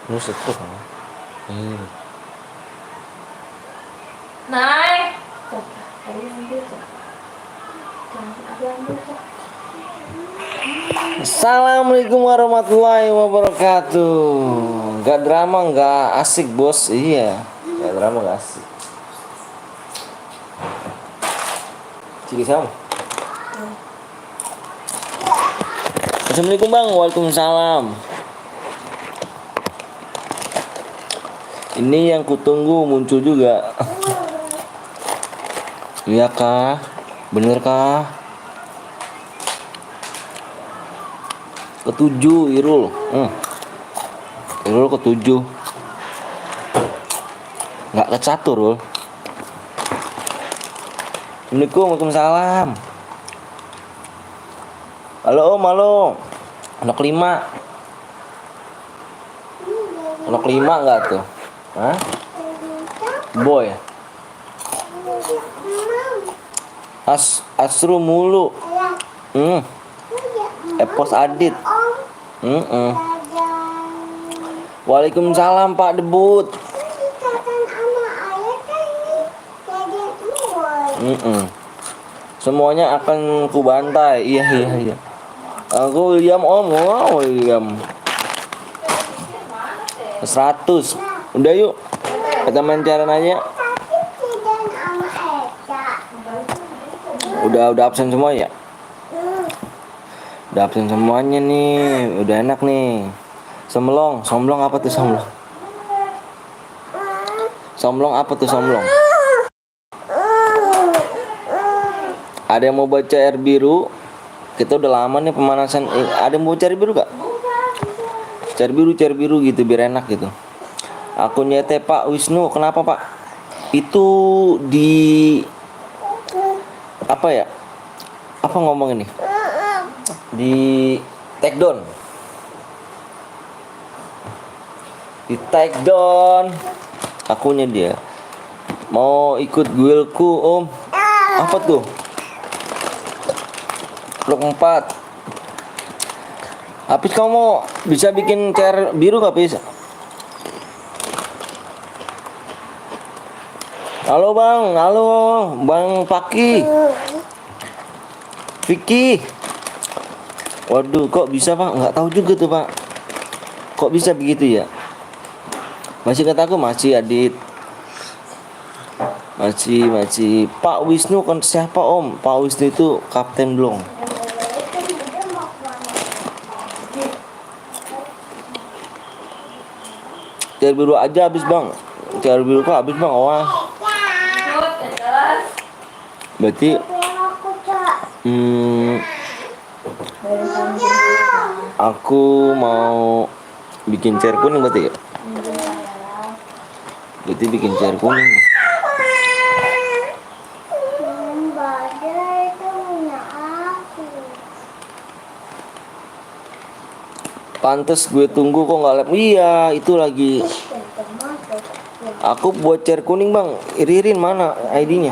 Nusuk tuh kan. Naik. Assalamualaikum warahmatullahi wabarakatuh. Gak drama, gak asik bos. Iya, gak drama, gak asik. Cik sama. Assalamualaikum bang. Waalaikumsalam. Ini yang kutunggu muncul juga. Iya kah? Bener kah? Ketujuh Irul. Irul ketujuh. Nggak ke satu Rul. Assalamualaikum. Waalaikumsalam. Halo om, halo. Anak 5. Anak 5 nggak tuh? Hah? Boy. Asru mulu. Epos Adit. Waalaikumsalam Pak Debut. Semuanya akan ku bantai. Iya. Aku William om. Wow, William 100. Udah yuk. Kita main caran aja. Udah absen semua ya? Udah absen semuanya nih. Udah enak nih. Somblong apa tuh somblong? Somblong apa tuh somblong? Ada yang mau baca air biru? Kita udah lama nih pemanasan. Ada yang mau cari biru gak? Cari biru gitu biar enak gitu. Akunnya teh Pak Wisnu, kenapa Pak? Itu di apa ya? Apa ngomong ini? Di take down. Di take down. Akunnya dia. Mau ikut guilku om. Apa tuh? Blok 4. Habis kamu bisa bikin chair biru gak bisa? Halo Bang Paki. Vicky. Waduh, kok bisa Pak? Nggak tahu juga tuh Pak. Kok bisa begitu ya? Masih kataku masih Adit. Masih. Pak Wisnu kan siapa Om? Pak Wisnu itu Kapten Blong. Cair biru aja habis Bang. Cair biru kok habis Bang. Wah. Berarti aku mau bikin cair kuning berarti ya? Berarti bikin cair kuning. Pantes gue tunggu kok nggak live. Iya, itu lagi. Aku buat cair kuning Bang. Iririn mana ID-nya?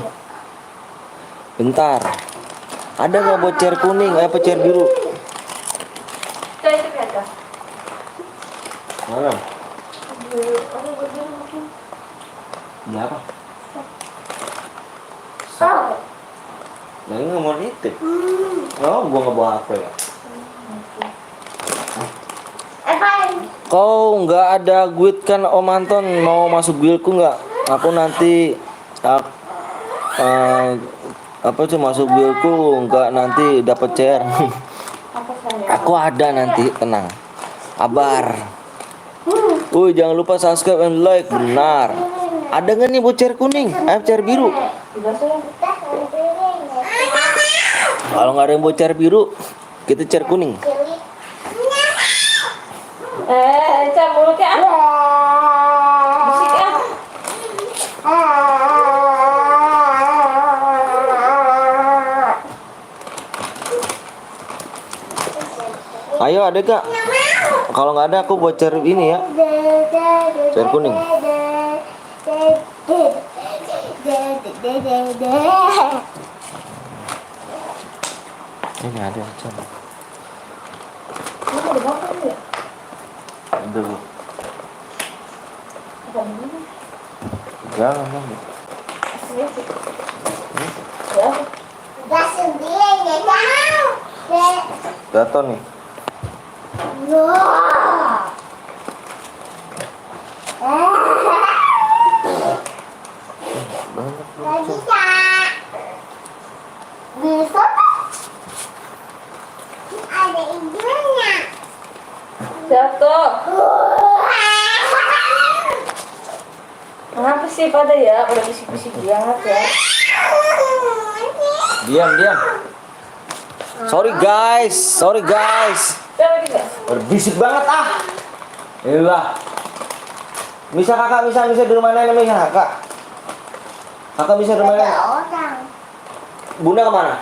Bentar. Ada nggak buat cair kuning? Apa cair biru? Mana? Ini apa? Nah ini nggak mau nitip. Oh, gua nggak bawa apa ya? Kau nggak ada guide kan Om Anton mau masuk guildku nggak? Aku nanti apa sih masuk guildku nggak nanti dapat chair. Aku ada nanti, tenang. Abar. Jangan lupa subscribe and like. Benar. Ada nggak nih buat chair kuning? Chair biru. Kalau nggak ada yang buat chair biru, kita chair kuning. Cak mulutnya musik ya. Ayo ada gak? Kalau nggak ada aku buat cair ini ya. Cair kuning. Ini ada aja. Ini ada bapak ya? Ada. Jangan bang. Ya. Jatuh nih. Bisa ada ibunya. Jatuh. Kenapa sih pada ya? Pada bisik-bisik banget ya. Diam. Sorry guys. Coba juga. Berbisik banget ah. Inilah. Bisa kakak, bisa di rumah nenek, bisa kakak. Kakak bisa di rumah Ada nenek. orang. Bunda kemana?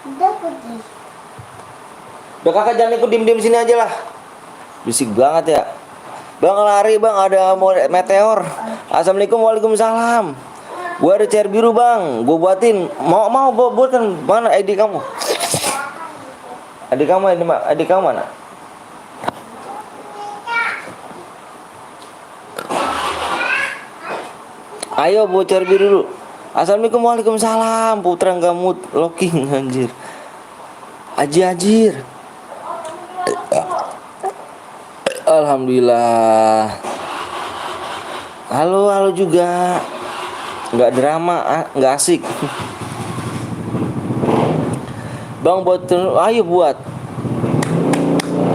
Udah pergi. Udah kakak jangan ikut diem sini aja lah. Bisik banget ya. Bang lari bang, ada meteor. Assalamualaikum, waalaikumsalam. Gua ada cair biru bang, gua buatin. Mau buatkan mana ID kamu? Adik kamu mana? Ayo buat cair biru dulu. Assalamualaikum, waalaikumsalam. Putra gamut locking anjir. Ajir. Alhamdulillah. Halo juga. Nggak drama, nggak asik. Bang ayo buat.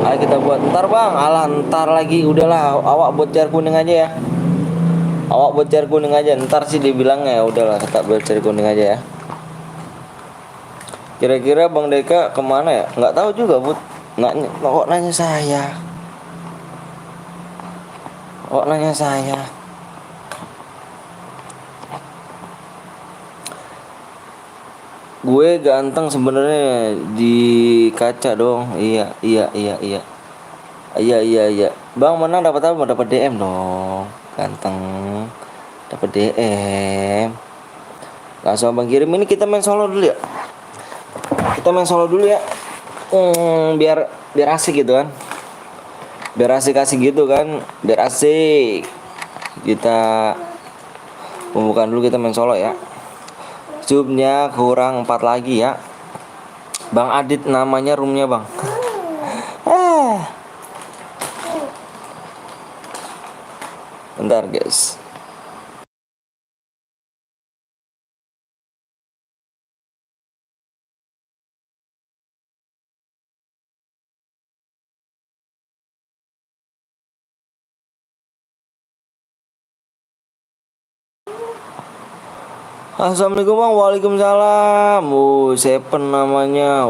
Ayo kita buat. Ntar bang, ntar lagi. Udahlah, awak buat cair kuning aja ya. Awak buat cair kuning aja. Ntar sih dibilangnya ya udahlah, kita buat cair kuning aja ya. Kira-kira Bang Deka kemana ya? Nggak tahu juga Bud. Kok nanya saya? Gue ganteng sebenarnya di kaca dong. Iya. Bang menang dapat apa? Dapat DM dong. Ganteng. Dapat DM. Langsung Bang kirim. Ini kita main solo dulu ya. Biar asik gitu kan. Biar asik gitu kan. Biar asik. Kita pembukaan dulu, kita main solo ya. Subnya kurang 4 lagi ya. Bang Adit namanya roomnya bang. Bentar guys. Assalamualaikum bang, waalaikumsalam. Seven namanya.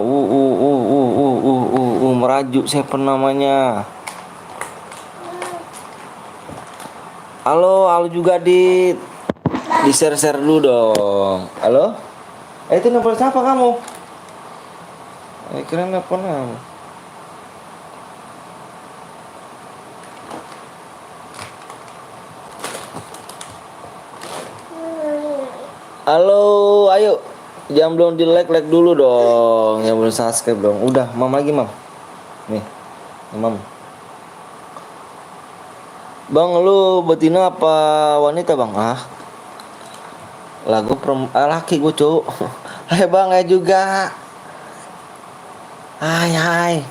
Merajuk Seven namanya. Halo juga di share dulu dong. Halo? Itu nelfon siapa kamu? Kira nelfon kamu. Halo, ayo. Jangan belum di like dulu dong. Yang belum subscribe dong. Udah, mam lagi mam. Nih, mam. Bang, lu betina apa wanita bang? Lagu laki gue cuk. Hai bang, ya juga. Hai.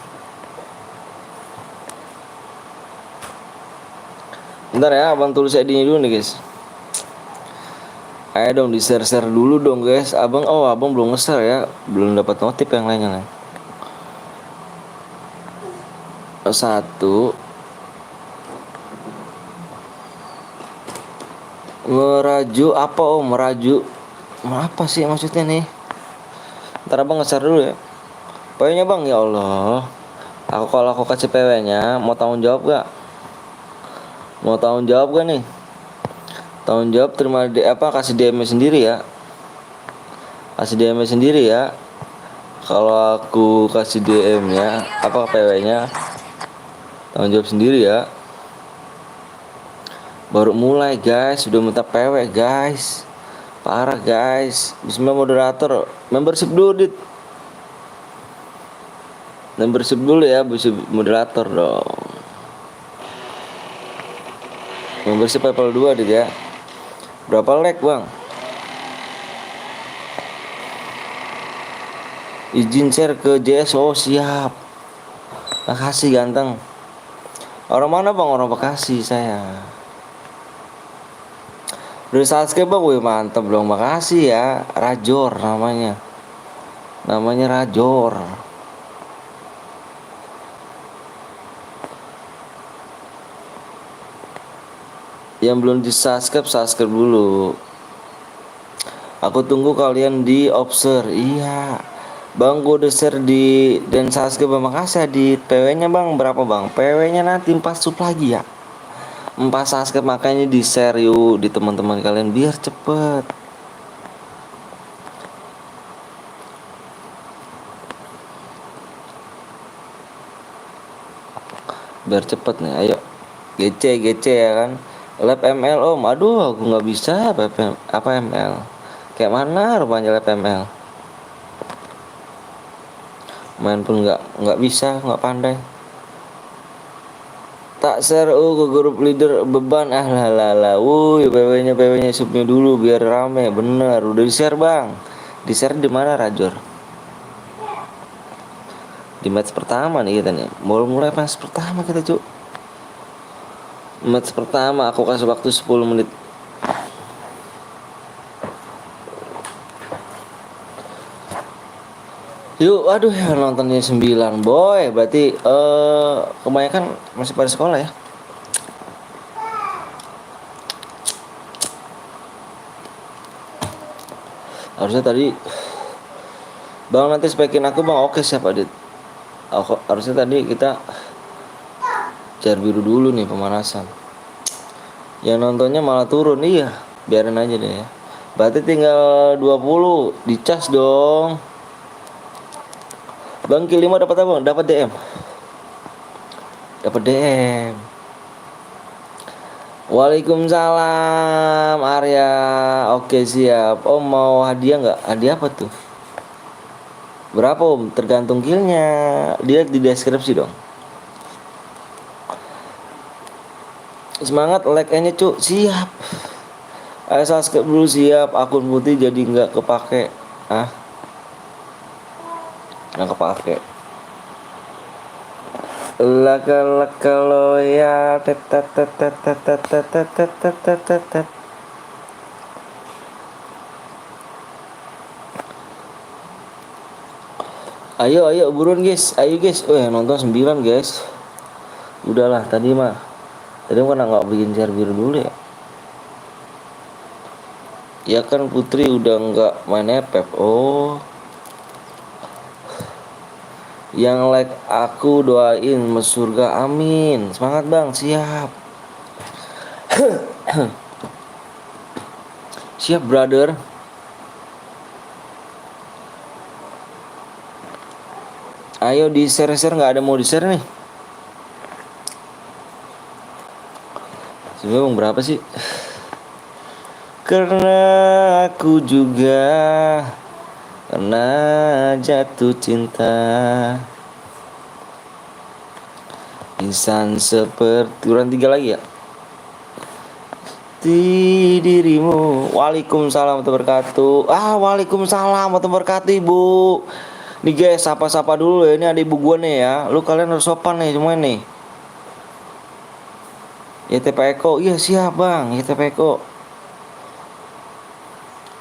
Bentar ya, abang tulis ID-nya dulu nih guys. Ayo dong di share dulu dong guys. Abang belum nge-share ya. Belum dapat notif yang lainnya nih. 1 Meraju apa meraju? Apa sih maksudnya nih? Ntar abang nge-share dulu ya. PW-nya bang, ya Allah. Kalau aku kasih PW-nya mau tanggung jawab gak? Nih? Tanggung jawab terima kasih DM sendiri ya. Kalau aku kasih DM-nya PW-nya tanggung jawab sendiri ya. Baru mulai guys, sudah minta PW guys. Parah guys. Bismillah moderator, membership dulu ya, moderator dong. Membership level 2 Dit ya. Berapa like bang? Izin share ke JS. Oh siap. Makasih ganteng. Orang mana bang? Orang Bekasi saya. Udah subscribe bang? Wih mantep dong. Makasih ya. Rajor namanya. Namanya Rajor. Yang belum di subscribe, subscribe dulu. Aku tunggu kalian di observe. Iya bang, gue udah share di dan subscribe. Makasih di PW nya bang. Berapa bang? PW nya nanti 4 sub lagi ya. 4 subscribe, makanya di share yuk di teman-teman kalian biar cepet. Biar cepet nih, ayo GC ya kan. Lab ML om, aduh aku nggak bisa apa ML. Kayak mana rupanya lab ML. Main pun nggak bisa, nggak pandai. Tak share ke grup leader beban lah. Wuih PW nya subnya dulu biar rame. Bener, udah di share bang. Di share di mana Rajor? Di match pertama nih kita nih. Mulai match pertama kita cuk. Match pertama aku kasih waktu 10 menit. Yuk, aduh ya nontonnya 9 boy. Berarti kebanyakan masih pada sekolah ya. Harusnya tadi bang nanti spekin aku bang. Oke siap Adit. Harusnya tadi kita jar biru dulu nih pemanasan. Yang nontonnya malah turun. Iya, biarin aja deh ya. Berarti tinggal 20. Dicas dong. Bang Kilimo dapat apa? Dapat DM. Dapat DM. Waalaikumsalam Arya. Oke siap. Om mau hadiah nggak? Hadiah apa tuh? Berapa om? Tergantung killnya. Lihat di deskripsi dong. Semangat like-nya cuk. Siap. Ayo subscribe dulu siap. Akun putih jadi nggak kepake. Nggak kepake. Laka loya tetet. Ayo buruan guys. Ayo guys. Nonton 9 guys. Udahlah tadi kan nggak bikin share biru dulu ya. Ya kan Putri udah nggak main FF. Oh. Yang like aku doain masuk surga amin. Semangat bang, siap. Siap brother. Ayo di share nggak ada mau di share nih. Sebenarnya bang berapa sih? Karena aku juga pernah jatuh cinta. Insan seperti kurang 3 lagi ya. Di dirimu. Waalaikumsalam warahmatullahi wabarakatuh. Waalaikumsalam warahmatullahi wabarakatuh ibu. Nih guys, sapa-sapa dulu ya. Ini ada ibu gua nih ya. Lu kalian harus sopan nih semua nih. YTP Eko. Iya siap bang, YTP Eko.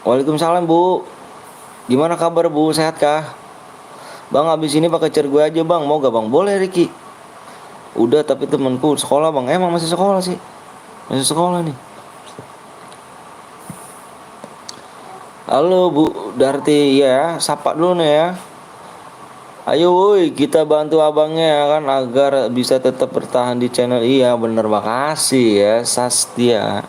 Waalaikumsalam bu. Gimana kabar bu? Sehat kah? Bang abis ini pakai cer gue aja bang. Mau gak bang? Boleh Riki. Udah tapi temanku sekolah bang. Emang masih sekolah sih. Masih sekolah nih. Halo Bu Darti ya. Sapa dulu nih ya. Ayo woi kita bantu abangnya ya kan. Agar bisa tetap bertahan di channel. Iya bener, makasih ya Sastia.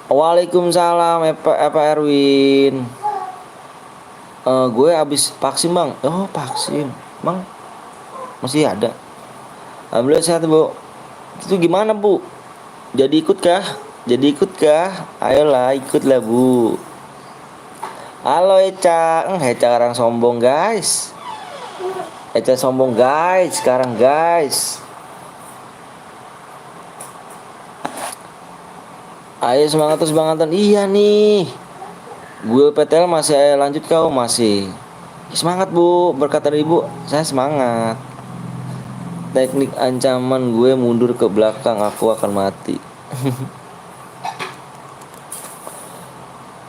Waalaikumsalam Eva Erwin. Gue habis vaksin bang. Oh vaksin bang. Masih ada. Alhamdulillah sehat bu. Itu gimana bu? Jadi ikut kah? Ayolah ikutlah bu. Halo Eca. Eca orang sombong guys. Eca sombong guys, sekarang guys. Ayo semangat terus Bang Anton. Iya nih. Gue PTL masih lanjut kau masih. Semangat Bu, berkata ibu, saya semangat. Teknik ancaman gue mundur ke belakang, aku akan mati.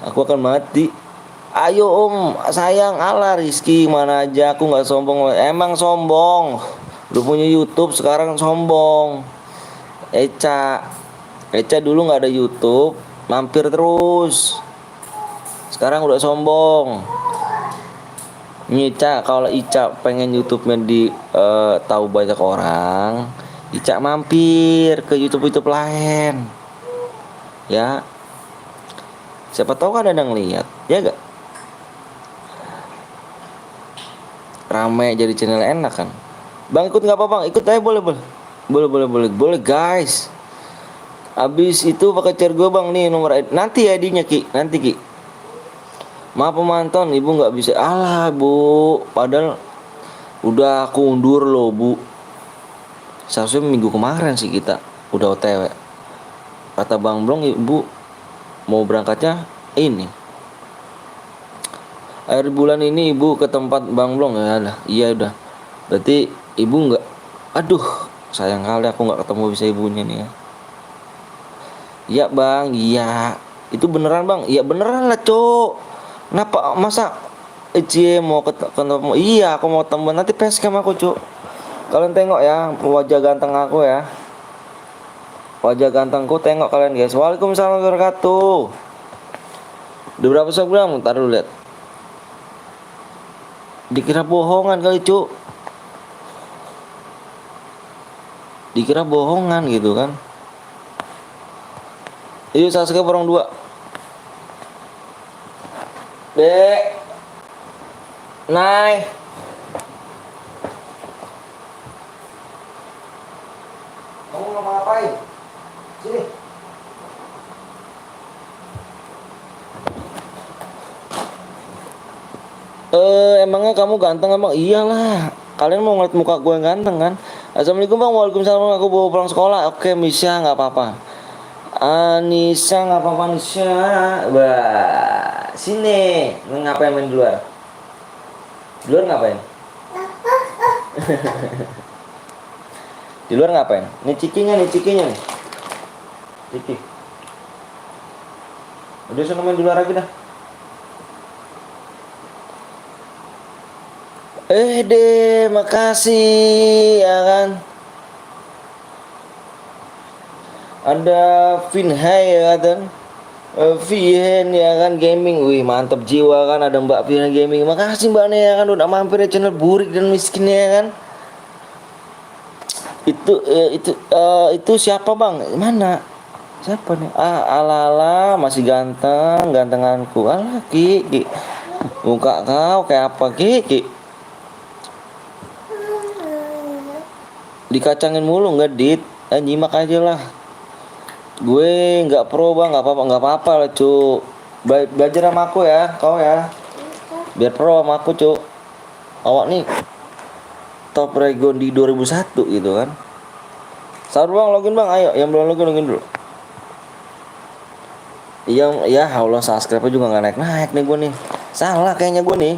Aku akan mati. Ayo Om, sayang, ala Rizky mana aja, aku nggak sombong. Emang sombong. Udah punya YouTube sekarang sombong. Eca dulu nggak ada YouTube, mampir terus. Sekarang udah sombong. Ica, kalau Ica pengen YouTube-nya tahu banyak orang, Ica mampir ke YouTube lain. Ya. Siapa tahu kan ada yang lihat, ya gak? Rame jadi channel enak kan. Bang ikut nggak apa Bang? Ikut aja boleh guys. Abis itu pakai share gue Bang nih nomor nanti ID-nya Ki, nanti Ki. Maaf pemantauan ibu nggak bisa. Alah Bu, padahal udah aku undur loh Bu. Seharusnya minggu kemarin sih kita udah OTW. Kata Bang Blong ibu mau berangkatnya ini. Akhir bulan ini ibu ke tempat Bang Blong ya lah. Iya udah. Berarti ibu nggak. Aduh, sayang kali aku nggak ketemu bisa ibunya nih ya. Iya Bang, iya. Itu beneran Bang? Iya beneran lah Cok. Kenapa masa Cie mau ketemu? Iya aku mau ketemu nanti facecam aku Cok. Kalian tengok ya wajah ganteng aku ya. Wajah gantengku tengok kalian guys. Waalaikumsalam warahmatullahi wabarakatuh. Udah berapa Instagram? Ntar dulu lihat. Dikira bohongan kali Cuk. Dikira bohongan gitu kan. Yuk subscribe orang 2. Dek Nay kamu mau ngapain? Sini. Emangnya kamu ganteng emang? Iyalah. Kalian mau ngeliat muka gue yang ganteng kan? Assalamualaikum Bang. Waalaikumsalam. Aku bawa pulang sekolah. Oke Misha nggak apa-apa. Anissa nggak apa-apa Nisha. Wah, sini. Ngapain main di luar? Di luar ngapain? Di luar ngapain? Nih cikinya nih. Ciki. Udah sana main di luar lagi dah. Deh, makasih ya kan. Ada Vinhai ya kan. Vihen ya kan gaming. Wih, mantap jiwa kan ada Mbak Vihen gaming. Makasih Mbak Nia ya kan udah mampir ya channel Burik dan Miskin ya kan. Itu siapa Bang? Mana? Siapa nih? Ala masih gantenganku. Alah Ki. Muka kau kayak apa Ki? Dikacangin mulu nggak dit, nyimak aja lah. Gue nggak pro Bang, nggak apa-apa lah Cuk. Belajar sama aku ya, kau ya. Biar pro sama aku Cuk. Awak nih top Regon di 2001 gitu kan. Sabar Bang, login Bang, ayo. Yang belum login dulu. Ya Allah, subscribe juga nggak naik nih gue nih. Salah kayaknya gue nih.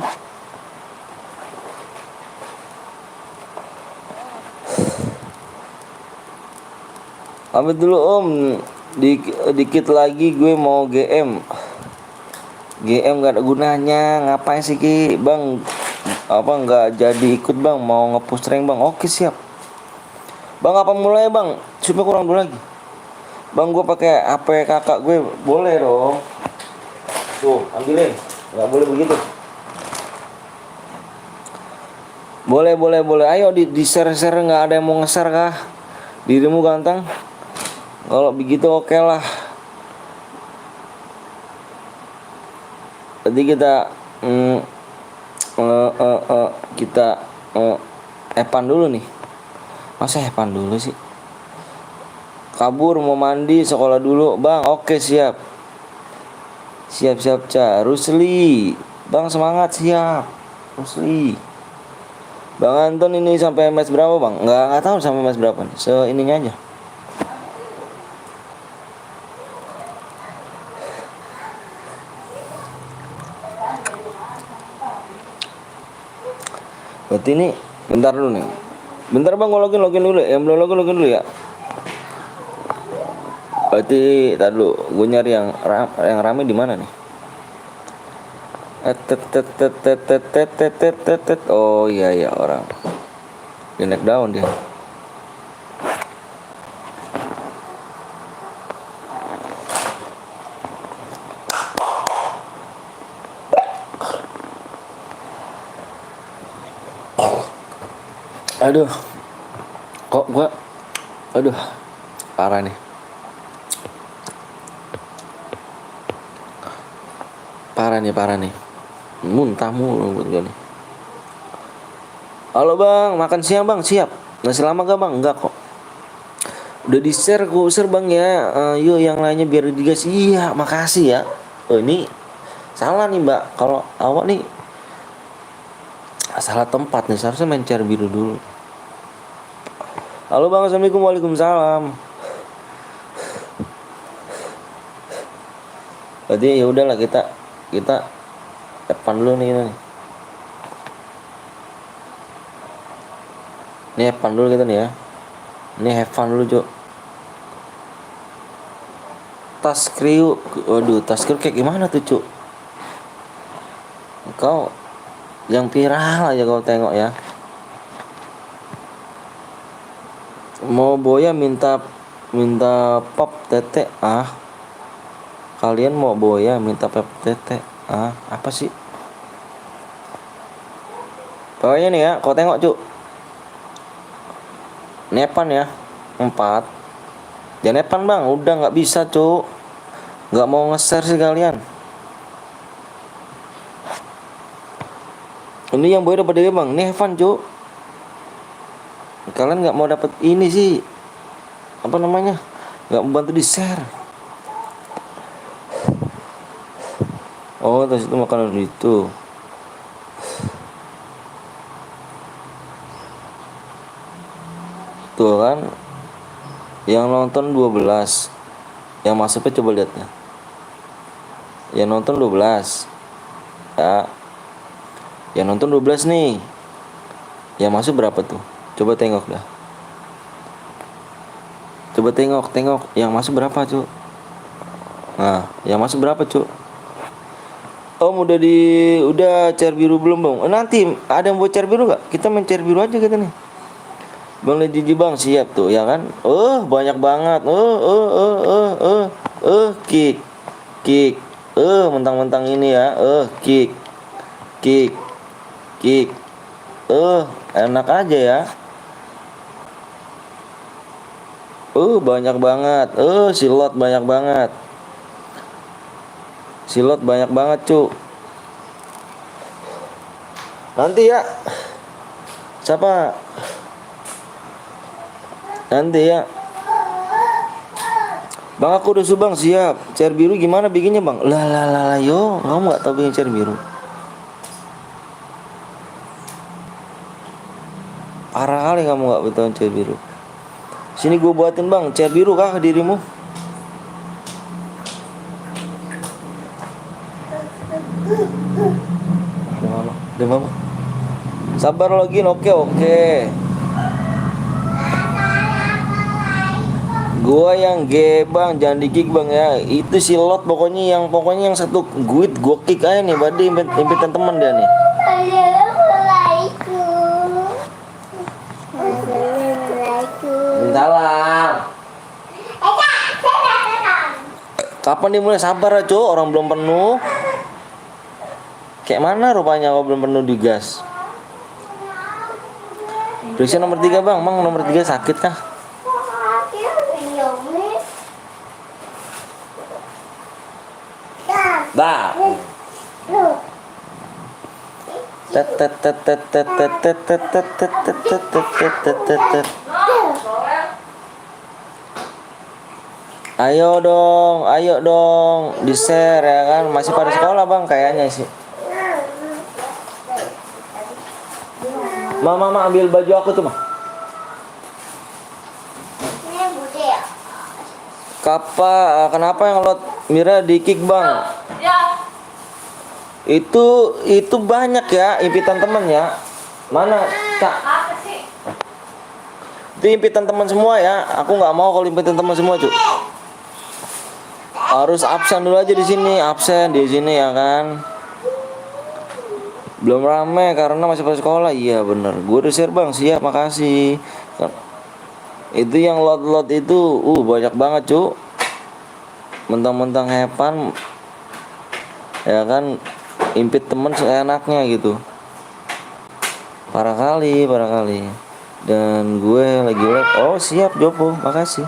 Pamit dulu Om. Dikit lagi gue mau GM gak ada gunanya. Ngapain sih Ki Bang? Apa nggak jadi ikut Bang? Mau nge-push rank Bang? Oke siap Bang. Apa mulai Bang? Supaya kurang dulu lagi Bang. Gue pakai HP kakak gue. Boleh dong. Tuh ambilin. Nggak boleh begitu. Boleh. Ayo di share nggak ada yang mau nge-share kah? Dirimu ganteng. Kalau begitu oke lah. Tadi kita epan dulu nih. Masa epan dulu sih? Kabur mau mandi sekolah dulu Bang. Oke siap Rusli Bang, semangat. Siap Rusli. Bang Anton ini sampai match berapa bang? Nggak tahu sampai match berapa nih. Ininya aja. Berarti ini bentar dulu nih. Bentar bang, gue login dulu. Yang belum login dulu ya. Berarti tar dulu, gue nyari yang rame di mana nih? Oh iya ya orang. Dia naik daun dia. Aduh. Kok gua aduh. Parah nih. Parah nih. Muntah mulu buat gue nih. Halo bang, makan siang bang, siap. Masih lama gak bang? Enggak kok. Udah di share bang ya. Yuk yang lainnya biar digas. Iya, makasih ya. Oh ini salah nih mbak. Kalau awak nih salah tempat nih. Seharusnya main share biru dulu. Halo bang, assalamualaikum, waalaikumsalam. Berarti ya udahlah kita depan dulu nih. Ini have fun dulu kita nih ya. Ini have fun dulu Cuk. Tas kriu. Waduh, tas kriu kayak gimana tuh Cuk? Kau yang viral aja kau tengok ya. Mau boya minta pop tete. Kalian mau boya minta pop tete. Apa sih? Pokoknya nih ya, kau tengok Cuk. Nepan ya 4. Jangan nepan bang, udah nggak bisa Cuk. Nggak mau nge-share sih kalian. Ini yang boy dapat dia bang, ini Evan Cuk. Kalian nggak mau dapat ini sih, apa namanya, nggak mau bantu di share. Oh terus itu makanan itu. Tuh kan, yang nonton 12, yang masuknya coba lihat ya. Yang nonton 12 ya, yang nonton 12 nih, yang masuk berapa tuh? Coba tengok dah. Coba tengok yang masuk berapa Cuk. Nah yang masuk berapa Cuk? Udah cair biru belum bang? Nanti ada yang buat cair biru gak? Kita main cair biru aja kita nih. Bang Lejiji bang siap tuh ya kan? Banyak banget. Kick. Mentang-mentang ini ya. Kick. Enak aja ya. Banyak banget. Silot banyak banget. Cuk. Nanti ya. Siapa? Nanti ya. Bang aku udah subang siap. Cair biru gimana bikinnya bang? Lah yo, kamu nggak tahu bikin cair biru? Parah kali kamu nggak tahu cair biru. Sini gue buatin bang cair biru kah ke dirimu? Ada mama. Sabar login, oke. Gua yang G bang, jangan di kick bang ya. Itu si lot pokoknya yang satu guit gua kick aja nih. Berarti impitan teman dia nih. Bentar. Kapan dimulai? Sabar aja, orang belum penuh. Kayak mana rupanya kalau belum penuh digas. Periksa nomor 3 bang, nomor 3 sakit kah? Dah. Ayo dong, di share ya kan. Masih pada sekolah bang kayaknya sih. Mama ambil baju aku tuh, mah. Ini bude ya. Kenapa yang lot Mira di kick, Bang? Ya. Itu banyak ya impitan temen ya. Mana, Kak? Apa sih? Itu impitan teman semua ya. Aku nggak mau kalau impitan teman semua, Cuk. Harus absen dulu aja di sini, absen di sini ya kan. Belum rame karena masih pada sekolah. Iya bener. Gue udah share, Bang. Siap, makasih. Itu yang lot-lot itu banyak banget, Cuk. Mentang-mentang hepan ya kan, impit temen seenaknya gitu. Parah kali. Dan gue lagi live. Oh siap Jopo, makasih.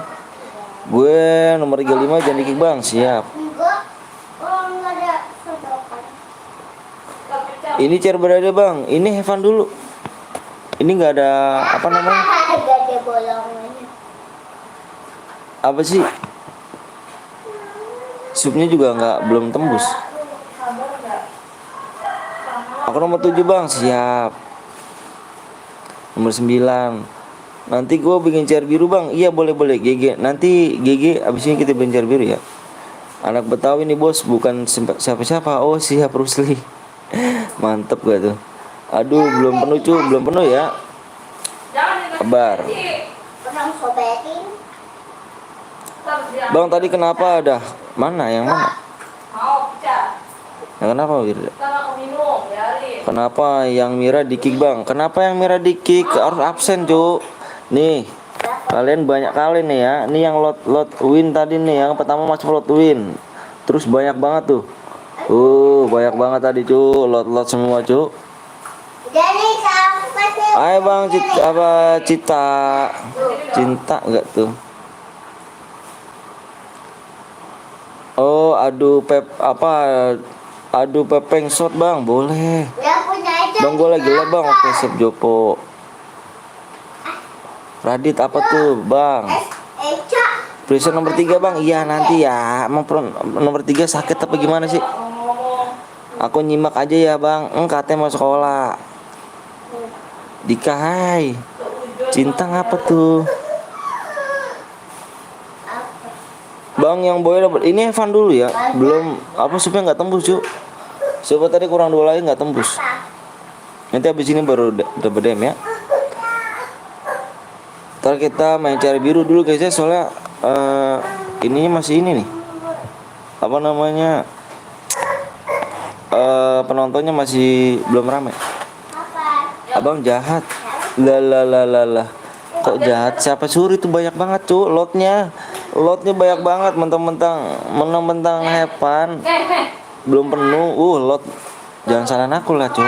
Gue nomor 35 jangan di kick, Bang. Siap. Enggak. Oh, enggak ada sodokan. Ini chair berada, Bang. Ini Evan dulu. Ini nggak ada apa namanya? Enggak ada bolongannya. Apa sih? Supnya juga belum tembus. Aku nomor 7, Bang. Siap. Nomor 9. Nanti gue bikin chair biru, Bang. Iya boleh GG. Nanti GG abis ini kita bikin chair biru ya. Anak Betawi nih, Bos, bukan siapa-siapa. Oh siap, Rusli. Mantep gak tuh. Aduh belum penuh, Cu. Belum penuh ya. Kabar. Orang sobekin. Bang tadi kenapa ada? Mana yang mana? Mau pecah. Yang kenapa, Wirda? Karena aku minum, biarin. Kenapa yang Mira di kick, Bang? Kenapa yang Mira di kick? Harus absen, Cu. Nih, kalian banyak kali nih ya. Ini yang lot win tadi nih, yang pertama masuk lot win. Terus banyak banget tuh. Banyak banget tadi, Cu. Lot semua, Cu. Jadi siapa sih? Ayo, Bang, Cinta enggak tuh? Oh, adu pepeng shot, Bang. Boleh. Dia punya aja. Bang, gue lagi live, Bang. Oke, sip, Jopo. Radit apa tuh, Bang? Eca. Prison nomor 3, Bang. Iya, nanti ya. Emang nomor 3 sakit apa gimana sih? Aku nyimak aja ya, Bang. Katanya mau sekolah. Dika, hai. Cinta ngapa tuh? Bang, yang boy dapat. Ini Evan dulu ya. Belum apa supaya nggak tembus, Cuk. Coba tadi kurang 2 lagi nggak tembus. Nanti habis ini baru dapat DM ya. Ntar kita main cari biru dulu guys ya, soalnya ininya masih ini nih. Apa namanya? Penontonnya masih belum ramai. Abang jahat. Lah. Kok jahat? Siapa suruh? Itu banyak banget, Cuk. Lotnya banyak banget, mentang-mentang hepan. Belum penuh. Lot. Jangan salahin aku lah, Cuk.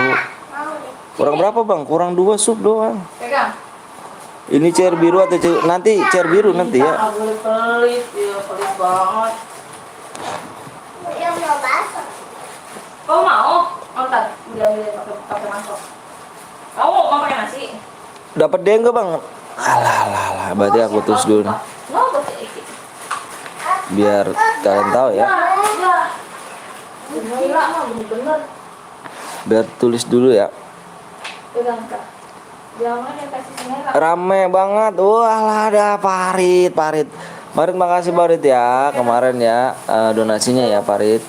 Kurang berapa, Bang? Kurang 2 sub doang. Pegang. Ini chair biru atau nanti chair biru nanti ya. Nggak boleh pelit, ya pelit banget. Dia mau masuk. Kau mau? Ntar, udah pakai mangkok. Kau mau pakai nasi? Dapat dia enggak, Bang? Alah, berarti aku tulis dulu nih. Mau pakai iki. Biar kalian tahu ya. Gila mah bener-bener. Biar tulis dulu ya. Pegang, Kak. Jangan yang kasih merah. Rame banget. Wah, ada Parit. Makasih Parit ya kemarin ya, donasinya ya, Parit.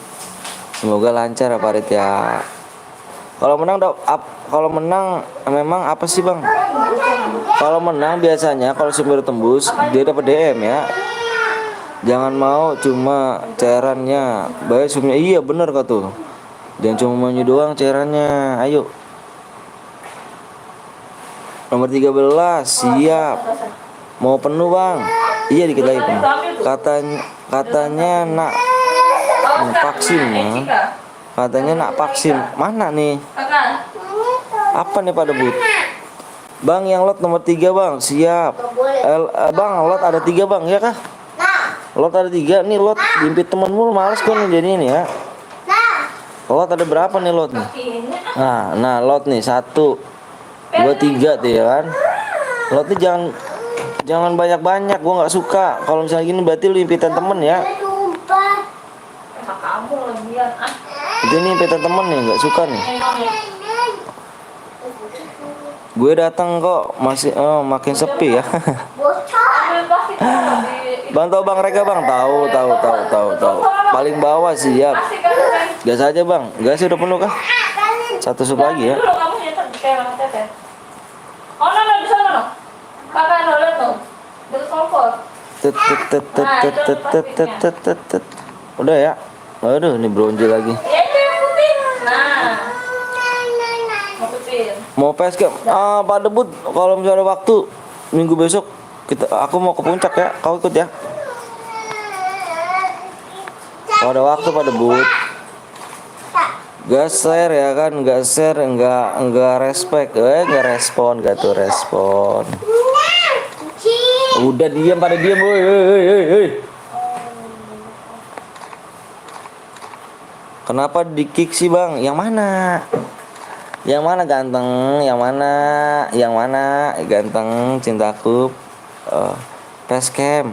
Semoga lancar ya, Parit ya. Kalau menang memang apa sih, Bang? Kalau menang biasanya kalau sumber tembus dia dapat DM ya. Jangan mau cuma cairannya. Baik sumnya. Iya bener kak tuh. Jangan cuma maunya doang cairannya. Ayo. Nomor 13 siap. Mau penuh, Bang? Iya dikit lagi penuh. Katanya nak vaksin ya. Katanya nak vaksin. Mana nih? Kakak. Apa nih pada but? Bang yang lot nomor 3, Bang. Siap. Bang lot ada 3, Bang. Ya kah? Lot ada 3. Nih lot diimpit temenmu. Males kok nih jadi ini ya. Lot ada berapa nih lot nih? Nah lot nih 1 2 3 tuh ya kan. Lot nih jangan banyak-banyak. Gua nggak suka. Kalau misalnya gini berarti lu impitan temen ya. Kamu lebihan. Itu nih impitan temen nih, nggak suka nih. Gue datang kok masih makin sepi ya. Bocor. Ambil plastik taruh di Bang tahu Bang Rega Bang? Tahu. Paling bawah sih ya. plastik kan kan. Gas aja Bang. Gas udah penuh kah? Satu sup lagi ya. Dulu kamu nyetak di kayak mana teteh. Oh no di sana no. Kakak no lihat no. Dekat kompor. Tet, tet, tet, tet, tet, tet, tet, tet, tet, tet, tet. Udah ya. Aduh, ini bronjol lagi. Ya itu yang putih. Nah. Mau putih. Mau PSK? Pak Debut, kalau misalnya ada waktu minggu besok aku mau ke puncak ya. Kau ikut ya? Kalau ada waktu Pak Debut. Gak share ya kan, gak share, enggak respect, enggak respon, gak tuh respon. Udah diam pada diam, woi. Kenapa di kick sih Bang? Yang mana? Yang mana ganteng? Yang mana? Yang mana? Ganteng cintaku. Facecam.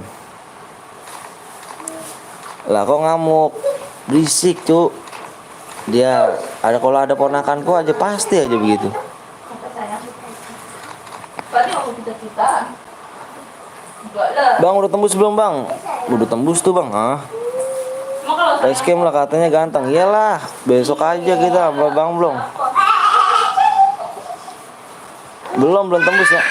Lah kok ngamuk? Berisik, Cuk. Dia kalau ada ponakanku aja pasti aja begitu. Apa sayang? Berarti mau kita. Enggak lah. Bang udah tembus belum Bang? Udah tembus tuh Bang. Emang kalau saya Facecam lah katanya ganteng. Iyalah, besok aja kita Bang belum. Belum tembus ya.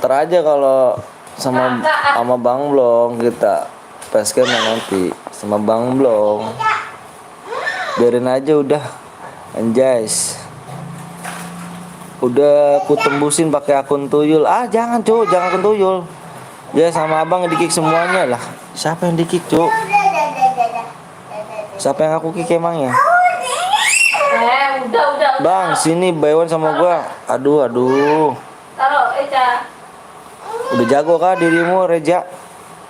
Ntar aja kalau sama Bang belum kita facecam nanti sama Bang belum. Biarin aja udah. Anjas. Udah ku tembusin pakai akun tuyul. Jangan Cuk, jangan akun tuyul. Ya sama Abang di-kick semuanya lah. Siapa yang di-kick Cuk? Siapa yang aku kick emangnya? udah. Bang, sini buy one sama gua. Aduh. Taruh Eca. Udah jago kah dirimu, Reja?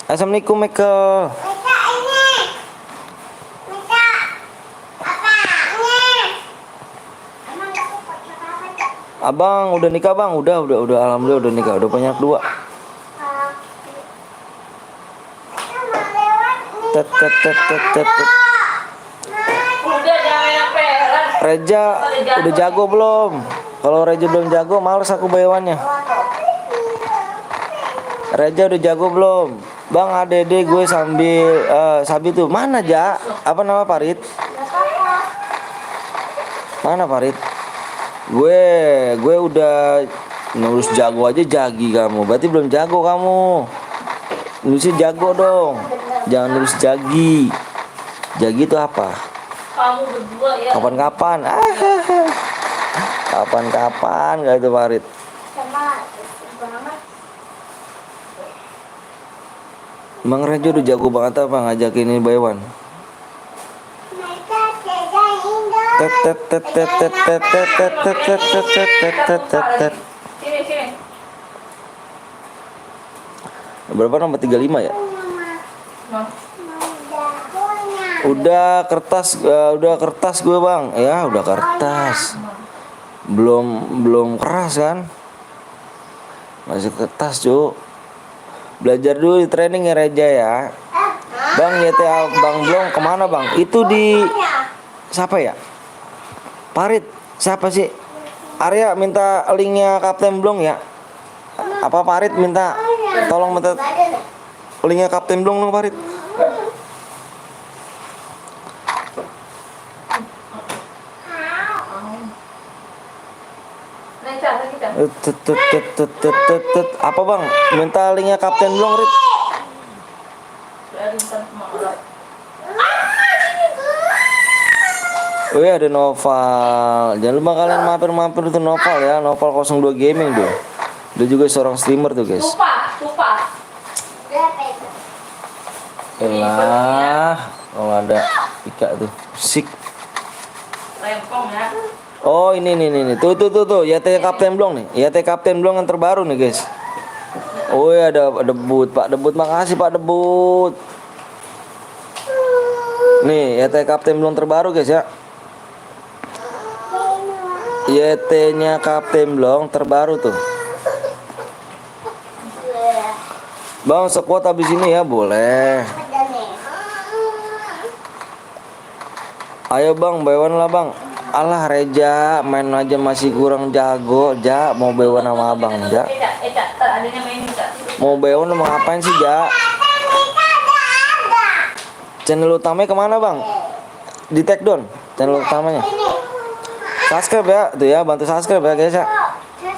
Assalamualaikum, Michael. Abang udah nikah Bang? Udah alhamdulillah udah nikah, udah punya 2. Tet. Udah jangan yang peran. Reja udah jago belum? Kalau Reja belum jago, males aku bayawannya. Reja udah jago belum? Bang ADD gue sambil Sabi tuh mana Ja? Apa nama Farid? Mana Farid? Gue udah nulis jago aja jagi kamu. Berarti belum jago kamu. Nulisnya jago dong. Jangan nulis jagi. Jagi itu apa? Kamu berdua ya. Kapan-kapan. Kapan-kapan gak itu Farid. Bang Rejo udah jago banget apa ngajakin ini Baywan. Sini. Berapa nomor 35 ya? Nah. Udah kertas gue Bang. Ya, udah kertas. Belum keras kan? Masih kertas, Cuk. Belajar dulu di training ya Reja ya. Bang YTA Bang Blong kemana Bang? Itu di siapa ya? Parit. Siapa sih? Arya minta linknya Kapten Blong ya. Apa Parit minta tolong minta linknya Kapten Blong dong Parit. Apa Bang? Minta linknya Kapten Blong Rit. Oh iya ada Noval. Jangan lupa kalian mampir itu Noval ya. Noval 02 Gaming tuh. Dia juga seorang streamer tuh guys. Lupa. Elah, kalau ada Ika tuh. Sik. Rempong ya. Oh ini. Tuh. YT Kapten Blong nih. YT Kapten Blong yang terbaru nih guys. Oh iya ada debut Pak Debut. Makasih Pak Debut. Nih YT Kapten Blong terbaru guys ya. YT-nya Kapten Blong terbaru tuh. Bang sekuat habis ini ya boleh. Ayo Bang, bayawan lah Bang. Alah Reja, main aja masih kurang jago. Ja, mau bewan sama abang, Ja. Eca, ntar adanya main Eca. Mau bewan mau ngapain sih, Ja? Channel utamanya kemana, Bang? Di take down channel utamanya. Ini. Subscribe ya, tuh ya, bantu subscribe ya, guys ya. Iya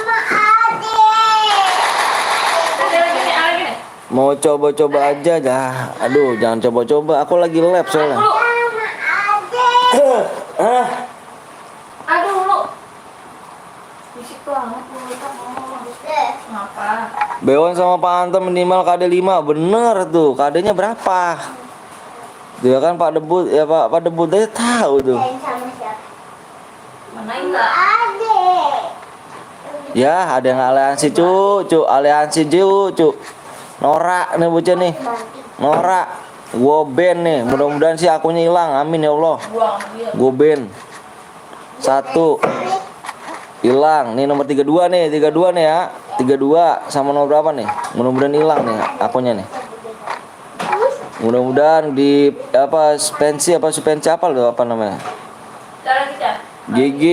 sama adik. Ada lagi nih, ada lagi nih. Mau coba-coba aja, Ja. Aduh, jangan coba-coba. Aku lagi lab soalnya. Lu, Sama adik. Ah, aduh lu. Bisik banget lu ngomong. Kenapa? Bewan sama Pak Anto minimal KD 5. Bener tuh, KD-nya berapa? Dia kan Pak Debut, ya Pak Debut aja tahu tuh. Main sama siapa? Mana enggak? Adik. Ya, ada yang aliansi cu, aliansi cu. Norak nih bocah nih. Norak. Gua ban nih. Mudah-mudahan sih akunnya hilang. Amin ya Allah. Buang dia. Gua ban. 1 hilang. Nih nomor 32 nih, 32 nih ya. 32 sama nomor berapa nih? Mudah-mudahan hilang nih akunnya nih. Mudah-mudahan di apa suspensi apa loh apa namanya? Cara kita. GG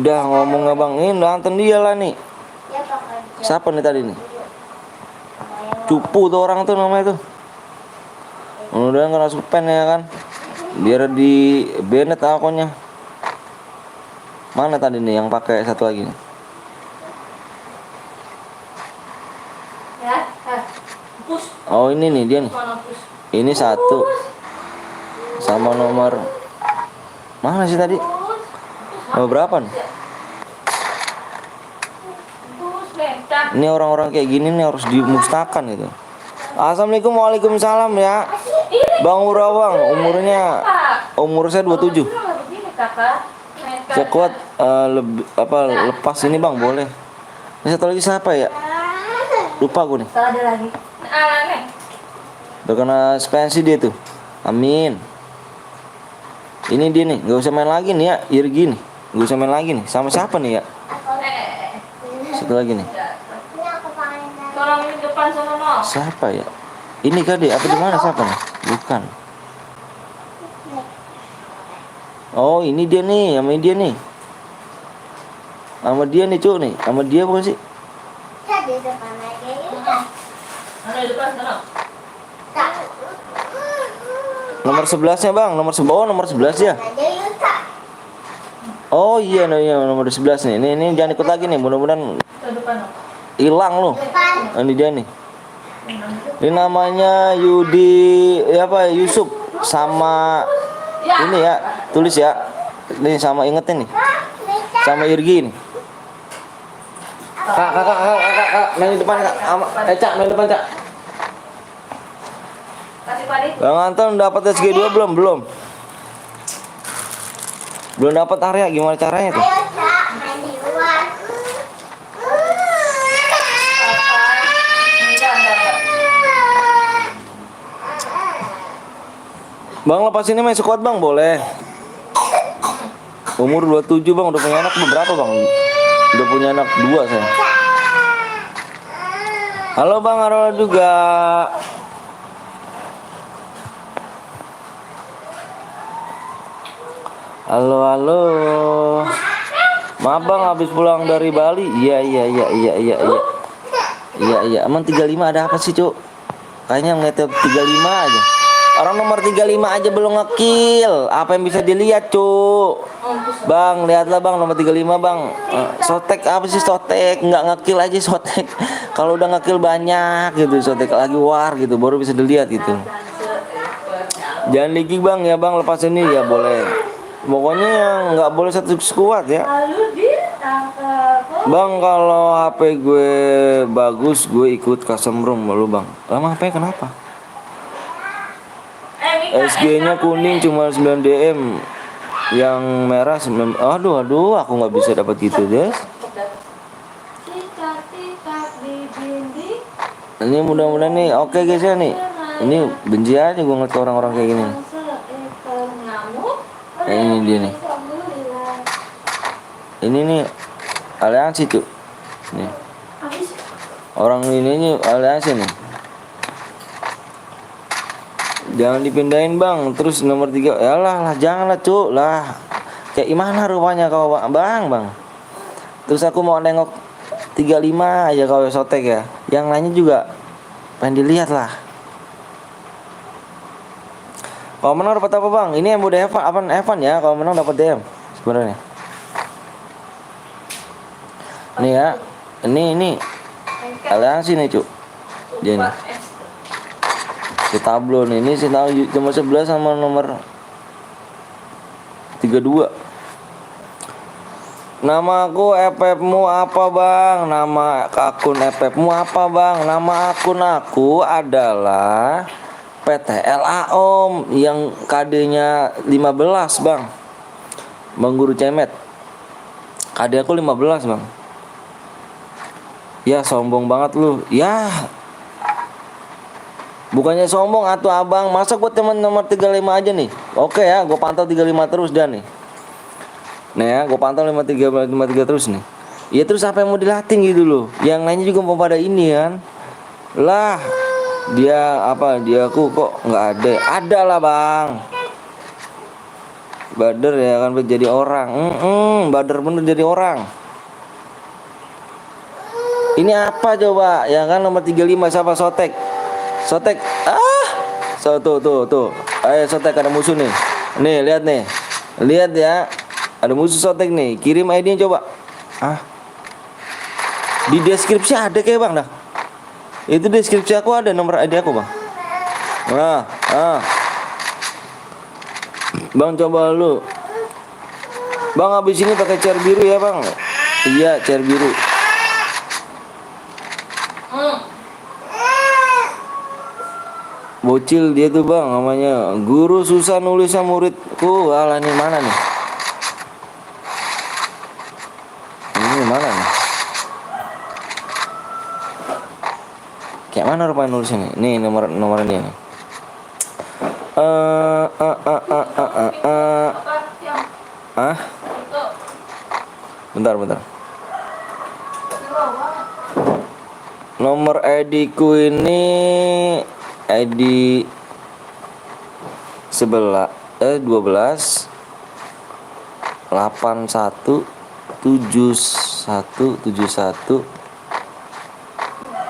udah ngomong abang ini nonton dia lah nih. Ya pokoknya. Siapa nih tadi nih? Cupu tuh orang tuh namanya tuh. Mudah-mudahan kena suspend ya kan. Biar di banned akunnya. Mana tadi nih yang pakai satu lagi nih? Ya, push. Oh ini nih dia nih. Mana push? Ini 1 sama nomor mana sih tadi? Nomor berapa nih? Push, Eca. Ini orang-orang kayak gini nih harus dimusnahkan gitu. Assalamualaikum, waalaikumsalam ya. Bang Urawang, umur saya 27. Begini, Kakak. Saya kuat lepas ini Bang boleh. Ini satu lagi siapa ya? Lupa gue nih. Kalau ada lagi. Nih. Udah kena suspensi dia tuh. Amin. Ini dia nih, nggak usah main lagi nih ya, Irgi nih. Nggak usah main lagi nih. Sama siapa nih ya? Satu lagi nih. Ini aku pakai Tolong ini depan sana, no. Siapa ya? Ini kan dia, apa di mana siapa nih? Bukan. Oh, ini dia nih, sama dia nih. Sama dia nih, Cuk nih. Sama dia bukan sih? saya di depan aja yuk. Ada di depan sana. Tak. Nomor 11-nya, Bang. Nomor 11 ya. Aja yuk tak. Oh iya, nomor 11 nih. Ini jangan ikut lagi nih. Mudah-mudahan Ke depan, no. hilang loh. Depan. Ini dia nih. Ini namanya Yudi apa Yusuf sama ini ya, tulis ya. Ini sama ingetin nih. Sama Irgi nih. Kak, main di depan Kak. Cak, main depan Cak. Kasih Padi. Bang Anton dapat SG2 belum? Belum dapat area, gimana caranya tuh? Ayo tak main di luar. Bang lepas ini main squad Bang, boleh. Umur 27 Bang, udah punya anak berapa Bang? Udah punya anak 2 saya. Halo Bang Arola juga. Halo. Maaf Bang, habis pulang dari Bali. Iya. Emang 35 ada apa sih, Cuk? Kayaknya ngeliat 35 aja. Orang nomor 35 aja belum ngekill. Apa yang bisa dilihat, Cuk? Bang, lihatlah Bang nomor 35 Bang. Sotek apa sih sotek? Nggak ngekill aja sotek. Kalau udah ngekill banyak gitu, sotek lagi war gitu, baru bisa dilihat gitu. Jangan lagi Bang ya Bang, lepas ini ya boleh. Pokoknya yang nggak boleh satu squad ya. Lalu ditangkap. Bang kalau HP gue bagus gue ikut custom room lalu Bang. Lama HP kenapa? SG-nya kuning cuma 9 DM. Yang merah 9. Aduh aku nggak bisa dapat gitu guys. Titak di dinding. Ini mudah-mudahan nih oke guys ya nih. Ini benci aja gue ngeliat orang-orang kayak gini. Seekor nyamuk. Ini dia nih. Ini nih aliansi tuh. Nih. Orang ini aliansi nih. Jangan dipindahin bang. Terus nomor 3, yalah lah janganlah cuk lah. Kayak gimana rupanya kau bang. Terus aku mau nengok 35 aja kau sotek ya. Yang lainnya juga pengen dilihat lah. Kalau menang dapat apa bang? Ini yang udah Evan ya. Kalau menang dapat DM sebenarnya. Nih ya. Ini aliansi nih cuk. Dia nih. Si tablo nih. Ini si tahu cuma 11 sama nomor 32. Nama aku FF-mu apa bang? Nama akun FF-mu apa bang? Nama akun aku adalah PTLA Om, yang KD-nya 15 bang. Bang Guru Cemet. KD aku 15 bang. Ya sombong banget lu. Ya bukannya sombong atuh abang. Masa gue temen nomor 35 aja nih. Oke ya, gue pantau 35 terus dan nih. Nah ya, gue pantau 53 terus nih. Ya terus apa yang mau dilatih gitu loh. Yang lainnya juga mau pada ini kan. Lah dia apa, dia aku kok nggak ada lah bang. Bader ya kan jadi orang. Bader bener jadi orang. Ini apa coba ya kan, nomor 35 siapa? Sotek tuh ayo Sotek, ada musuh nih lihat ya, ada musuh Sotek nih. Kirim ID-nya coba. Di deskripsi ada kayak bang dah. Itu deskripsi aku ada nomor ID aku bang. Bang coba lu. Bang habis ini pakai chair biru ya bang. Iya chair biru. Bocil dia tuh bang namanya. Guru susah nulisnya muridku. Alah ini mana nih? Ini mana nih? Kayak mana rupanya nulisnya nih? Nih nomor ini nih. Bentar. Nomor ID ku ini ID 12 81 71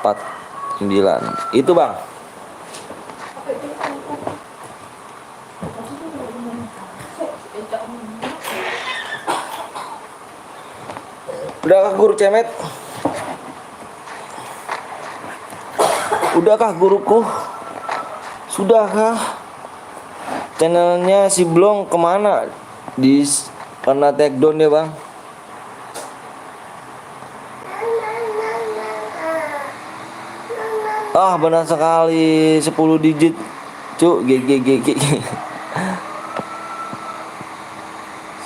49. Itu bang. Udahkah Guru Cemet? Udahkah guruku? Sudahkah? Channelnya si Blong kemana? Karena take down ya bang. Benar sekali 10 digit cuk. GG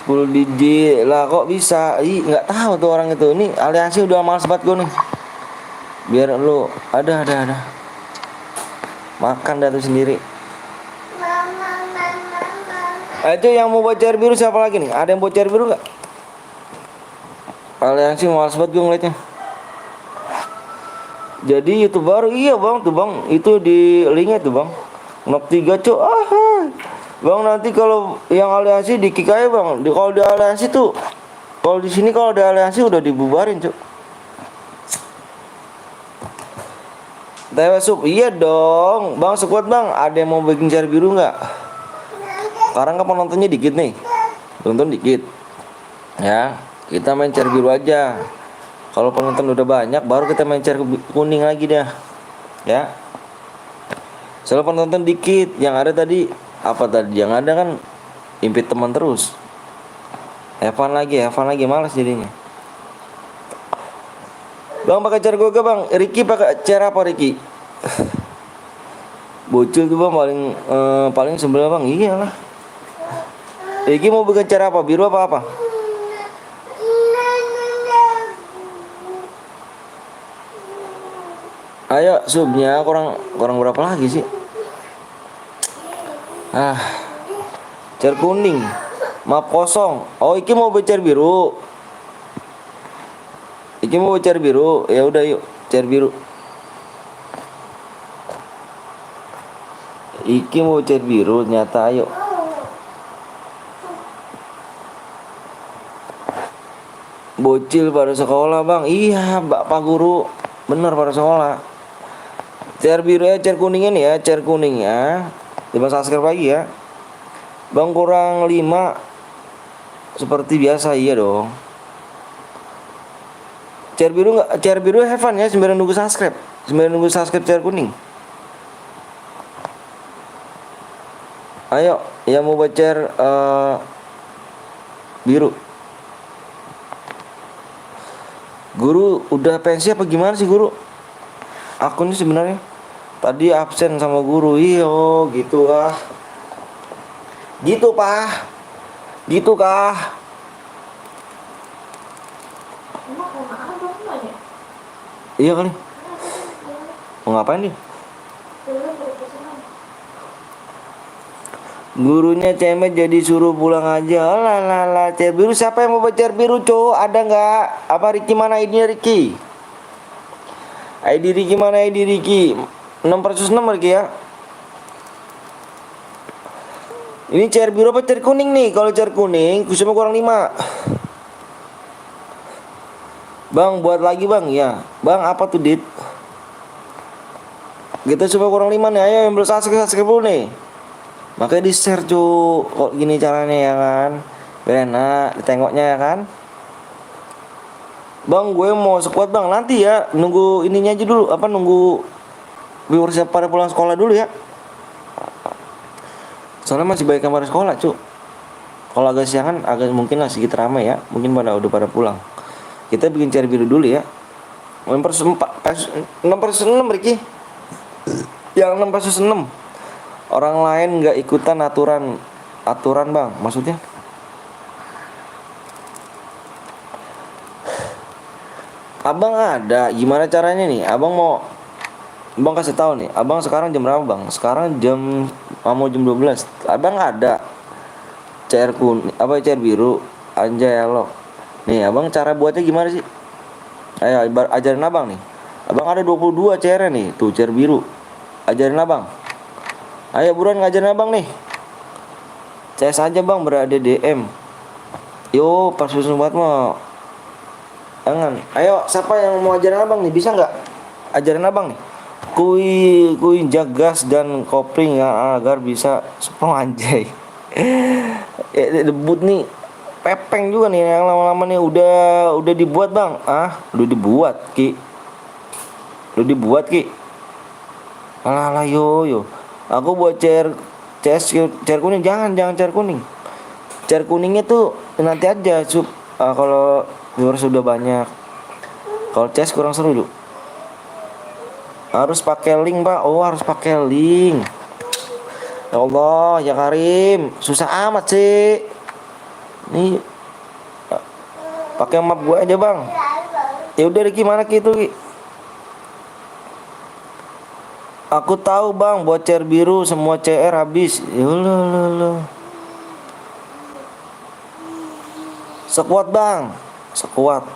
10 digit lah kok bisa. Nggak tahu tuh orang itu. Ini aliansi udah males banget gue nih. Biar lu ada makan dah tuh sendiri. Ayo yang mau bocor biru siapa lagi nih? Ada yang bocor biru nggak? Aliansi males banget gue ngeliatnya. Jadi itu baru iya bang tuh bang, itu di linknya tuh bang. Knock 3 cuk. Bang nanti kalau yang aliansi di kick aja bang. Kalau di aliansi tuh, kalau di sini kalau di aliansi udah dibubarin cuk. TW sub, iya dong bang, sekuat bang. Ada yang mau bikin jar biru nggak? Sekarang kan penontonnya dikit nih, tonton dikit ya, kita main jar biru aja. Kalau penonton udah banyak baru kita main jar kuning lagi dah ya. Soalnya penonton dikit, yang ada tadi apa tadi yang ada kan impit teman terus. Evan lagi malas jadinya. Bang pakai jar gue bang. Ricky pakai jar apa Ricky? Bocil tuh bang paling sebelah bang. Iyalah. Ricky mau bikin jar apa? Biru apa? Ayo subnya kurang berapa lagi sih? Jar kuning. Map kosong. Oh iki mau jar biru. Iki mau jar biru. Ya udah yuk jar biru. Iki mau cat biru nyata, ayo. Bocil pada sekolah bang. Iya bapak guru. Bener pada sekolah. Chair biru ya, chair kuningnya nih ya, chair kuning ya. 5 subscribe lagi ya. Bang kurang 5. Seperti biasa, iya dong. Chair biru nggak? Chair biru have fun ya, 9 nunggu subscribe. 9 nunggu subscribe chair kuning. Ayo, yang mau baca chair biru. Guru udah pensi apa gimana sih guru? Aku nih sebenarnya tadi absen sama guru. Iyo, gitu kah? Gitu pak? Gitu kah? Emang mau makan belum semuanya? Iya kali. Mau ngapain dia? Belum pesanan. Gurunya cemet jadi suruh pulang aja. Lah, chair biru siapa yang mau baca chair biru, cowok? Ada nggak? Apa Ricky mana ID-nya Ricky? ID Ricky mana ID Ricky? 6/6 Ricky ya. Ini chair biru apa chair kuning nih? Kalau chair kuning, kusuma kurang 5. Bang, buat lagi bang, ya. Bang, apa tuh dit? Kita coba kurang 5 nih. Ayo yang belum subscribe dulu nih. Makanya di share cu. Kok gini caranya ya kan? Biar enak ditengoknya ya kan? Bang, gue mau squad bang. Nanti ya, nunggu ininya aja dulu. Apa nunggu viewership pada pulang sekolah dulu ya. Soalnya masih banyak yang pada sekolah cu. Kalau agak siangan agak mungkin lah sedikit ramai ya. Mungkin udah pada pulang. Kita bikin cari biru dulu ya. 6/6 Ricky. Yang 6/6. Orang lain nggak ikutan aturan bang, maksudnya? Abang ada, gimana caranya nih? Abang kasih tahu nih. Abang sekarang jam berapa bang? Sekarang mau jam 12. Abang ada chair kuning, apa chair biru, anjay elok. Nih abang cara buatnya gimana sih? Ayo ajarin abang nih. Abang ada 22 chairnya nih, tuh chair biru. Ajarin abang. Ayo buruan ngajarin abang nih. CS aja bang, berada DM. Yo pas susah banget mau. Jangan. Ayo siapa yang mau ajarin abang nih? Bisa nggak? Ajarin abang nih. Kui jagas dan kopling ya agar bisa sprong anjay. Debut nih. Pepeng juga nih yang lama-lama nih udah dibuat bang. Udah dibuat ki. Alah yo. Aku buat chair kuning, jangan chair kuning. Chair kuningnya tuh nanti aja kalau viewers sudah banyak. Kalau CS kurang seru tuh. Harus pakai link pak. Oh harus pakai link. Ya Allah ya Karim, susah amat sih. Nih pakai map gue aja bang. Ya udah Ricky mana gitu Ki? Aku tahu bang, buat chair biru semua CR habis. Yolo. Sekuat bang, sekuat.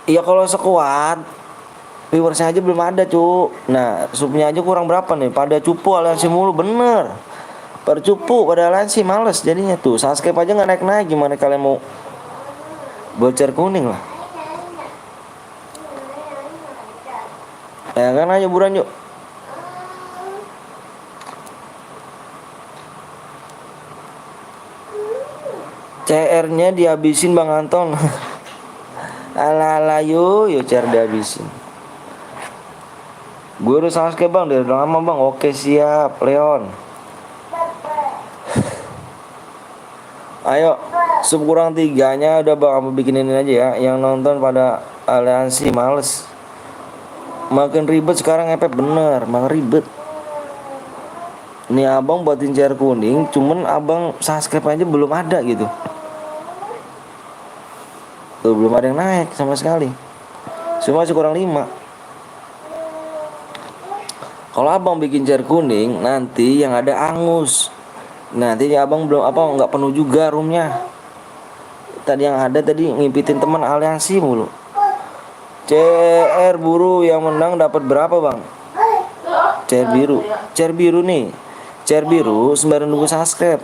Iya kalau sekuat, viewersnya aja belum ada cu. Nah subnya aja kurang berapa nih? Pada cupu aliansi mulu bener. Pada cupu, pada aliansi males jadinya tuh. Subscribe aja nggak naik. Gimana kalian mau buat chair kuning lah? Ya kan aja buruan yuk. CR-nya dihabisin Bang Anton. Ala yuk CR dihabisin. Gue udah subscribe bang, udah lama bang. Oke siap Leon. Ayo sub kurang 3-nya udah bang, aku bikinin aja ya. Yang nonton pada aliansi males. Makin ribet sekarang bener, makin ribet. Nih abang buatin chair kuning, cuman abang subscribe aja belum ada gitu. Tuh belum ada yang naik sama sekali. Cuma masih kurang 5. Kalau abang bikin chair kuning, nanti yang ada angus. Nanti abang belum nggak penuh juga roomnya. Tadi yang ada tadi ngimpitin teman aliansi mulu. CR buru yang menang dapat berapa bang? Cair biru. Cair biru nih. Cair biru sembari nunggu subscribe.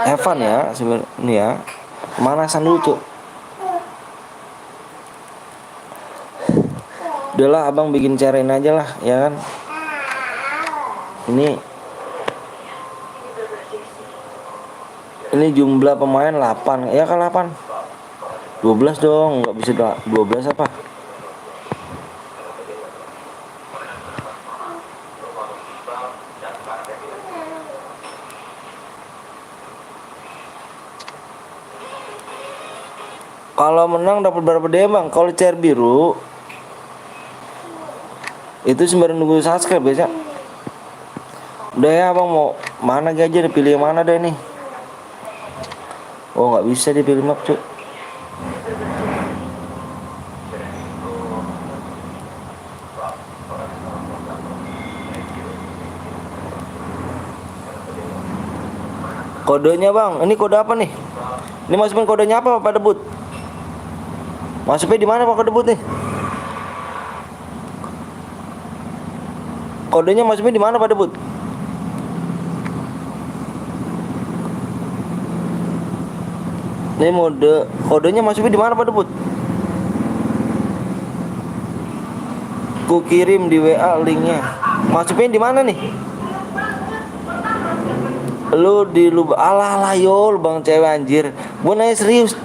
Evan ya, sembari ini ya. Pemanasan dulu, Cuk. Udahlah, abang bikin cairin aja lah, ya kan. Ini jumlah pemain 8. Ya kan 8. 12 dong, nggak bisa 12 apa? Kalau menang dapat berapa DM, Bang? Kalau cair biru itu sembari nunggu subscribe biasa. Udah ya, Bang, mau mana aja deh, pilih yang mana deh nih. Oh, nggak bisa dipilih map, Cuk. Kodenya, Bang, ini kode apa nih? Ini masukin kodenya apa Pak Debut? Masuknya di mana Pak Debut nih? Kodenya masuknya di mana Pak Debut? Ini kodenya masuknya di mana Pak Debut? Ku kirim di WA linknya. Masuknya di mana nih? Lu alah yol Bang cewek anjir. Gua nanya serius.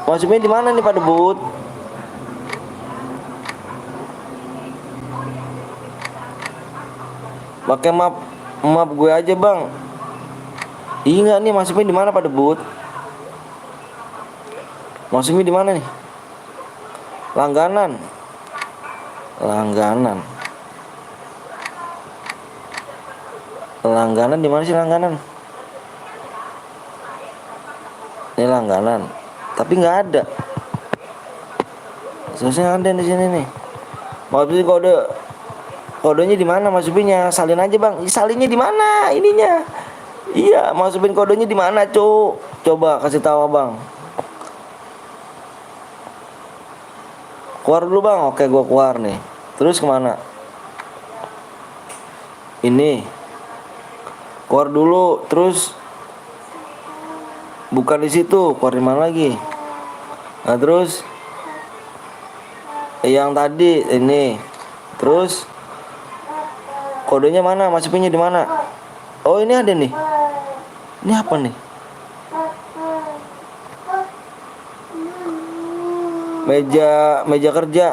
Masuknya di mana nih Pak Debut? Pakai map gue aja, Bang. Iya nggak nih, masuknya di mana Pak Debut? Masuknya di mana nih? Langganan. Langganan di mana sih langganan? Ini langganan. Tapi nggak ada. Seharusnya ada di sini nih. Maksudnya kodenya di mana? Masukinnya salin aja, Bang. Salinnya di mana ininya? Iya, masukin kodenya di mana, Cuk? Coba kasih tahu, Bang. Keluar dulu, Bang. Oke, gua keluar nih. Terus kemana? Ini. Keluar dulu, terus bukan di situ, keluar di mana lagi? Nah, terus yang tadi ini. Terus kodenya mana? Masukinnya di mana? Oh, ini ada nih. Ini apa nih? Meja kerja.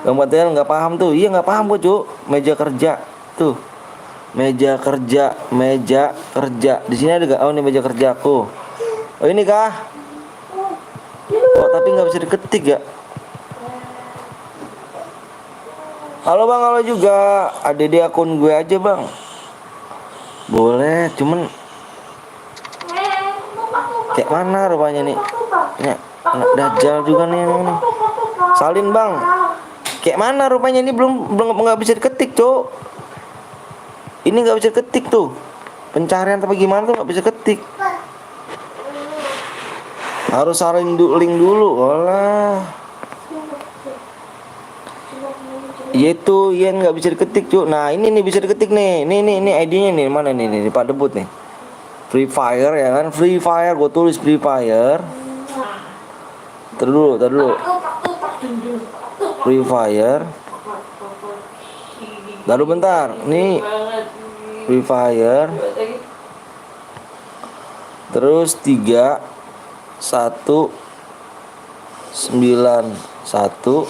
Yang material nggak paham tuh. Iya nggak paham gua, Cuk. Meja kerja tuh. Meja kerja. Di sini ada gak? Oh, ini meja kerjaku. Oh, ini kah? Oh, tapi nggak bisa diketik ya. Halo Bang, halo juga. Ada di akun gue aja, Bang. Boleh, cuman kayak mana rupanya nih? Ya, anak dajjal juga nih. Salin, Bang. Kayak mana rupanya ini belum nggak bisa diketik, Cuk. Ini nggak bisa ketik tuh. Pencarian apa gimana tuh nggak bisa ketik. Harus salin link dulu. Olah. Itu yang nggak bisa diketik, Cuk. Nah, ini nih bisa diketik nih. Ini ID-nya nih. Mana nih Pak Debut nih. Free Fire ya kan? Free Fire, gue tulis Free Fire. Tar dulu. Free Fire. Lalu bentar. Nih. Free Fire. Terus 3 1 9 1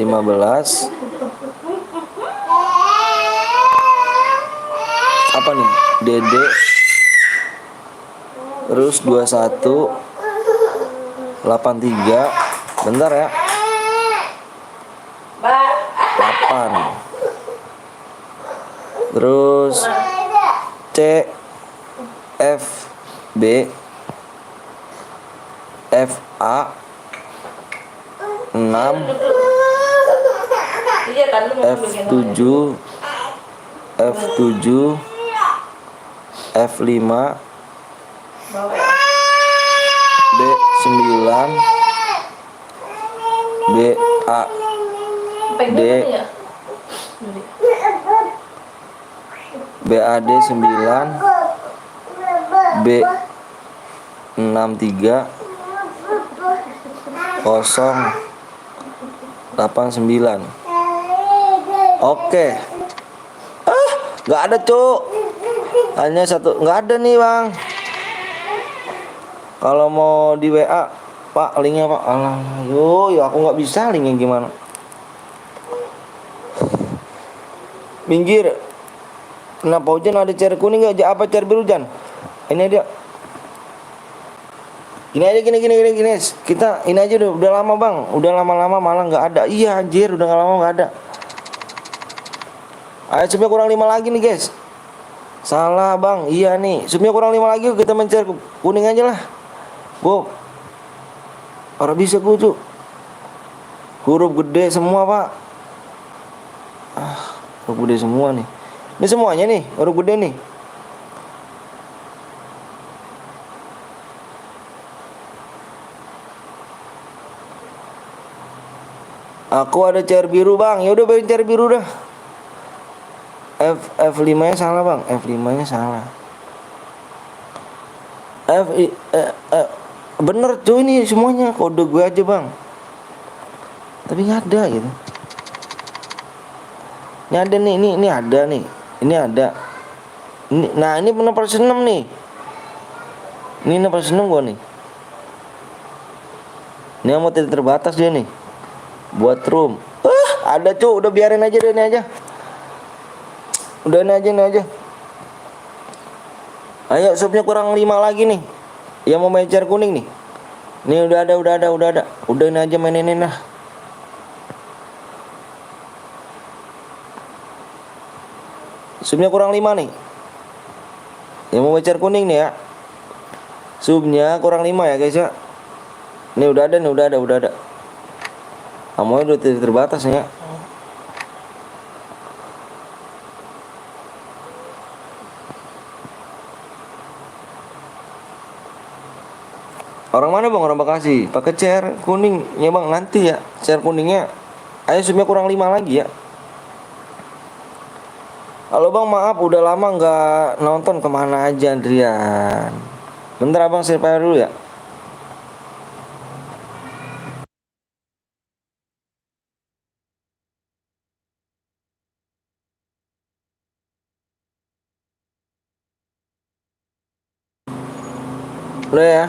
15. Apa nih? DD. Terus 21 83. Bentar ya. 8. Terus C F B F A 6 F7 F7 F5 B9 BA Pegang D. ya? BAD 9 B 63 089. Oke. Nggak ada cuk, hanya satu, nggak ada nih bang. Kalau mau di WA pak linknya pak, alah yo aku nggak bisa linknya gimana. Minggir. Kenapa hujan ada cair kuning nggak? Apa cair biru Jan? Ini dia. Gini aja gini. Kita ini aja udah lama bang, udah lama-lama malah nggak ada. Iya anjir, udah nggak lama nggak ada. Ayo subnya kurang 5 lagi nih guys. Salah bang, iya nih. Subnya kurang 5 lagi, kita mencari kuning aja lah. Bu, orang bisa gue tuh. Huruf gede semua pak. Huruf gede semua nih. Ini semuanya nih, huruf gede nih. Aku ada cair biru bang. Ya udah bayar cair biru dah. F5 nya salah bang, F5 nya salah. Bener cuy, ini semuanya kode gue aja bang, tapi nggak ada gitu. Ini ada nih, ini ada nih, ini ada. Nah ini 6/6 nih, ini 6/6 gue nih. Ini yang mau tidak terbatas dia nih, buat room. Ada cuy, udah biarin aja deh, ini aja. Udah ini aja. Ayo subnya kurang 5 lagi nih. Yang mau main cair kuning nih. Nih udah ada. Udah ini aja mainin lah. Subnya kurang 5 nih. Yang mau main cair kuning nih ya. Subnya kurang 5 ya guys ya. Nih udah ada. Amounya udah tidak terbatas nih ya. Orang mana bang? Orang Bekasi. Pakai chair kuning ya bang, nanti ya. Chair kuningnya ayo subnya kurang 5 lagi ya. Halo bang, maaf udah lama nggak nonton, kemana aja Andrian? Bentar abang saya bayar dulu ya. Udah ya.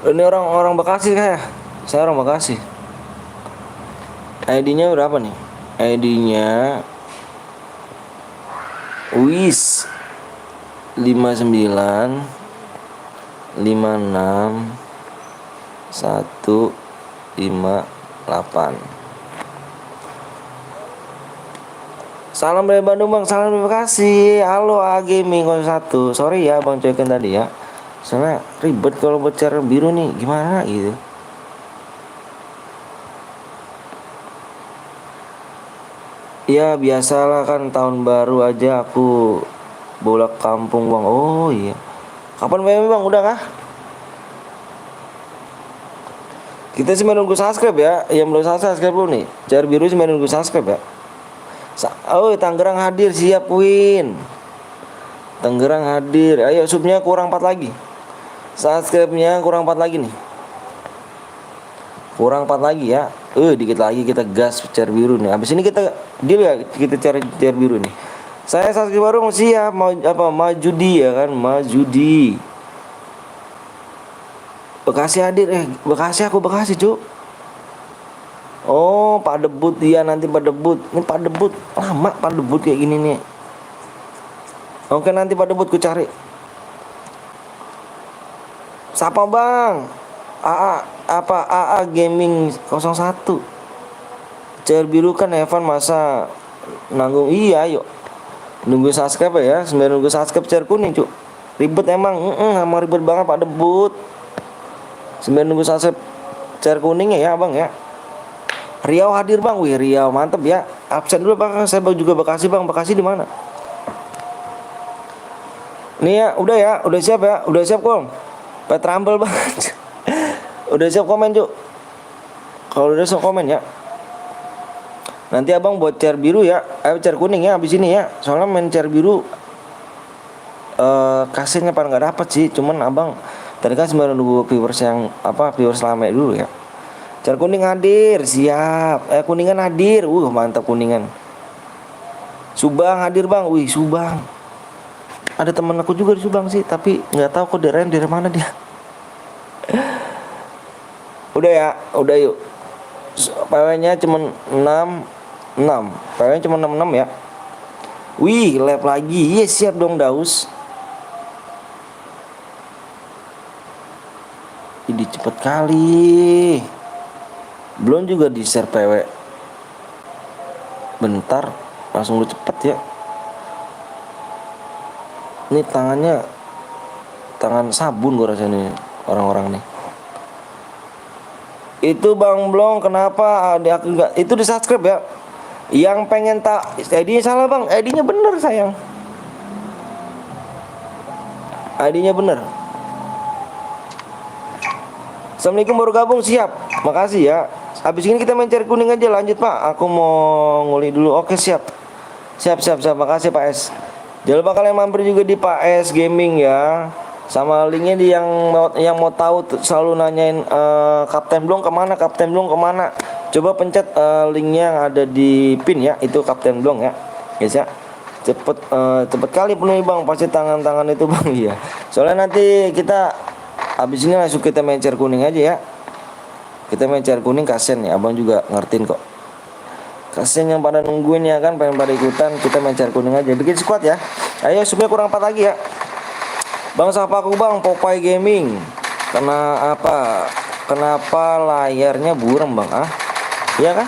Ini orang Bekasi kah ya? Saya orang Bekasi. ID-nya berapa nih? ID-nya WIS 59 56 158. Salam dari Bandung bang, salam dari Bekasi. Halo A Gaming 01. Sorry ya bang cuekin tadi ya. Soalnya ribet kalau buat cair biru nih, gimana gitu. Ya biasalah kan, tahun baru aja aku bolak kampung bang. Oh iya. Kapan BM bang? Udah kah? Kita sih menunggu subscribe ya. Yang belum subscribe belum nih. Cair biru sih menunggu subscribe ya. Oh Tangerang hadir, siap Win. Tangerang hadir. Ayo subnya kurang 4 lagi. Subscribe-nya kurang 4 lagi nih. Kurang 4 lagi ya. Dikit lagi kita gas cair biru nih. Habis ini kita deal ya, kita cari cair biru nih. Saya subscribe baru siap, mau apa? Majudi ya kan, Majudi. Bekasi hadir, Bekasi, aku Bekasi, Cuk. Oh, Pak Debut dia nanti Pak Debut. Ini Pak Debut lama, Pak Debut kayak gini nih. Oke, nanti Pak Debut ku cari. Siapa bang? AA Gaming 01. Cair biru kan Evan masa nanggung. Iya yuk. Nunggu subscribe ya. Sambil nunggu subscribe cair kuning cuk. Ribet emang. Emang ribet banget Pak Debut. Sambil nunggu subscribe cair kuningnya ya bang ya. Riau hadir bang. Wih Riau mantep ya. Absen dulu bang. Saya juga Bekasi bang. Bekasi di mana? Nih ya, udah siap ya. Udah siap kok. Petrambel banget. Udah siap komen, Cuk? Kalau udah siap komen ya. Nanti abang buat chair biru ya, chair kuning ya abis ini ya. Soalnya main chair biru kasirnya pada nggak dapet sih. Cuman abang tadi kan sebenarnya nunggu viewers yang viewers lama dulu ya. Chair kuning hadir, siap. Kuningan hadir, mantap kuningan. Subang hadir bang, Subang. Ada teman aku juga di Subang sih, tapi nggak tahu kok dari mana dia. Udah ya, udah yuk. PW-nya cuma 6. PW-nya cuma 66 ya. Wih, lab lagi. Yes, siap dong Daus. Ini cepet kali. Belum juga di share PW. Bentar, langsung lu cepet ya. Ini tangan sabun gua rasanya nih orang-orang nih. Itu Bang Blong kenapa aku enggak itu di subscribe ya? Yang pengen tak ID-nya salah Bang, ID-nya bener sayang. ID-nya bener. Assalamualaikum baru gabung siap. Makasih ya. Habis ini kita main cari kuning aja lanjut Pak. Aku mau nguli dulu. Oke siap. Siap. Makasih Pak S. Jangan lupa kalian mampir juga di Pak S Gaming ya. Sama linknya di yang mau tahu selalu nanyain Kapten Blong kemana. Coba pencet linknya yang ada di pin ya. Itu Kapten Blong ya guys ya. Cepet kali penuhi Bang. Pasti tangan itu Bang. Iya. Soalnya nanti kita habis ini langsung kita main chair kuning aja ya. Kita main chair kuning kasian nih. Abang juga ngertiin kok. Kasian yang pada nungguin ya kan, pengen pada ikutan. Kita main chair kuning aja. Bikin squad ya. Ayo supaya kurang 4 lagi ya. Bang sapa aku Bang, Popeye Gaming. Kenapa layarnya buram Bang? Iya kah?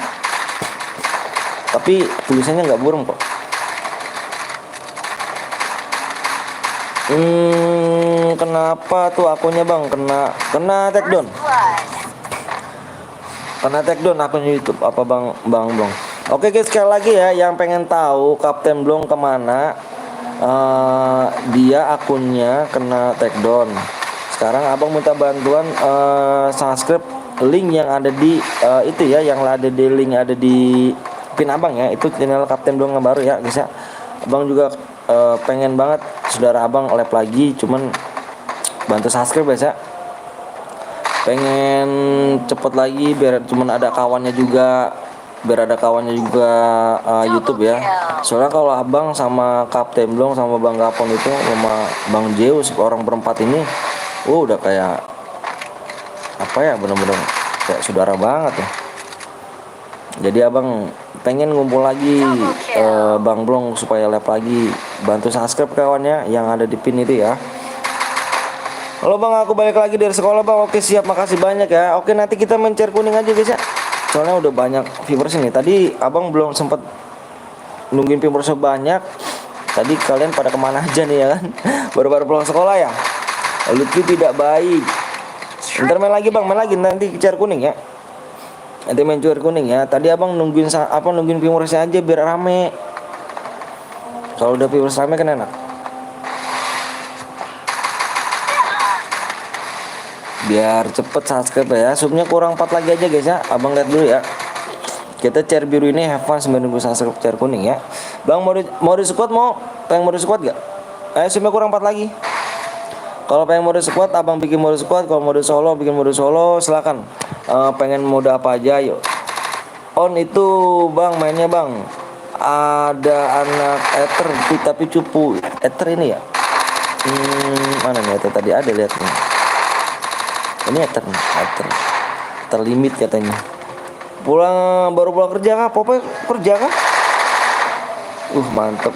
Tapi tulisannya nggak buram kok. Kenapa tuh akunnya Bang? Kena take down. Kena take down akunnya YouTube apa Bang Blong. Oke guys, sekali lagi ya yang pengen tahu Kapten Blong kemana, dia akunnya kena take down. Sekarang abang minta bantuan subscribe link yang ada di itu ya, yang ada di link ada di pin abang ya, itu channel Kapten Blong yang baru ya guys ya. Abang juga pengen banget saudara abang live lagi, cuman bantu subscribe guys ya. Pengen cepet lagi biar cuman ada kawannya juga, YouTube ya. Soalnya kalau abang sama Kapten Blong sama Bang Gapon itu sama Bang Zeus orang berempat ini udah kayak apa ya, bener-bener kayak saudara banget ya. Jadi abang pengen ngumpul lagi Bang Blong supaya live lagi. Bantu subscribe kawannya yang ada di pin itu ya. Halo Bang, aku balik lagi dari sekolah Bang. Oke siap, makasih banyak ya. Oke nanti kita main chair kuning aja guys ya. Soalnya udah banyak viewers ini. Tadi abang belum sempet nungguin viewers banyak. Tadi kalian pada kemana aja nih ya kan? Baru-baru pulang sekolah ya. Lutfi tidak baik. Ntar main lagi Bang, main lagi nanti chair kuning ya. Nanti main chair kuning ya. Tadi abang nungguin viewersnya aja biar rame. Kalau udah viewers rame kan enak. Biar cepet subscribe ya. Subnya kurang 4 lagi aja guys ya. Abang lihat dulu ya. Kita chair biru ini have fun sambil nunggu subscribe chair kuning ya. Bang mau di squad pengen mau di squad gak? Subnya kurang 4 lagi. Kalau pengen mode squad abang bikin mode squad. Kalau mode solo bikin mode solo silakan. Pengen mode apa aja yuk. On itu Bang mainnya Bang. Ada anak Ether tapi cupu. Ether ini ya. Mana nih Ether tadi ada lihat nih. Ini Ether terlimit katanya. Baru pulang kerja kah? Popeye kerja kah? Mantep.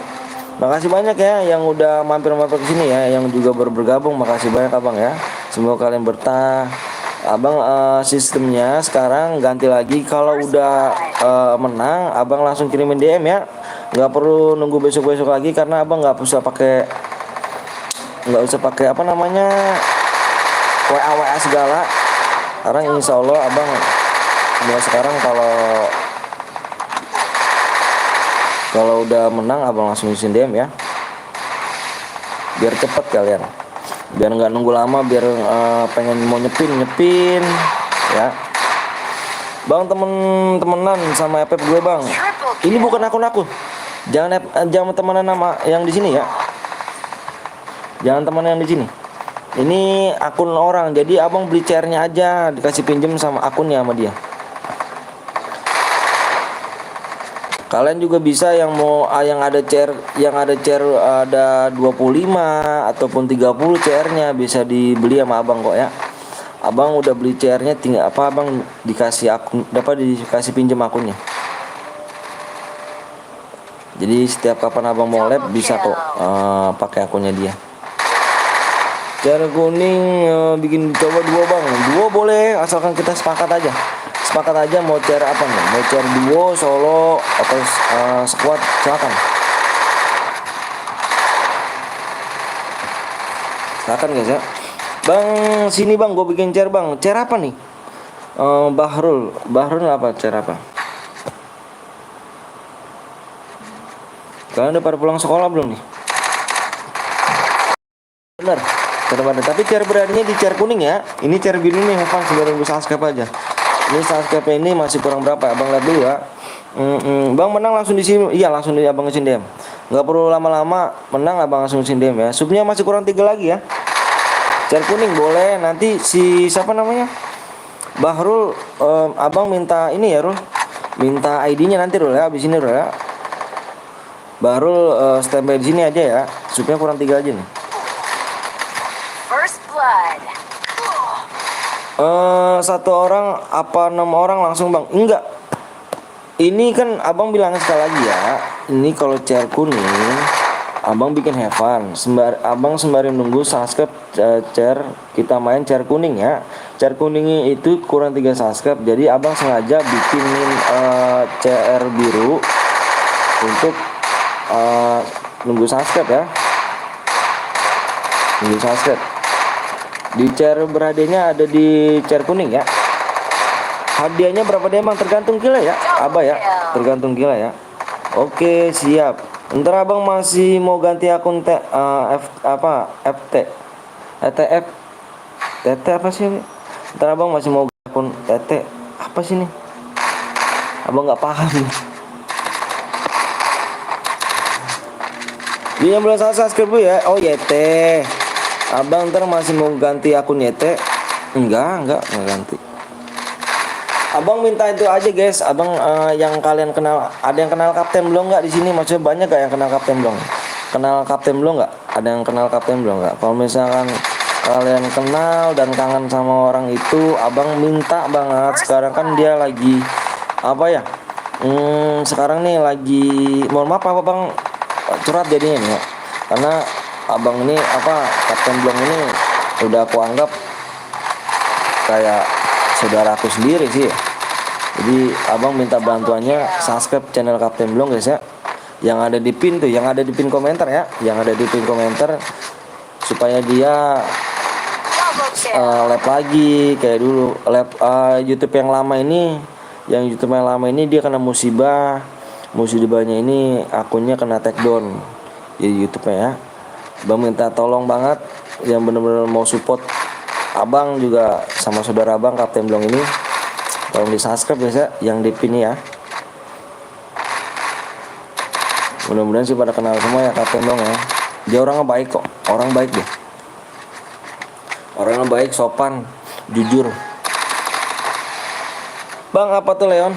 Makasih banyak ya yang udah mampir ke sini ya, yang juga baru bergabung. Makasih banyak Abang ya. Semoga kalian bertah. Abang sistemnya sekarang ganti lagi. Kalau udah menang, Abang langsung kirimin DM ya. Nggak perlu nunggu besok-besok lagi karena Abang nggak usah pakai apa namanya WA segala. Karena insya Allah abang mulai sekarang kalau udah menang abang langsung izin DM ya, biar cepet kalian. biar nggak nunggu lama, biar pengen mau nyepin ya. Bang, temenan sama FF gue bang. Ini bukan akun aku. Jangan temenan sama yang di sini ya. Jangan temenan yang di sini. Ini akun orang. Jadi abang beli chairnya aja, dikasih pinjem sama akunnya sama dia. Kalian juga bisa yang mau yang ada chair ada 25 ataupun 30 chairnya bisa dibeli sama abang kok ya. Abang udah beli chairnya, tinggal abang dikasih akun, dikasih pinjam akunnya. Jadi setiap kapan abang mau lab bisa kok pakai akunnya dia. Chair kuning bikin coba 2 bang. 2 boleh, asalkan kita sepakat aja mau chair apa nih, mau chair duo, solo atau squad, silakan guys ya. Bang, sini bang, gue bikin chair bang. Chair apa nih? Bahrul apa? Chair apa? Kalian udah pada pulang sekolah belum nih? Bener, tapi chair beraninya di chair kuning ya. Ini chair biru nih, Evan, sebenarnya gue subscribe aja. Ini subscribe ini masih kurang berapa? Abang lihat dulu ya. Bang menang langsung di sini. Iya, langsung di abang ngesin DM. Nggak perlu lama-lama, menang abang langsung ngesin DM ya. Subnya masih kurang 3 lagi ya. Chair kuning boleh. Nanti si siapa namanya, Bahrul, abang minta ini ya Rul, minta ID-nya nanti Rul ya, abis ini Rul ya. Bahrul standby di sini aja ya. Subnya kurang 3 aja nih. First blood. 1 orang apa 6 orang langsung bang? Enggak. Ini kan abang bilang sekali lagi ya. Ini kalau chair kuning, abang bikin have fun. Abang sembari nunggu subscribe chair, kita main chair kuning ya. Chair kuningnya itu kurang 3 subscribe. Jadi abang sengaja bikinin chair biru untuk nunggu subscribe ya. Nunggu subscribe. Di chair berhadiahnya ada di chair kuning ya. Hadiahnya berapa dia bang? Tergantung kila ya, abah ya. Tergantung kila ya. Oke, siap. Ntar abang masih mau ganti akun FT ETF TT apa sih? Ntar abang masih mau ganti akun TT apa sih nih? Abang nggak paham nih. Dia belum subscribe dulu ya. Oh YT. Abang ntar masih mau ganti akun YT? Enggak ganti. Abang minta itu aja guys. Abang yang kalian kenal, ada yang kenal Kapten belum nggak di sini? Maksudnya banyak gak yang kenal Kapten belum? Kenal Kapten belum nggak? Ada yang kenal Kapten belum nggak? Kalau misalkan kalian kenal dan kangen sama orang itu, abang minta banget. Sekarang kan dia lagi apa ya? Sekarang nih lagi, mohon maaf apa bang, curhat jadinya nih ya. Karena abang ini Kapten Blong ini udah aku anggap kayak saudaraku sendiri sih ya. Jadi abang minta bantuannya subscribe channel Kapten Blong guys ya. Yang ada di pin tuh, yang ada di pin komentar ya, yang ada di pin komentar, supaya dia lab lagi kayak dulu. Lab YouTube yang lama ini, dia kena musibahnya ini akunnya kena take down di YouTube-nya ya. Bang minta tolong banget yang bener-bener mau support abang juga sama saudara abang Kapten Blong ini, tolong di subscribe guys ya, yang di pin ya. Mudah-mudahan sih pada kenal semua ya Kapten Blong ya. Dia orangnya baik kok, orang baik deh. Orangnya baik, sopan, jujur. Bang apa tuh Leon?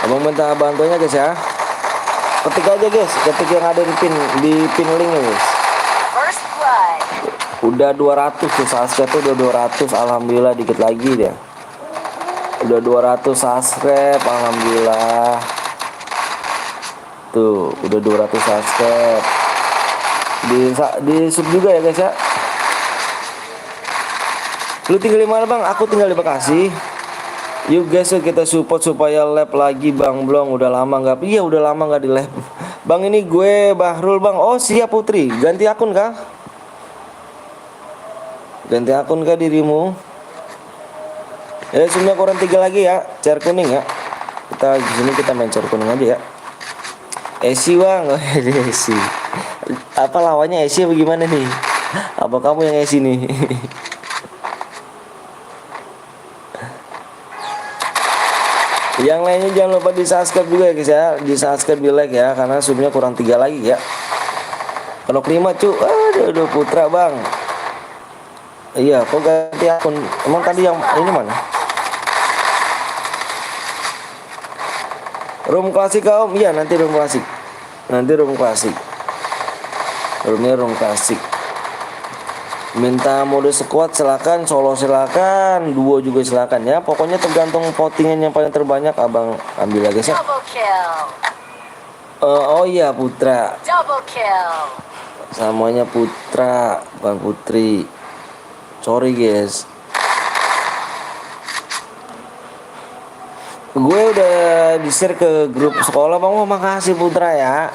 Abang minta bantuannya guys ya. Ketik aja guys, ketik yang ada di pin link ya guys. First blood. Udah 200 tuh subscribe tuh, udah 200, alhamdulillah dikit lagi deh. Udah 200 subscribe, alhamdulillah. Tuh, udah 200 subscribe. Di sub juga ya guys ya. Lu tinggal di mana bang? Aku tinggal di Bekasi. Yuk guys, kita support supaya lab lagi Bang Blong. Udah lama nggak di lab. Bang ini gue Bahrul bang. Oh siap Putri. Ganti akun kah? Ganti akun kah dirimu? Ya sebenarnya kurang 3 lagi ya. Chair kuning ya. Kita di sini kita main chair kuning aja ya. Esi bang, oh, Esi. Apa lawannya Esi apa gimana nih? Apa kamu yang Esi nih? Yang lainnya jangan lupa di subscribe juga ya guys ya. Di subscribe, di like ya, karena subnya kurang 3 lagi ya. Kalau kelima cu, aduh Putra bang. Iya, kok ganti akun? Emang tadi yang ini mana? Room klasik om, iya nanti room klasik. Nanti room klasik. Roomnya room klasik. Minta mode squad silakan, solo silakan, duo juga silakan ya. Pokoknya tergantung votingan yang paling terbanyak abang ambil ya guys ya. Double kill. Oh iya Putra, Double kill. samanya Putra bukan Putri. Sorry guys. Gue udah di-share ke grup sekolah bang. Oh, makasih Putra ya.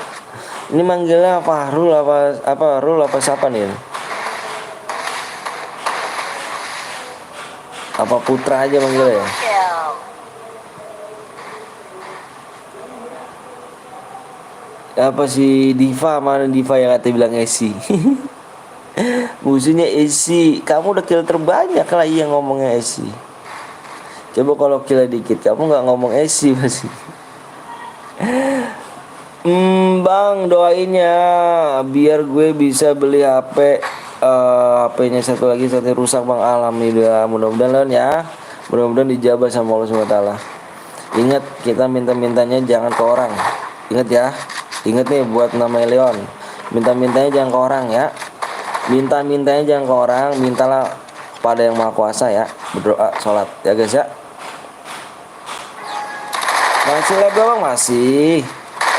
Ini manggilnya Fahrul apa Rul apa siapa nih? Apa Putra aja manggilnya ya? Kill. Apa si Diva, mana Diva yang kata bilang Esi? Musuhnya Esi. Kamu udah kill terbanyak lah yang ngomongnya Esi. Coba kalau kill dikit kamu nggak ngomong Esi masih. Bang doain ya biar gue bisa beli HP. HP-nya satu lagi sampai rusak bang. Alhamdulillah, mudah-mudahan ya, mudah-mudahan dijabah sama Allah SWT. Ingat kita minta-mintanya jangan ke orang. Ingat ya, ingat nih buat namanya Leon, minta-mintanya jangan ke orang ya. Minta-mintanya jangan ke orang, mintalah kepada yang maha kuasa ya. Berdoa, sholat ya guys ya. Masih live bang? Masih.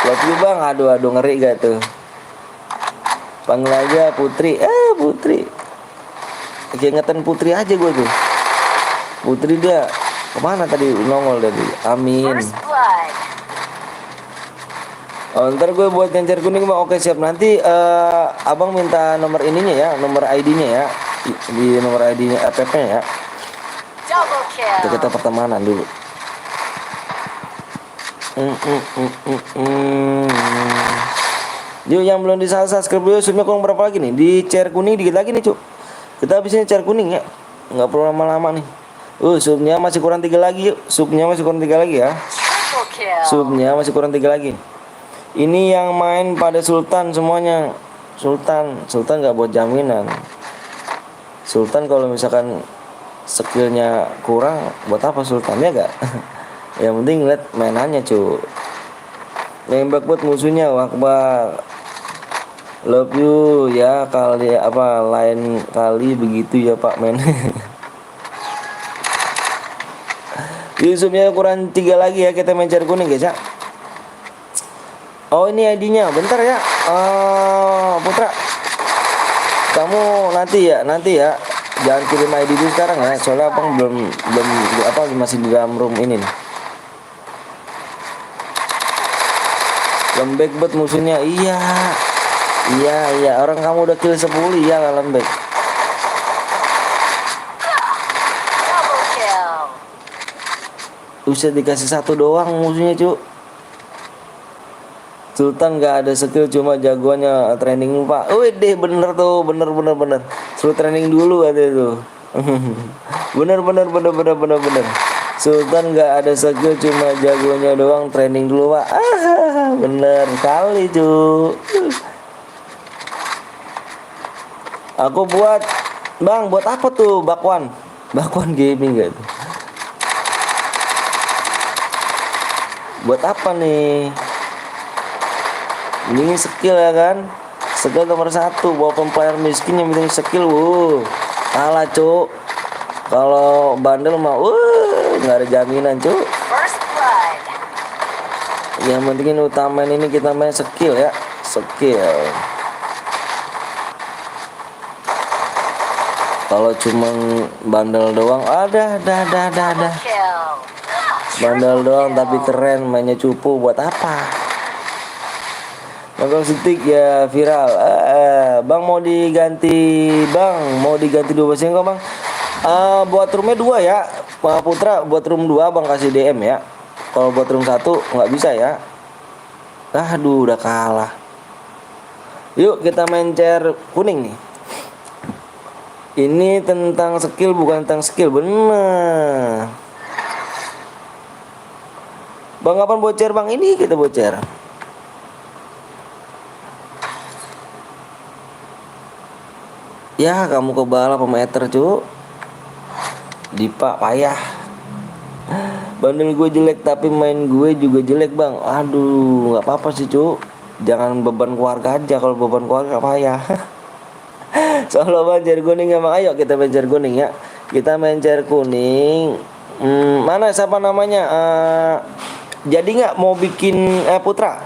Love you bang. Aduh ngeri gak tuh. Panggil aja Putri. Putri. Keingetan Putri aja gue tuh. Putri dia kemana tadi nongol tadi? Amin. First blood. Ntar gue buat nyencer kuning bang. Oke siap. Nanti abang minta nomor ininya ya, nomor ID-nya ya. Di nomor ID-nya app-nya ya. Double kill. Kita pertemanan dulu. Yuk yang belum di subscribe dulu, subnya kurang berapa lagi nih? Di share kuning dikit lagi nih cuk. Kita habisnya share kuning ya, nggak perlu lama-lama nih. Subnya masih kurang 3 lagi yuk. Subnya masih kurang 3 lagi ya. Triple kill. Subnya masih kurang 3 lagi. Ini yang main pada Sultan semuanya. Sultan nggak buat jaminan. Sultan kalau misalkan skillnya kurang, buat apa Sultan ya gak? Yang penting lihat mainannya cu. Nembak buat musuhnya, wakbar. Love you ya, kali apa lain kali begitu ya Pak men. Yusufnya kurang 3 lagi ya, kita main cari kuning guys ya. Oh ini ID-nya, bentar ya. Putra, kamu nanti ya, jangan kirim ID dulu sekarang ya, soalnya abang belum masih di dalam room ini nih. Lembek bet musuhnya. Iya orang kamu udah kill 10 ya lah lembek. Double kill. Bisa dikasih 1 doang musuhnya cu. Sultan gak ada skill, cuma jagoannya training pak. Deh bener tuh, bener. Suruh training dulu ada tuh. bener. Sultan gak ada skill, cuma jagoannya doang, training dulu pak. Bener kali cu. Aku buat bang, buat apa tuh bakwan gaming gitu. Buat apa nih? Ini skill ya kan? Skill nomor 1 walaupun player miskin yang penting skill. Kalah cu. Kalau bandel mah nggak ada jaminan cu. First blood. Yang pentingin utamain ini kita main skill ya. Skill. Kalau cuma bandel doang, dah. Kill. Bandel doang tapi keren, mainnya cupu buat apa? Nongkrong stick ya viral. Bang mau diganti 12 enggak bang? Buat roomnya 2 ya. Pak Putra buat room 2 bang kasih DM ya. Kalau buat room 1 nggak bisa ya. Aduh, udah kalah. Yuk kita main chair kuning nih. Ini tentang skill bukan tentang skill, bener. Bang, kapan bocor bang? Ini kita bocor. Ya kamu kebalap pemeter cu. Dipa payah. Bandel gue jelek tapi main gue juga jelek bang. Aduh, nggak apa-apa sih cu. Jangan beban keluarga aja, kalau beban keluarga payah. Soalnya bang chair kuning emang, ayo kita main chair kuning ya. Kita main chair kuning. Mana siapa namanya? Jadi nggak mau bikin Putra?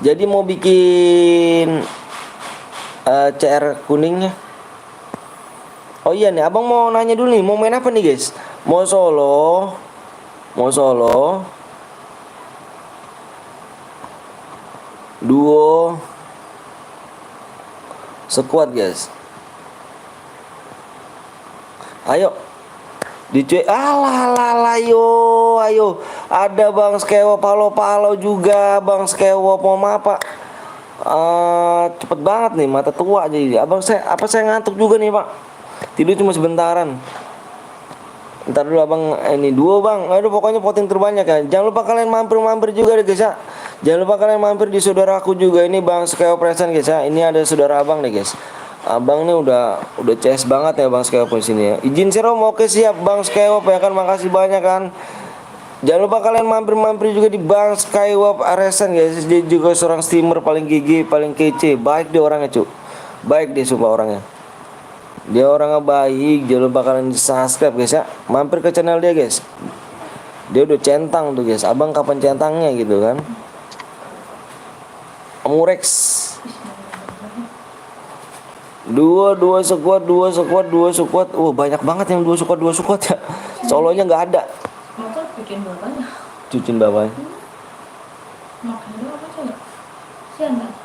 Jadi mau bikin CR kuningnya. Oh iya nih, abang mau nanya dulu nih, mau main apa nih guys? Mau solo, duo, squad guys. Ayo, dicuek. Alah, ayo. Ada Bang Skewo palo juga, Bang Skewo mau apa? Cepet banget nih, mata tua jadi. Saya ngantuk juga nih pak. Tidur cuma sebentaran. Ntar dulu abang ini duo bang. Aduh pokoknya voting terbanyak kan. Jangan lupa kalian mampir juga deh guys ya. Jangan lupa kalian mampir di saudaraku juga, ini Bang Skewo Present guys ya. Ini ada saudara abang nih guys. Abang nih udah CS banget ya Bang Skewo di sini ya. Izin serum, oke siap Bang Skewo ya kan, makasih banyak kan. Jangan lupa kalian mampir juga di Bang Skywap Aresan guys. Dia juga seorang streamer paling gigi, paling kece. Baik dia orangnya cu. Baik dia sumpah orangnya. Dia orangnya baik. Jangan lupa kalian di subscribe guys ya. Mampir ke channel dia guys. Dia udah centang tuh guys. Abang kapan centangnya gitu kan. Amurex. Dua squad. Banyak banget yang dua squad ya. Solonya nggak ada. Motor bikin bapaknya. Cucin bapaknya. Makanya apa coba? Sian kan?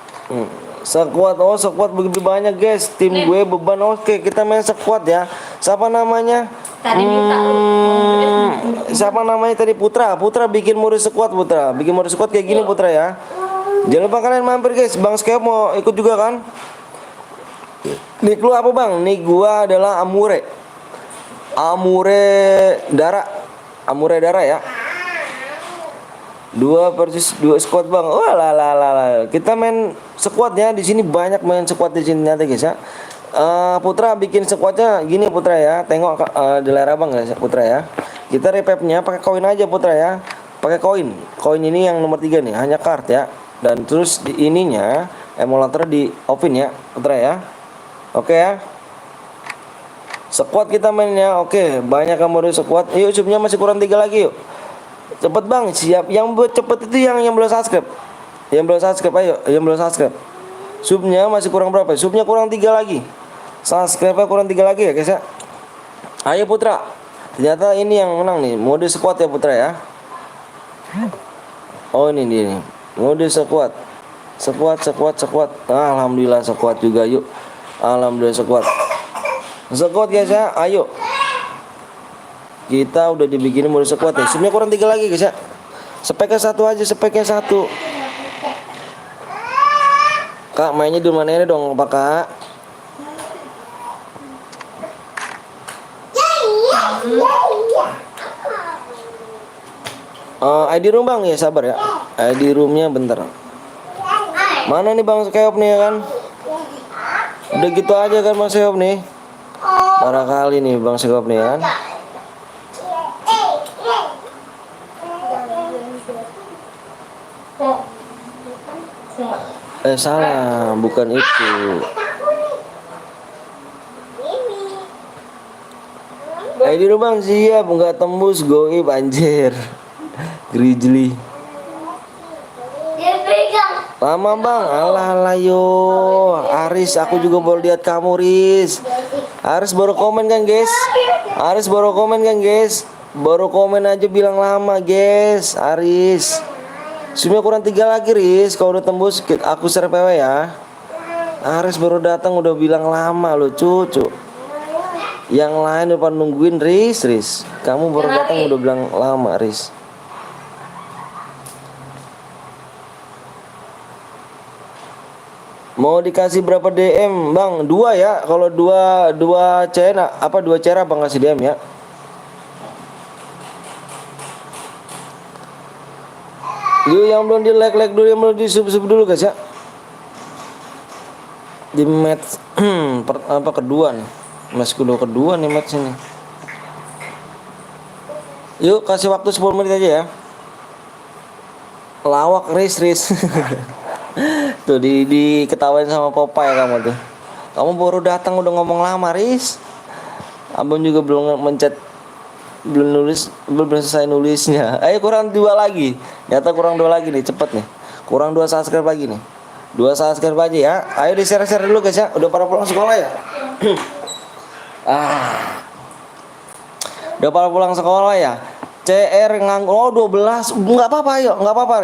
Squad begitu banyak guys. Tim gue beban. Oke, kita main squad ya. Siapa namanya? Tadi minta Siapa namanya tadi? Putra bikin mode squad Putra. Bikin mode squad kayak gini Putra ya. Jangan lupa kalian mampir guys. Bang Skewo mau ikut juga kan? Nick lu apa bang? Nick gua adalah Amure Dara ya. 2 versus 2 squad bang. Oh lah. Kita main squadnya di sini, banyak main squad di sini nanti guys ya. Putra bikin squadnya gini Putra ya. Tengok di layar abang guys Putra ya. Kita repapnya pakai koin aja Putra ya. Pakai koin. Koin ini yang nomor 3 nih, hanya card ya. Dan terus di ininya emulator di offin ya Putra ya. Oke ya. Squad kita mainnya. Oke, banyak yang mode squad. Yuk, subnya masih kurang 3 lagi yuk. Cepet bang, siap. Yang buat cepet itu yang belum subscribe. Ayo, yang belum subscribe. Subnya masih kurang berapa? Subnya kurang 3 lagi. Subscribe-nya kurang 3 lagi ya guys ya. Ayo Putra. Ternyata ini yang menang nih, mode squad ya Putra ya. Oh ini dia nih. Mode squad. Alhamdulillah squad juga yuk. Alhamdulillah squad guys ya. Ayo. Kita udah dibikinin mode squad ya. Subnya kurang 3 lagi guys ya. Speknya 1 aja, Kak mainnya di mana ini dong Pak Kak? ID room bang ya, sabar ya. ID roomnya bentar. Mana nih Bang Skewo nih ya kan? Udah gitu aja kan Bang Skewo nih. Parah kali nih Bang Skewo nih ya kan. Salah, bukan itu. ID room bang siap, nggak tembus goib anjir. Grizzly. Dia pegang. Lama bang, alah yo. Aris, aku juga baru lihat kamu Riz. Aris baru komen kan guys? Baru komen aja bilang lama guys. Aris. Subnya kurang 3 lagi Riz. Kalau udah tembus aku share PW ya. Aris baru datang udah bilang lama lo cucu. Yang lain udah nungguin Riz. Kamu baru datang udah bilang lama Riz. Mau dikasih berapa DM, Bang? 2 ya. Kalau dua cera apa 2 cera Bang kasih DM ya. Yuk yang belum di like dulu, yang belum di sub dulu guys ya. Di match kedua nih. Match kedua nih match ini. Yuk kasih waktu 10 menit aja ya. Lawak Riz. Tuh diketawain sama Popeye kamu tuh. Kamu baru datang udah ngomong lama, Riz. Abang juga belum mencet, belum selesai nulisnya. Ayo kurang 2 lagi. Nyata kurang 2 lagi nih, cepet nih. Kurang 2 subscribe lagi nih. 2 subscribe aja ya. Ayo di share dulu guys ya. Udah pada pulang sekolah ya? Udah pada pulang sekolah ya? CR oh 12. Enggak apa-apa, ayo, enggak apa-apa.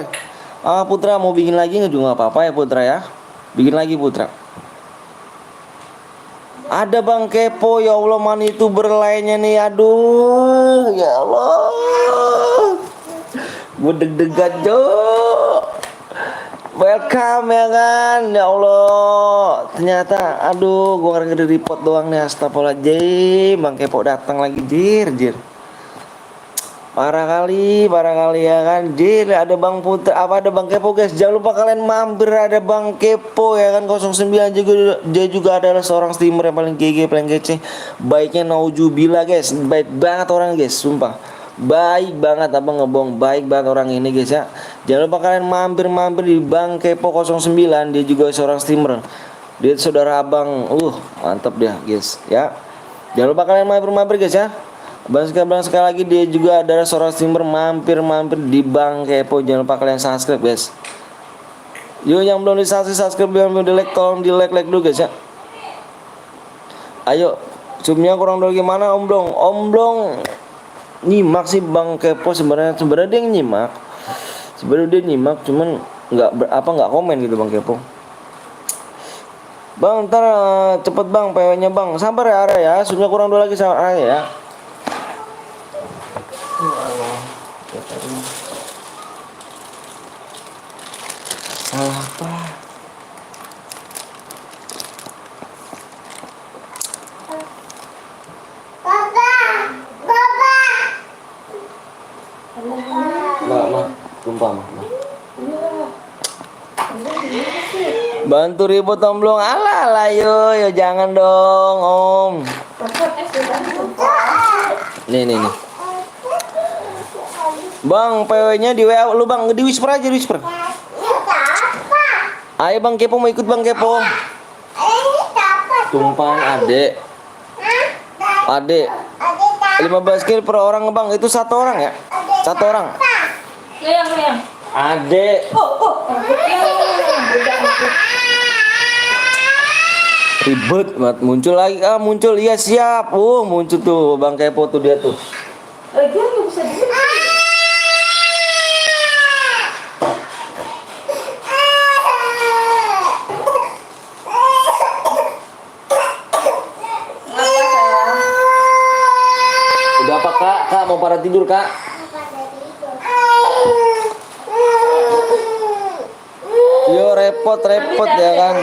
Putra mau bikin lagi juga nggak apa-apa ya Putra ya. Bikin lagi Putra. Ada Bang Kepo, ya Allah, man itu berlainnya nih, aduh, ya Allah. Gue deg-degan Jo. Welcome ya kan, ya Allah. Ternyata, aduh, gue ngeri report doang nih, astagfirullahaladzim. Bang Kepo datang lagi, jir. Parah kali ya kan. Jir, ada Bang Putra, ada Bang Kepo guys. Jangan lupa kalian mampir, ada Bang Kepo ya kan. 09 juga, dia juga adalah seorang streamer yang paling GG, paling kece. Baiknya naujubillah guys. Baik banget orang guys, sumpah. Baik banget, abang ngebong. Baik banget orang ini guys ya. Jangan lupa kalian mampir di Bang Kepo 09. Dia juga seorang streamer. Dia saudara abang. Mantap dia guys ya. Jangan lupa kalian mampir guys ya. Bang sekali lagi, dia juga adalah seorang streamer. Mampir di Bang Kepo. Jangan lupa kalian subscribe guys. Yuk yang belum di subscribe, belum di like, tolong di like dulu guys ya. Ayo, subnya kurang dulu gimana Om Blong nyimak sih Bang Kepo. Sebenarnya dia nyimak. Cuman nggak komen gitu Bang Kepo. Bang ntar cepet Bang PW nya Bang. Sabar ya Arya ya. Subnya kurang dulu lagi sama Arya ya. Apa? Mah, tumpah mah. Bantu ribut Om Blong. Alah yo jangan dong Om. Nih. Bang, PW-nya di WA lu Bang, di whisper aja, whisper. Ayo Bang Kepo, mau ikut Bang Kepo. Tumpahan adek. 15 kill per orang Bang, itu 1 orang ya? 1 orang. Yang. Adek. Ribet banget, muncul lagi. Muncul, iya siap. Muncul tuh Bang Kepo tuh, dia tuh. Dia nggak bisa Udah apa Kak? Mau pada tidur Kak? Yo repot ya kan.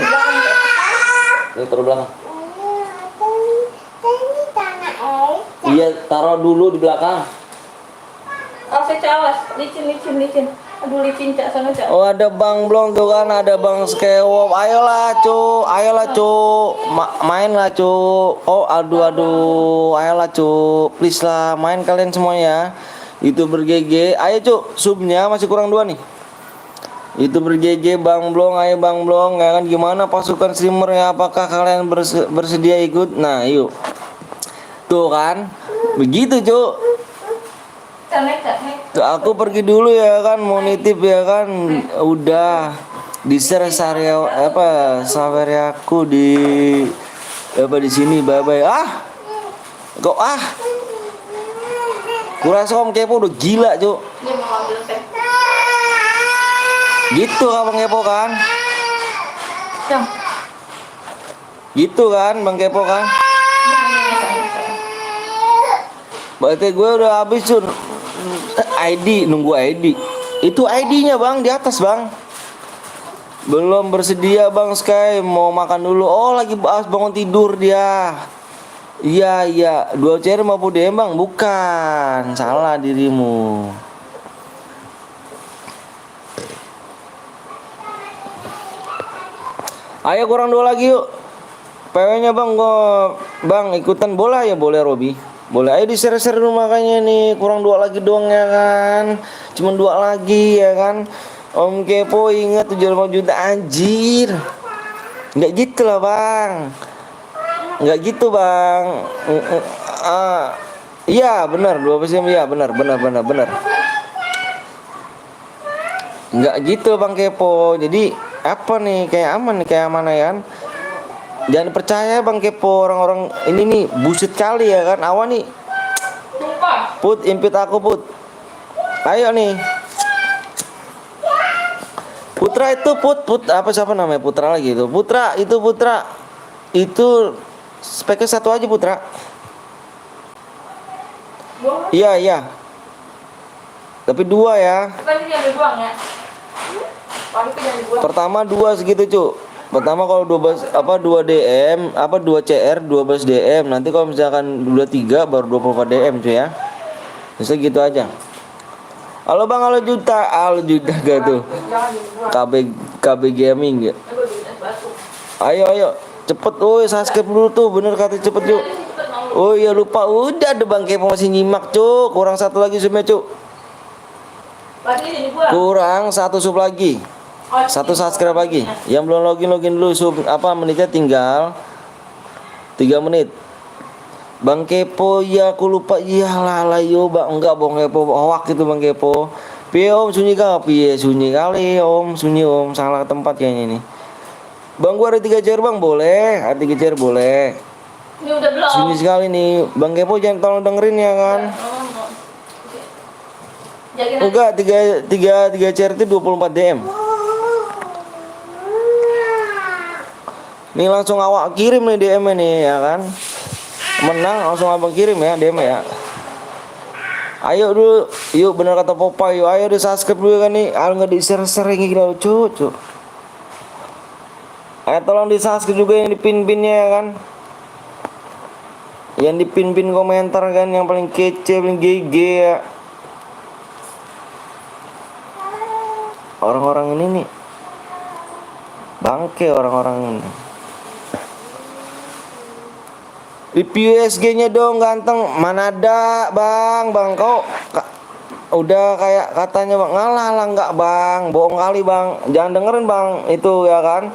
Ini taruh belakang. Iya, taruh dulu di belakang. saya cawas, licin. Aduh licin Cak, sana Cak. Oh ada Bang Blong tuh kan, ada Bang Skewop. Ayolah cu, mainlah cu. Oh aduh, ayolah cu, please lah, main kalian semuanya. Itu ber-GG, ayo cu, subnya masih kurang 2 nih. Itu ber-GG Bang Blong, ayo Bang Blong. Ya kan, gimana pasukan streamernya, apakah kalian bersedia ikut? Nah yuk. Tuh kan, begitu cu. Tuh, aku pergi dulu ya kan, mau nitip ya kan. Udah di share sawer aku di di sini. Bye. Kok kurasa Om Kepo udah gila cu. Dia mau ambil teh. Gitu Bang Kepo kan. Gitu kan Bang Kepo kan. Berarti gue udah habis Sun. ID, nunggu ID. Itu ID-nya Bang, di atas Bang. Belum bersedia Bang Sky, mau makan dulu. Oh lagi bahas bangun tidur dia. Iya iya, 2 CR 50 DM Bang, bukan. Salah dirimu. Ayo kurang 2 lagi yuk. PW-nya Bang, Bang ikutan bola ya boleh Robi. Boleh, ayo di-share-share dulu makanya nih. Kurang 2 lagi dong ya kan. Cuman 2 lagi ya kan. Om Kepo ingat 75 juta anjir. Enggak gitu lah Bang. Enggak gitu Bang. Iya benar 12 jam, iya benar. Enggak gitu Bang Kepo. Jadi apa nih kayak aman nih kayak mana ya kan? Jangan percaya Bang Kepo, orang-orang ini nih buset kali ya kan. Awan nih. Sumpah. Put impit aku Put. Ayo nih. Putra itu Put apa siapa namanya Putra lagi itu. Putra itu speknya 1 aja Putra. Gua Iya. Tapi 2 ya. tadi jangan dibuang ya. Paling jangan dibuang. Pertama 2 segitu, Cuk. Pertama kalau 12 2 DM, 2 CR 12 DM. Nanti kalau misalkan 23 baru 24 DM, cuy ya. Bisa gitu aja. Halo Bang, halo Juta gak tuh? Jangan dibuang. KB Gaming ya. Gua duit es batu. Ayo, cepet, subscribe dulu tuh, bener kata cepet Cuk. Oh iya lupa, udah ada Bang Kepo masih nyimak Cuk. Kurang 1 lagi subnya Cuk. Lagi ini dibuang. Kurang 1 sub lagi. 1 subscribe lagi. Yang belum login dulu sub menitnya tinggal 3 menit. Bang Kepo ya aku lupa. Iyalah yo Bang, enggak Bang Kepo hoak itu Bang Kepo. Piye Om sunyi kah? Piye sunyi kali Om, sunyi Om, salah tempat kayaknya ini. Bang gua ada 3 CR Bang, boleh. Ada 3 CR boleh. Ini udah belum. Sunyi sekali nih. Bang Kepo jangan tolong dengerin ya kan. Jagain aja. Enggak, 3 CR itu 24 DM. Nih langsung awak kirim nih DM nih ya kan. Menang langsung abang kirim ya DM ya. Ayo dulu, yuk bener kata Popeye, yuk ayo di subscribe dulu kan nih. Nggak di share gila lucu. Ayo tolong di subscribe juga yang di pin-pinnya ya kan. Yang di pin-pin komentar kan yang paling kece, paling GG ya. Orang-orang ini nih bangke orang-orang ini. Review SG-nya dong ganteng. Mana ada Bang kau udah kayak katanya Bang ngalah lah enggak Bang, bohong kali Bang. Jangan dengerin Bang itu ya kan.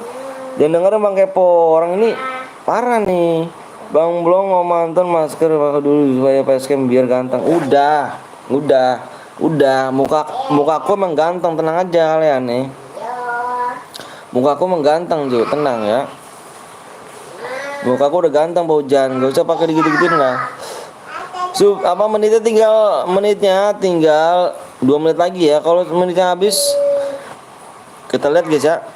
Jangan dengerin Bang Kepo. Orang ini parah nih. Bang belum mau mantan masker pakai dulu supaya facecam biar ganteng. Udah. Muka aku emang ganteng, tenang aja kalian nih. Muka aku emang ganteng juga, tenang ya. Muka aku udah ganteng Bojan, gak usah pakai digit-gitin lah. Menitnya tinggal 2 menit lagi ya. Kalau menitnya habis kita lihat guys ya.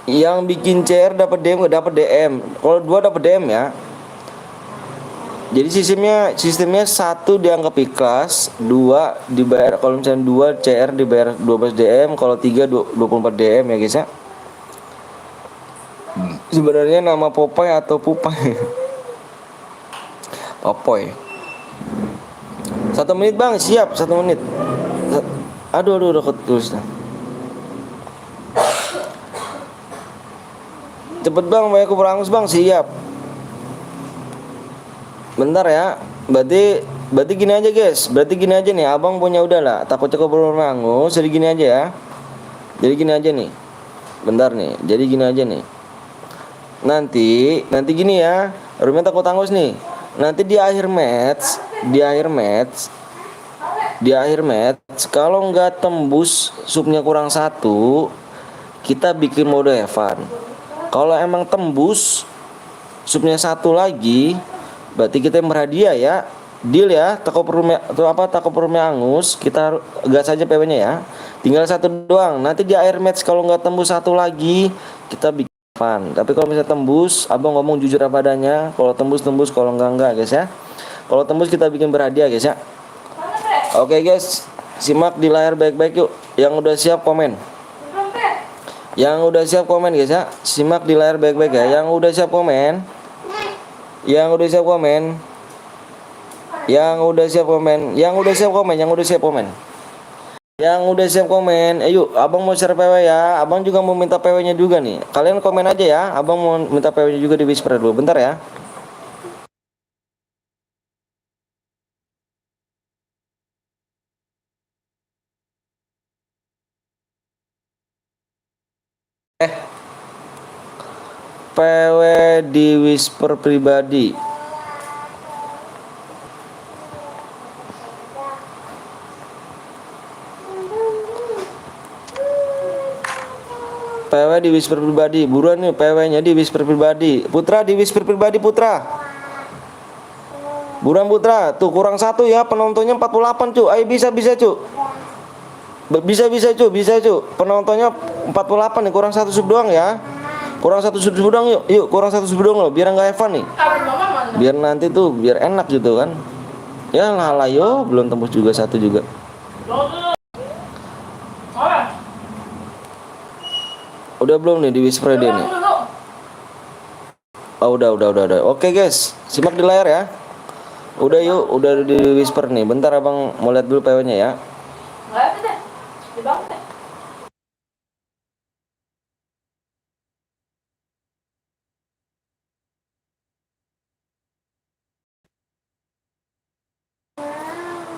Yang bikin CR dapat DM gak dapat DM. Kalau 2 dapat DM ya. Jadi sistemnya 1 dianggap ikhlas, 2 dibayar. Kalau misalnya 2 CR dibayar 12 DM, kalau 3 24 DM ya guys ya. Sebenarnya nama Popeye atau Pupai? Popoy. 1 menit Bang, siap 1 menit. Aduh udah ketulis dah. Cepet Bang, banyak aku berangus Bang, siap. Bentar ya. Berarti gini aja guys. Berarti gini aja nih. Abang punya udah lah. Takutnya kau belum berangus. Jadi gini aja ya. Jadi gini aja nih. Bentar nih. Jadi gini aja nih. Nanti gini ya. Rumahnya takut angus nih. Nanti di akhir match, kalau nggak tembus subnya kurang 1, kita bikin mode Evan. Kalau emang tembus subnya 1 lagi, berarti kita yang berhadiah ya. Deal ya, toko perumnya angus, kita gas aja PW-nya ya. Tinggal 1 doang. Nanti di akhir match kalau nggak tembus 1 lagi, kita bikin fun. Tapi kalau misalnya tembus, abang ngomong jujur apa adanya. Kalau tembus, kalau enggak guys ya. Kalau tembus kita bikin berhadiah guys ya. Oke guys, Simak di layar baik-baik yuk. Yang udah siap komen. Belum teh. Yang udah siap komen guys ya. Simak di layar baik-baik ya. Yang udah siap komen. Yang udah siap komen. Yang udah siap komen. Yang udah siap komen. Yang udah siap komen. Yang udah siap komen. Ayo, abang mau share PW ya. Abang juga mau minta PW-nya juga nih. Kalian komen aja ya. Abang mau minta PW-nya juga di Whisper dulu. Bentar ya. PW di Whisper pribadi. PW di Whisper pribadi. Buruan nih PW-nya di Whisper pribadi. Putra di Whisper pribadi Putra. Buruan Putra. Tuh kurang 1 ya. Penontonnya 48 cu. Ayo bisa cu. Bisa cu. Bisa cu. Penontonnya 48 nih. Kurang 1 sub doang ya. Kurang 1 sub doang yuk. Yuk kurang 1 sub doang loh. Biar nggak Evan nih. Kabel mama mana? Biar nanti tuh biar enak gitu kan. Ya lah yo belum tembus juga 1 juga. Dulu. Orang. Udah belum nih di Whisper dia nih? Dulu. Oh udah. Oke guys, simak di layar ya. Udah yuk, udah di Whisper nih. Bentar abang mau lihat dulu PW-nya ya. Nggak ada deh. Di bawah teh.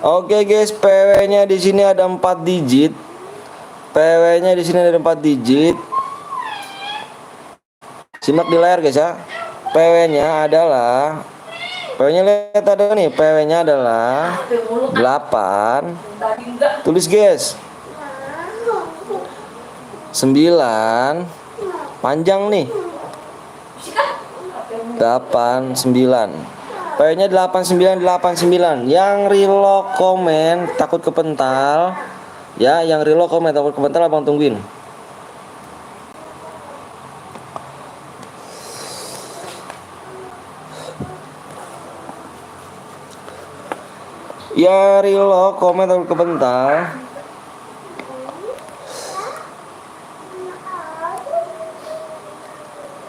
Oke guys, PW-nya di sini ada 4 digit. PW-nya di sini ada 4 digit. Simak di layar guys ya. PW-nya adalah lihat ada nih, PW-nya adalah 8. Tadi enggak. Tulis guys. 9. Panjang nih. 8 9. PW-nya 89. Yang reload komen takut kepental. Ya, yang reload komen takut kepental abang tungguin. Ya reload komen takut kepental.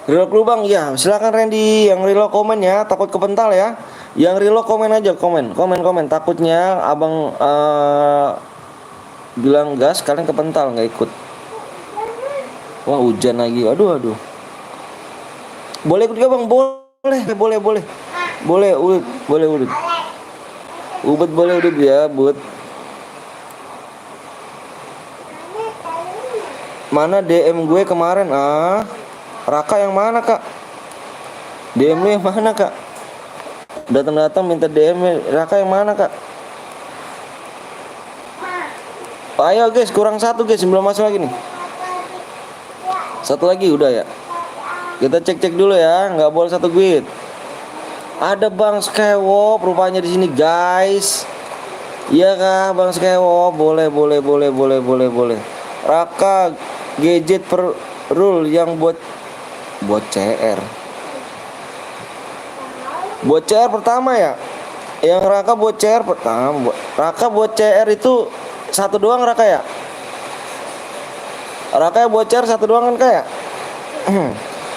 Reload dulu bang, ya silakan Randy yang reload komen ya, takut kepental ya. Yang reload komen aja, komen. Takutnya abang bilang gas, kalian kepental nggak ikut. Wah hujan lagi, aduh. Boleh ikut gak bang? Boleh. Boleh, Ubed. Ubed boleh Ubed ya, Bud. Mana DM gue kemarin Raka yang mana kak? DM lu yang mana kak? Datang minta DM Raka yang mana kak? Ayo guys, kurang 1 guys, belum masuk lagi nih. 1 lagi udah ya. Kita cek dulu ya, nggak boleh 1 guit. Ada Bang Skywop rupanya di sini guys. Iya kak Bang Skywop, boleh. Raka gadget per rule yang buat CR. Buat CR pertama ya. Yang Raka buat CR pertama. Raka buat CR itu 1 doang Raka ya. Raka buat CR 1 doang kan kak ya.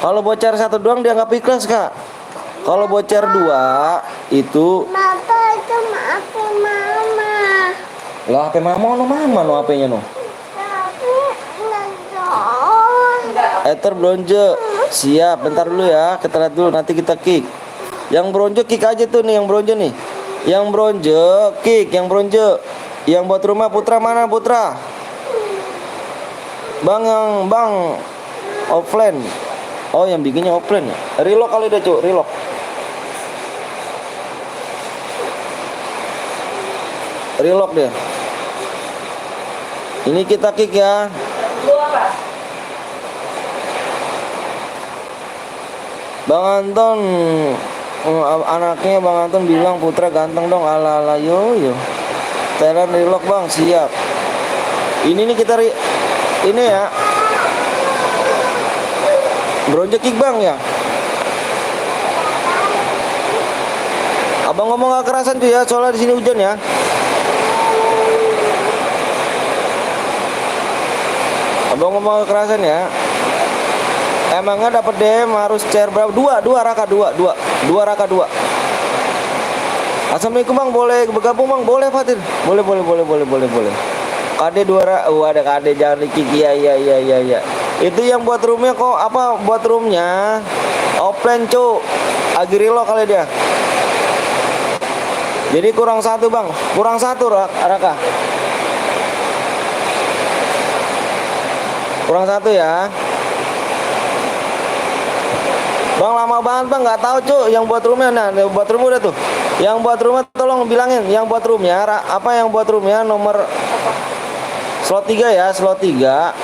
Kalau buat CR 1 doang dia nggak ikhlas kak. Kalau buat CR 2 itu Bapak itu maafin mama. lah HP mama no HP-nya no. Tapi enggak. Ether bronze. Siap, bentar dulu ya. Kita lihat dulu nanti kita kick. Yang bronze kick aja tuh nih, yang bronze nih. Yang bronze kick, yang bronze. Yang buat rumah Putra mana Putra? Bang offline. Oh, yang bikinnya offline ya. Relock kali dah, Cuk, relock. Relock deh. Ini kita kick ya. Lu apa? Bang Anton, anaknya Bang Anton bilang Putra ganteng dong, ala yo. Thailand relock bang, siap. Ini nih kita ini ya. Bronze kick bang ya. Abang ngomong gak kerasan tuh ya, soalnya di sini hujan ya. Abang ngomong kekerasan ya. Emangnya dapat DM harus share berapa? Dua Raka, dua Raka, dua. Assalamualaikum bang, boleh bergabung bang? Boleh Fatir, boleh. KD 2 ada KD, jangan di-kick. Iya. Itu yang buat roomnya kok apa? Buat roomnya offline cu, Agirilo kali dia. Jadi kurang satu bang, Raka. Kurang satu ya. Bang lama banget bang, nggak tahu cu. Yang buat roomnya, nah buat room udah tuh. Yang buat roomnya tolong bilangin. Yang buat roomnya apa yang buat roomnya nomor slot 3 ya, slot 3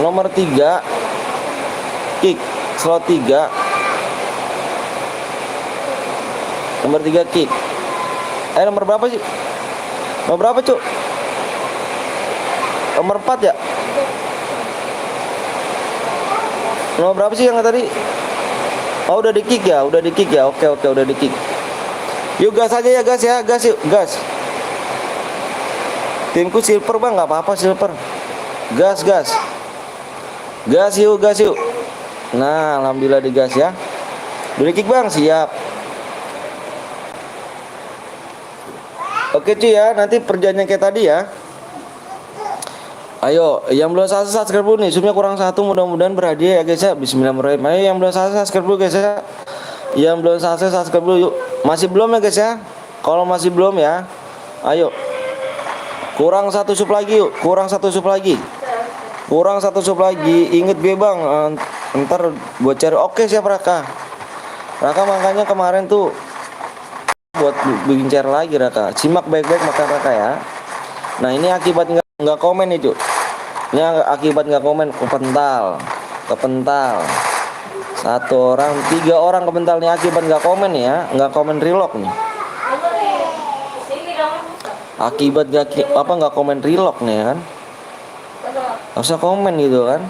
nomor 3 kick, slot 3 nomor 3 kick. Nomor berapa sih? Nomor berapa cu? Nomor 4 ya? Nomor berapa sih yang tadi? Oh udah di kick ya, Oke, udah di kick. Yuk gas aja ya gas ya, gas yuk, gas. Timku silver bang, nggak apa-apa silver. Gas yuk. Nah alhamdulillah digas ya. Udah di kick bang, siap. Oke cuy ya, nanti perjanjian kayak tadi ya. Ayo, yang belum subscribe dulu nih, subnya kurang satu, mudah-mudahan berhadiah ya guys ya. Bismillahirrahmanirrahim. Ayo yang belum subscribe dulu guys ya. Yang belum subscribe dulu yuk. Masih belum ya guys ya? Kalau masih belum ya, ayo. Kurang satu sub lagi yuk. Kurang satu sub lagi. Ingat gue bang, ntar buat cari. Oke siap Raka. Makanya kemarin tuh buat bikin cari lagi Raka. Simak baik-baik makan Raka ya. Nah ini akibat nggak komen itu. Ini akibat nggak komen, kepental. 1 orang, 3 orang kepental nih akibat nggak komen ya, nggak komen relock nih. Akibat nggak komen relock nih kan. Nggak usah komen gitu kan.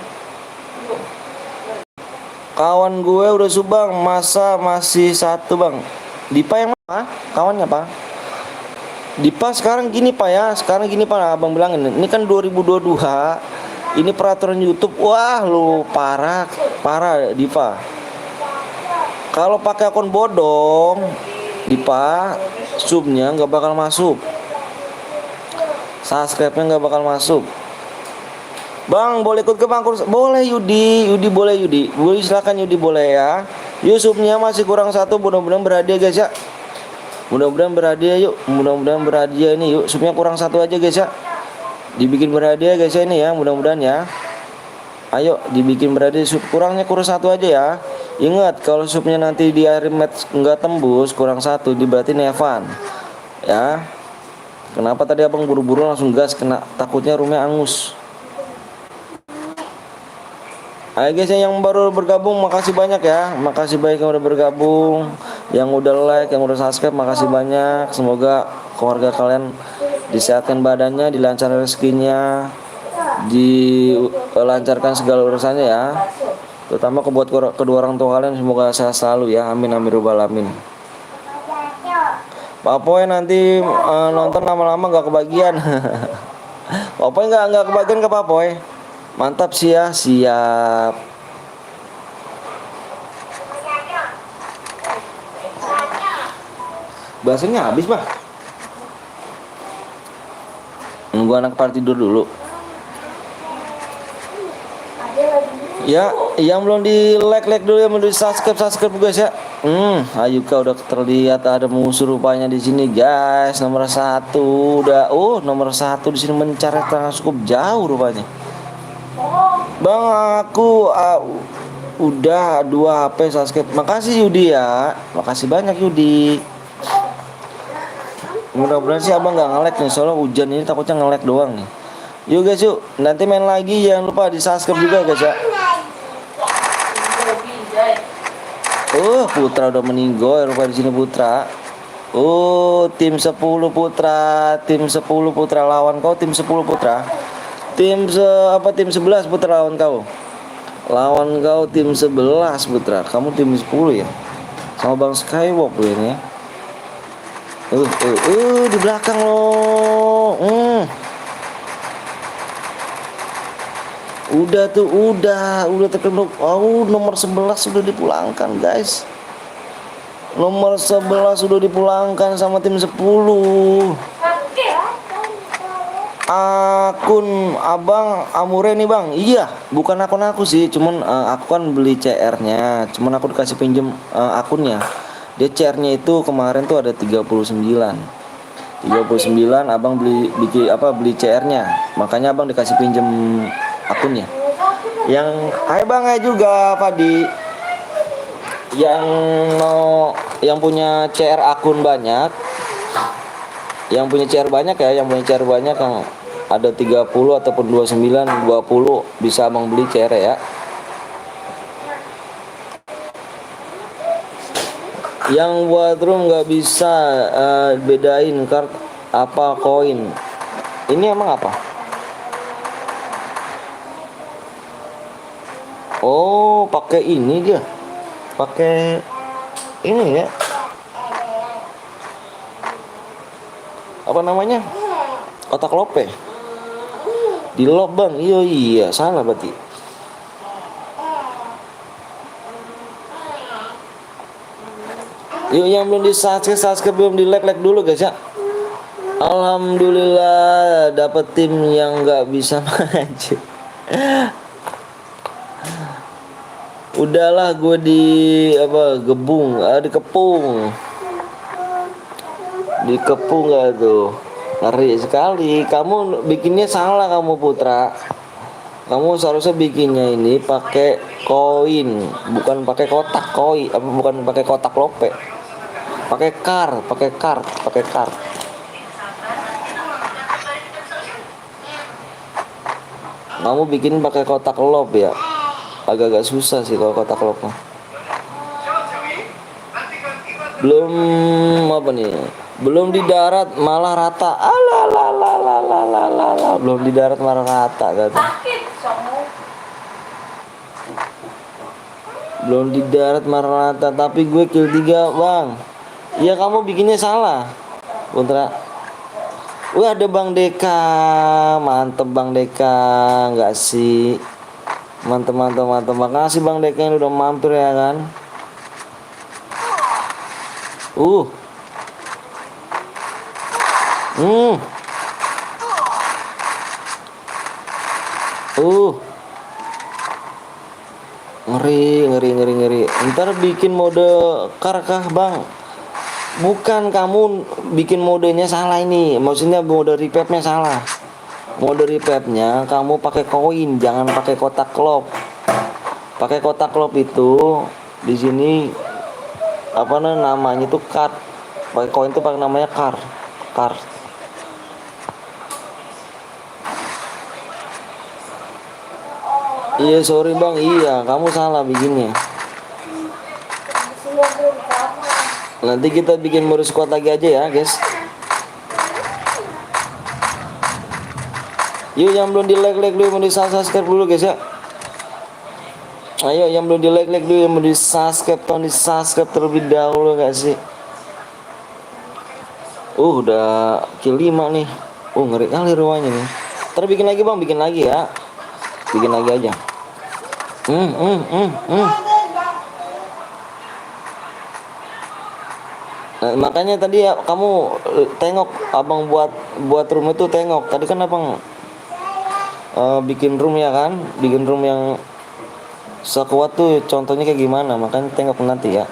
Kawan gue udah subang, masa masih satu bang. Dipa yang mana? Kawannya pak? Dipa sekarang gini pak ya, abang bilangin. Ini kan 2022, ini peraturan YouTube. Wah lu parah Dipa. Kalau pakai akun bodong, Dipa, subnya nggak bakal masuk, subscribe-nya nggak bakal masuk. Bang boleh ikut ke bang kurs? Boleh Yudi boleh silakan Yudi boleh ya. Yusufnya masih kurang satu, mudah-mudahan berhadiah guys ya. Mudah-mudahan berhadiah ini yuk. Subnya kurang satu aja guys ya. Dibikin berhadiah guys ya ini ya, mudah-mudahan ya. Ayo dibikin berhadiah, sub kurang satu aja ya. Ingat kalau subnya nanti di akhir match nggak tembus kurang satu, berarti Nevan ya. Kenapa tadi abang buru-buru langsung gas, kena takutnya roomnya angus. Ayo guys yang baru bergabung, makasih banyak ya. Makasih banyak yang udah bergabung, yang udah like, yang udah subscribe, makasih banyak. Semoga keluarga kalian disehatkan badannya, dilancarkan rezekinya, dilancarkan segala urusannya ya. Terutama buat kedua orang tua kalian, semoga sehat selalu ya. Amin robbal alamin. Pak Poy nanti nonton lama-lama gak kebagian. Pak Poy nggak kebagian ke Pak Poy. Mantap sih ya, siap. Bahasanya habis bah. Nunggu anak part tidur dulu. Ya, yang belum di like dulu, yang belum di subscribe guys ya. Ayuka udah terlihat ada musuh rupanya di sini guys. Nomor 1 udah. Nomor 1 di sini mencari tangan cukup jauh rupanya. Bang aku udah 2 HP subscribe. Makasih Yudi ya. Makasih banyak Yudi. Mudah-mudahan sih abang nggak nge-lag nih, soalnya hujan ini takutnya nge-lag doang nih. Yuk guys yuk, nanti main lagi, jangan lupa di subscribe juga guys ya. Putra udah meninggal rupa di sini Putra. Tim 10 Putra lawan kau, tim 10 Putra. Tim 11 Putra lawan kau. Tim 11 Putra. Kamu tim 10 ya. Sama Bang Skywalk loh ini ya. Di belakang loh. Udah tuh, udah terkena. Oh, nomor 11 sudah dipulangkan, guys. Nomor 11 sudah dipulangkan sama tim 10. Oke. Akun Abang Amure nih, Bang. Iya, bukan akun aku sih, cuman aku kan beli CR-nya. Cuman aku dikasih pinjem akunnya. Dia CR-nya itu kemarin tuh ada 39. 39 Abang beli CR-nya. Makanya Abang dikasih pinjem akunnya. Hai Bang, hai juga Fadi. Yang punya CR akun banyak. Yang punya CR banyak ya, yang ada 30 ataupun 29, 20 bisa Abang beli CR ya. Yang buat room nggak bisa bedain kart apa koin. Ini emang apa? Oh, pakai ini dia. Pakai ini ya. Apa namanya? Kotak lope. Di lob, Bang. Iya, salah berarti. Yuk yang belum subscribe belum di like dulu guys ya. Alhamdulillah dapat tim yang nggak bisa maju. Udahlah gue dikepung gak tuh, ngeri sekali. Kamu bikinnya salah kamu Putra. Kamu seharusnya bikinnya ini pakai koin, bukan pakai kotak koin, bukan pakai kotak lope. Pakai kart. Kamu bikin pakai kotak lob ya. Agak-agak susah sih kalau kotak lob. Belum di darat malah rata. Belum di darat malah rata kata. Belum di darat malah rata, tapi gue kill 3 Bang. Ya kamu bikinnya salah Putra. Wih ada Bang Deka. Mantep Bang Deka. Enggak sih. Mantep. Makasih Bang Deka yang udah mampir ya kan. Ngeri. Ntar bikin mode karkah Bang. Bukan, kamu bikin modenya salah ini. Maksudnya mode revive-nya salah. Mode revive-nya kamu pakai koin, jangan pakai kotak lob. Pakai kotak lob itu di sini namanya tuh card. Pakai koin tuh pakai namanya card. Iya sorry Bang, iya kamu salah bikinnya. Nanti kita bikin mode squad lagi aja ya guys. Yuk yang belum di like dulu, mau di subscribe dulu guys ya. Ayo yang belum di like dulu, yang mau di subscribe, tolong di subscribe terlebih dahulu gak sih. Udah kill 5 nih. Ngeri kali ruangnya nih. Ntar bikin lagi Bang, bikin lagi ya. Bikin lagi aja. Nah, makanya tadi ya kamu tengok Abang buat room itu tengok. Tadi kan Abang bikin room ya kan, bikin room yang sekuat tuh contohnya kayak gimana, makanya tengok nanti ya.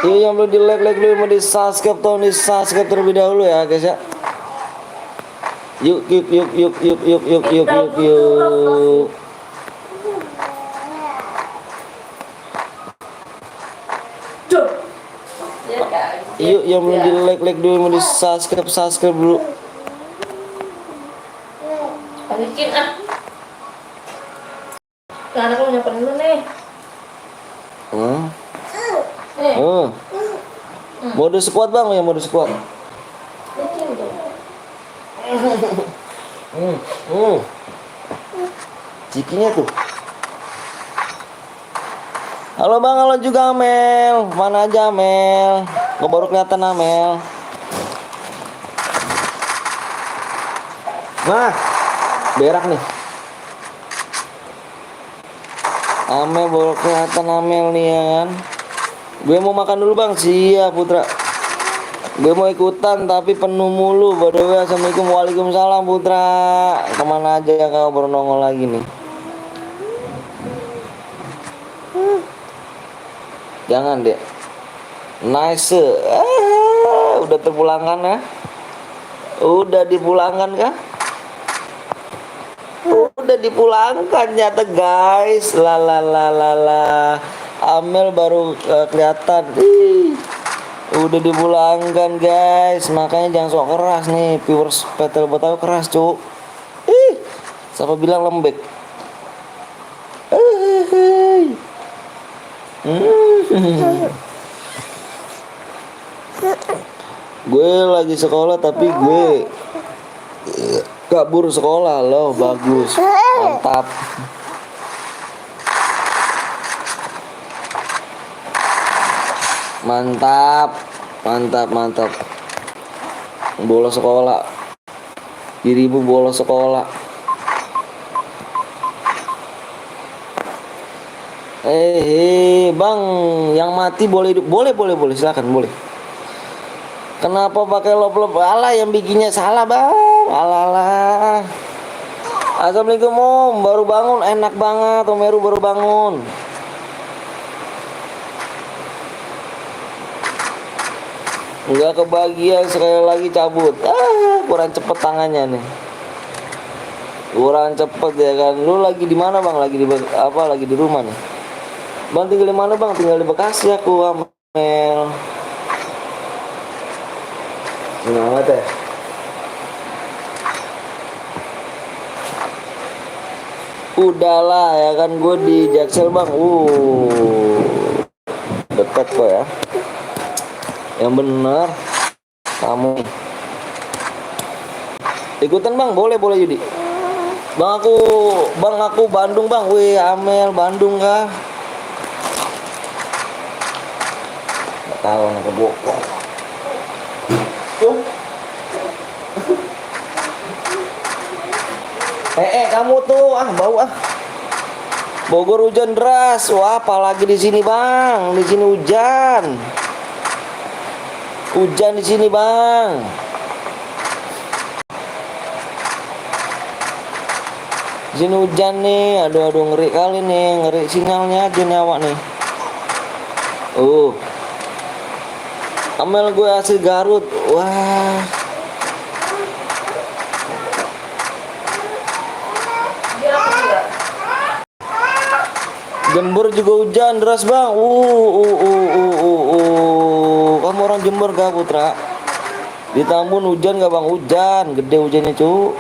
Yuk yang belum di like dulu, mau di subscribe, tolong di subscribe terlebih dahulu ya guys ya. Yuk. Yuk yang belum di like dulu, mau di subscribe dulu. Balikin Sekarang aku nyapa dulu nih. Mode squad Bang ya, mode squad. Cikinya tuh. Halo Bang, halo juga Amel. Mana aja Amel? Kok baru kelihatan Amel? Nah, Berak nih. Amel baru kelihatan Amel nih ya kan. Gue mau makan dulu bang. Siap Putra. Gue mau ikutan tapi penuh mulu. By the way, assalamualaikum, waalaikumsalam Putra. Kemana aja kau baru nongol lagi nih? Jangan deh. Nice. Udah terpulangkan ya? Udah dipulangkan kah? Udah dipulangkan nyata guys. Amel baru kelihatan. Udah dipulangkan guys. Makanya jangan sok keras nih. Viewers Petel Betawi keras cuk. Siapa bilang lembek? Gue lagi sekolah tapi gue kabur sekolah loh. Bagus, mantap. Mantap. Bolos sekolah. Dirimu bolos sekolah. Bang, yang mati boleh hidup. Boleh, silakan boleh. Kenapa pakai lop-lop? Alah, yang bikinnya salah bang. Alah. Assalamualaikum om, baru bangun, enak banget. Om Meru baru bangun. Enggak kebagian, sekali lagi cabut. Kurang cepet tangannya nih. Kurang cepet ya kan. Lu lagi di mana bang? Lagi di apa? Lagi di rumah nih. Bang tinggal di mana bang? Tinggal di Bekasi aku, Amel. Gimana teh? Udahlah ya kan, gue di Jaksel bang. Dekat kok ya. Yang bener kamu. Ikutan bang, boleh Yudi. Bang aku Bandung bang. Wih Amel Bandung kah? Gak tahu anak kebokong. Kamu tuh bau Bogor hujan deras. Wah, apalagi di sini bang. Di sini hujan. Hujan di sini bang. Di sini hujan nih. Aduh ngeri kali nih. Ngeri sinyalnya aja nyawa nih. Amel gue asli Garut. Wah. Jember juga hujan deras bang. Kamu orang Jember gak Putra? Di Tambun hujan gak bang? Hujan, gede hujannya cu.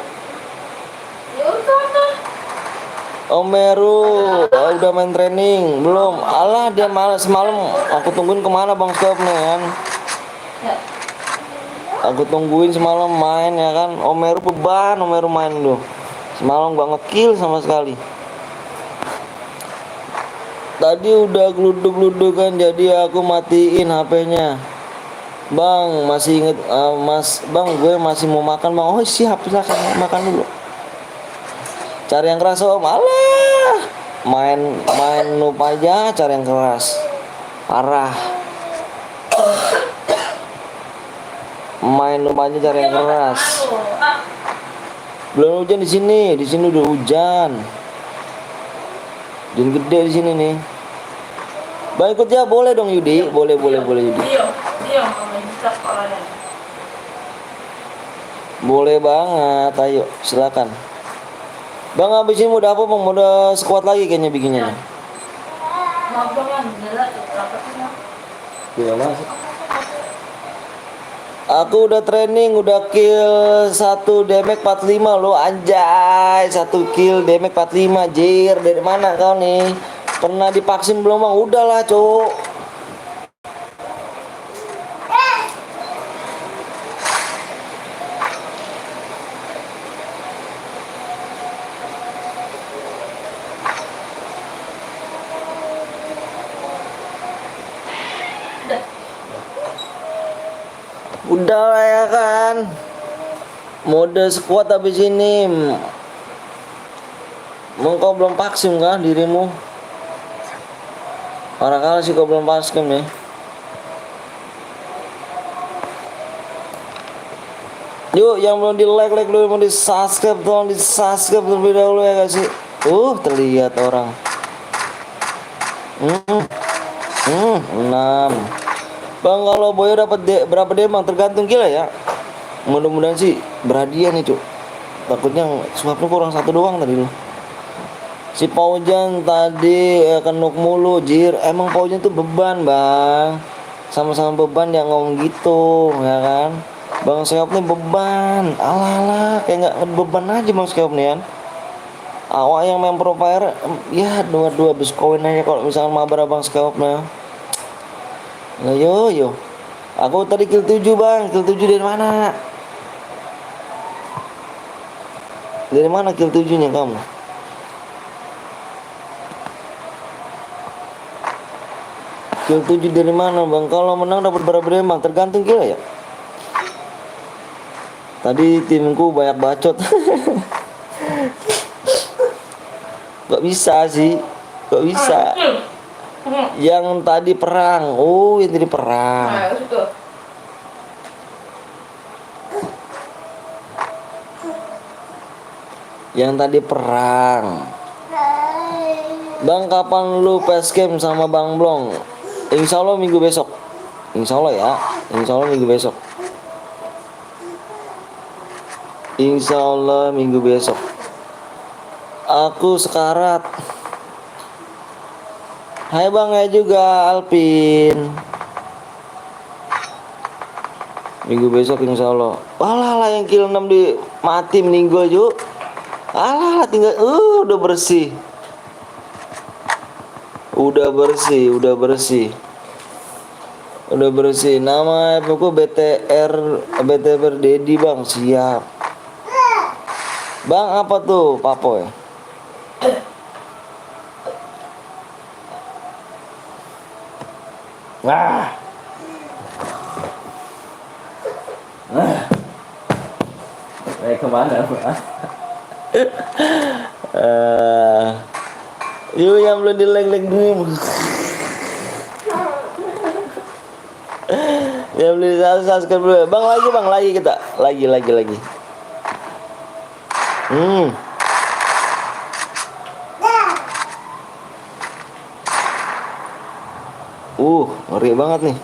Om Meru udah main training belum? Alah dia malas semalam. Aku tungguin kemana bang stop nih kan? Aku tungguin semalam main ya kan. Om Meru beban, Om Meru main dulu. Semalam gak ngekill sama sekali. Tadi udah geluduk kan, jadi aku matiin HP-nya. Bang, masih inget Mas, bang gue masih mau makan bang. Oh siap, silakan makan dulu. Cari yang keras om. Alah, main noob aja, cari yang keras. Parah. Main noob aja, cari yang keras. Belum hujan di sini udah hujan. Hujan gede di sini nih. Bang ikut ya, boleh dong Yudi, boleh Yudi. Boleh banget, ayo silakan. Bang habis ini udah apa bang? Udah sekuat lagi kayaknya bikinnya. Gimana sih? Aku udah training, udah kill 1 damage 45 lo anjay. 1 kill damage 45 jir. Dari mana kau nih? Pernah divaksin belum bang? Udahlah cowok. Udah lah ya kan. Mode squad habis ini. Mau kau belum vaksin kah dirimu? Orang kali sih kau belum vaksin nih. Yuk yang belum di like dulu, mau di subscribe, tolong di subscribe terlebih dahulu ya guys. Terlihat orang. 6. Bang, kalau Boyo dapat berapa demang tergantung gila ya. Mudah-mudahan sih berhadiah nih cuk. Takutnya suapnya kurang 1 doang tadi loh. Si Paujan tadi kenuk mulu jir. Emang Paujan tuh beban bang. Sama-sama beban yang ngomong gitu ya kan. Bang Seop nih beban. Alah kayak nggak beban aja Bang Seop nih kan. Awak yang main Pro Fire ya dua-dua habis koin aja kalau misalkan mabar Bang Seop nah. Nah, yo. Aku tadi kill 7 bang. Kill 7 dari mana? Dari mana kill 7 nya kamu? Kill 7 dari mana bang? Kalau menang dapat berapa demang? Tergantung kill ya. Tadi timku banyak bacot. Gak bisa sih. Gak bisa. Yang tadi perang. Oh, yang tadi perang. Nah, situ. Yang tadi perang. Bang, kapan lu facecam sama Bang Blong? Insya Allah minggu besok. Insya Allah ya. Insya Allah minggu besok. Insya Allah minggu besok. Aku sekarat. Hai bang ya juga Alpin. Minggu besok insya Allah. Alah yang kill 6 di mati meninggal yuk. Alah tinggal udah bersih. Udah bersih. Nama aku BTR Dedi bang. Siap. Bang apa tuh Papoy? Wah. Kemana Pak? Yuk yang belum di like dulu. Yang belum di subscribe dulu. Bang lagi kita. Lagi. Ngeri banget nih.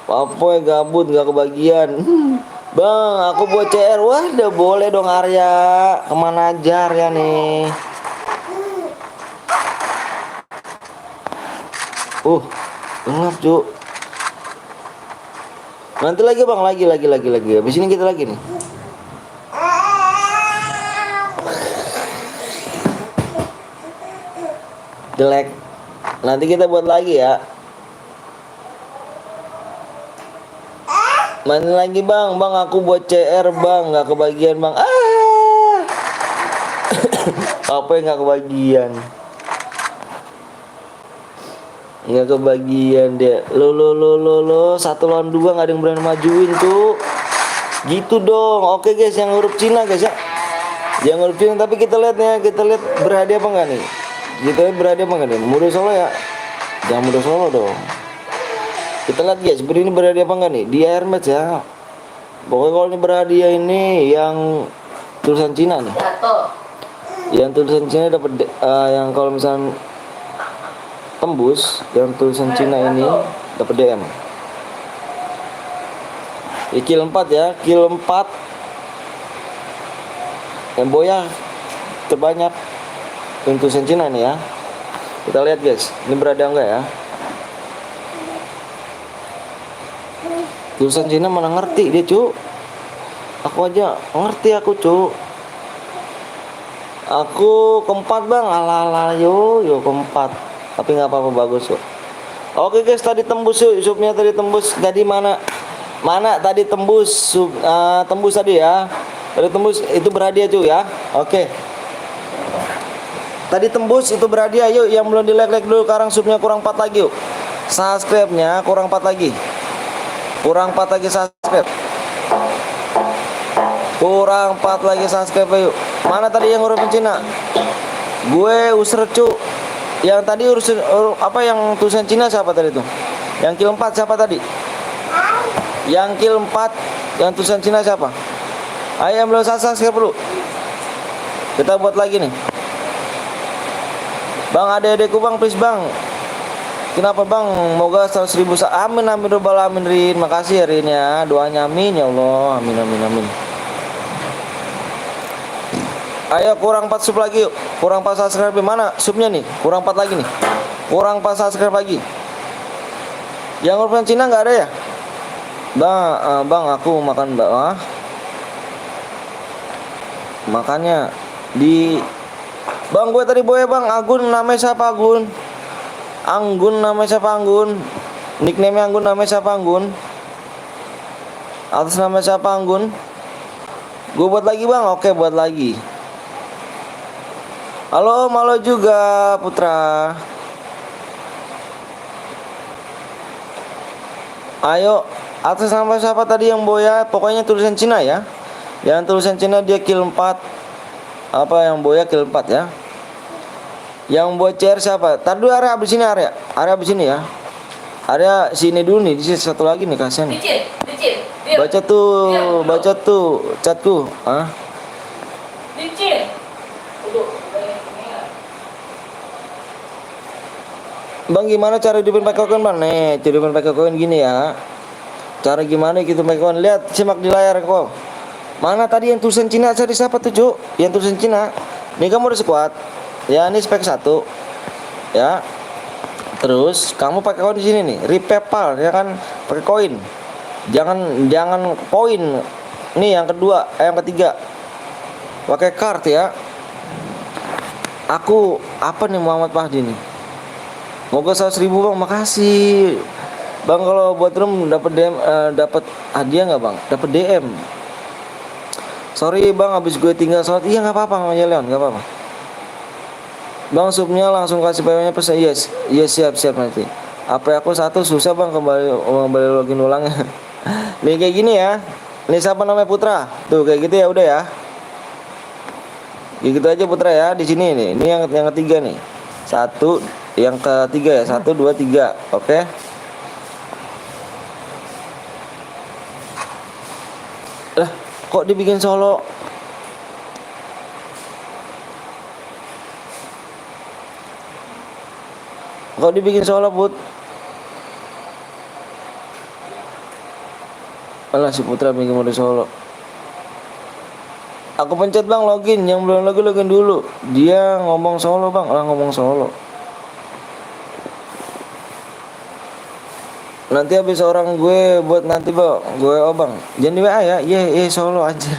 Papoy gabut gak kebagian. Bang, aku buat CR. Wah, udah boleh dong Arya. Kemana aja Arya nih? Gelap cuk. Nanti lagi bang, lagi. Habis ini kita lagi nih. Jelek. Nanti kita buat lagi ya. Mana lagi bang, aku buat CR bang, nggak kebagian bang. Apa yang nggak kebagian? Nggak kebagian dia. Lo 1 lawan 2 nggak ada yang berani majuin tuh. Gitu dong. Oke guys, yang huruf Cina guys ya. Yang huruf Cina, tapi kita lihat berhadiah apa enggak nih? Berhadiah apa enggak nih? Muda Solo ya. Jangan Muda Solo dong. Kita lihat guys, ini berhadiah apa enggak nih? Di Hermes ya. Pokoknya kalau ini berhadiah ini yang tulisan Cina nih. Yang tulisan Cina dapat yang kalau misalnya tembus yang tulisan Cina ini dapat DM. Kill 4 ya, kill 4. Yang Boya terbanyak yang tulisan Cina nih ya. Kita lihat guys, ini berada enggak ya? Tulisan Cina mana ngerti dia cu. Aku aja ngerti aku cu. Aku keempat bang, ala yo keempat. Tapi nggak apa-apa, bagus kok. Oke guys, tadi tembus yuk, subnya tadi tembus. Jadi mana tadi tembus tembus tadi ya. Tadi tembus itu berhadiah cuy ya. Oke. tadi tembus itu berhadiah. Yuk yang belum di like dulu. Sekarang subnya kurang 4 lagi yuk. Subscribe-nya kurang 4 lagi. Kurang 4 lagi subscribe. Kurang 4 lagi subscribe yuk. Mana tadi yang huruf Cina? Gue user cu. Yang tadi apa yang tulisan Cina siapa tadi tuh? Yang kill 4 siapa tadi? Yang kill 4 yang tulisan Cina siapa? Ayo yang belum subscribe dulu. Kita buat lagi nih. Bang, adek-adekku bang, please bang. Kenapa bang? Moga 100.000 amin amin robbal alamin Rin. Makasih ya Rin ya. Doanya amin ya Allah. Amin amin amin. Ayo kurang 4 sub lagi yuk. Kurang 4 subscribe. Mana subnya nih? Kurang 4 lagi nih. Kurang 4 subscribe lagi. Yang urusan Cina nggak ada ya? Bang, aku makan bawah. Makanya di Bang, gue tadi boya bang. Anggun namanya siapa Anggun? Anggun namanya siapa Anggun? Nickname Anggun namanya siapa Anggun? Atas nama siapa Anggun? Gue buat lagi bang. Oke, buat lagi. Halo, malo juga Putra. Ayo, atas nama siapa tadi yang boya? Pokoknya tulisan Cina ya. Yang tulisan Cina dia kill 4. Apa yang boya kill 4 ya. Yang buat CR siapa? Tadi dulu area abis ini area. Area abis ini ya. Area sini dulu nih. Di sini satu lagi nih kasihan. Dicil. Baca tuh chatku. Hah? Dicil. Bang, gimana cara hidupin pakai koin bang? Nih, cara hidupin pakai koin gini ya. Cara gimana gitu pakai koin? Lihat, simak di layar kok. Mana tadi yang tulisan Cina? Cari siapa tuh, Cuk? Yang tulisan Cina. Nih kamu udah squad. Ya, ini spek 1. Ya. Terus kamu pakai koin di sini nih, repepal ya kan, pakai koin. Jangan poin. Nih yang kedua, yang ketiga. Pakai card ya. Aku apa nih Muhammad Fahdi nih? Moga 100.000 bang, makasih bang. Kalau buat room dapat DM, dapat hadiah nggak bang? Dapat DM. Sorry bang, habis gue tinggal sholat. Iya nggak apa-apa namanya Leon, nggak apa-apa. Bang subnya langsung kasih payungnya pesan. Yes siap nanti. Apa aku satu susah bang kembali login ulang. Nih kayak gini ya. Nih siapa namanya Putra? Tuh kayak gitu ya udah ya. Kayak gitu aja Putra ya di sini nih. Ini yang ketiga nih. Satu. Yang ketiga ya, 1, 2, 3. Oke. Lah, kok dibikin solo? Kok dibikin solo, Put? Alah, si Putra bikin mode solo. Aku pencet bang login, yang belum login dulu. Dia ngomong solo bang, ngomong solo. Nanti habis orang gue buat nanti bang, gue bang, jangan di WA ya, solo aja,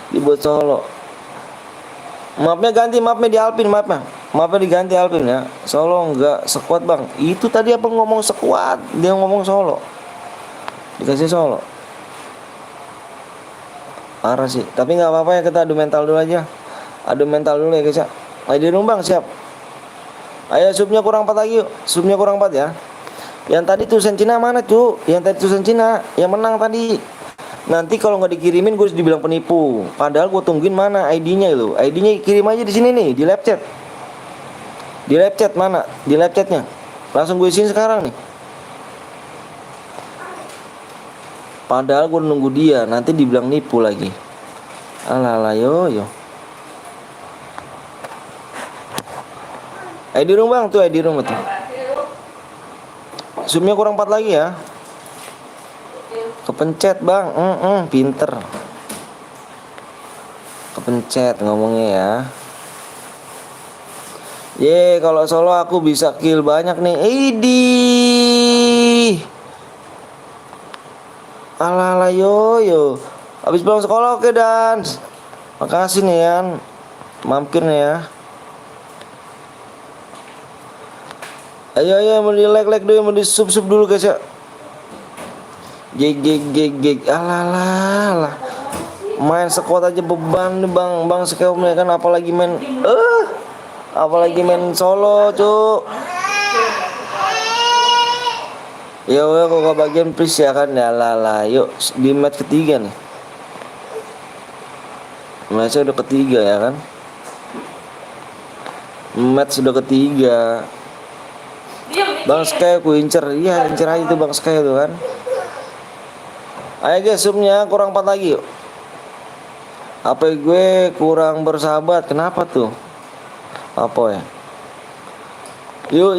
dibuat solo. Mapnya ganti, mapnya di Alpin, mapnya diganti Alpin ya. Solo enggak sekuat bang. Itu tadi apa ngomong sekuat, dia ngomong solo, dikasih solo. Parah sih, tapi nggak apa-apa ya, kita adu mental dulu aja, adu mental dulu ya guys ya. Ayo di rumah bang, siap. Ayo subnya kurang 4 lagi yuk, subnya kurang 4 ya. Yang tadi tulisan Cina mana cu? Yang tadi tulisan Cina, yang menang tadi. Nanti kalau nggak dikirimin gue harus dibilang penipu. Padahal gue tungguin mana ID-nya itu. ID-nya kirim aja di sini nih, di live chat. Di live chat mana? Di live chatnya. Langsung gue isiin sekarang nih. Padahal gue nunggu dia, nanti dibilang nipu lagi. Alah yo. ID room bang, tuh ID room tuh. Zoomnya kurang 4 lagi ya. Kepencet bang, pinter. Kepencet ngomongnya ya. Kalau solo aku bisa kill banyak nih. Alah yo. Habis pulang sekolah oke dan. Makasih nih Yan. Mampir nih ya. Ayo mau di like dulu, mau di sub dulu guys ya. Gig. Alah. Main sekuat aja beban nih bang sekeom nih kan, apalagi main Apalagi main solo, Cuk. Ya udah kok kebagian please ya kan. Ya lah. Yuk di match ketiga nih. Match udah ketiga ya kan. Match sudah ketiga. Diam, Bang Sky aku incer. Iya incer aja tuh Bang Sky tuh kan. Ayo guys zoomnya kurang 4 lagi yuk. HP gue kurang bersahabat. Kenapa tuh? Apa ya? Yuk.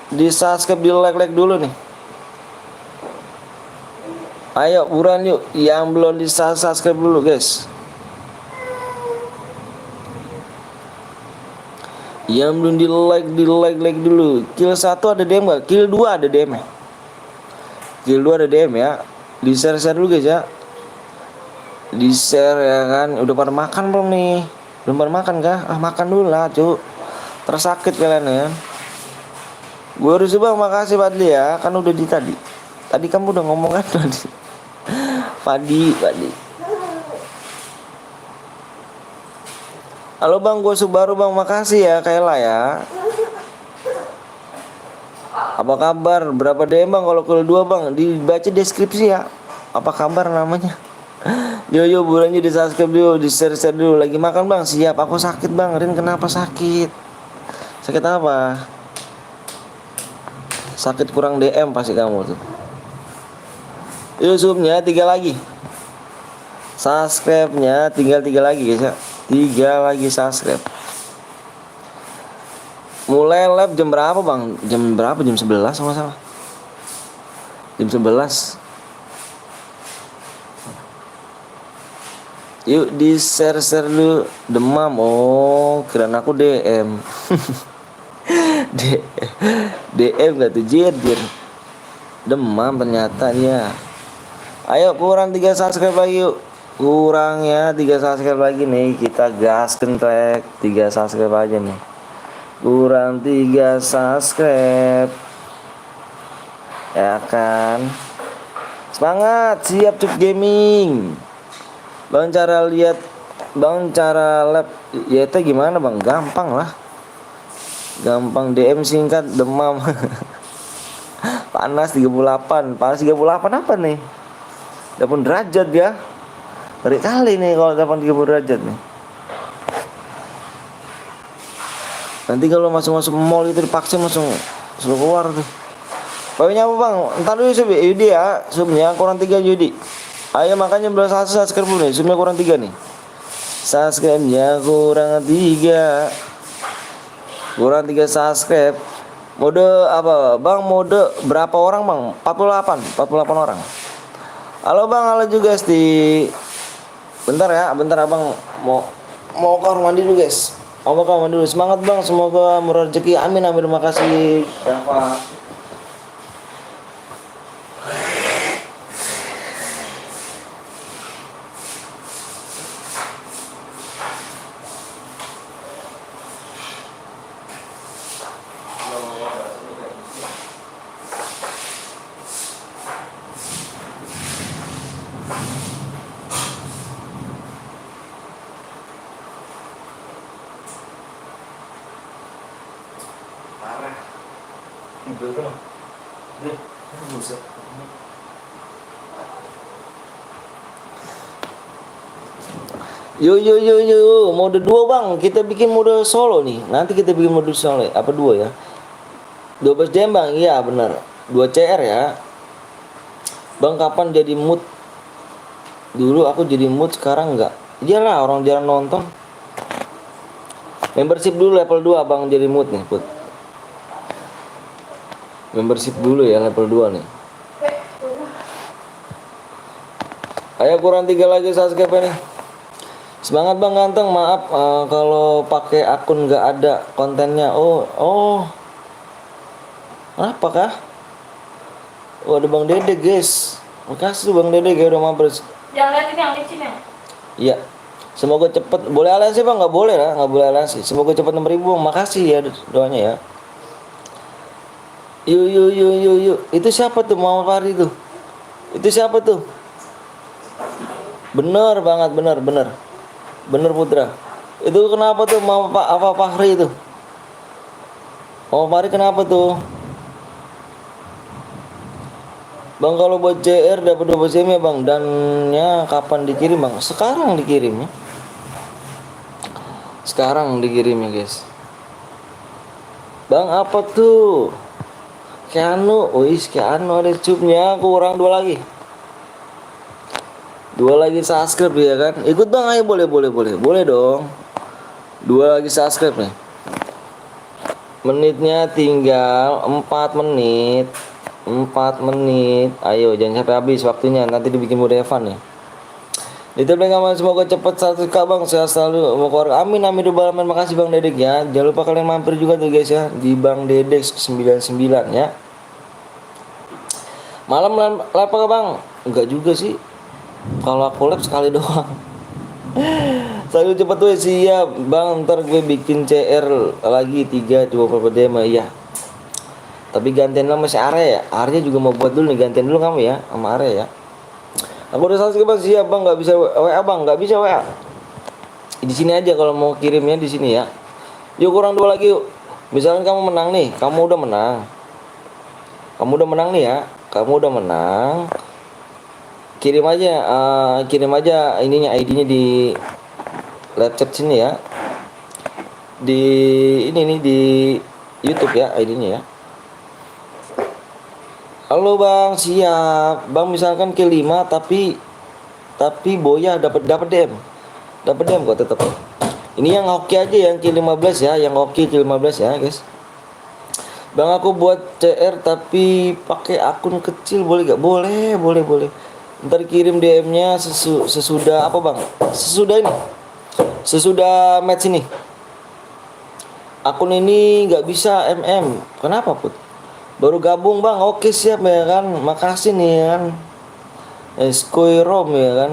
Di subscribe, di like dulu nih. Ayo buruan yuk. Yang belum di subscribe dulu guys. Yang belum di like dulu. Kill 1 ada DM gak? Kill 2 ada DM ya. Kill 2 ada DM ya. Di share dulu guys ya. Di share ya kan. Udah pada makan belum nih? Belum pada makan kah? Makan dulu lah Cuk. Tersakit kalian ya. Gue harus bang makasih Padli ya. Kan udah di tadi. Tadi kamu udah ngomong kan tadi. Padi. Halo bang, gue Subaru bang, makasih ya Kayla ya. Apa kabar? Berapa DM bang kalau kill 2 bang? Dibaca deskripsi ya. Apa kabar namanya? Yo bulannya di subscribe dulu, di share dulu. Lagi makan bang, siap. Aku sakit bang. Rin kenapa sakit? Sakit apa? Sakit kurang DM pasti kamu tuh. Yuk zoomnya 3 lagi. Subscribe-nya tinggal 3 lagi guys ya. 3 lagi subscribe. Mulai live jam berapa bang? Jam berapa? Jam 11 sama sama. Jam 11. Yuk di share dulu. Demam. Oh kirain aku DM. DM gak tuh jir. Demam ternyata dia. Ayo kurang 3 subscribe lagi yuk. Kurangnya 3 subscribe lagi nih. Kita gaskan track 3 subscribe aja nih. Kurang 3 subscribe. Ya kan. Semangat. Siap Cuk Gaming. Bang cara lihat. Bang cara lab. Ya itu gimana bang? Gampang lah. Gampang DM singkat demam. Panas 38. Panas 38 apa nih? 8 derajat ya. Ngeri kali nih kalau 30 derajat nih. Nanti kalau masuk mall itu dipaksa langsung keluar tuh. Pokoknya apa bang? Entar dulu sub Yudi ya. Subnya kurang 3 Yudi. Ayo makanya belum subscribe dulu nih. Subnya kurang 3 nih. Subscribe-nya kurang 3. Kurang 3 subscribe. Mode apa bang? Mode berapa orang bang? 48 orang. Halo bang, halo juga di. Bentar ya, bentar abang mau kamar mandi dulu guys. Mau kamar mandi dulu. Semangat bang, semoga murah rezeki. Amin. Terima kasih. Bapak. Yo, mode 2 bang, kita bikin mode solo nih. Nanti kita bikin mode solo, apa 2 ya? 12 jam bang, iya benar. 2 CR ya. Bang kapan jadi mood? Dulu aku jadi mood, sekarang enggak. Iyalah orang jarang nonton. Membership dulu level 2 bang jadi mood nih, Put. Membership dulu ya level 2 nih. Ayo kurang 3 lagi subscribe nih. Semangat bang ganteng, maaf kalau pakai akun nggak ada kontennya. Oh, kenapa kah? Oh ada bang Dede guys, makasih bang Dede kayak udah mampir. Jangan liatin yang licin ya. Iya, semoga cepet. Boleh aliansi bang? Nggak boleh lah, nggak boleh aliansi. Semoga cepet 6.000 bang, makasih ya doanya ya. Yuk. Itu siapa tuh Muhammad Fahri tuh? Itu siapa tuh? Bener banget, bener Putra. Itu kenapa tuh Mama Pak apa Fahri itu? Mama Fahri kenapa tuh? Bang kalau buat CR dapat 12 SIM ya bang, dannya kapan dikirim bang? Sekarang dikirimnya. Sekarang dikirimnya guys. Bang apa tuh? Keanu, Keanu ada cupnya, kurang 2 lagi. 2 lagi subscribe ya kan? Ikut bang, ayo boleh dong. 2 lagi subscribe nih. Menitnya tinggal 4 menit. 4 menit. Ayo jangan sampai habis waktunya, nanti dibikin mode Evan nih. Itu bang, semoga cepat 100k bang, sehat selalu mau keluarga. Amin amin amin. Makasih bang Dedek ya. Jangan lupa kalian mampir juga tuh guys ya di Bang Dedek 99 ya. Malam apa bang? Enggak juga sih. Kalau aku lab sekali doang. Saya cepet tuh siap bang, ntar gue bikin CR lagi 3 coba demo ya. Tapi gantian sama si Arya ya. Arya juga mau buat dulu nih, gantian dulu kamu ya sama Arya ya. Aku udah selesai bang, siap bang, nggak bisa WA bang, nggak bisa WA. Di sini aja kalau mau kirimnya di sini ya. Yuk kurang 2 lagi yuk. Misalkan kamu menang nih, kamu udah menang nih ya, kamu udah menang. Kirim aja ininya ID-nya di live chat sini ya. Di ini nih di YouTube ya ID-nya ya. Halo bang, siap bang. Misalkan ke 5 tapi Boya dapat DM kok tetap. Ini yang hoki aja yang ke 15 ya, yang hoki ke 15 ya guys. Bang aku buat CR tapi pakai akun kecil boleh gak? Boleh. Ntar kirim DM-nya sesudah apa bang? Sesudah match ini. Akun ini nggak bisa Kenapa put? Baru gabung bang, oke siap ya kan, makasih nih kan. Skoirom ya kan,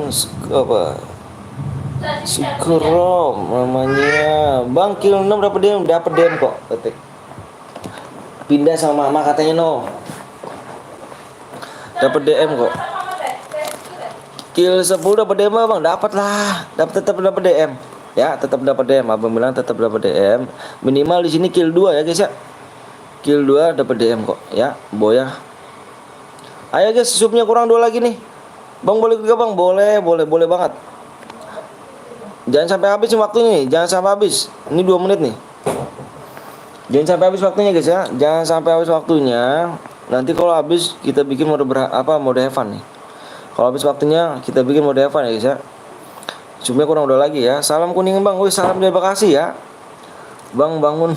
Skoirom namanya. Bang kill 6 dapat DM kok, ketik. Pindah sama mama katanya no. Dapat DM kok. Kill 10 dapat DM bang, dapat lah, tetap dapat DM. Ya, tetap dapat DM. Abang bilang tetap dapat DM. Minimal di sini kill 2 ya guys ya. Kill 2 dapat DM kok ya, Boya. Ayo guys, subnya kurang 2 lagi nih. Bang boleh juga bang, boleh banget. Jangan sampai habis waktunya nih, jangan sampai habis. Ini 2 menit nih. Jangan sampai habis waktunya guys ya, jangan sampai habis waktunya. Nanti kalau habis kita bikin mode Evan nih. Kalau habis waktunya kita bikin mode Evan ya guys ya. Subnya kurang 2 lagi ya. Salam kuning bang, salam dari Bekasi ya. Bang bangun.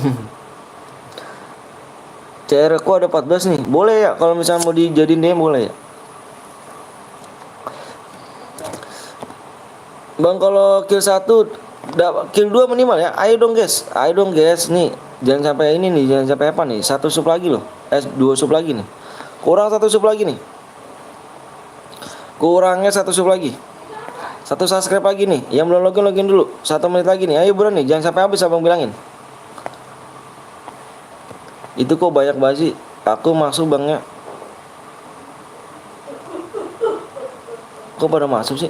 CR ku ada 14 nih. Boleh ya kalau misalnya mau dijadiin DM boleh ya. Bang kalau kill 1 kill 2 minimal ya. Ayo dong guys nih. Jangan sampai ini nih, jangan sampai apa nih. 1 sub lagi loh. 2 sub lagi nih. Kurang 1 sub lagi nih. Kurangnya 1 sub lagi. 1 subscribe lagi nih. Yang belum login dulu. 1 menit lagi nih. Ayo buruan nih, jangan sampai habis abang bilangin. Itu kok banyak banget sih. Aku masuk bangnya. Kok pada masuk sih?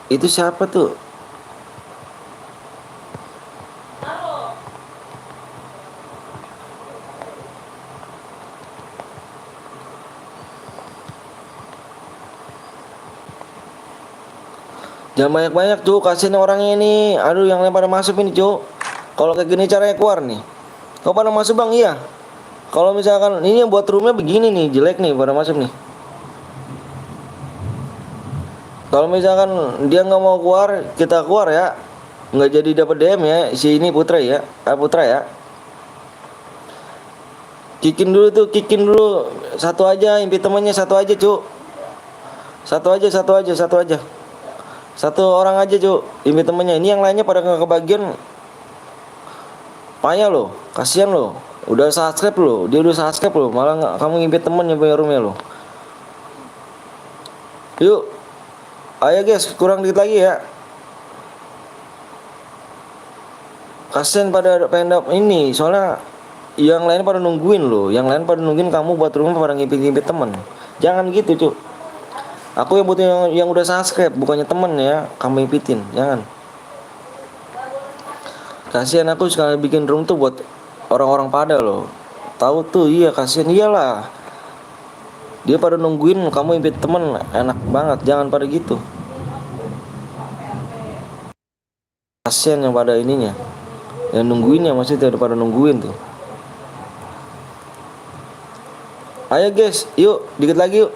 Itu siapa tuh? Jangan banyak-banyak tuh, kasihin orangnya ini. Aduh yang lain pada masuk ini cuy. Kalau kayak gini caranya keluar nih. Kau pada masuk bang, iya. Kalau misalkan ini yang buat roomnya begini nih, jelek nih pada masuk nih. Kalau misalkan dia nggak mau keluar, kita keluar ya. Nggak jadi dapat DM ya, si ini Putra ya. Putra ya. Kikin dulu. Satu aja, impi temannya satu aja cu. Satu aja. Satu orang aja cu, impi temannya. Ini yang lainnya pada nggak kebagian. Payah loh, kasihan loh. Udah subscribe loh, dia udah subscribe loh, malah nggak kamu ngimpit temen yang punya roomnya loh. Yuk, ayo guys, kurang dikit lagi ya. Kasihan pada pengen ini, soalnya yang lain pada nungguin loh, kamu buat rumah pada ngimpit temen. Jangan gitu cuy. Aku yang butuh yang udah subscribe, bukannya temen ya. Kamu impitin, jangan. Kasihan aku sekali bikin room tuh buat orang-orang pada loh. Tahu tuh, iya kasihan iyalah. Dia pada nungguin kamu invite temen, enak banget, jangan pada gitu. Kasihan yang pada ininya, yang nungguinnya maksudnya udah pada nungguin tuh. Ayo guys, yuk dikit lagi yuk.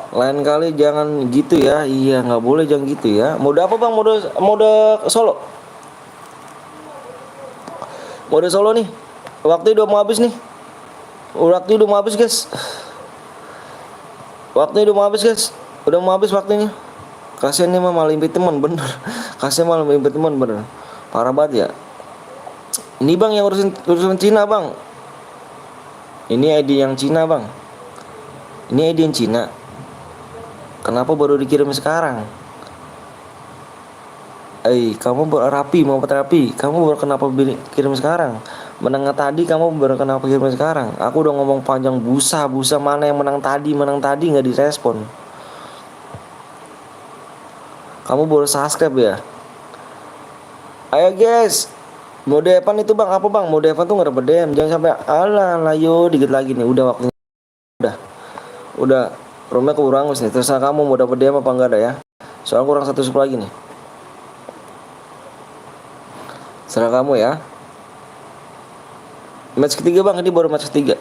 Lain kali jangan gitu ya. Iya nggak boleh jangan gitu ya. Mode apa bang? Mode solo. Mode solo nih. Waktu udah mau habis nih. Waktu udah mau habis guys. Waktu udah mau habis guys. Udah mau habis waktunya. Kasian nih mah malah invite teman bener. Kasian malah invite teman bener. Parah banget ya. Ini bang yang urusan Cina bang. Ini ID yang Cina bang. Ini ID yang Cina. Kenapa baru dikirim sekarang? Kamu rapi mau terapi. Kamu baru kenapa kirim sekarang? Menang tadi kamu baru kenapa kirim sekarang? Aku udah ngomong panjang busa mana yang menang tadi nggak direspon. Kamu baru subscribe ya? Ayo guys, mode Evan itu bang apa bang? Mode Evan tuh nggak dapet DM. Jangan sampai alah yo dikit lagi nih. Udah waktunya. Udah. Roomnya keurangus nih. Terserah kamu mau dapet DM apa enggak ada ya. Soalnya kurang 1 sub lagi nih. Serah kamu ya. Match ketiga bang, ini baru match ketiga.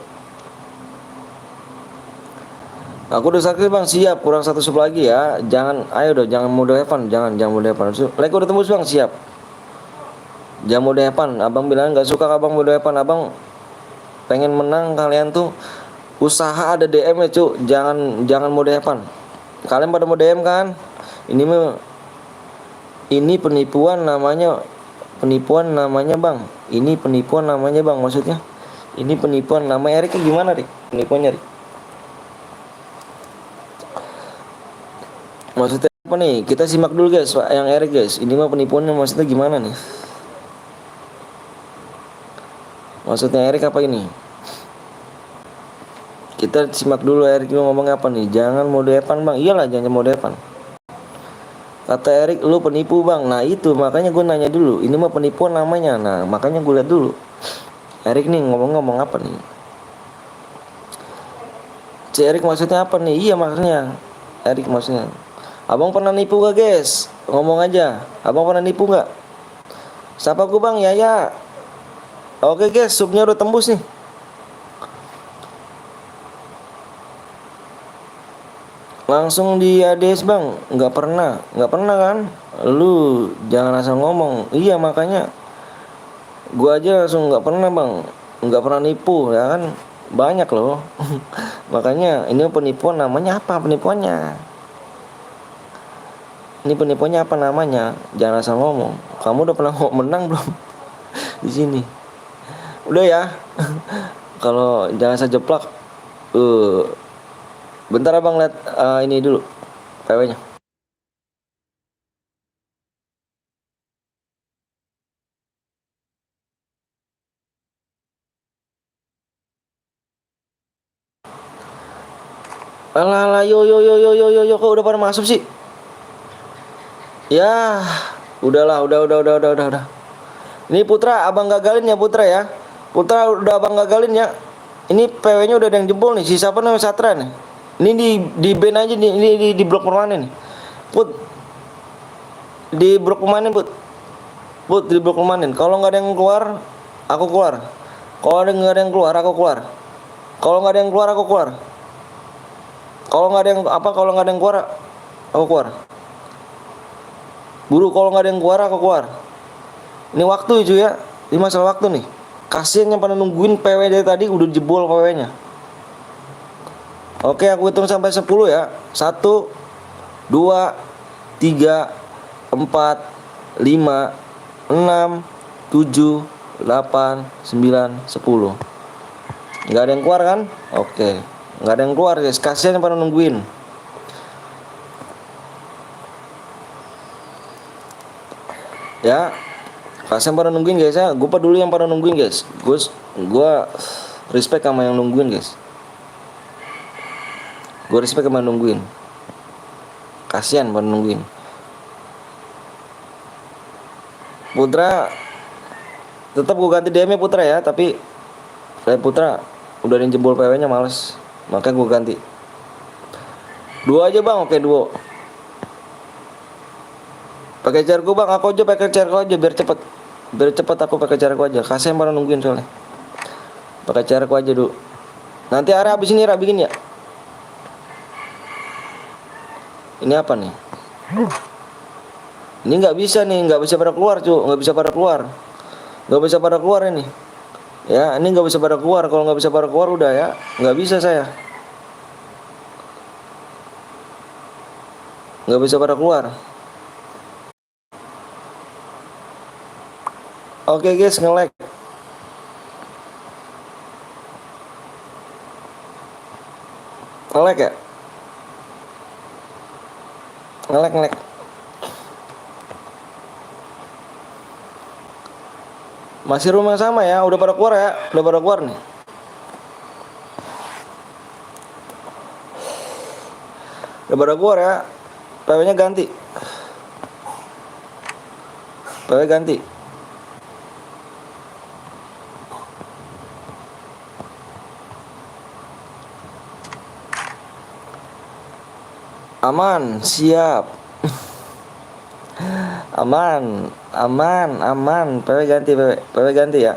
Aku udah sakit bang, siap. Kurang 1 sub lagi ya. Jangan, ayo dong, jangan mode Evan. Jangan mode Evan. Like udah tembus bang, siap. Jangan mode Evan. Abang bilang nggak suka abang mode Evan. Abang pengen menang, kalian tuh usaha ada DM ya cu. Jangan mode Evan. Kalian pada mode DM kan? Ini penipuan namanya. Penipuan namanya bang. Ini penipuan namanya bang, maksudnya. Ini penipuan. Nama Eriknya gimana Rik? Penipuannya Rik. Maksudnya apa nih? Kita simak dulu guys, yang Erik guys. Ini mah penipuannya maksudnya gimana nih? Maksudnya Erik apa ini? Kita simak dulu Erik ngomong apa nih. Jangan mode Evan bang. Iyalah jangan mode Evan. Kata Erik lu penipu bang. Nah itu makanya gue nanya dulu. Ini mah penipuan namanya. Nah makanya gue lihat dulu Erik nih ngomong apa nih. Si Erik maksudnya apa nih? Iya maksudnya Erik maksudnya. Abang pernah nipu gak guys? Ngomong aja. Abang pernah nipu gak? Siapa gue bang? Ya. Oke guys, subnya udah tembus nih. Langsung di ADS bang. Nggak pernah kan? Lu jangan asal ngomong. Iya makanya gua aja langsung nggak pernah bang. Nggak pernah nipu ya kan. Banyak loh. Makanya ini penipuan namanya apa penipuannya? Ini penipuannya apa namanya? Jangan asal ngomong. Kamu udah pernah menang belum di sini? Udah ya. Kalau jangan asal jeplak. Bentar abang lihat ini dulu PW-nya. Alah, yo kok udah pada masuk sih? Ya, udahlah, udah. Ini Putra, abang gagalin ya Putra ya. Putra udah abang gagalin ya. Ini PW-nya udah ada yang jebol nih. Si siapa namanya Satra nih? Ini di ban aja nih. Ini di blok permanen nih. Put. Di blok permanen Put. Put di blok permanen. Kalau nggak ada yang keluar, aku keluar. Kalau nggak ada yang keluar, aku keluar. Kalau nggak ada yang keluar, aku keluar. Kalau nggak ada yang keluar, aku keluar. Buru kalau nggak ada yang keluar, aku keluar. Ini waktu itu ya. Ini masalah waktu nih. Kasian yang pada nungguin PW dari tadi udah jebol PW-nya. Oke, aku hitung sampai 10 ya. 1 2 3 4 5 6 7 8 9 10. Enggak ada yang keluar kan? Oke. Enggak ada yang keluar guys. Kasian yang pada nungguin. Ya. Kasian pada nungguin guys ya. Gue peduli yang pada nungguin guys. Gue respect sama yang nungguin guys. Gue respect sama nungguin. Kasian pada nungguin. Putra tetap gue ganti DM-nya Putra ya, tapi saya Putra udah ada yang jebol PW-nya males. Makanya gue ganti. Duo aja bang, oke duo. Pakai cargo bang, aku aja pakai cargo aja biar cepet. Biar cepet aku pakai cargo aja. Kasian pada nungguin soalnya. Pakai cargo aja dulu. Nanti area abis ini bikin ya. Ini apa nih? Ini nggak bisa nih, nggak bisa pada keluar cu, nggak bisa pada keluar, nggak bisa pada keluar ini. Ya, ini nggak bisa pada keluar. Kalau nggak bisa pada keluar udah ya, nggak bisa saya. Nggak bisa pada keluar. Oke guys, nge-lag. Nge-lag ya? Nge-lag. Masih rumah yang sama ya, udah pada keluar ya, udah pada keluar nih. Udah pada keluar ya, PW-nya ganti. PW ganti. Aman, siap. Aman. PW ganti, PW ganti ya.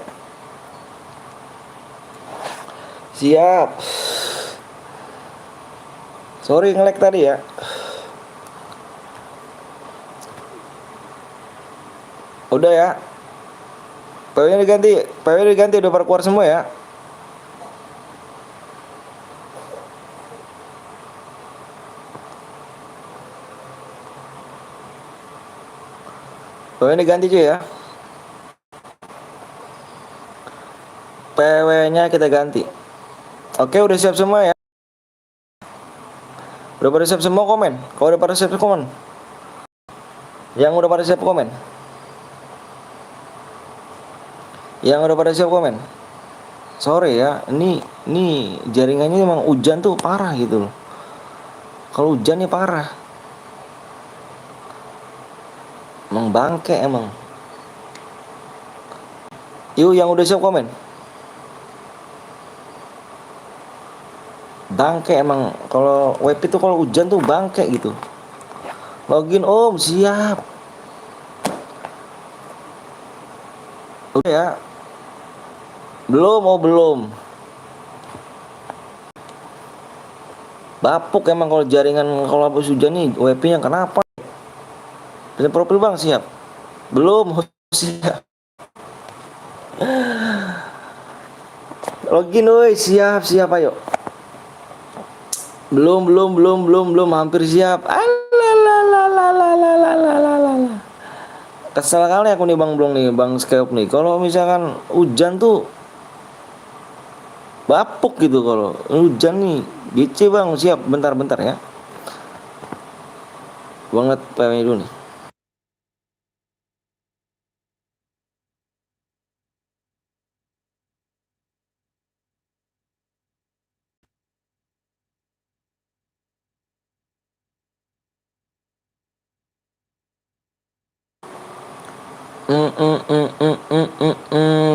Siap. Sorry nge-lag tadi ya. Udah ya. PW-nya diganti udah pada keluar semua ya. PW-nya diganti cuy ya. PW-nya kita ganti. Oke, udah siap semua ya. Udah pada siap semua komen. Kalau udah pada siap komen. Yang udah pada siap komen. Yang udah pada siap komen. Sorry ya, ini jaringannya emang hujan tuh parah gitu loh. Kalau hujan nih parah. Emang bangke emang. Yuk yang udah siap komen. Bangke emang kalau web itu kalau hujan tuh bangke gitu. Login om siap. Udah ya. Belum. Bapuk emang kalau jaringan kalau habis hujan nih WP-nya kenapa? Bisa profil bang siap. Belum siap. Login woi siap ayo. Belum hampir siap. Alalalalalalalalala. Kesel kali aku nih bang belum nih bang Skype nih. Kalau misalkan hujan tuh bapuk gitu kalau hujan nih. BC bang siap bentar ya. Banget PW dulu nih.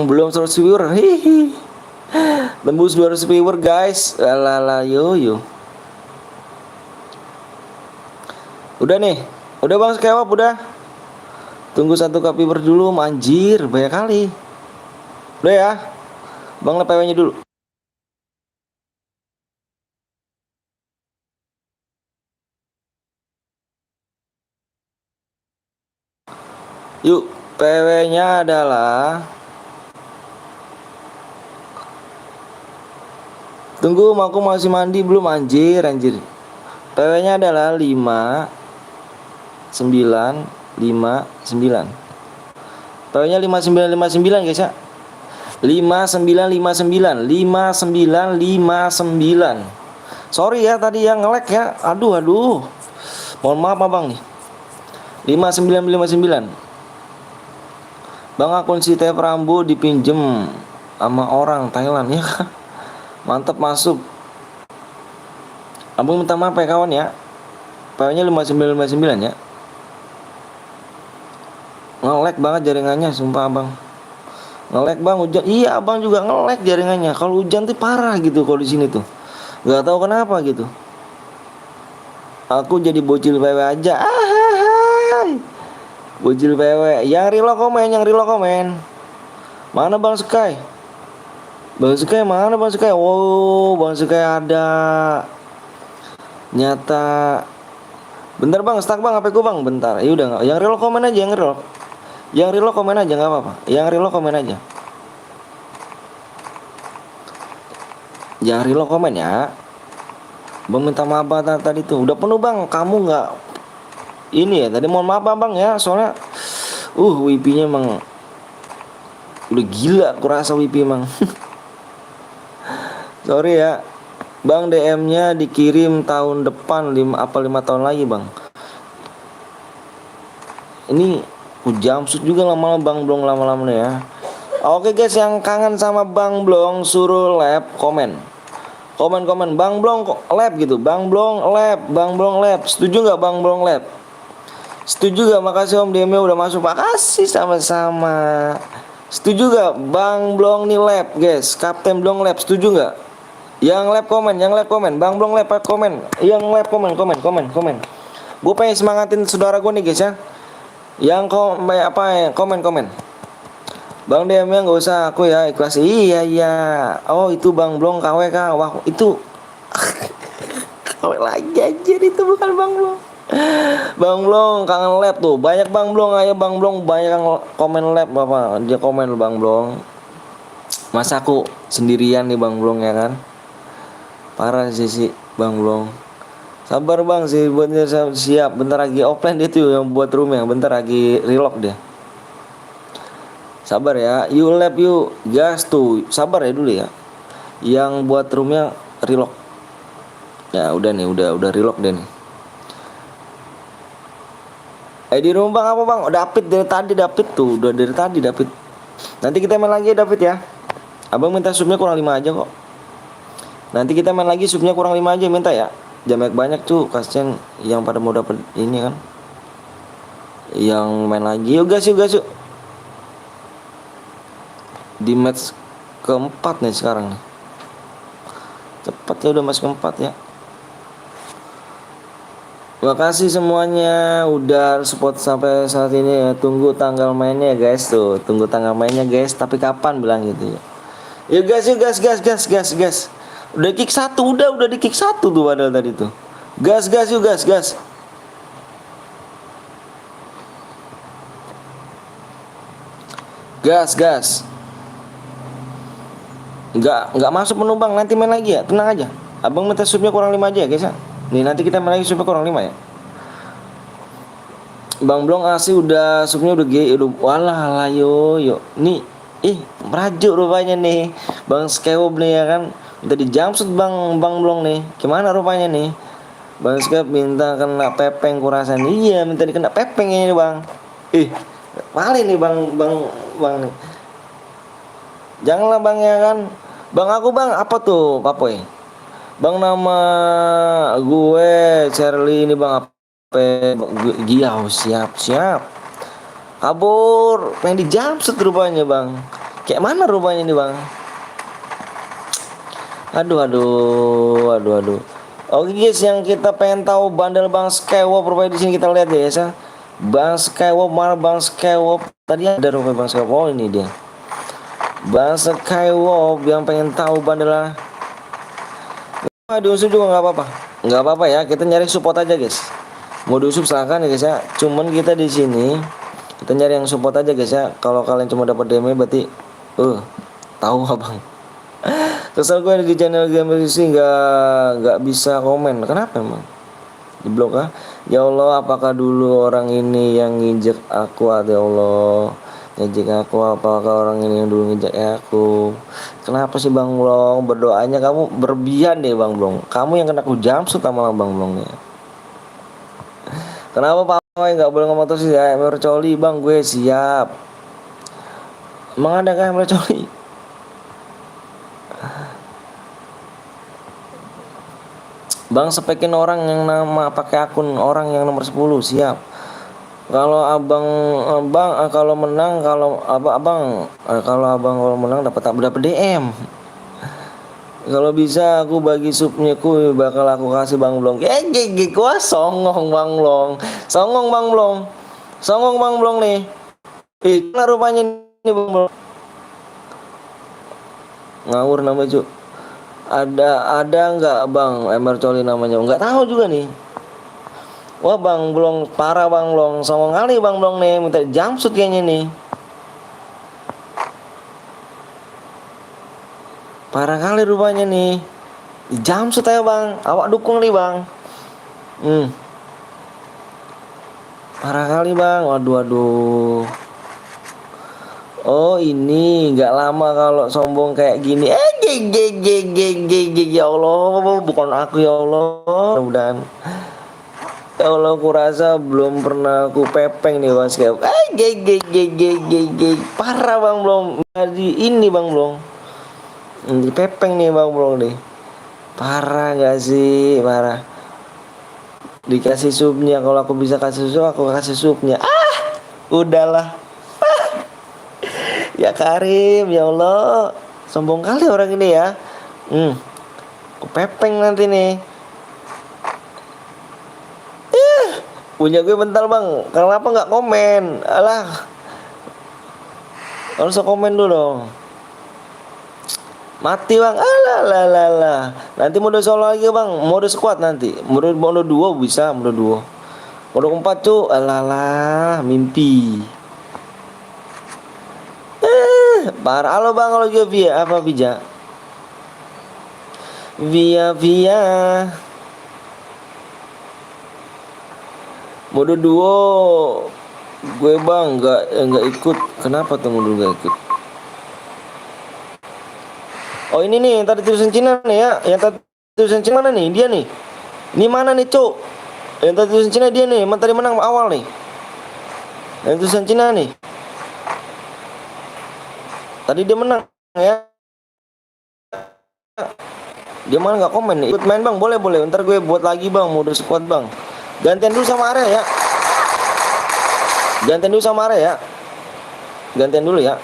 Belum 100 viewer. Hihi. Tembus 200 viewer guys. Alala yo. Udah nih. Udah bang Skewap udah. Tunggu 1K viewer dulu anjir banyak kali. Udah ya. Bang PW-nya dulu. Yuk, PW-nya adalah tunggu aku masih mandi belum anjir. PW-nya adalah 5959. PW-nya 5959 guys ya. 5959. Sorry ya tadi yang nge-lag ya. Aduh. Mohon maaf Abang nih. 5959. Bang akun si Teh Rambo dipinjem sama orang Thailand ya. Mantap masuk. Abang minta maaf ya kawan ya. PO-nya 5959 ya. Nge-lag banget jaringannya sumpah abang. Nge-lag bang hujan. Iya abang juga nge-lag jaringannya. Kalau hujan tuh parah gitu kalau di sini tuh. Gak tahu kenapa gitu. Aku jadi bocil PW aja. Ahai. Bocil PW. Yang reload komen. Mana Bang Sky? Bang Sky mana Bang Sky? Wow, Bang Sky ada. Nyata. Bentar Bang, stuck Bang HP ku Bang, bentar. Ya udah enggak. Yang reload komen aja, yang reload. Yang reload komen aja enggak apa-apa. Yang reload komen aja. Yang reload komen ya. Bang minta maaf tadi tuh. Udah penuh Bang, kamu enggak ini ya. Tadi mohon maaf Bang ya, soalnya WP-nya emang udah gila, kurasa WP emang. Sorry ya. Bang DM-nya dikirim tahun depan 5 tahun lagi Bang. Ini jam shoot juga lama-lama Bang Blong lama-lama nih ya. Oke guys, yang kangen sama Bang Blong suruh lab komen. Komen Bang Blong kok lab gitu. Bang Blong lab. Setuju nggak Bang Blong lab? Setuju gak? Makasih Om DM-nya udah masuk. Makasih sama-sama. Setuju gak Bang Blong nih lab guys? Kapten Blong lab setuju gak? Yang lab komen. Bang Blong lab komen. Yang lab komen. Gue pengen semangatin saudara gue nih guys ya. Yang komen. Bang DM-nya nggak usah aku ya ikhlas. Iya. Oh itu Bang Blong KWK. Wah itu KW lagi anjir, itu bukan Bang Blong. Bang Blong kangen lab tuh. Banyak Bang Blong, ayo Bang Blong banyak yang komen lab apa. Dia komen Bang Blong. Masa aku sendirian nih Bang Blong ya kan. Parah sih Bang Blong. Sabar Bang sih buatnya siap. Bentar lagi offline dia tuh yang buat room yang bentar lagi relock dia. Sabar ya. You lab you gas tuh. Sabar ya dulu ya. Yang buat roomnya relock. Ya udah nih udah relock deh nih. Di rumah Bang apa Bang? David dari tadi David tuh. Udah dari tadi David. Nanti kita main lagi ya David ya. Abang minta subnya kurang 5 aja kok. Nanti kita main lagi subnya kurang 5 aja minta ya. Jangan banyak tuh, kasian yang pada mau dapet ini kan. Yang main lagi yuk guys. Di match keempat nih sekarang nih. Cepat ya udah match keempat ya. Terima kasih semuanya udah support sampai saat ini ya. Tunggu tanggal mainnya ya guys tuh. Tunggu tanggal mainnya guys. Tapi kapan bilang gitu ya. Yuk gas. Udah kick 1, udah di kick 1 tuh padahal tadi tuh. Gas. Gas. Enggak masuk penumpang, nanti main lagi ya. Tenang aja. Abang minta subnya kurang 5 aja ya guys ya. Nih nanti kita main lagi subnya kurang 5 ya. Bang Blong asli udah subnya udah walah yuk. Nih, merajuk rupanya nih. Bang Skewob nih ya kan. Minta di jumpsuit Bang Blong nih. Gimana rupanya nih? Bang Skep minta kena pepeng kurasan. Iya, minta dikena pepeng ini Bang. Paling nih Bang nih. Janganlah Bang ya kan. Bang aku Bang apa tuh Papoy? Bang nama gue Charlie ini Bang apa? Giau siap. Kabur, pengen di jumpsuit rupanya Bang. Kayak mana rupanya nih Bang? Aduh. Oke guys, yang kita pengen tahu bandel Bang Skywop rupanya di sini kita lihat ya guys ya. Bang Skywop mana Bang Skywop? Tadi ada rupanya Bang Skywop. Oh ini dia. Bang Skywop yang pengen tahu bandel. Diusub juga nggak apa-apa ya. Kita nyari support aja guys. Mau diusub silahkan ya guys ya. Cuman kita di sini kita nyari yang support aja guys ya. Kalau kalian cuma dapat DM berarti tahu abang. Kesel gue di channel game sih nggak bisa komen. Kenapa emang? Di blok ah? Ya Allah, apakah dulu orang ini yang nginjek aku? Ya Allah, ngejek aku. Apakah orang ini yang dulu ngejek aku? Kenapa sih Bang Blong? Berdoanya kamu berlebihan deh Bang Blong. Kamu yang kena aku jumpsuit sama Bang Blong ya. Kenapa Pak Boy nggak boleh ngomong terus ya? Mercoli Bang, gue siap. Emang ada kan mercoli? Bang spekin orang yang nama pakai akun orang yang nomor 10 siap. Kalau kalau menang kalau menang dapat DM. Kalau bisa aku bagi supnya bakal aku kasih Bang Blong. Gua songong Bang Blong. Songong Bang Blong. Songong Bang Blong nih. Nah rupanya nih Bang Blong. Ngawur namanya cu. Ada nggak Bang Emer Coli namanya? Nggak tahu juga nih. Wah Bang Blong parah Bang Blong, songong kali Bang Blong nih, minta jumpsuit kayaknya nih. Parah kali rupanya nih. Jumpsuit aja Bang, awak dukung nih Bang. Parah kali Bang, waduh. Oh ini nggak lama kalau sombong kayak gini. Ya Allah, bukan aku ya Allah. Mudah-mudahan. Ya Allah, aku rasa belum pernah aku pepeng nih Mas kayak parah Bang Blong. Ini Bang Blong. Ini pepeng nih Bang Blong nih. Parah gak sih? Parah. Dikasih supnya, kalau aku bisa kasih sup aku kasih supnya. Udahlah. Ya Karim, ya Allah. Sombong kali orang ini ya. Aku pepeng nanti nih. Punya gue bentar Bang, kenapa nggak komen? Alah, harus komen dulu dong. Mati Bang, alah. Nanti mode solo lagi Bang, mode squad nanti. Mode duo bisa, mode duo. Mode 4 cu, alah, mimpi. Parah. Halo Bang, kalau juga via apa bija? Via. Mode duo gue Bang nggak ikut. Kenapa tunggu dulu nggak ikut? Oh ini nih yang tadi tulisan Cina nih ya. Yang tadi tulisan Cina mana nih? Dia nih. Ini mana nih Cuk? Yang tadi tulisan Cina dia nih. Tadi menang awal nih. Yang tulisan Cina nih. Tadi dia menang ya. Dia mana nggak komen nih. Ikut main Bang, boleh. Ntar gue buat lagi Bang, mode squad Bang. Gantian dulu sama Arya ya. Gantian dulu ya.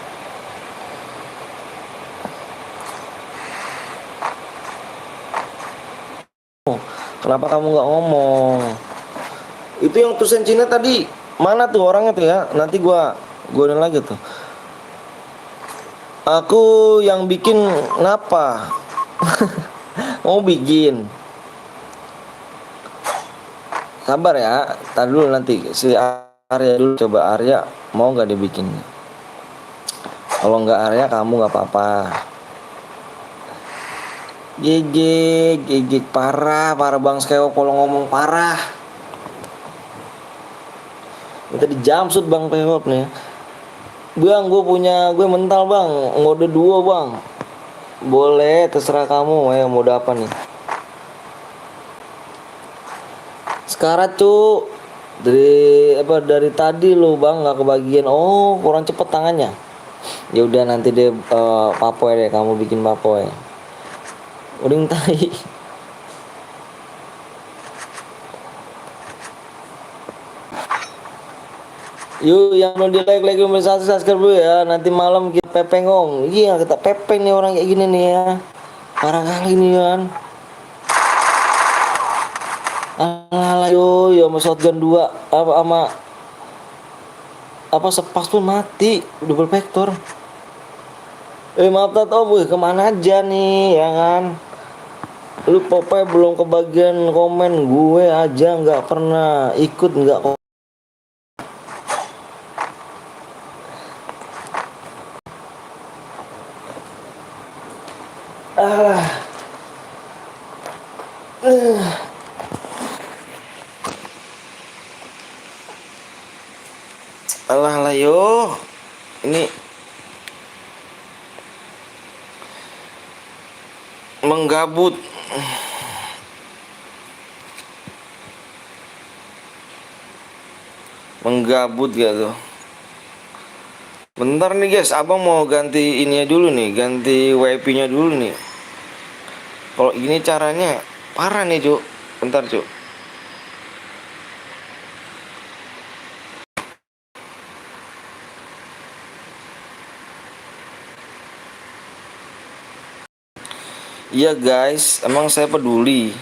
Kenapa kamu nggak ngomong? Itu yang tulisan Cina tadi. Mana tuh orangnya tuh ya? Nanti gua lagi tuh. Aku yang bikin ngapa? Mau bikin. Sabar ya, tar dulu nanti si Arya dulu, coba Arya mau nggak dibikin. Kalau nggak Arya kamu nggak apa-apa. GG parah Bang Skewok kalau ngomong parah. Kita di jumpsuit Bang Pewop nih. Bang, gue mental Bang, mode duo Bang. Boleh, terserah kamu ya mode apa nih. Sekarang cu dari tadi lo Bang nggak kebagian. Oh kurang cepet tangannya. Ya udah nanti deh papoy deh, kamu bikin papoy. Uding tai. Yuk yang belum di like subscribe dulu ya. Nanti malam kita pepeng Om. Iya kita pepeng nih orang kayak gini nih ya. Parah kali nih kan. Alah yo sama shotgun 2 apa sepas pun mati double vector. Maaf Tato boy, kemana aja nih ya kan? Lu Popeye belum kebagian komen, gue aja nggak pernah ikut nggak kok. Alah yo, ini menggabut. Gitu. Bentar nih guys, abang mau ganti ininya dulu nih, ganti WiFi nya dulu nih. Kalau gini caranya parah nih Cuk. Bentar Cuk. Iya guys, emang saya peduli.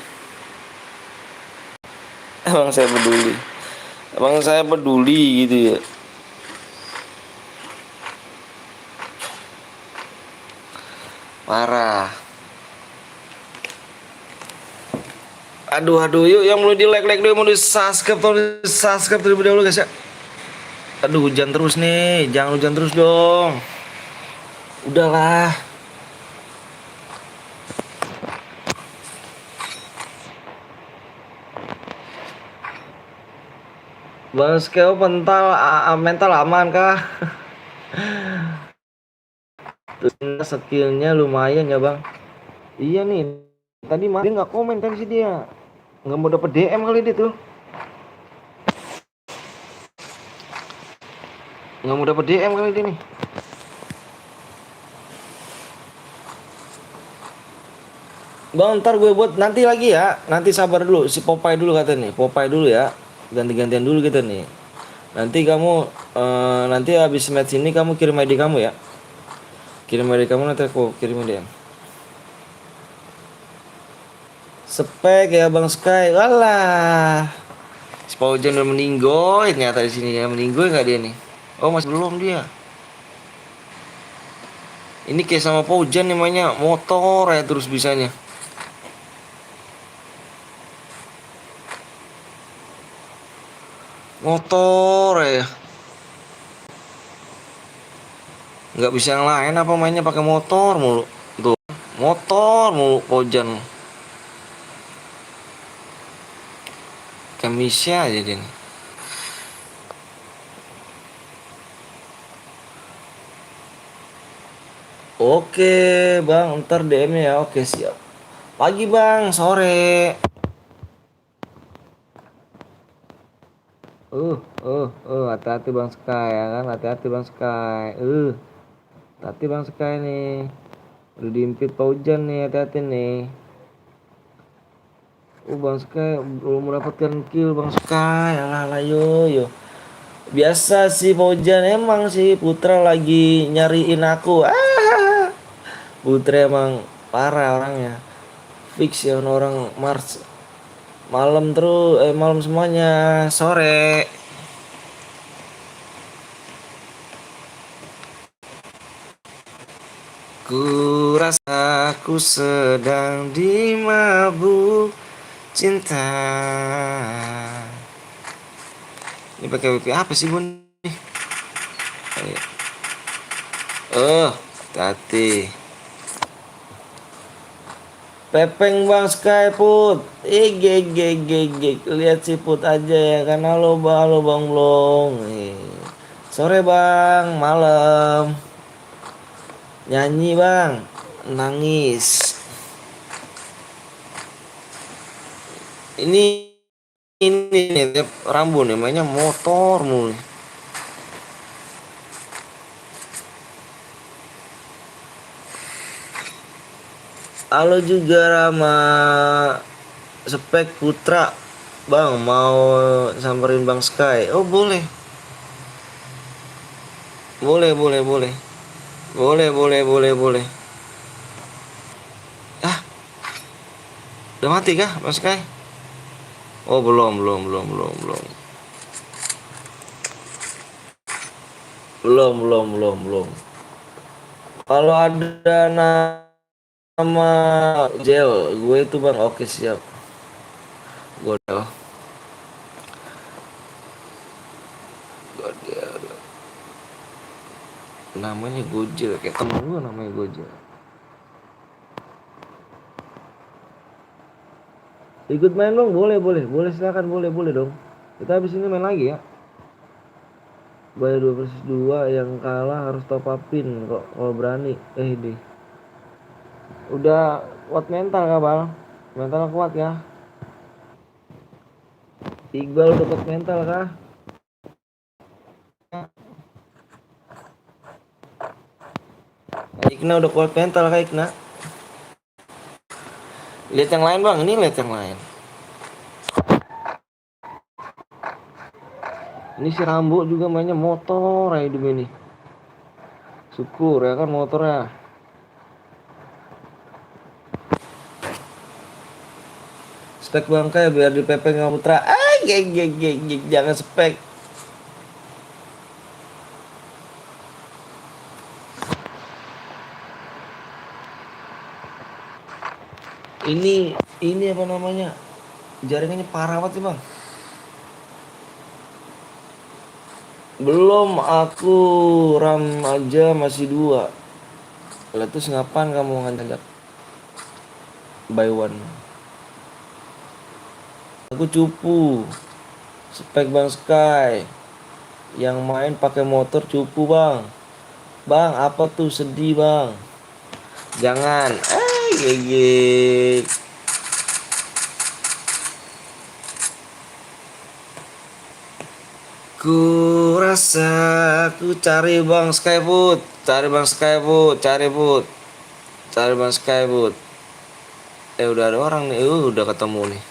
Emang saya peduli. Emang saya peduli gitu ya. Parah. Aduh, yuk yang mau di like dulu, mau di subscribe terlebih dahulu guys ya. Aduh, hujan terus nih, jangan hujan terus dong. Udahlah. Bang Skeo mental aman kah? Terus skillnya lumayan ya bang. Iya nih, tadi dia nggak komen tadi sih dia. Nggak mau dapet DM kali dia tuh. Nggak mau dapet DM kali dia nih. Bang, ntar gue buat nanti lagi ya. Nanti sabar dulu, si Popeye dulu kata nih. Popeye dulu ya. Ganti-gantian dulu kita nih. Nanti kamu nanti habis match ini kamu kirim ID kamu ya. Kirim ID kamu, nanti aku kirim DM. Spek ya Bang Sky. Walah. Si Paujan udah meninggoy ternyata di sini ya. Meninggoy nggak dia nih? Oh, masih belum dia. Ini kayak sama Paujan namanya, motor ya terus bisanya. Motor ya. Nggak bisa yang lain apa mainnya pakai motor mulu. Tuh, motor mulu Paujan. Kamisya aja dia nih. Oke bang, ntar DM ya. Oke siap. Pagi bang, sore. Hati-hati bang Sky ya kan, hati-hati bang Sky. Hati-hati bang Sky nih. Udah diimpit Paujan nih, hati-hati nih. Bang Sky belum mendapatkan kill bang Sky. Alah, yo. Biasa sih Paujan, emang sih Putra lagi nyariin aku. Putra emang parah orangnya. Fix ya orang Mars. Malam terus, malam semuanya, sore. Ku rasa aku sedang dimabuk cinta. Ini pakai WP apa sih bun? Hati. Pepeng bang Sky Put. Lihat si Put aja ya kan. Halo bang Blong. Sore bang, malam. Nyanyi bang, nangis. Ini nih Rambo namanya motor mulu. Halo juga Rama Spek Putra. Bang mau samperin Bang Sky. Oh boleh. Boleh. Udah mati kah Bang Sky? Oh belum. Belum. Kalau ada nama Jel, gue itu bang, oke siap. Godel. Namanya Gojel, kayak temen gue namanya Gojel. Ikut main dong, boleh silakan, boleh dong. Kita habis ini main lagi ya. Bayar 2 versus 2, yang kalah harus top upin kok kalau berani. Deh. Udah kuat mental kah bang? Mental kuat ya? Iqbal udah kuat mental kah? Ikna udah kuat mental kah Ikna? Lihat yang lain bang, ini lihat yang lain. Ini si Rambo juga mainnya motor ya hidup ini. Syukur ya kan motornya. Spek bangkai biar dipepeng sama Putra. Jangan spek. Ini apa namanya? Jaringannya parah banget sih, Bang. Belum, aku RAM aja masih 2. Lah terus ngapain kamu ngajak buy one? Aku cupu. Spek Bang Sky. Yang main pakai motor cupu, Bang. Bang, apa tuh sedih, Bang? Jangan. Gege. Ku rasa ku cari Bang Skyboot, cari Bang Skyboot, cari boot, cari Bang Skyboot. Udah ada orang nih, udah ketemu nih.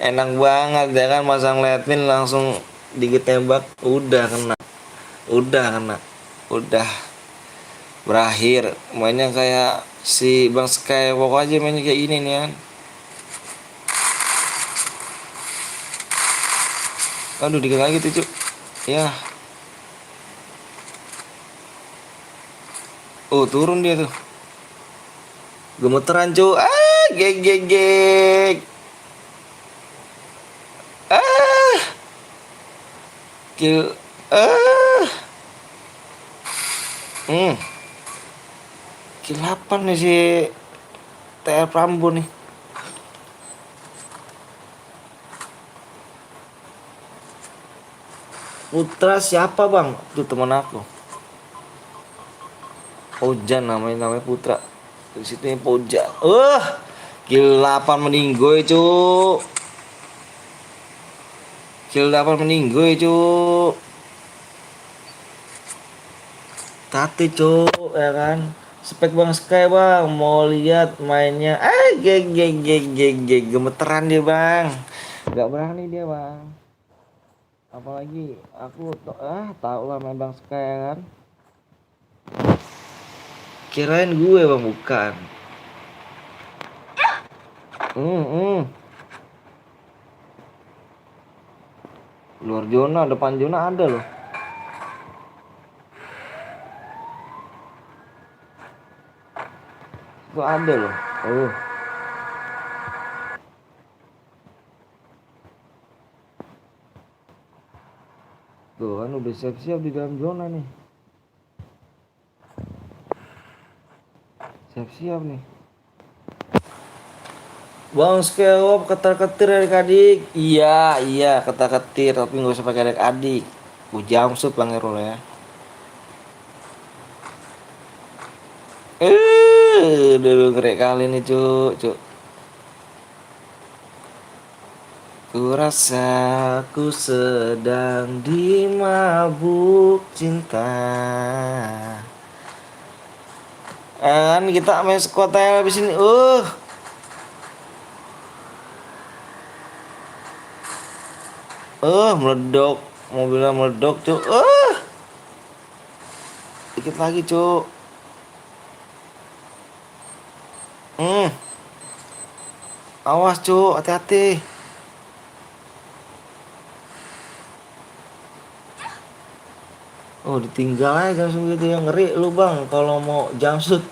Enak banget ya kan, masang letin langsung dikit tembak, udah kena, udah berakhir. Mainnya kayak si Bang Skywalk aja mainnya kayak ini nih kan. Aduh dikit lagi tuh cuk. Ya. Oh turun dia tuh. Gemeteran cuk. Geg. Kill. Kill 8 nih si TR Rambo nih. Putra siapa bang? Tuh teman aku. Pojan namanya Putra. Di situ yang Pojan. Kill 8 meninggoy cuk. Kill 8 meninggoy cuk. Tati cuk ya kan. Spek Bang Sky bang. Mau lihat mainnya. Geg. Gemeteran dia bang. Gak berani dia bang. Apalagi aku tau lah main Bang Sky ya kan. Kirain gue bang, bukan. Luar zona, depan zona ada loh. Itu ada loh. Tuh kan udah siap-siap di dalam zona nih. Siap-siap nih. Bang Skewop ketar-ketir adik-adik. Iya ketar-ketir tapi nggak usah pakai adik-adik. Jamsut Bang Erol ya. Udah ngeri kali nih cuk. Ku rasa ku sedang dimabuk cinta. Kan kita main squad habis ini. Meledok. Mobilnya meledok cuk. Dikit lagi cuk. Awas cuk, hati-hati. Ditinggal aja langsung gitu ya, ngeri lu bang kalau mau jumpsuit.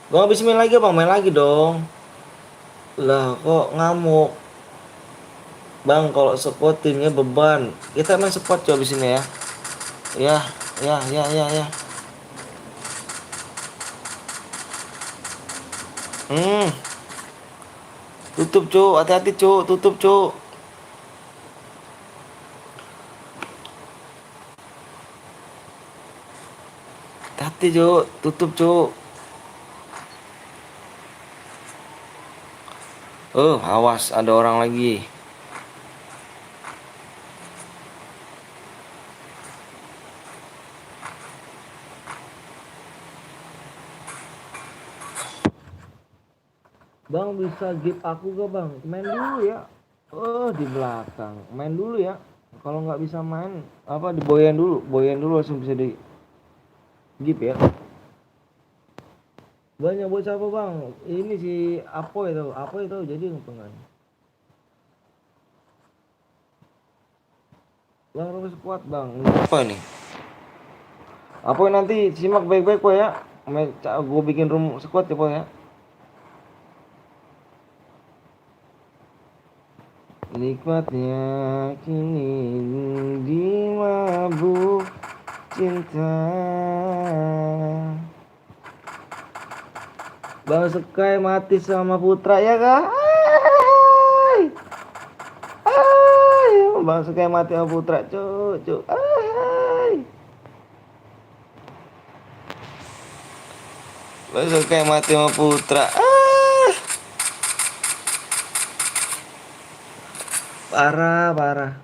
Gua habis main lagi bang, main lagi dong. Lah kok ngamuk. Bang kalau squad timnya beban. Kita main squad coba abis ini ya. Ya. Tutup cuk, hati-hati cuk, tutup cuk. Hati cuk, tutup cuk. Awas ada orang lagi. Bang bisa give aku gak bang? Main dulu ya. Oh di belakang. Main dulu ya. Kalau nggak bisa main apa diboyan dulu. Boyan dulu langsung bisa di give ya. Banyak buat siapa bang? Ini si Apoy tau. Apoy tau jadi ngepengan. Bang harus kuat bang. Ini apa nih? Apoy nanti simak baik-baik po ya. Gue bikin room squad ya po ya. Nikmatnya kini dimabuk cinta. Bang Sky mati sama Putra ya kah? Ay, ay. Bang Sky mati sama Putra cucu. Ay. Bang Sky mati sama Putra. Ah. Parah, parah.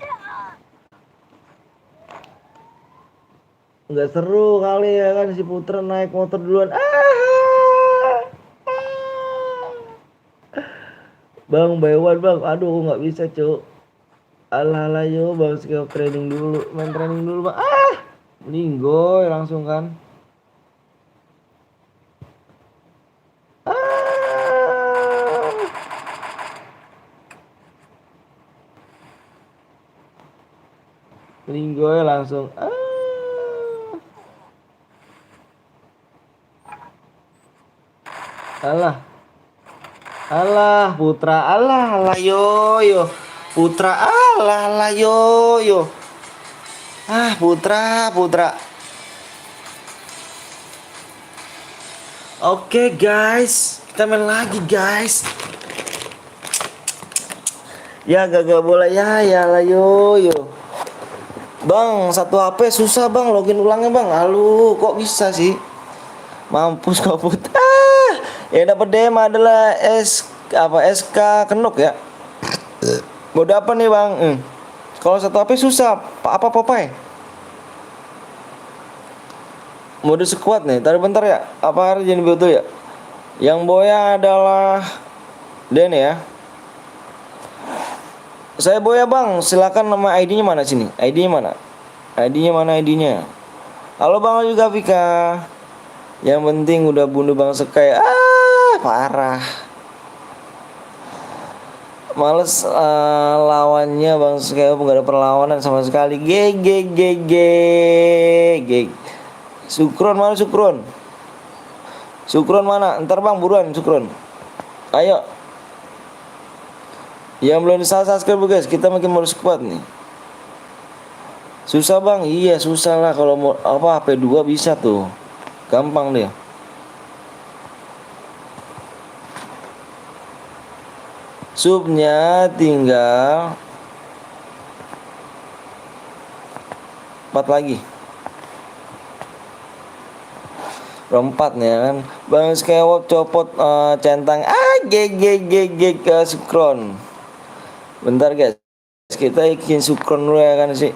Nggak seru kali ya kan si Putra naik motor duluan. Bang, by one bang. Aduh, aku nggak bisa cuk. Alah, alah yo, bang skill training dulu, main training dulu bang. Ninggoy langsung kan. Ninggoy langsung. Alah. Alah Putra, alah alah yo yo. Putra, alah alah yo yo. Putra, Putra. Oke guys, kita main lagi guys. Ya gak boleh ya, ya lah yo yo. Bang, satu HP susah bang, login ulangnya bang. Halo, kok bisa sih? Mampus kau Putra. Yang dapat DM adalah SK Kenuk ya. Mode apa nih bang? Kalau satu HP susah. Apa Popeye? Mode squad nih. Tadi bentar ya. Apa harus jadi betul ya? Yang boya adalah Den ya. Saya boya bang. Silakan nama ID-nya mana sini? ID-nya mana? ID-nya mana ID-nya? Halo bang juga Vika. Yang penting udah bunuh bang Sky. Parah. Males lawannya bang Sky, nggak ada perlawanan sama sekali. G. Sukron mana Sukron? Sukron mana? Ntar bang buruan Sukron. Ayo. Yang belum subscribe guys, kita makin mau squad nih. Susah bang, iya susah lah kalau mau apa HP 2 bisa tuh. Gampang deh. Subnya tinggal 4 lagi. Rompat nih ya kan. Bang Skywalk copot centang. Ke Sukron. Bentar guys. Kita ikin Sukron dulu ya kan sih.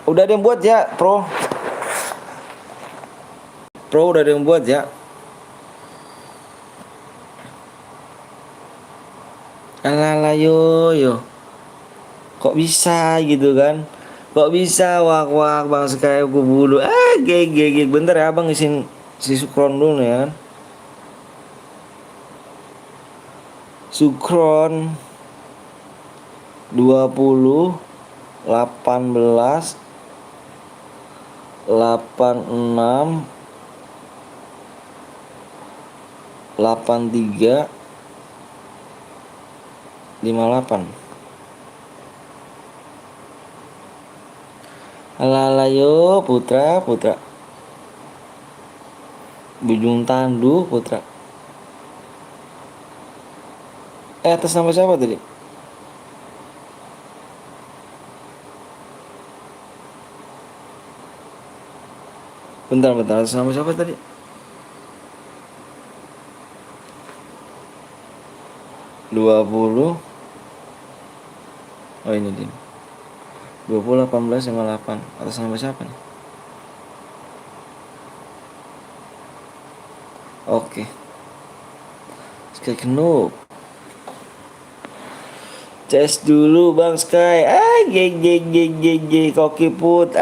Udah ada yang buat ya, Pro. Pro udah ada yang buat ya. Alah yo. Kok bisa gitu kan? Kok bisa wak bang Sky aku bulu. Bentar ya abang isin si Sukron dulu ya kan. Sukron 20 18 86 83 58. Alah yo Putra Bujung Tandu Putra. Atas nama siapa tadi? Bentar atas nama siapa tadi? Dua puluh. Oh ini dia. 20 18 58. Atas nama siapa nih? Oke. Kayak noob. CS dulu Bang Sky. Koki put.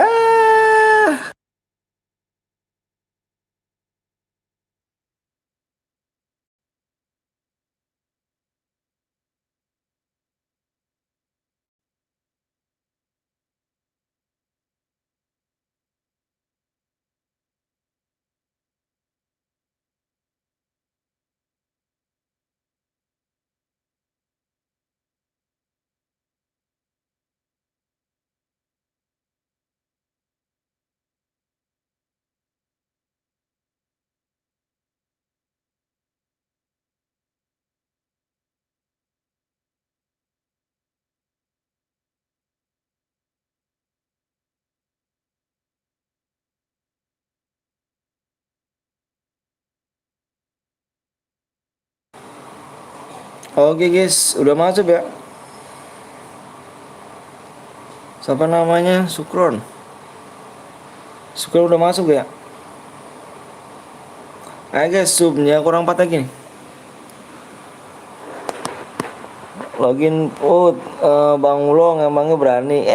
Oke guys, udah masuk ya. Siapa namanya? Sukron. Sukron udah masuk ya. Ayo guys, subnya kurang 4 lagi nih. Login put. Bang Ulong emangnya berani.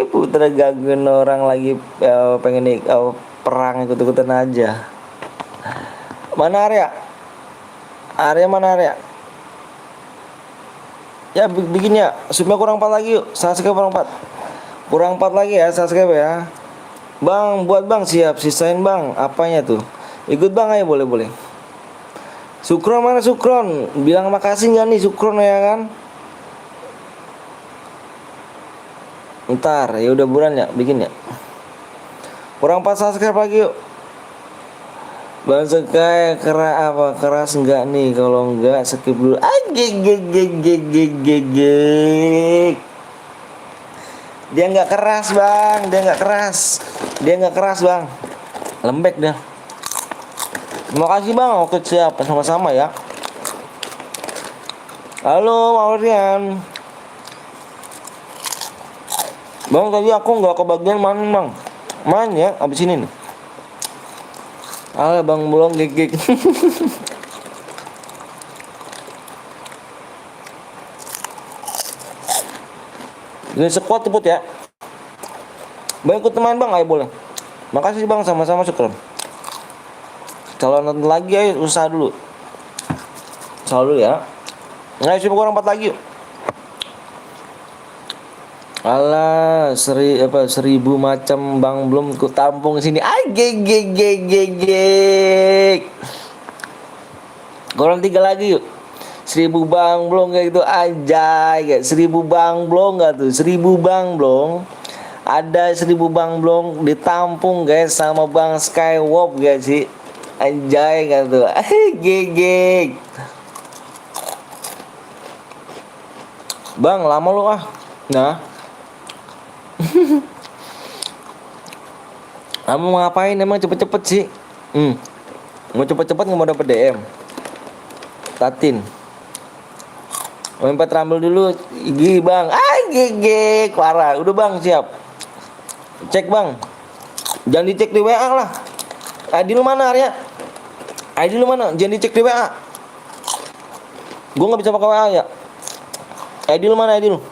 Putra gangguin orang lagi pengen perang ikut-ikutan aja. Mana Arya? Arya mana Arya? Ya bikinnya subnya kurang 4 lagi yuk. Subscribe kurang 4. Kurang 4 lagi ya subscribe ya. Bang, buat Bang, siap sisain Bang. Apanya tuh? Ikut Bang ayo boleh. Sukron mana Sukron? Bilang makasih nggak nih Sukron ya kan? Ntar ya udah buruan ya bikin ya. Kurang 4 subscribe lagi yuk. Bang Sky keras enggak nih? Kalau enggak skip dulu. Dia enggak keras Bang, dia enggak keras Bang. Lembek dia. Terima kasih Bang. Oke siap sama-sama ya. Halo Maurian. Bang tadi aku enggak kebagian mana Bang? Main ya abis ini nih. Bang belum gig. Ini squad put ya. Bang ikut teman Bang, ayo boleh. Makasih Bang sama-sama syukur. Kalau nonton lagi ayo usaha dulu. Selalu ya. Nah, coba kurang 4 lagi yuk. Alah, 1000 macam Bang belum ku tampung sini. Kurang 3 lagi yuk. 1000 Bang belum kayak gitu aja, kayak 1000 Bang belum enggak tuh? 1000 Bang belum. Ada 1000 Bang belum ditampung guys sama Bang Skywalk guys sih. Anjay kan tuh. Bang, lama lu ah. Nah. Kamu mau ngapain emang cepet-cepet sih? Mau cepet-cepet nggak mau dapet DM. Tatin. Main Rumble dulu. Gigi Bang. Parah. Udah Bang siap. Cek Bang. Jangan dicek di WA lah. ID lu mana Arya? ID lu mana? Jangan dicek di WA. Gue nggak bisa pakai WA ya. ID lu mana ID lu?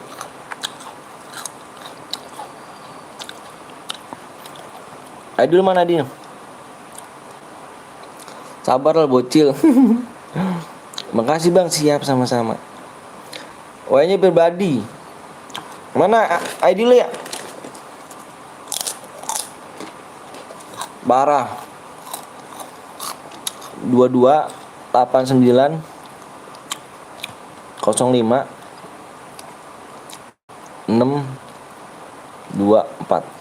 ID lu mana ID-nya? Sabar lah bocil. Makasih Bang, siap sama-sama. WA-nya pribadi. Mana ID lu ya? Barah 22 89 05 6 24.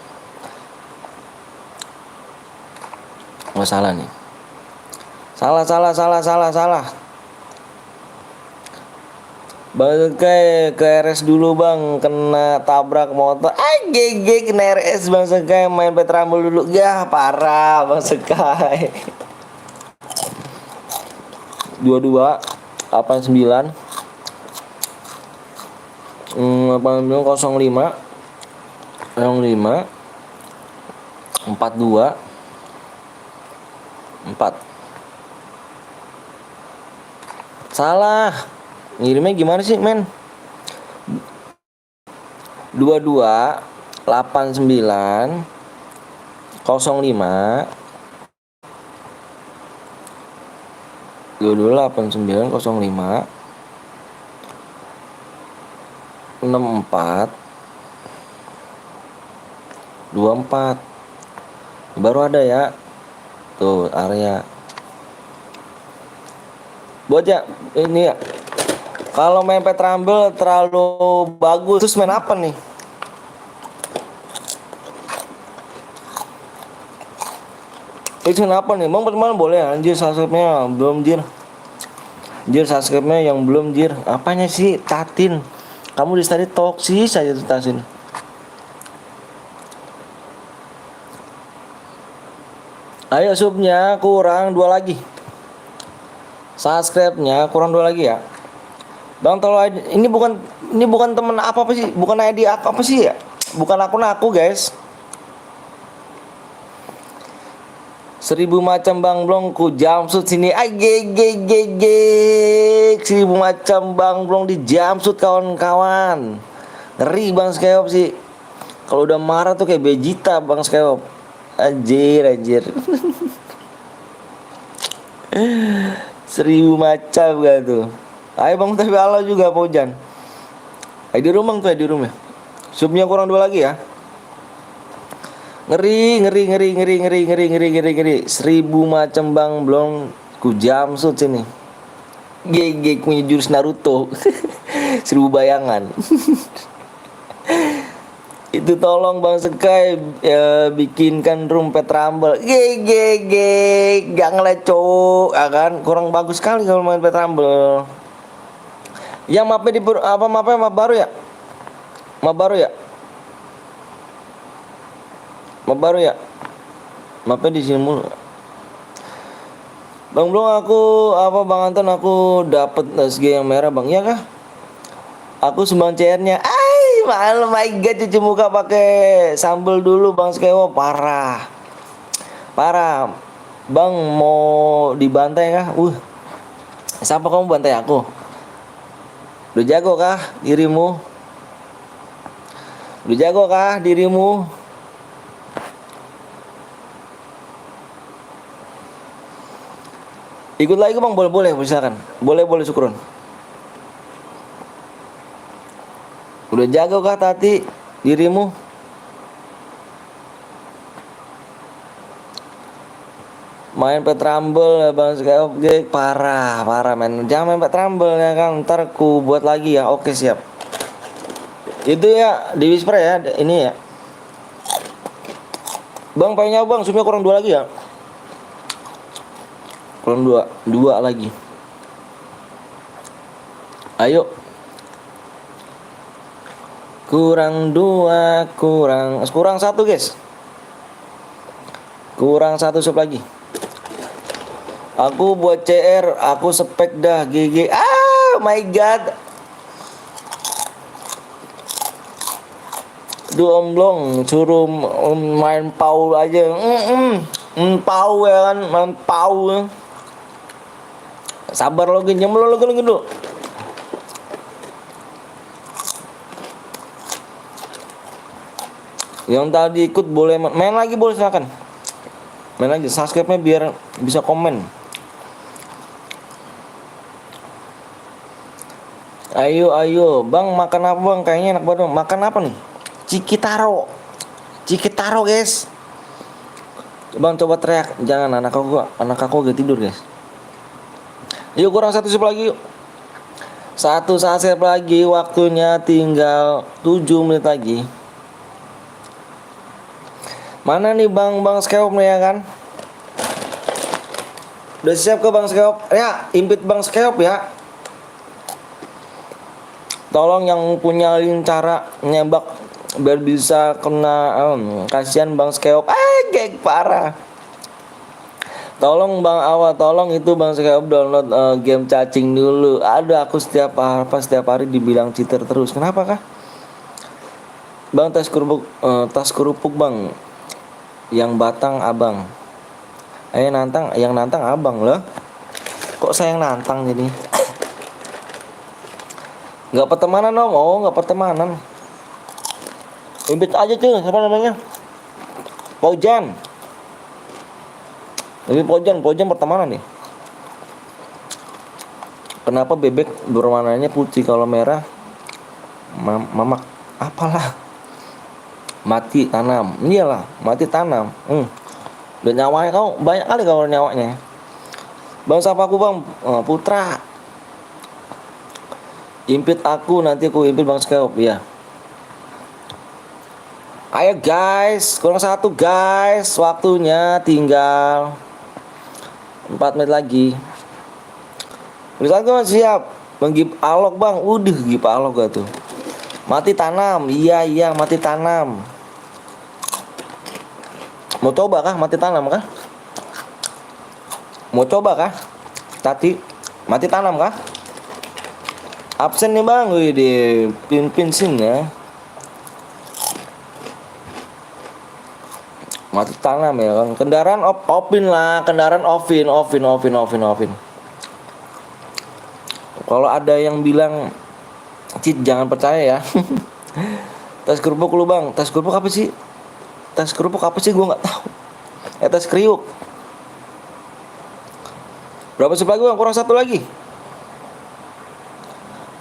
Oh salah nih. Salah. Bang Sekai ke RS dulu Bang, kena tabrak motor. Kena RS Bang Sekai, main Rumble dulu. Ya parah Bang Sekai. 22 89 05 42 4. Salah. Ngirimnya gimana sih, men? 228905 228905 64 24 baru ada ya. Tuh area. Buat ya ini ya. Kalau main Pet Rumble terlalu bagus, terus main apa nih? Itu kenapa nih? Bang pertemuan boleh anjir, subscribe-nya belum jir. Jir subscribe-nya yang belum jir. Apanya sih? Tatin. Kamu di tadi toksis aja tuh Tatin. Ayo subnya kurang 2 lagi. Subscribe-nya kurang 2 lagi ya. Bang tolong ini bukan temen apa sih? Bukan ID aku apa sih ya? Bukan akun aku, guys. 1000 macam Bang Blong ku jamsut sini. Ay 1000 macam Bang Blong di jamsut kawan-kawan. Ngeri Bang Skeop sih. Kalau udah marah tuh kayak Vegeta Bang Skeop. Anjir. 1000 macam gak tuh. Ayo Bang tapi Allah juga mau hujan. Ayo di rumah tuh, di rumah. Subnya kurang 2 lagi ya. Ngeri. 1000 macam Bang Blong ku jamsut sini. GG punya jurus Naruto. 1000 bayangan. Itu tolong Bang Sky bikinkan room Pet Rumble. GG gak ngelecok kan kurang bagus sekali kalau main Pet Rumble. Yang mapnya di map baru ya? Map baru ya? Mapnya di sini mulu. Bang Blong Bang Anton aku dapat SG yang merah Bang ya kah? Aku sumbang CR-nya. My god cuci muka pakai sambal dulu Bang Skewo parah. Bang mau dibantai kah? Siapa kamu bantai aku? Udah jago kah dirimu? Ikut lagi Bang, boleh misalkan. Boleh syukuran. Udah jago kah Tati dirimu? Main Pet Rumble ya Bang Skyop parah men. Jangan main Pet Rumble ya kan. Ntar ku buat lagi ya. Oke siap. Itu ya di Whisper ya ini ya. Bang pengen nyoba Bang, subnya kurang 2 lagi ya. Kurang 2 lagi. Ayo. Kurang 2, kurang 1 guys. Kurang 1 sub lagi. Aku buat CR, aku spek dah GG. My god. Duh Om Blong suruh main pau aja. Pau ya kan, main pau. Sabar login dulu. Yang tadi ikut boleh main lagi, boleh silakan. Main lagi, subscribe-nya biar bisa komen. Ayo, Bang makan apa Bang? Kayaknya enak banget Bang. Makan apa nih? Cikitaro guys. Bang coba teriak, jangan anak aku gak tidur guys. Yuk kurang 1 sub lagi yuk. 1 subscribe lagi, waktunya tinggal 7 menit lagi. Mana nih Bang Skeop nih ya kan? Udah siap ke Bang Skeop? Ya, impit Bang Skeop ya. Tolong yang punya link cara nyembak biar bisa kena kasihan Bang Skeop. Gek parah. Tolong Bang Awa, tolong itu Bang Skeop download game cacing dulu. Aduh aku setiap hari dibilang cheater terus. Kenapa kah? Bang tas kerupuk Bang. Yang batang Abang. Yang nantang Abang loh. Kok saya yang nantang jadi? Nggak pertemanan om, oh nggak pertemanan. Invite aja tuh, siapa namanya? Pojan. Ini Pojan pertemanan nih. Kenapa bebek berwarnanya putih kalau merah? Mamak apalah. Mati tanam. Iyalah, mati tanam. Dan nyawanya kau banyak kali kalau nyawanya. Bang siapa aku bang? Putra. Impit aku nanti aku impit Bang Scope ya. Ayo guys, kurang satu guys. Waktunya tinggal 4 menit lagi. Misalnya siap menggip alok bang. Gip alok gak tuh. Mati tanam. Iya mati tanam. Mau coba kah mati tanam kah? Mau coba kah? Tati mati tanam kah? Absen nih bang. Wih di pin sin ya. Mati tanam ya kan. Kendaraan offin lah. Kendaraan offin. Kalau ada yang bilang Cid jangan percaya ya. Tas kerupuk lu bang. Tas kerupuk apa sih? Tas kerupuk apa sih? Gue nggak tahu. Tas kriuk. Berapa sup lagi bang? Kurang satu lagi.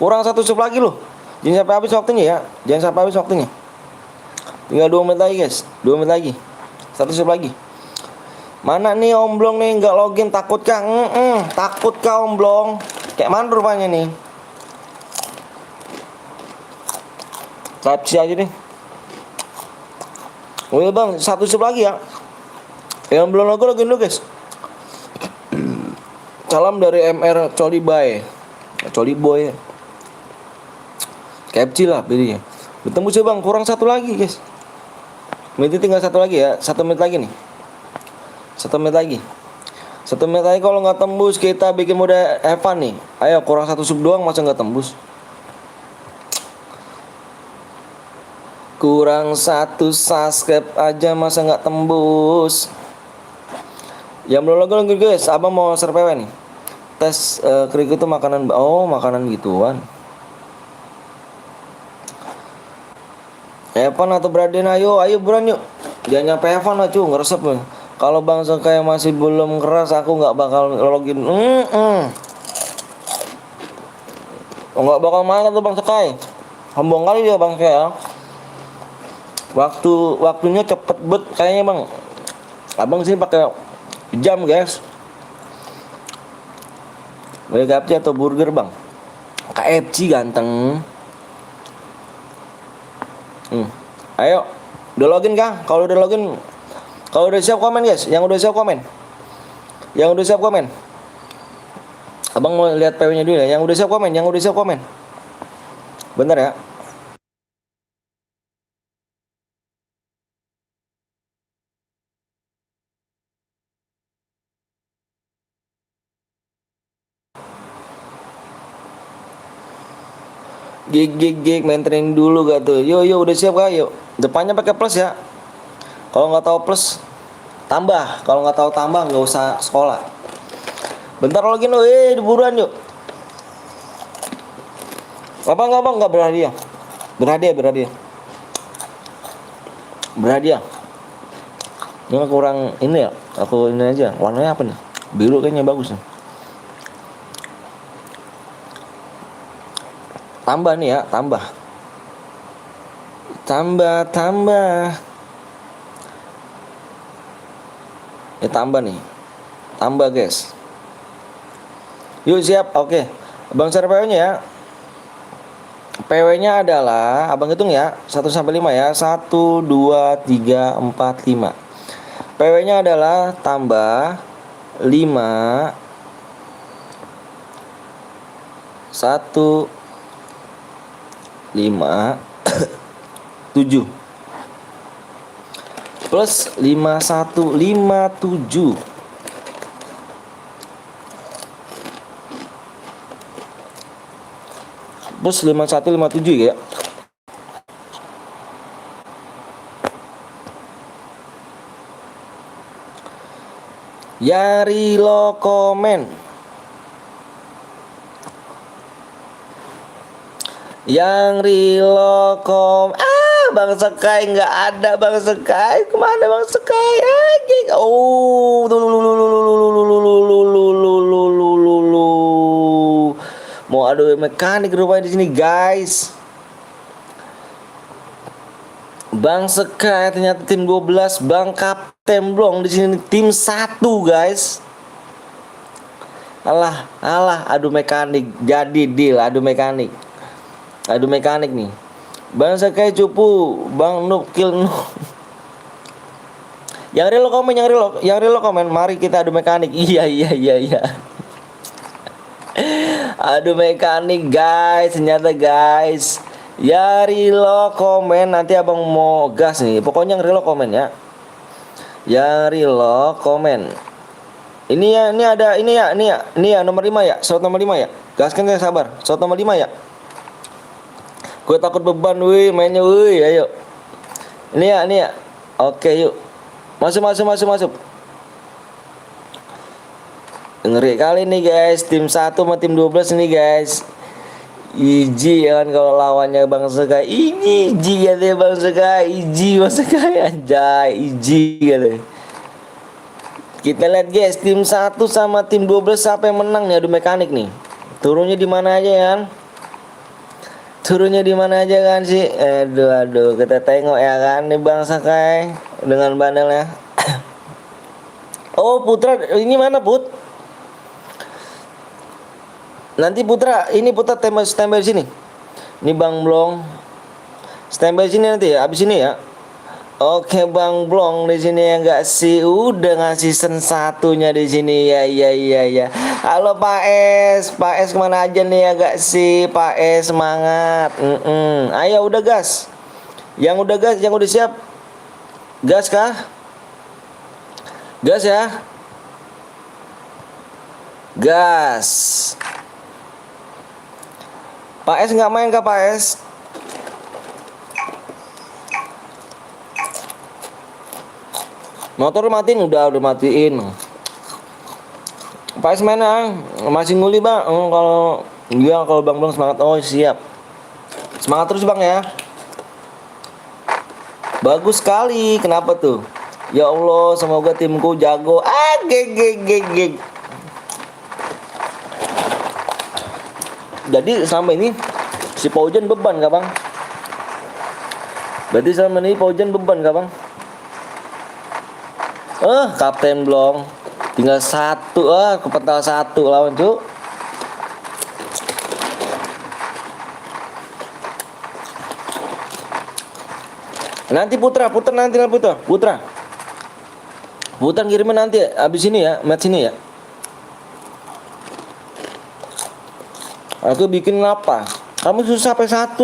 Kurang satu sup lagi loh. Jangan sampai habis waktunya ya. Jangan sampai habis waktunya. Tinggal 2 menit lagi guys. 2 menit lagi. Satu sup lagi. Mana nih omblong nih nggak login, takut kah? Takut kah omblong? Kayak mana rupanya nih? Type-C aja nih. Oh iya bang, satu sup lagi ya. Yang belum login dulu guys. Salam dari MR Coliboy. Coliboy. KFC lah pilihnya. Bertemu sih bang, kurang satu lagi guys. Menit tinggal satu lagi ya. 1 menit lagi nih. 1 menit lagi. 1 menit lagi kalau nggak tembus kita bikin mode Evan nih. Ayo kurang satu sub doang masa nggak tembus. Kurang satu subscribe aja masa nggak tembus. Yang belum login guys, abang mau share PW nih. Tes krik itu makanan, makanan gituan. Evan atau Braden, ayo buruan yuk. Jangan nyampe Evan lah cu, ngeresep nih. Kalau Bang Sekai masih belum keras, aku nggak bakal login. Nggak bakal marah tuh Bang Sekai. Sombong kali dia Bang Sekai ya. Waktunya cepet bet kayaknya bang. Abang sini pakai jam guys. Boleh KFC atau burger bang? KFC ganteng. Ayo, udah login kah? Kalau udah login, kalau udah siap komen guys. Yang udah siap komen. Abang mau lihat PW-nya dulu ya. Yang udah siap komen. Bentar ya. Gig main training dulu gak tuh? Yo udah siap kah? Yuk. Depannya pakai plus ya. Kalau nggak tahu plus tambah. Kalau nggak tahu tambah nggak usah sekolah. Bentar login lo, buruan yuk. Apa nggak bang? Nggak berhadiah. Berhadiah. Ini kurang ini ya. Aku ini aja. Warnanya apa nih? Biru kayaknya bagus nih. Tambah nih ya, tambah. Ya tambah nih. Tambah guys. Yuk siap, oke. Abang share PW-nya ya. PW-nya adalah, abang hitung ya, 1 sampai 5 ya. 1, 2, 3, 4, 5. PW-nya adalah tambah 5 1 5 7 plus 5 1 5 7 plus 5 1 5 7 ya. Yari lo komen. Yang Rilokom. Bang Sekai nggak ada, Bang Sekai. Kemana Bang Sekai? Anjing. Oh, mau adu mekanik rupanya di sini, guys. Bang Sekai ternyata tim 12, Bang Kapten Blong di sini tim 1, guys. Alah, adu mekanik. Jadi deal adu mekanik. Adu mekanik nih. Bang Sekai cupu, Bang Noob kill Noob. Yang real komen, mari kita adu mekanik. Iya. Adu mekanik, guys. Ternyata, guys. Ya real komen, nanti abang mau gas nih. Pokoknya yang real komen ya. Yang real komen. Ini ya, ini ya nomor 5 ya. Slot nomor 5 ya. Gaskan ya, sabar. Slot nomor 5 ya. Gue takut beban, wih, mainnya, wih, ayo. Ini ya. Oke, yuk. Masuk. Ngeri kali nih, guys. Tim 1 sama tim 12 nih, guys. Iji ya kan kalau lawannya Bang Sekai. Ini Iji katanya Bang Sekai. Bang Sekai, anjay. Iji katanya. Kita lihat, guys, tim 1 sama tim 12 siapa yang menang nih adu mekanik nih. Turunnya di mana aja kan? Turunnya di mana aja kan sih? Aduh, kita tengok ya kan nih Bang Sekai dengan bandelnya. Oh, Putra, ini mana Put? Nanti Putra standby di sini. Ini Bang Blong. Standby di sini nanti ya, habis ini ya. Oke, Bang Blong di sini ya enggak sih? Udah ngasih season satunya di sini ya. Halo Pak S kemana aja nih ya enggak sih? Pak S semangat. Ayo udah gas. Yang udah gas, yang udah siap. Gas kah? Gas ya. Gas. Pak S nggak main kah Pak S? Motor matiin, udah matiin. Pak S mana? Masih nguli Bang. Kalau Bang Blong semangat. Oh siap. Semangat terus Bang ya. Bagus sekali. Kenapa tuh? Ya Allah, semoga timku jago. Geg. Jadi selama ini si Paujan beban gak Bang? Berarti selama ini Paujan beban gak Bang? Kapten Blong tinggal 1, kepental 1 lawan Cuk. Nanti Putra kirimin nanti abis ini ya, match ini ya. Aku bikin apa? Kamu susah sampai 1.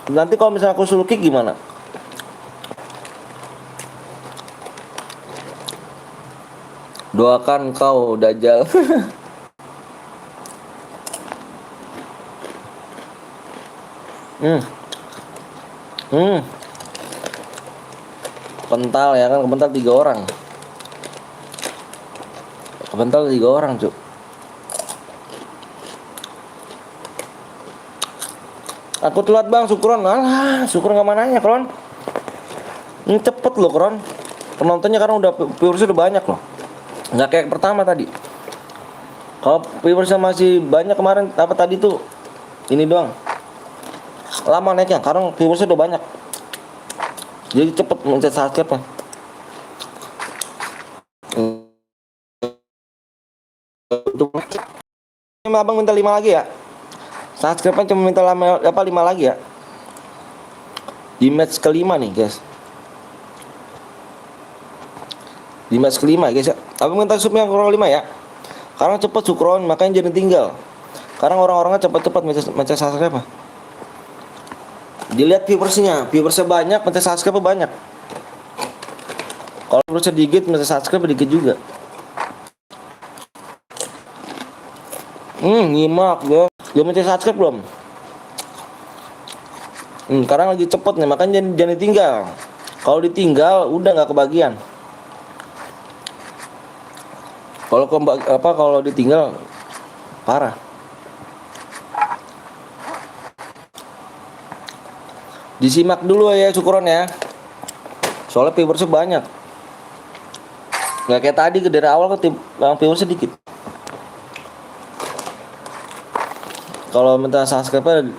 Nanti kalau misalnya aku suruh kick gimana? Doakan kau Dajjal. Kepental ya kan, kepental 3 orang. Kepental 3 orang, Cuk. Aku telat Bang, syukuran. Alah, syukur enggak mananya, Kron. Ini cepet loh, Kron. Penontonnya karena udah viewersnya udah banyak loh. Nggak kayak pertama tadi. Kalau viewersnya masih banyak kemarin, apa tadi tuh? Ini doang. Lama naiknya, karena viewersnya udah banyak. Jadi cepet mencet subscribe lah. Abang minta 5 lagi ya. Subscribe cuma minta 5 lagi ya. Di match kelima nih guys. Di match kelima guys ya. Abang minta subnya kurang 5 ya. Karena cepet sukron makanya jadi tinggal. Karena orang-orangnya cepet-cepet mencet subscribe apa. Dilihat viewersnya banyak, mencet subscribe banyak. Kalau viewersnya dikit, mencet subscribe dikit juga. Nyimak gue. Belum mencet subscribe belum? Sekarang lagi cepet nih, makanya jangan ditinggal. Kalau ditinggal udah nggak kebagian. Kalau ditinggal parah. Disimak dulu ya syukuran ya. Soalnya viewersnya banyak. Nggak kayak tadi dari awal kan viewersnya sedikit. Kalau minta subscribe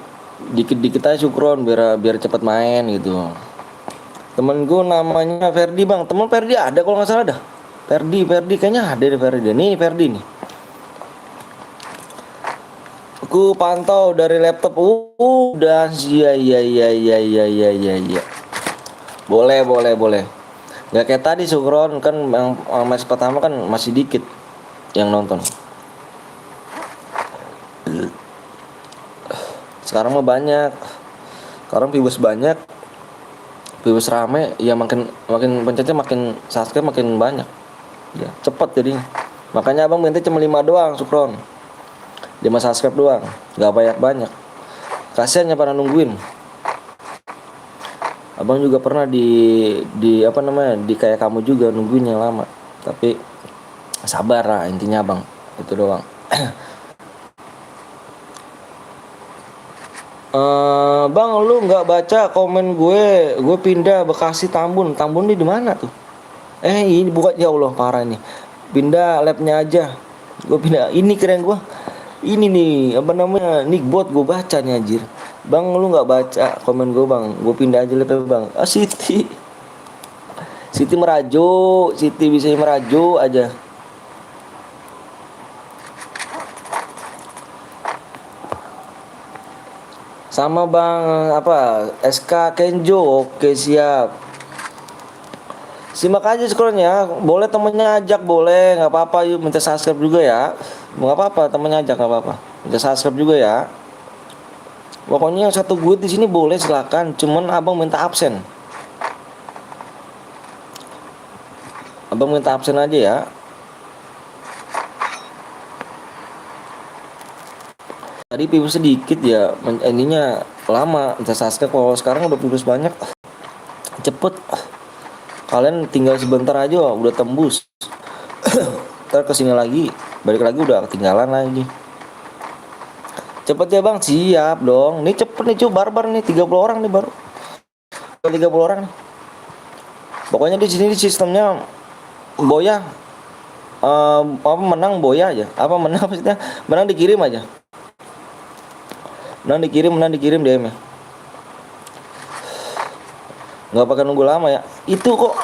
dikit-dikit aja syukuran biar cepet main gitu. Temen gue namanya Ferdi bang. Temen Ferdi ada kalau nggak salah dah. Ferdi kayaknya ada deh Ferdi. Nih Ferdi nih. Aku pantau dari laptop. Udah iya. Boleh. Gak kayak tadi syukuran kan yang match pertama kan masih dikit yang nonton. Sekarang mah banyak. Sekarang viewers banyak. Viewers rame, ya makin pencetnya makin subscribe makin banyak. Ya, cepet jadinya. Makanya abang minta cuma 5 doang, Sukron. 5 subscribe doang, gak banyak. Kasian ya pada nungguin. Abang juga pernah di apa namanya, di kayak kamu juga nungguinnya lama. Tapi sabar lah intinya abang, itu doang. Bang, lu nggak baca komen gue pindah Bekasi Tambun di mana tuh? Ini bukan, ya Allah parah nih, pindah labnya aja, gue pindah. Ini keren gue, ini nih apa namanya, Nickbot gue baca nih anjir. Bang, lu nggak baca komen gue bang, gue pindah aja labnya bang. Siti merajo, Siti bisa merajo aja. Sama bang apa SK Kenjo. Oke siap. Simak aja scrollnya. Boleh temennya ajak, boleh, nggak apa-apa. Yuk minta subscribe juga ya. Nggak apa-apa temennya ajak, nggak apa-apa. Minta subscribe juga ya. Pokoknya yang satu gue di sini boleh silakan. Cuman abang minta absen. Abang minta absen aja ya. Tadi viewers sedikit ya, ininya lama minta subscribe. Kalau sekarang udah viewers banyak, cepet. Kalian tinggal sebentar aja udah tembus. Ntar kesini lagi, balik lagi udah ketinggalan lagi. Cepet ya bang, siap dong. Nih cepet nih cuy, barbar nih 30 orang nih baru. 30 orang nih. Pokoknya di sini sistemnya boya, apa menang boya aja. Apa menang maksudnya? Menang dikirim aja. Menang dikirim DM ya. Nggak pakai nunggu lama ya. Itu kok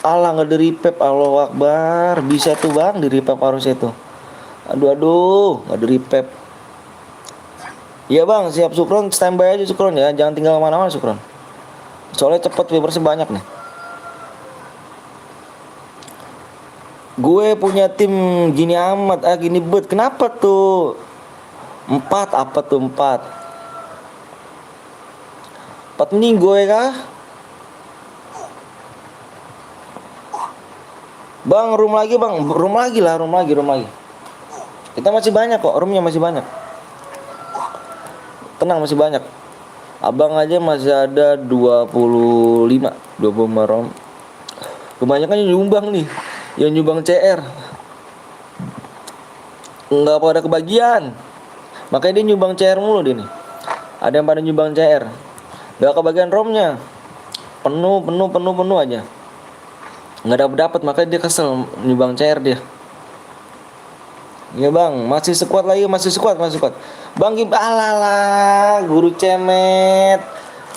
Allah nggak di repap, Allahu Akbar. Bisa tuh bang di repap harusnya tuh. Aduh nggak di repap. Iya bang, siap Sukron, standby aja Sukron ya. Jangan tinggal kemana-mana Sukron. Soalnya cepet viewersnya banyak nih. Gue punya tim gini amat, gini bet. Kenapa tuh? 4 apa tuh 4 minggu ya kah? Bang, room lagi bang, room lagi. Kita masih banyak kok, roomnya masih banyak. Tenang, masih banyak. Abang aja masih ada 25 room. Kebanyakan yang nyumbang nih, yang nyumbang CR. Nggak pada kebagian. Makanya dia nyumbang CR mulu dia nih. Ada yang pada nyumbang CR. Gak kebagian romnya. Penuh aja. Nggak dapet, makanya dia kesel nyumbang CR dia. Iya bang, masih sekuat lagi, masih sekuat. Bang alala, guru cemet.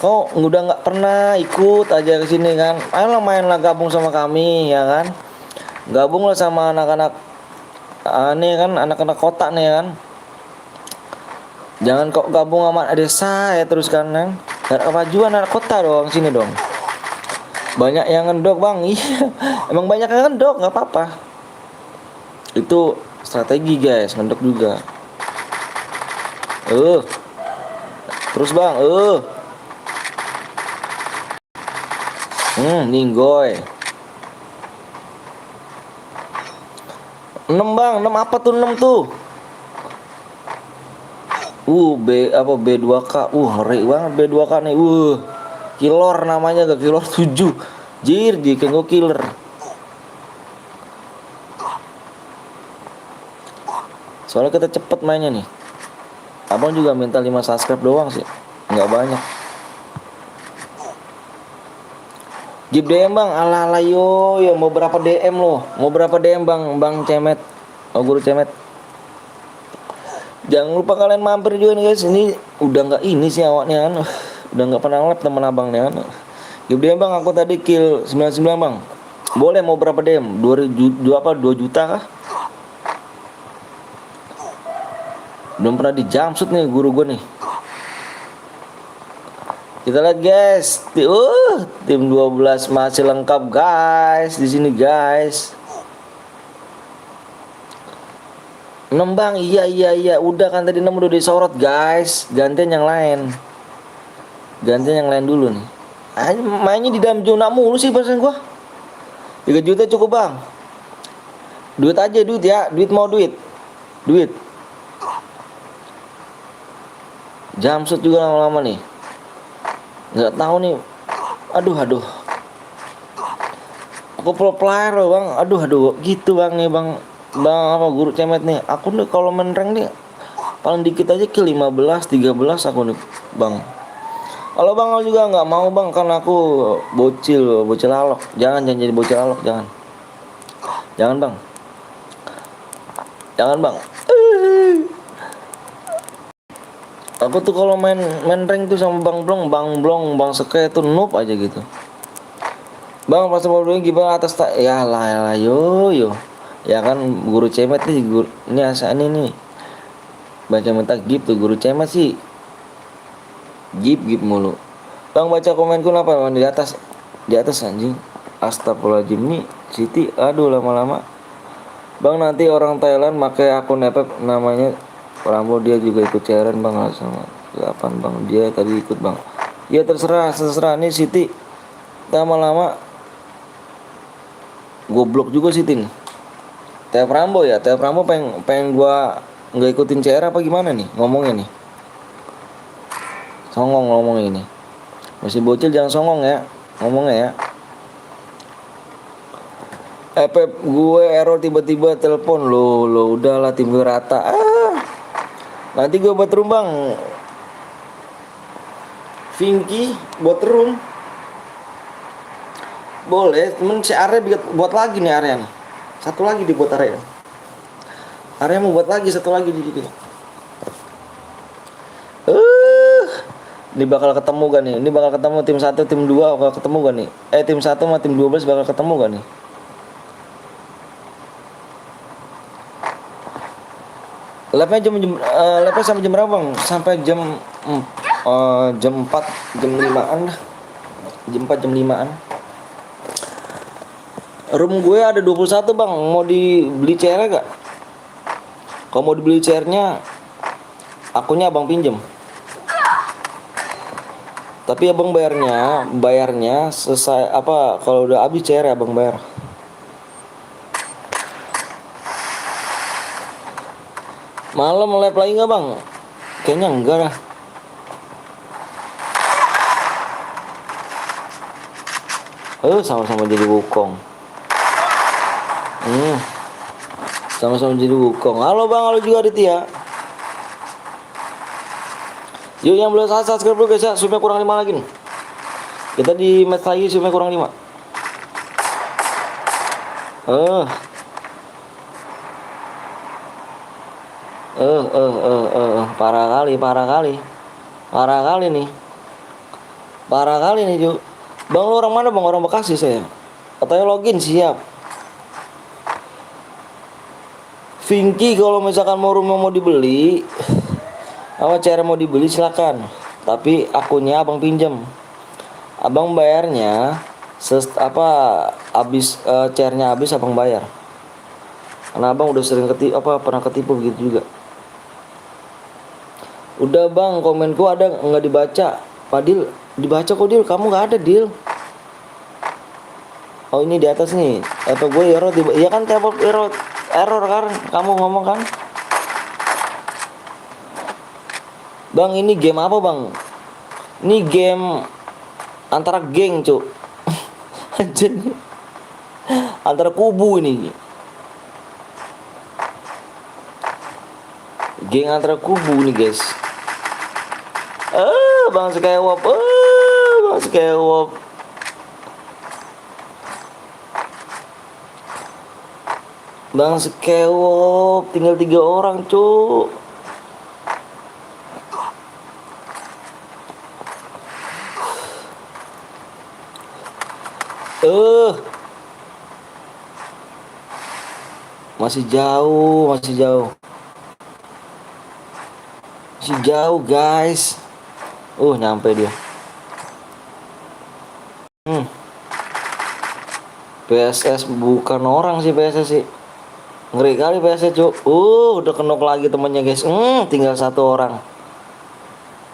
Kok udah nggak pernah ikut aja ke sini kan? Ayolah mainlah, gabung sama kami ya kan? Gabunglah sama anak-anak nih kan, anak-anak kota nih kan. Jangan kok gabung sama anak desa ya terus kan. Gak kemajuan anak kota dong, sini dong. Banyak yang ngendok bang. Iya, emang banyak yang ngendok, nggak apa-apa. Itu strategi guys, ngendok juga. Terus bang, ninggoy. 6 bang, 6 apa tuh 6 tuh? B2K. Ngeri banget B2K nih. Killer namanya, gak killer 7. Jir, gue killer. Soalnya kita cepet mainnya nih. Abang juga minta 5 subscribe doang sih, nggak banyak. Give DM bang, ala yo, mau berapa DM lo? Mau berapa DM bang Cemet, guru Cemet. Jangan lupa kalian mampir juga nih guys. Ini udah nggak ini sih awaknya kan, udah nggak pernah lab temen abang nih kan. Give DM bang, aku tadi kill 99 bang. Boleh mau berapa DM? 2 juta kah? Belum pernah di jumpsuit nih guru gue nih. Kita lihat guys, tim 12 masih lengkap guys di sini guys. 6 bang, iya, udah kan tadi 6 udah disorot guys. Gantian yang lain dulu nih. Mainnya di dalam zona mulu sih persen gua. 3 juta cukup bang. Duit aja ya, duit. Jumpsuit juga lama-lama nih. Nggak tahu nih, aduh aku pro player loh bang, aduh gitu bang nih bang apa guru Cemet nih. Aku nih kalau main rank nih paling dikit aja kill 15 13 aku nih bang. Kalau bang aku juga nggak mau bang, karena aku bocil alok. Jangan jadi bocil alok, jangan bang. Aku tuh kalau main rank tuh sama Bang Blong, Bang Seke tuh noob aja gitu. Bang pas mobilnya gimana atas tak? Ya lah yo. Ya kan guru Cemet nih, ini asal ini nih. Baca mentak gip tuh guru Cemet sih. Gip mulu. Bang baca komenku apa bang di atas anjing. Astagfirullahaladzim nih Siti, aduh lama-lama. Bang nanti orang Thailand pakai akun nepep namanya Rambo, dia juga ikut cairan bang sama 8 bang, dia tadi ikut bang. Ya terserah nih Siti, lama-lama goblok juga Siti nih. Tep Rambo pengen gua nggak ikutin CR apa gimana nih ngomongnya nih. Songong ngomongnya ini. Masih bocil jangan songong ya ngomongnya ya. Gue error tiba-tiba telepon lo udahlah tim gue rata. Nanti gue buat room bang, Vinky buat room. Boleh, temen si Arya buat lagi nih Arya nih. Satu lagi dibuat Arya. Arya mau buat lagi satu lagi di sini. Ini bakal ketemu gak nih? Ini bakal ketemu tim 1, tim 2 bakal ketemu gak nih? Tim 1 sama tim 12 bakal ketemu gak nih? Labnya sampai jam berapa bang? Sampai jam 4 jam 5an lah. Jam 4 jam 5an. Room gue ada 21 bang. Mau dibeli chair gak? Kalau mau dibeli chairnya, akunnya abang pinjem. Tapi abang bayarnya selesai apa? Kalau udah habis chair abang bayar. Malam live lagi nggak bang? Kayaknya enggak lah. Sama-sama jadi wukong. Sama-sama jadi wukong. Halo bang, halo juga Aditya. Yuk yang belum subscribe dulu guys ya. Subnya kurang 5 lagi nih. Kita di match lagi subnya kurang 5. Parah kali nih Ju. Bang lu orang mana bang? Orang Bekasi saya. Katanya login siap. Vinky kalau misalkan rumah mau dibeli, sama cara mau dibeli silakan. Tapi akunnya abang pinjam. Abang bayarnya habis chairnya habis abang bayar. Karena abang udah sering pernah ketipu begitu juga. Udah bang, komenku ada nggak dibaca. Padil dibaca kok Dil, kamu nggak ada Dil. Oh ini di atas nih. Apa gue error? Iya kan error kan? Kamu ngomong kan? Bang ini game apa bang? Ini game antara geng cuk. Anjir. Antara kubu ini. Geng antara kubu nih guys. Bang Skywop. Bang Skewop tinggal 3 orang cuk. Masih jauh, masih jauh. Masih jauh guys. Nyampe dia. PSS bukan orang sih, PSS sih. Ngeri kali PSS cuk. Udah kenok lagi temennya guys. Tinggal 1 orang.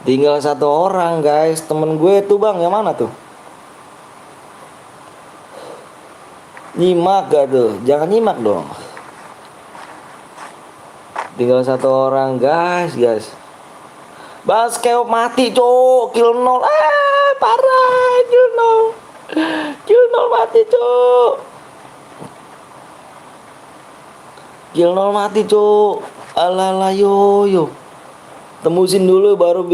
Tinggal 1 orang guys. Temen gue tuh bang, yang mana tuh? Nyimak gak tuh? Jangan nyimak dong. Tinggal 1 orang guys. Basket mati cuk. Kill 0. Parah. Kill 0. Kill 0 mati cuk. Kill 0 mati cuk. Alah yo. Temusin dulu baru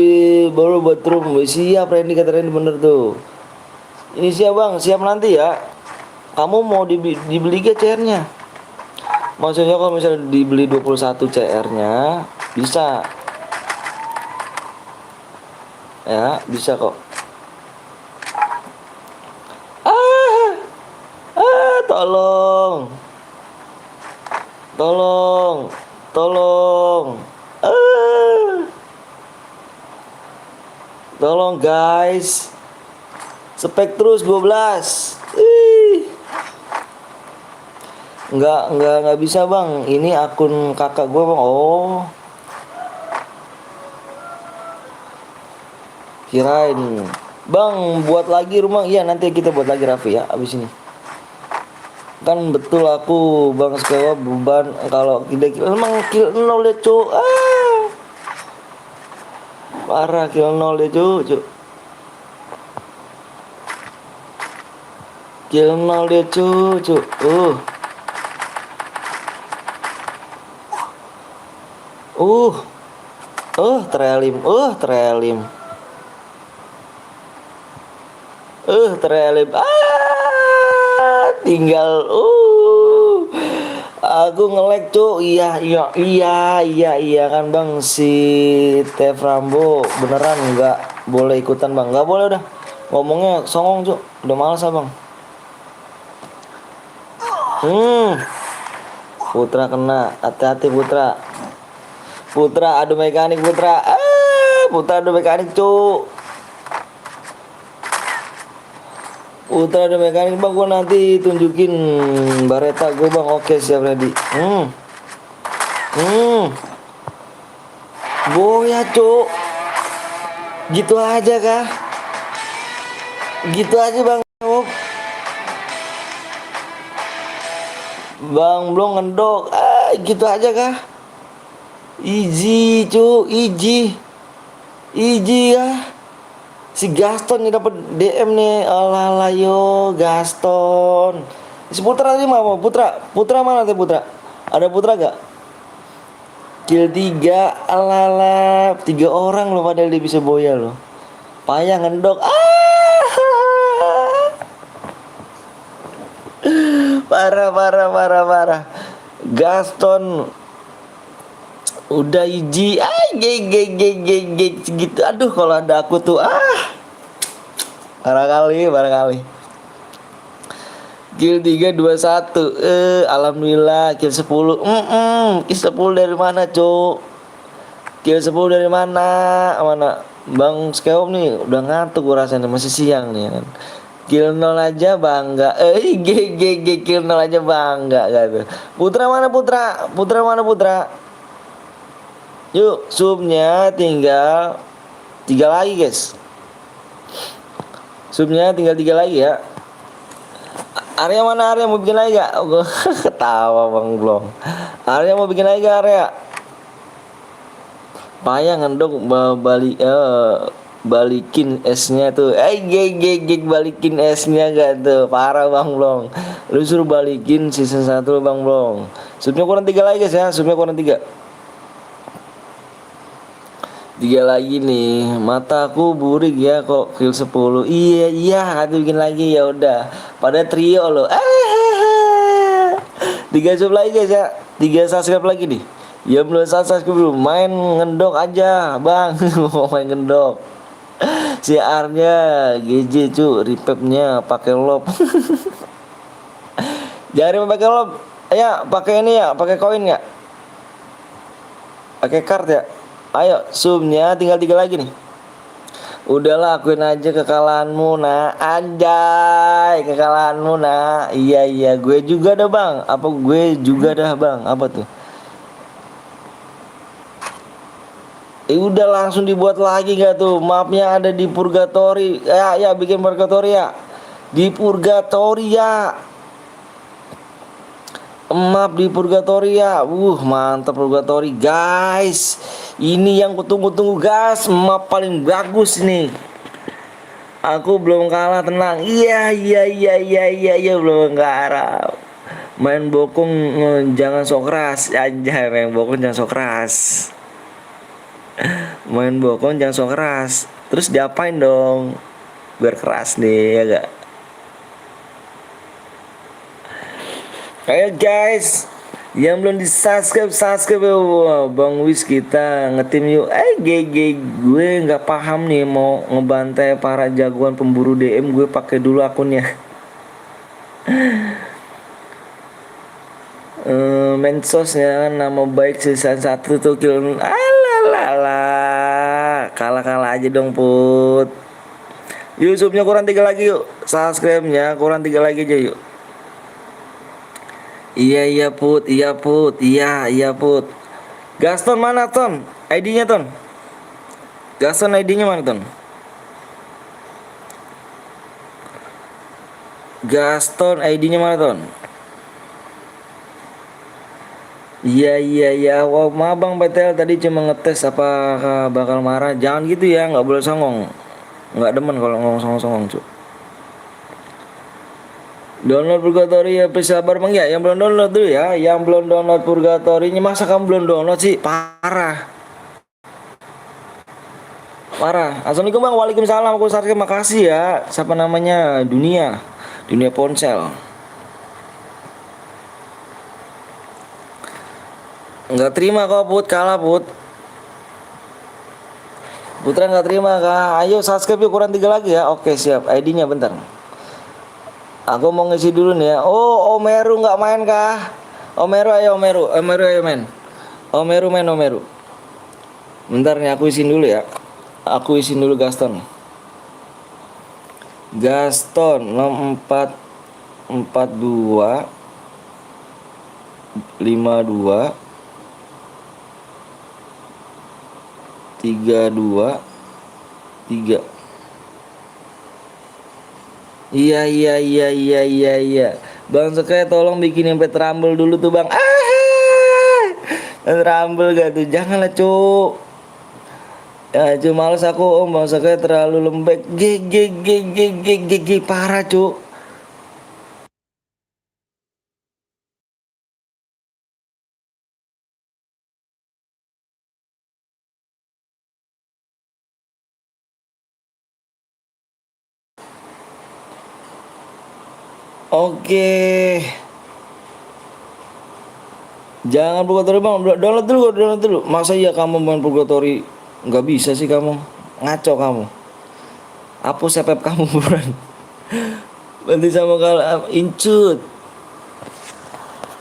buat room. Siap Randy, kata Randy bener tuh. Ini siap bang, siap nanti ya. Kamu mau dibeli ke CR-nya? Maksudnya kalau misalnya dibeli 21 CR-nya bisa. Ya, bisa kok. Tolong. Tolong guys. Spectrus 12. Enggak bisa bang. Ini akun kakak gue bang. Kirain bang buat lagi rumah. Iya nanti kita buat lagi Raffi ya abis ini. Kan betul aku bang Skewop beban kalau emang kill 0 ya cuk. Parah kill 0 ya cuk. Kill 0 dia cuk. Trelim. Tinggal aku nge-lag cuk. Iya kan bang, si Tef Rambo beneran nggak boleh ikutan bang, nggak boleh udah ngomongnya songong cuk, udah malas bang. Putra kena, hati-hati Putra adu mekanik Putra adu mekanik cuk. Putra ada mekanik bang, gue nanti tunjukin bareta gue bang. Oke siap ready. Boya cuk. Gitu aja kah? Gitu aja bang. Bang belum ngendok. Gitu aja kah? Easy cuk, easy ya. Si Gaston nih dapat DM nih. Alah yo Gaston. Si Putra tadi mau Putra mana teh Putra? Ada Putra gak? Kill 3. Alah 3 orang loh padahal dia bisa boya loh. Payah ngendok. Parah. Gaston udah iji gitu. Aduh kalau ada aku tuh parah kali. Kill 3 21. Alhamdulillah kill 10. Kill 10 dari mana cuk? Kill 10 dari mana? Bang Skewop nih udah ngantuk gua rasanya, masih siang nih kan. Kill 0 aja bangga. Kill 0 aja bangga gitu. Putra mana Putra? Yuk, subnya tinggal 3 lagi guys. Subnya tinggal 3 lagi ya. Area mana Arya mau bikin lagi gak? Gue ketawa bang belum. Arya mau bikin lagi gak Arya? Payah ngendok balikin esnya tuh. Balikin esnya gak tuh. Parah bang belum. Lu suruh balikin season 1 bang belum. Subnya kurang 3 lagi guys ya. Subnya kurang 3. 3 lagi nih. Mataku burik ya kok kill 10. Iya, nanti bikin lagi ya udah. Pada trio loh. 3 sub lagi guys ya. 3 subscribe lagi nih. Ya belum subscribe belum. Main ngendok aja, Bang. Mau main ngendok. CR-nya GG cu, repapnya pakai lob. Jangan pakai lob. Ya, pakai ini ya, pakai koin ya. Pakai card ya. Ayo, zoomnya tinggal 3 lagi nih. Udahlah, akuin aja kekalahanmu, nak. Anjay, kekalahanmu, nak. Iya, gue juga dah, Bang. Apa gue juga dah, Bang? Apa tuh? Udah langsung dibuat lagi gak tuh? Mapnya ada di Purgatory. Ya, bikin Purgatory ya. Di Purgatory ya. Map di Purgatory ya. Mantap Purgatory, guys. Ini yang kutunggu-tunggu, guys. Map paling bagus nih. Aku belum kalah, tenang. Iya, belum kalah. Main bokong jangan sok keras. Anjay, main bokong jangan sok keras. Main bokong jangan sok keras. Terus diapain dong? Biar keras nih, ya gak? Ayo guys, yang belum di subscribe ya. Bang Wis kita ngetim yuk. Gue nggak paham nih mau ngebantai para jagoan pemburu DM. Gue pakai dulu akunnya. Mensosnya nama baik season 1 tuh kill. Alalala, kalah aja dong put. YouTube-nya kurang 3 lagi yuk. Subscribe-nya kurang 3 lagi aja yuk. Iya put. Gaston mana Ton? ID-nya Ton. Gaston ID-nya mana Ton? Gaston ID-nya mana Ton? Iya. Wow, maaf Bang PTL tadi cuma ngetes apakah bakal marah. Jangan gitu ya, nggak boleh songong. Nggak demen kalau ngomong songong cu. Download Purgatory ya, sabar Bang ya. Yang belum download dulu ya. Yang belum download Purgatory-nya, masa kamu belum download sih? Parah. Assalamualaikum Bang. Waalaikumsalam. Aku Sarki, makasih ya. Siapa namanya? Dunia ponsel. Nggak terima kok put, kalah put. Putra nggak terima kah? Ayo subscribe yuk, kurang 3 lagi ya. Oke siap. ID-nya bentar. Aku mau ngisi dulu nih ya. Oh, Omeru nggak main kah? Omeru ayo main. Omeru. Bentar nih aku isin dulu ya. Aku isin dulu Gaston 04 42 52 32 3. Iya. Bang Sekaya tolong bikin MP Rumble dulu tuh Bang. Rumble gak tuh? Janganlah cuk. Ya cuma males aku Om. Bang Sekaya terlalu lembek. Parah cuk. Oke. Jangan Purgatory Bang, download dulu. Masa iya kamu main Purgatory nggak bisa sih kamu? Ngaco kamu. Hapus sepep kamu buruan. Nanti sama kalau incut.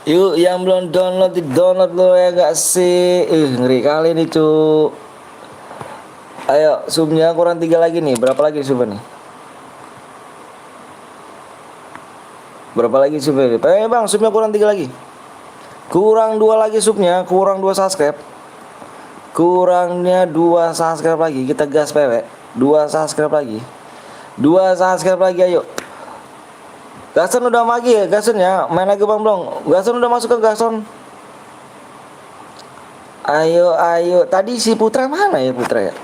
Yuk yang belum download di download lo ya gak sih? Ngeri kali nih cu. Ayo subnya kurang 3 lagi nih. Berapa lagi subnya nih? Berapa lagi subnya? Bang, subnya kurang 3 lagi. Kurang 2 lagi subnya, kurang 2 subscribe. Kurangnya 2 subscribe lagi. Kita gas PW. 2 subscribe lagi. 2 subscribe lagi ayo. Gason udah magi ya, Gason ya. Main lagi Bang Blong. Gason udah masuk ke Gason. Ayo. Tadi si Putra mana ya Putra ya?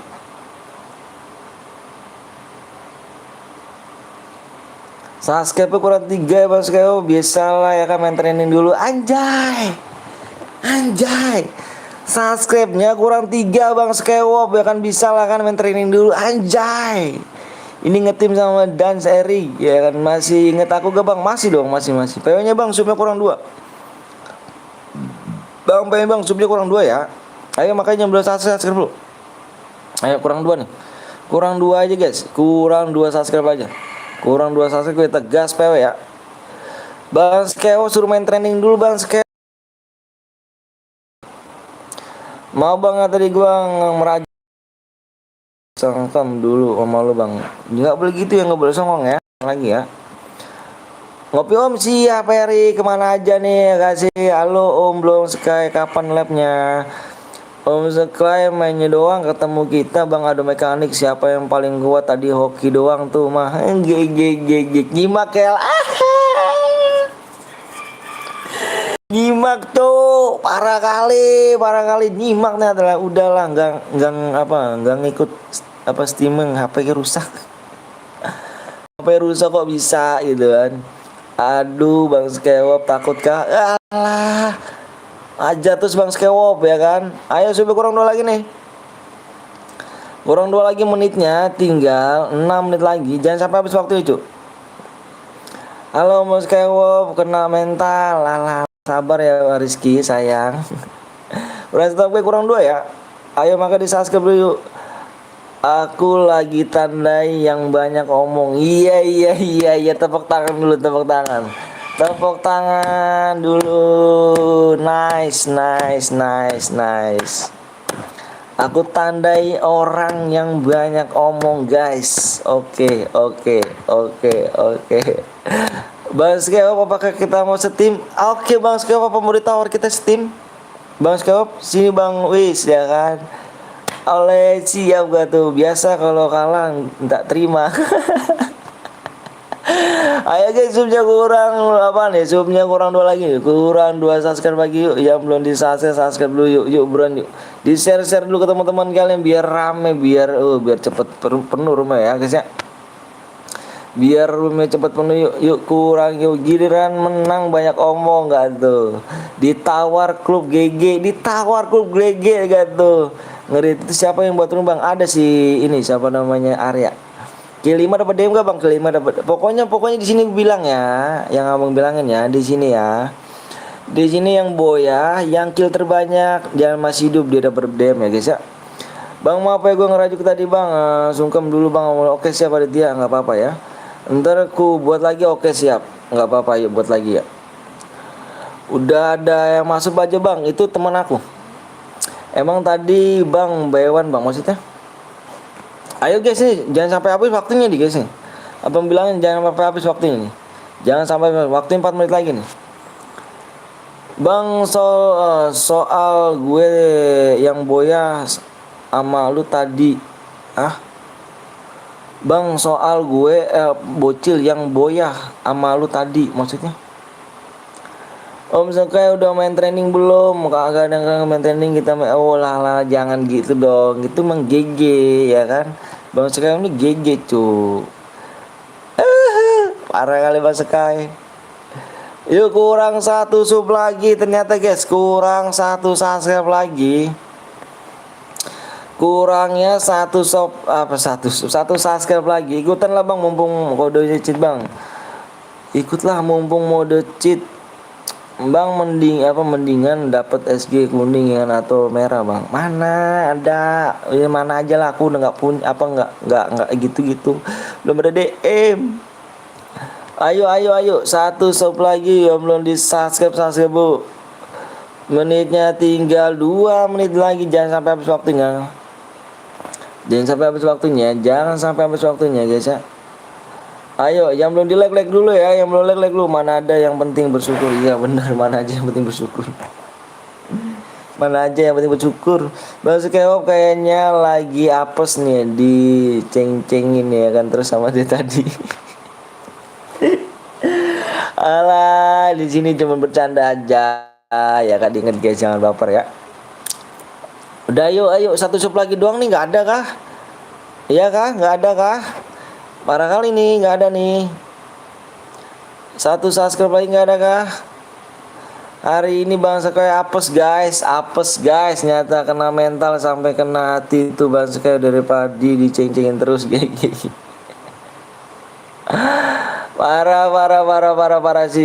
Subscribe kurang 3 ya Bang Sekeo. Biasalah ya kan main training dulu. Anjay. Subscribe-nya kurang 3 Bang Sekeo. Ya kan bisa lah kan main training dulu. Anjay. Ini ngetim sama Dance Eri. Ya kan masih inget aku gak Bang? Masih dong, masih. PW-nya Bang, subnya kurang 2. Bang, subnya kurang 2 ya. Ayo makanya belum subscribe dulu. Ayo kurang 2 nih. Kurang 2 aja guys. Kurang 2 subscribe aja. Kurang 2 subscribe kita gas PW ya. Bang Skeo suruh main training dulu Bang Skeo. Mau banget tadi gua merajut songkam dulu sama lu Bang. Enggak boleh gitu ya, enggak boleh songong ya. Lagi ya. Ngopi Om siap Peri, kemana aja nih? Kasih halo Om, belum Sky, kapan labnya? Om Sky mainnya doang, ketemu kita Bang, ada mekanik, siapa yang paling kuat tadi? Hoki doang tuh mah. Nyimak ya. Nyimak tuh, parah kali nyimak nih adalah udahlah, nggak ngikut apa streaming, HP rusak. HP rusak kok bisa gitu kan. Aduh Bang Skewop takut kah? Alah, aja terus Bang Skewop ya kan. Ayo sampai kurang 2 lagi nih. Kurang 2 lagi menitnya, tinggal 6 menit lagi. Jangan sampai habis waktu itu. Halo Bang Skewop, kena mental. Alah, sabar ya Rizky sayang. Udah stop gue kurang 2 ya. Ayo maka di subscribe dulu yuk. Aku lagi tandai yang banyak omong. Iya, tepuk tangan dulu, tepuk tangan dulu. Nice. Aku tandai orang yang banyak omong guys. Oke. Bang Skewop, apakah kita mau steam? Oke Bang Skewop, apa mau ditawar kita steam? Bang Skewop, sini Bang Wis ya kan. Oleh siap gak tuh? Biasa kalau kalah tak terima. Ayo guys, subnya kurang apa nih? Subnya kurang 2 lagi. Kurang 2 subscribe lagi yuk. Yang belum di subscribe dulu yuk buruan yuk. Di share dulu ke teman-teman kalian biar rame, biar cepet penuh rumah ya guys ya. Biar rumah cepet penuh yuk kurang yuk. Giliran menang banyak omong gak tuh? Ditawar klub GG gak tuh? Ngeri itu siapa yang buat rumah Bang? Ada si ini siapa namanya Arya. Kelima dapat DM gak Bang? Kelima dapat. Pokoknya di sini bilang ya, yang abang bilangin ya di sini ya. Di sini yang boya, yang kill terbanyak, jangan masih hidup dia dapat DM ya guys ya. Bang maaf ya gue ngerajuk tadi Bang, sungkem dulu Bang. Oke siap Aditya, nggak apa-apa ya. Ntar aku buat lagi, oke siap, nggak apa-apa yuk buat lagi ya. Udah ada yang masuk aja Bang, itu teman aku. Emang tadi Bang Bayawan Bang maksudnya. Ayo guys nih, jangan sampai habis waktunya nih guys nih. Abang bilangin jangan sampai habis waktunya nih. Jangan sampai waktu 4 menit lagi nih. Bang soal gue yang boya sama lu tadi. Bang soal gue bocil yang boya sama lu tadi maksudnya. Om Sky udah main training belum? Kagak ada main training kita main. Oh lah jangan gitu dong. Itu emang GG ya kan. Bang Sky ini GG cu. Parah kali Bang Sky. Yuk kurang 1 sub lagi ternyata guys. Kurang 1 subscribe lagi. Kurangnya 1 sub apa 1 subscribe lagi. Ikutan lah Bang mumpung kode cheat Bang. Ikutlah mumpung mode cheat. Bang mendingan dapat SG kuning ya atau merah Bang. Mana ada ya, mana aja lah aku udah nggak punya nggak gitu belum ada DM. Ayo 1 sub lagi yang belum di subscribe Bu. Menitnya tinggal 2 menit lagi, jangan sampai habis waktunya guys ya. Ayo, yang belum di like dulu ya, yang belum like dulu. Mana ada yang penting bersyukur. Iya benar, mana aja yang penting bersyukur. Bang Skewop kayaknya lagi apes nih, diceng-cengin ya kan terus sama dia tadi. Alah, di sini cuma bercanda aja. Ya kan, inget guys jangan baper ya. Udah ayo 1 sub lagi doang nih, nggak ada kah? Iya kah? Nggak ada kah? Parah kali nih, nggak ada nih. 1 subscribe lagi nggak ada kah? Hari ini Bang Sky apes guys. Nyata kena mental sampai kena hati itu Bang Sky dari padi diceng-cengin terus gigi. Parah si.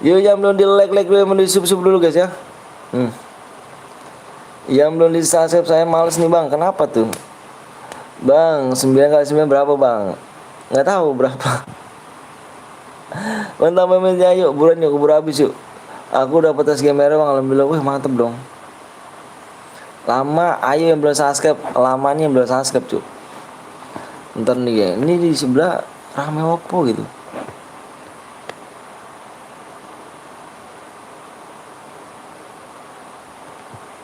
Yuk yang belum di like dulu, yang belum di sub dulu guys ya. Yang belum di subscribe saya males nih bang. Kenapa tuh? Bang, 9 kali 9 berapa bang? Nggak tahu berapa. Mantap memangnya, yuk buruan yuk, keburu habis yuk. Aku dapat tes game merah bang, alhamdulillah. Wih mantep dong. Lama, ayo yang belum subscribe. Lama nih yang belum subscribe cuy. Ntar nih ya, ini di sebelah rame opo gitu.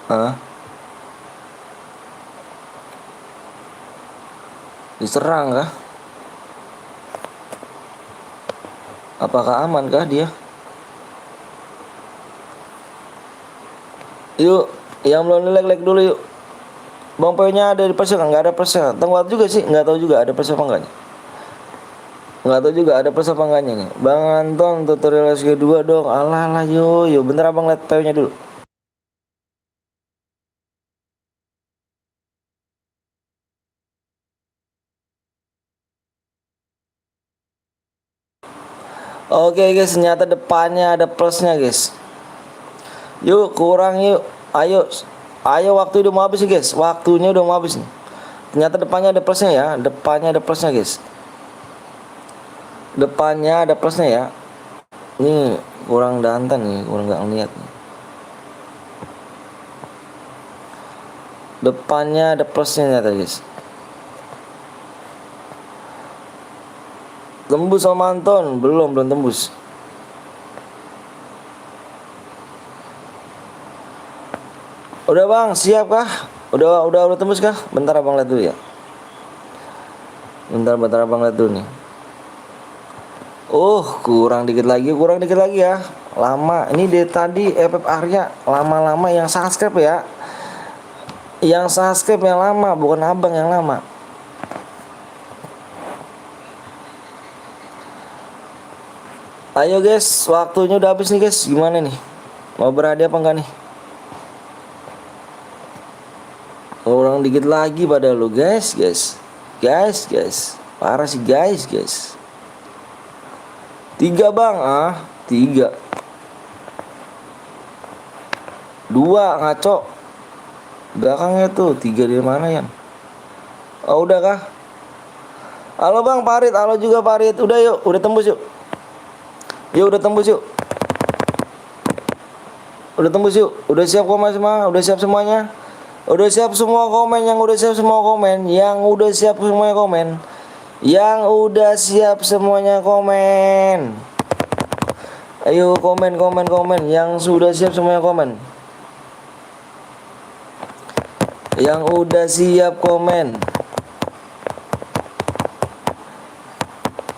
Hah? Diserang kah? Apakah aman kah dia? Yuk, yang belum like dulu yuk. Bang poinnya ada di persen, nggak ada persen. Tengok juga sih, nggak tahu juga ada persen apa enggaknya. Nggak tahu juga ada persen apa enggaknya nih. Bang Anton tutorial SG2 dong. Alah yuk, bentar abang lihat poinnya dulu. Oke guys, ternyata depannya ada plusnya guys. Yuk kurang yuk, ayo waktu udah mau habis guys, waktunya udah mau habis nih. Ternyata depannya ada plusnya ya, depannya ada plusnya guys. Depannya ada plusnya ya. Ini kurang dantan nih, kurang nggak ngeliat nih. Depannya ada plusnya ternyata guys. Tembus sama Anton, belum tembus. Udah bang, siap kah? Udah tembus kah? Bentar abang lihat dulu ya. Bentar abang lihat dulu nih. Kurang dikit lagi ya. Lama. Ini dari tadi FF Arya lama-lama yang subscribe ya. Yang subscribe yang lama, bukan abang yang lama. Ayo guys, waktunya udah habis nih guys. Gimana nih? Mau berhadiah apa enggak nih? Kurang dikit lagi pada lu guys. Parah sih guys. 3 bang, 3. 2 ngaco. Belakangnya tuh 3 di mana ya? Oh udah kah? Halo bang Parit, halo juga Parit. Udah yuk, udah tembus yuk. Udah tembus yuk. Udah siap komen semua? Udah siap semuanya? Udah siap semua komen? Yang udah siap semua komen? Yang udah siap semuanya komen? Yang udah siap semuanya komen? Ayo komen. Yang sudah siap semuanya komen? Yang udah siap komen?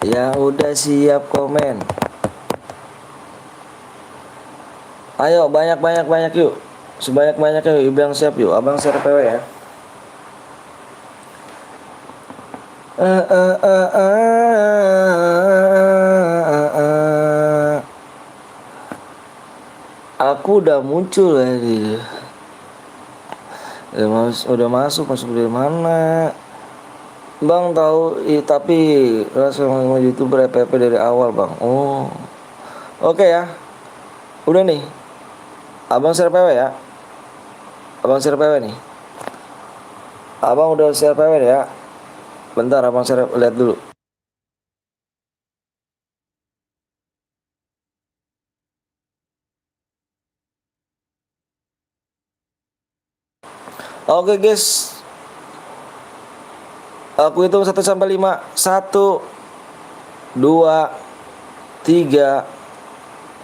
Yang udah siap komen? Ayo banyak yuk. Sebanyak yuk. Ibang siap yuk. Abang share PW ya. Aku udah muncul ya. Udah masuk dari mana? Bang tahu tapi rasa YouTuber FPP dari awal bang. Oke ya. Udah nih. Abang share PW ya. Abang share PW nih. Abang udah share PW ya. Bentar abang share, lihat dulu. Oke guys. Aku hitung 1 sampai 5. 1 2 3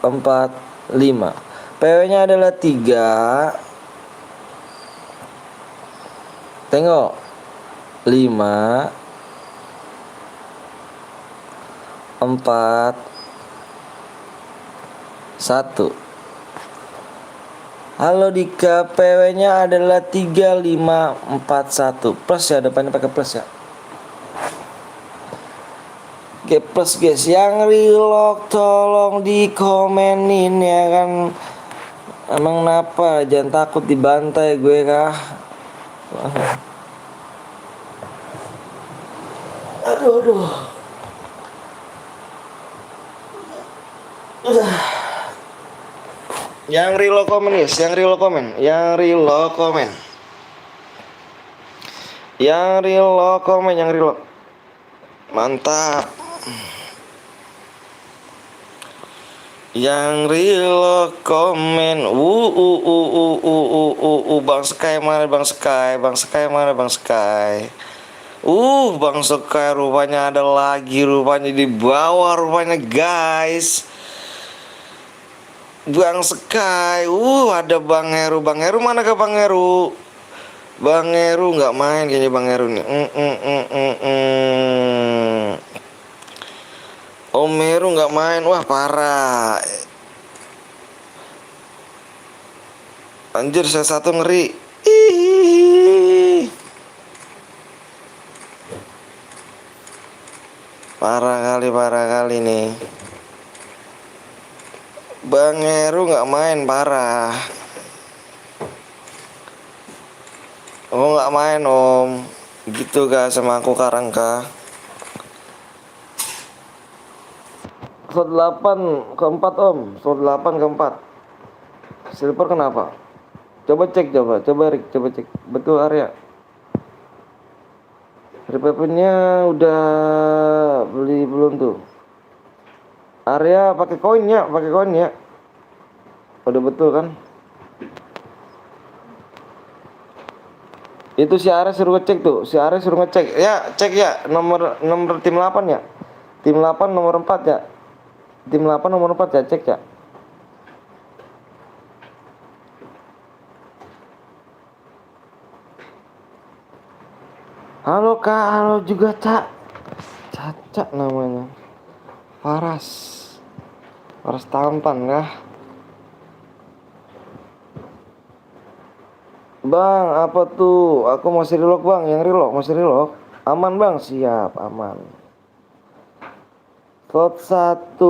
4 5. PW-nya adalah 3. Tengok 5 4 1. Halo Dika, PW-nya adalah 3 5 4 1. Plus ya, depannya pakai plus ya. Oke plus guys, yang relock tolong dikomenin ya kan. Emang kenapa? Jangan takut dibantai gue kah? Aduh. Yang real komen guys, yang real komen, yang real komen. Yang real komen, yang real. Mantap. Yang real komen. Bang Sky mana Bang Sky? Bang Sky mana Bang Sky? Bang Sky rupanya ada lagi, rupanya di bawah rupanya guys. Bang Sky, ada Bang Heru. Bang Heru mana ke Bang Heru? Bang Heru nggak main kayaknya Bang Heru nih. Om Heru nggak main, wah parah. Anjir, saya satu ngeri. Ih. Parah kali nih. Bang Heru nggak main, parah. Oh nggak main om. Gitu guys sama aku Karangka. Slot 8 keempat om. Slot 8 keempat. Silver kenapa? Coba cek Rick, coba cek. Betul Arya. RPP-nya udah beli belum tuh? Arya pakai koin ya. Udah betul kan? Itu si Arya suruh ngecek tuh. Ya, cek ya. Nomor tim 8 ya. Tim 8 nomor 4 ya. Tim 8 nomor 4 ya, cek ya. Halo Kak, halo juga Cak. Caca namanya. Paras tampan kah? Bang, apa tuh? Aku masih relock bang, yang relock masih relock. Aman bang, siap, aman. Slot 1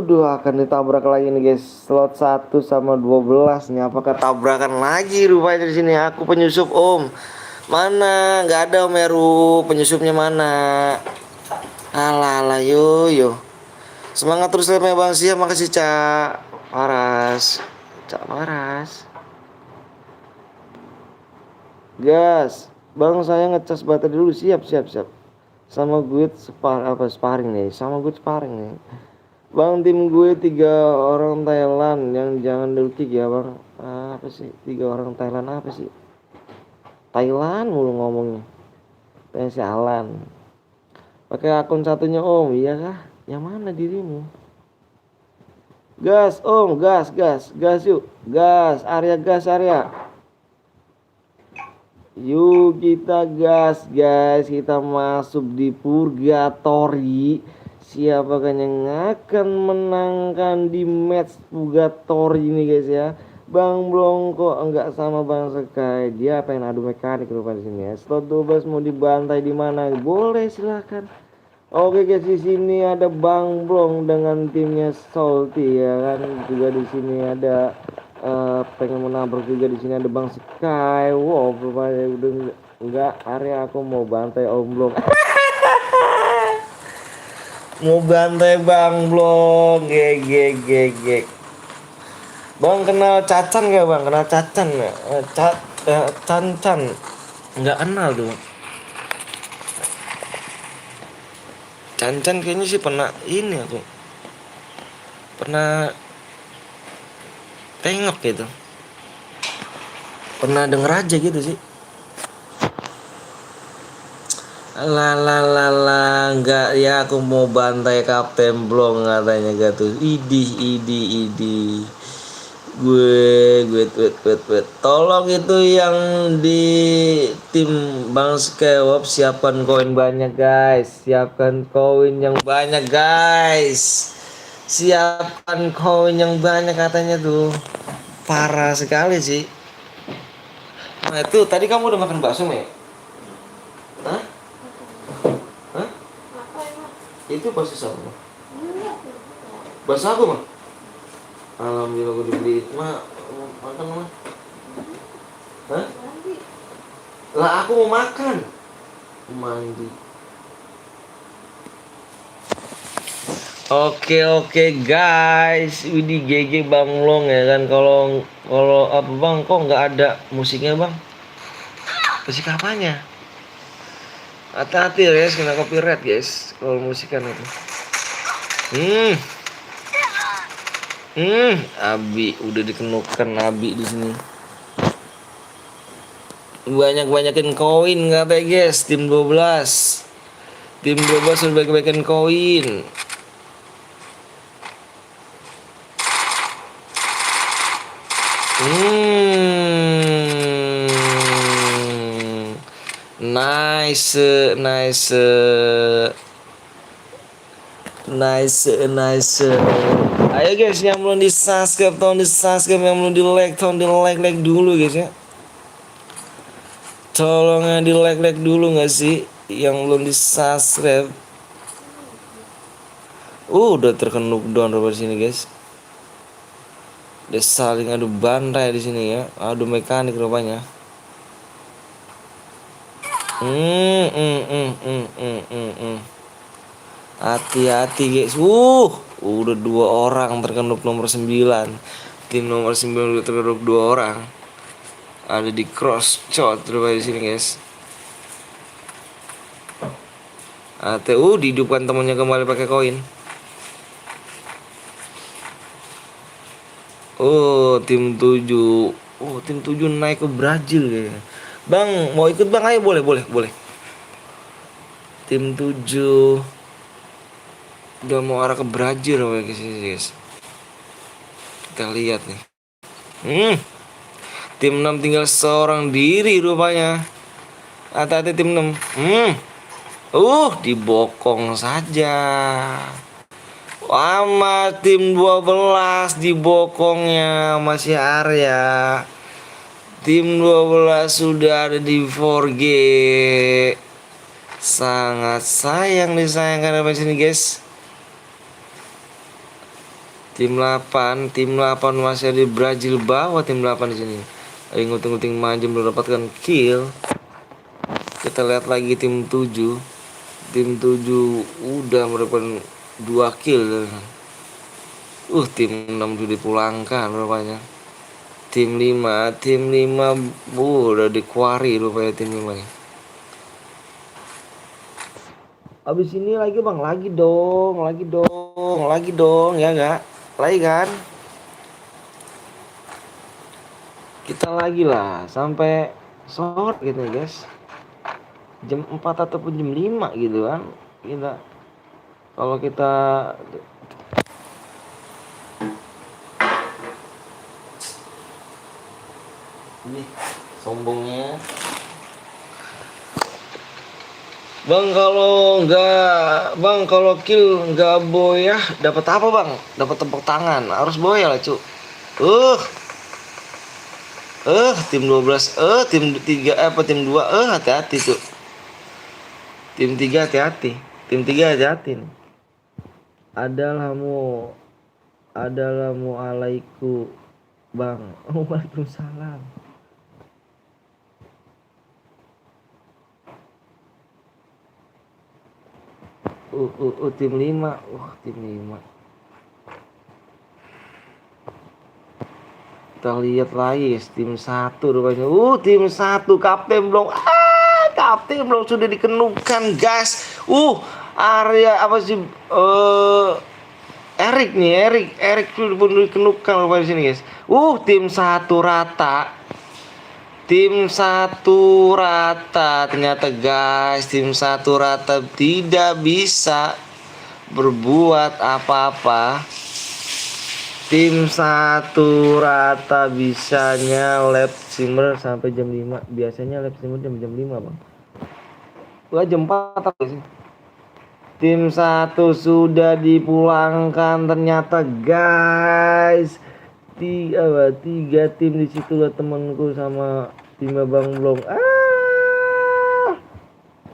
udah akan ditabrak lagi nih guys. Slot 1 sama 12 nih. Apakah tabrakan lagi rupanya di sini? Aku penyusup om. Mana? Nggak ada om Heru. Penyusupnya mana? Alah, yo. Semangat terus ya bang, siap, makasih Cak Paras. Gas, bang saya ngecas baterai dulu, siap. Sama gue sparring nih, Bang tim gue 3 orang Thailand, yang jangan delutik ya bang. Apa sih 3 orang Thailand apa sih? Thailand mulu ngomongnya. Kayak si Alan. Pakai akun satunya om, iya kah? Yang mana dirimu? Gas om, gas yuk. Gas Arya. Yuk kita gas guys, kita masuk di purgatory. Siapakah yang akan menangkan di match purgatory ini guys ya? Bang Blong kok enggak sama Bang Sky, dia pengen adu mekanik rupanya di sini ya. Slot 12 mau dibantai di mana? Boleh silakan. Oke guys, di sini ada Bang Blong dengan timnya Salty ya kan. Juga di sini ada pengen menabrak juga, di sini ada Bang Sky. Wow, rupanya udah enggak area, aku mau bantai Om Blong. Mau bantai Bang Blong. Gek. Bang kenal Cacan gak bang? Kenal Cacan gak? Cancan nggak kenal tuh. Cancan kayaknya sih pernah ini, aku pernah tengok gitu, pernah denger aja gitu sih. Enggak ya, aku mau bantai Kapten Blong katanya gitu. Idi gue tolong itu yang di tim Bang Skywap siapkan koin banyak guys, siapkan koin yang banyak katanya tuh. Parah sekali sih. Nah itu tadi kamu udah makan bakso ya? Hah? Itu bakso siapa? Bakso aku mah. Alhamdulillah gue dibeli. Makan mah. Hah? Lah aku mau makan. Mandi. Oke guys, ini GG Bang Long ya kan. Kalau kalau apa Bang, kok nggak ada musiknya Bang? Musik apanya? Hati-hati ya guys, kena copyright guys. Kalau musikan itu. Hmm, Abi udah dikenukan Abi di sini. Banyak-banyakin koin katanya guys, tim 12. Tim 12 udah banyak-banyakin koin. Nice, nice, nice, nice. Ayo guys, yang belum di subscribe, tolong di subscribe, yang belum di like, tolong di like dulu guys ya. Tolong yang di like dulu nggak sih, yang belum di subscribe. Udah terkenuk down di sini guys. Udah saling adu bantai di sini ya, adu mekanik rupanya. Hati-hati guys. Udah 2 orang terkenuk nomor 9. Tim nomor 9 udah terkenuk 2 orang. Ada di cross shot terus di sini guys. Dihidupkan temannya kembali pakai koin. Tim 7. Tim 7 naik ke Brazil kayaknya. Bang, mau ikut Bang? Ayo boleh. Tim 7 udah mau arah ke Brazil guys. Kita lihat nih. Tim 6 tinggal seorang diri rupanya. Hati-hati tim 6. Dibokong saja. Sama tim 12 dibokongnya masih Arya. Tim 12 sudah ada di 4G. Sangat disayangkan apa sini guys. Tim 8 masih ada di Brazil bawah tim 8 di sini. Lagi nguting-nguting maju belum dapatkan kill. Kita lihat lagi tim 7. Tim 7 udah mendapatkan 2 kill. Tim 6 sudah dipulangkan rupanya. Tim 5 udah dikuari rupanya tim 5 nih. Abis ini lagi Bang, lagi dong ya enggak? Lagi kan? Kita lagi lah sampai sore gitu ya guys. Jam 4 ataupun jam 5 gitu kan. Kalau kita ini sombongnya Bang, kalau kill nggak boyah dapat apa Bang? Dapat tepuk tangan. Harus boyah lah cu. Tim 12 tim 3 tim 2 hati-hati tuh. Tim 3 hati-hati. Tim 3 hati-hati nih. Adalamu alaikum Bang. Waalaikumsalam. Tim 5. Tim 5. Kita lihat lagi tim 1 rupanya. Tim 1 kapten belum. Kapten belum sudah dikenukan guys. Arya apa sih Erik sudah dikenukan rupanya di sini guys. Tim 1 rata. Tim 1 rata ternyata guys. Tim 1 rata tidak bisa berbuat apa-apa. Tim 1 rata bisanya lap simmer sampai jam 5. Biasanya lap simmer jam 5 Bang. Jam 4 apa sih? Tim 1 sudah dipulangkan ternyata guys. 3 tim di situ lah temanku sama tim Bang Blong.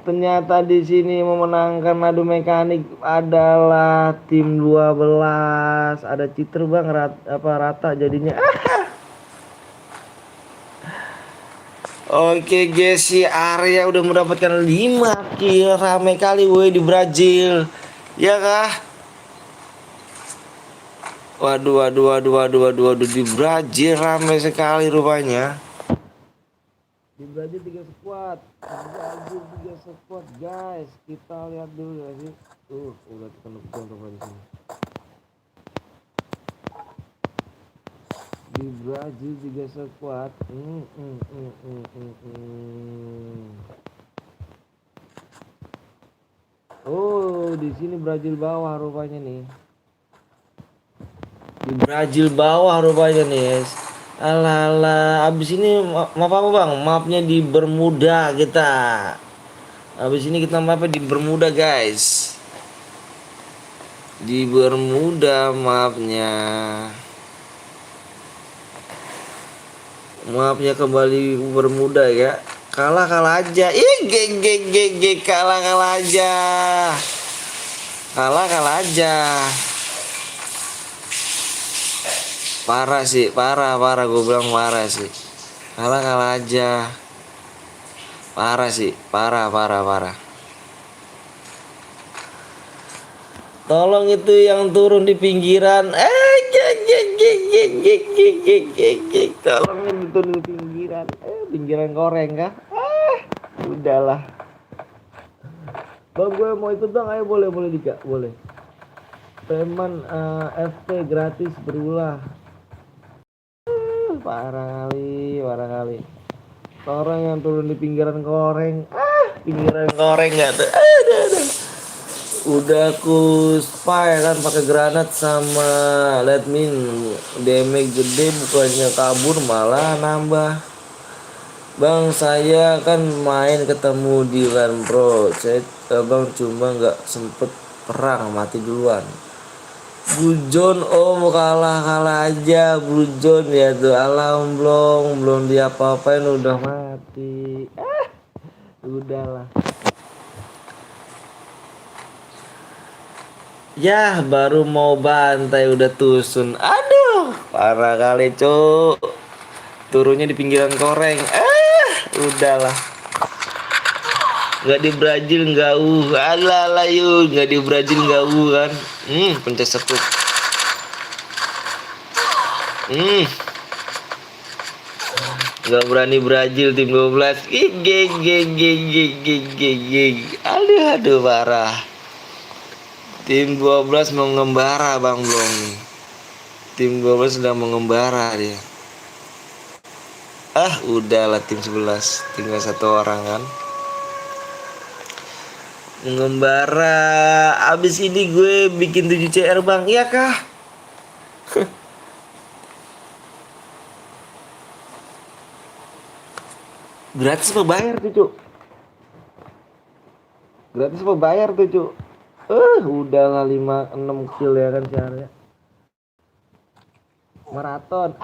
Ternyata di sini memenangkan adu mekanik adalah tim 12. Ada cheater Bang, rata jadinya. Oke guys, si Arya udah mendapatkan 5 kill. Rame kali di Brazil. Ya kah? Waduh, waduh, waduh, waduh, waduh, waduh, di Brazil ramai sekali rupanya. Di Brazil 3 squad. Di Brazil 3 squad, guys. Kita lihat dulu ya sih. Udah penuh rupanya sini. Di Brazil 3 squad. Oh, di sini Brazil bawah rupanya nih. Di Brazil bawah rupanya nih, guys. Alah, alah. Abis ini map apa bang? Mapnya di Bermuda kita. Abis ini kita mapnya di Bermuda, guys. Di Bermuda mapnya. Mapnya kembali Bermuda ya. Kalah aja. Kalah aja. Kalah aja. Parah sih, parah gue bilang parah sih. Kalah aja. Parah sih, parah. Tolong itu yang turun di pinggiran. Tolong yang turun di pinggiran. Pinggiran goreng kah? Udahlah. Bang, gue mau ikut bang. Ayo boleh Dika, boleh. Teman FP gratis berulah. Parah kali. Orang yang turun di pinggiran goreng. Pinggiran goreng nggak tuh. Udah aku spy kan pakai granat sama Letmin, damage gede bukannya kabur malah nambah. Bang, saya kan main ketemu di LAN Pro. Bang cuma nggak sempet perang, mati duluan. Bujon om kalah aja Bujon ya tuh. Alam belum dia apa-apain udah mati. Udahlah. Ya baru mau bantai udah tusun. Aduh, parah kali cuk. Turunnya di pinggiran koreng. Udahlah. Nggak di Brazil nggak alah yuk, nggak di Brazil nggak kan. Pencet sekut. Nggak berani Brazil tim 12. Aduh parah. Tim 12 mengembara bang belum nih. Tim 12 sedang mengembara dia. Udahlah tim 11 tinggal 1 orang kan. Mengembara. Abis ini gue bikin 7 CR bang, iya kah? Gratis apa bayar tuh cuk? Gratis apa bayar tuh cuk? Udahlah 5-6 kill ya kan caranya. Maraton.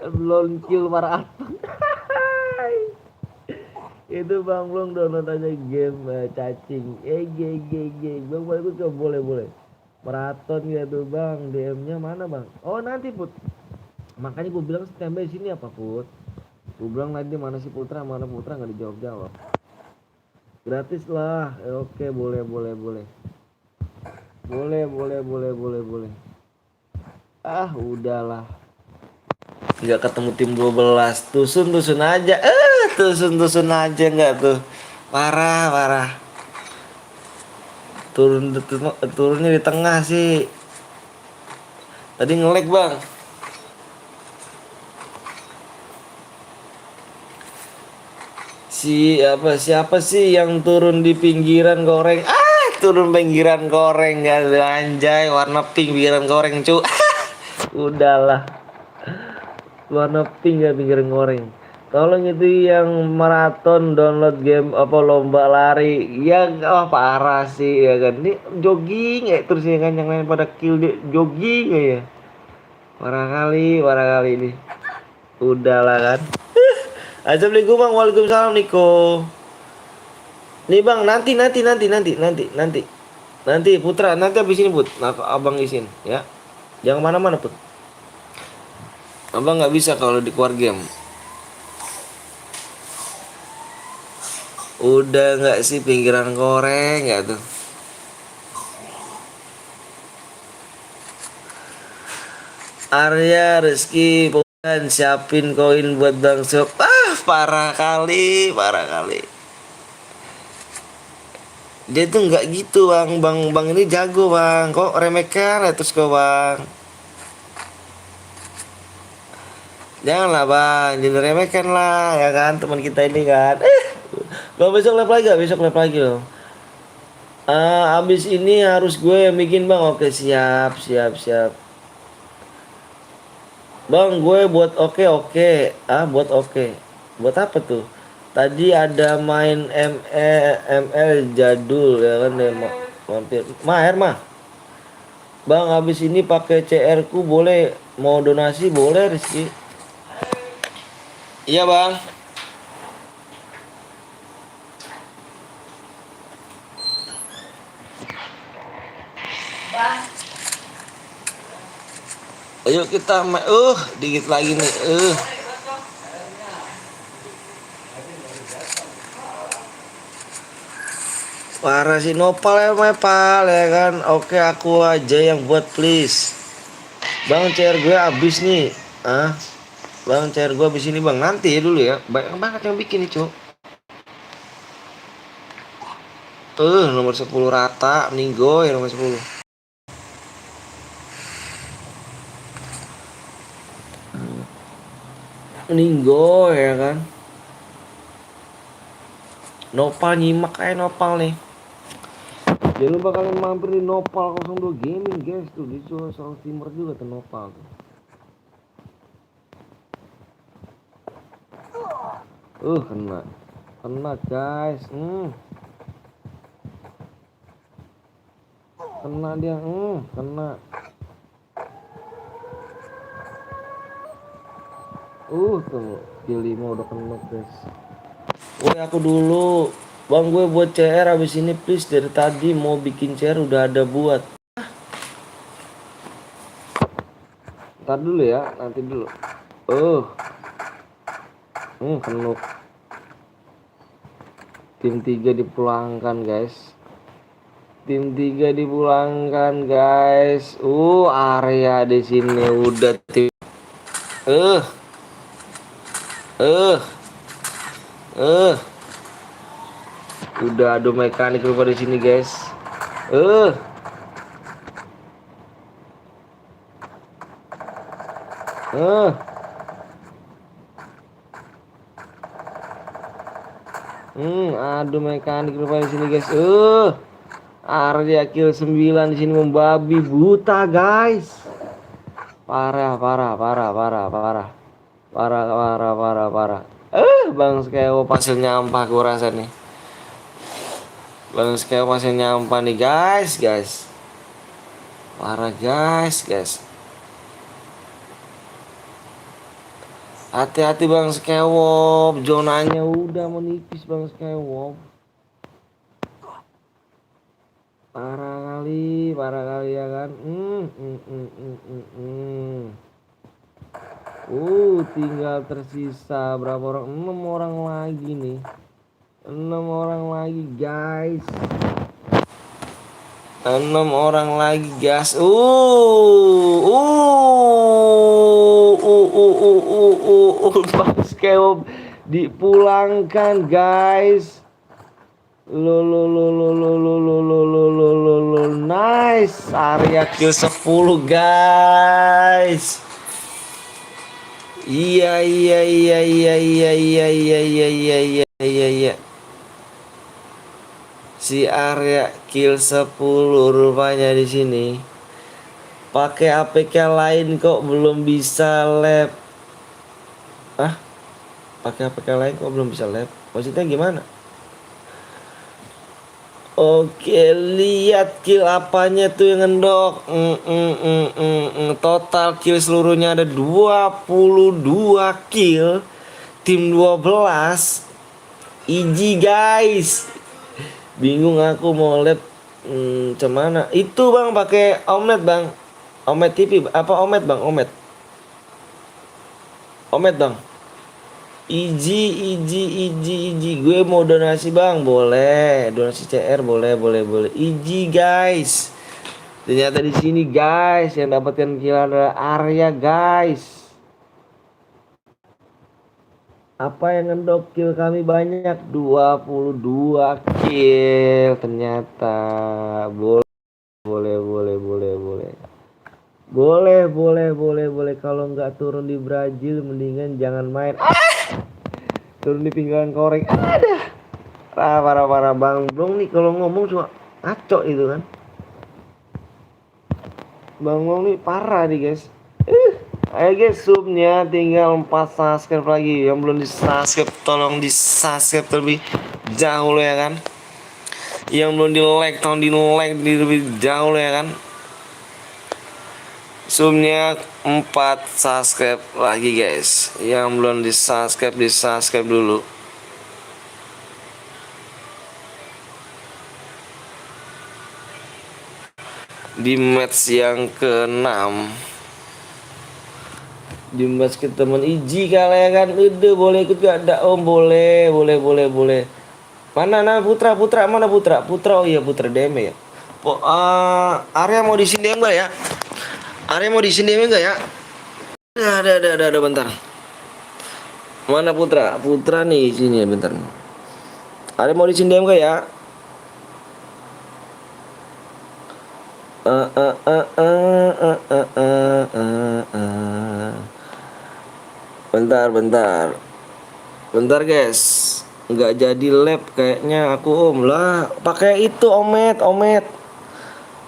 Belum kill maraton. Itu bang belum download aja game cacing. Bang boleh ikut boleh. Maraton ya tuh bang. DM-nya mana bang? Oh nanti Put. Makanya gue bilang standby sini apa Put. Gue bilang nanti mana Putra nggak dijawab. Gratis lah. Oke boleh. Boleh. Udahlah. Nggak ketemu tim 12. Tusun aja. Tusun aja nggak tuh. Parah. Turunnya di tengah sih. Tadi nge-lag bang. Siapa sih yang turun di pinggiran goreng? Turun pinggiran goreng gak anjay, warna pink pinggiran goreng cu. Udahlah. Warna pink ya pinggiran goreng. Tolong itu yang maraton download game lomba lari. Ya parah sih ya kan. Ini jogging ya terus ya kan yang lain pada kill dia jogging ya. Parah kali nih. Udahlah kan. Assalamualaikum bang, waalaikumsalam Niko. Nih bang, nanti Putra, nanti habis ini Put, abang izin ya. Jangan mana-mana Put. Abang nggak bisa kalau di keluar game. Udah nggak sih pinggiran goreng nggak tuh? Arya Rizky bukan siapin koin buat Bang Sob. Parah kali, parah kali. Dia tuh nggak gitu bang ini jago bang. Kok remehkan ya terus kok bang. Janganlah bang, jangan remehkan lah ya kan teman kita ini kan. Lo besok live lagi gak? Besok live lagi loh. Abis ini harus gue yang bikin bang. Oke siap. Bang gue buat oke. Buat oke. Buat apa tuh? Tadi ada main ML jadul ya kan ya, mampir. Maher mah. Bang abis ini pakai CR ku boleh, mau donasi boleh Rizky. Iya bang. Bang, Ayo kita dikit lagi nih. Parah si Nopal ya Mepal ya kan. Oke aku aja yang buat please. Bang CR gue abis nih. Bang CR gue abis ini bang. Nanti dulu ya. Banyak banget yang bikin nih cok. Nomor 10 rata. Meninggoy nomor 10. Meninggoy ya kan. Nopal nyimak aja Nopal nih. Jangan lupa kalian mampir di Nopal 02 Gaming guys tuh. Di soal streamer juga tuh Nopal tuh. Kena guys. Kena dia. Kena. Tuh kill 5 udah kena guys. Woi aku dulu. Bang gue buat CR abis ini please. Dari tadi mau bikin CR udah ada buat. Ntar dulu ya. Nanti dulu. Kenuk. Tim 3 dipulangkan guys. Tim 3 dipulangkan guys. Area di sini udah tim. Udah adu mekanik lupa di sini guys. Adu mekanik lupa di sini guys. Arya kill 9 di sini membabi buta guys. Parah. Bang Skewo pasir nyampah gue rasa nih. Bang Skewo pasir nyampah nih guys. Parah guys. Hati-hati Bang Skewo, zonanya udah menipis Bang Skewo. Parah kali ya kan. Tinggal tersisa berapa orang? 6 orang lagi nih. 6 orang lagi guys. 6 orang lagi guys. Bang Skewo dipulangkan guys. Nice. Area kill 10 guys. Iya. Si Arya kill 10 rupanya di sini. Pakai APK lain kok belum bisa lab. Pakai APK lain kok belum bisa lab. Maksudnya gimana? Oke, lihat kill apanya tuh yang ngendok. Total kill seluruhnya ada 22 kill. Tim 12. Iji guys. Bingung aku mau lab cemana. Itu bang pakai Omet bang. Omet TV apa Omet bang? Omet bang. Iji gue mau donasi bang, boleh donasi CR boleh. Iji guys, Ternyata di sini guys yang dapatkan kill adalah Arya guys. Apa yang ngendok kill kami banyak 22 kill ternyata. Boleh boleh boleh boleh boleh. Boleh kalau nggak turun di Brazil mendingan jangan main. Turun di pinggiran korek. Ada. Parah Bang Blong nih kalau ngomong cuma ngaco itu kan. Bang Blong nih parah nih guys. Ayo guys, subnya tinggal 4 subscribe lagi. Yang belum di subscribe tolong di subscribe terlebih dahulu ya kan. Yang belum di like tolong di like lebih dahulu ya kan. Subnya 4 subscribe lagi guys. Yang belum di subscribe dulu. Di match yang ke-6 di match ke teman Iji kali ya kan. Udah boleh ikut gak? Ada om boleh. Mana Putra mana Putra? Oh iya Putra DM ya. Arya mau di sini enggak ya? Arya mau di sini enggak ya? Ada bentar. Mana Putra? Putra nih sini ya bentar. Arya mau di sini enggak ya? Bentar guys, nggak jadi lab kayaknya aku om lah. Pakai itu omet 18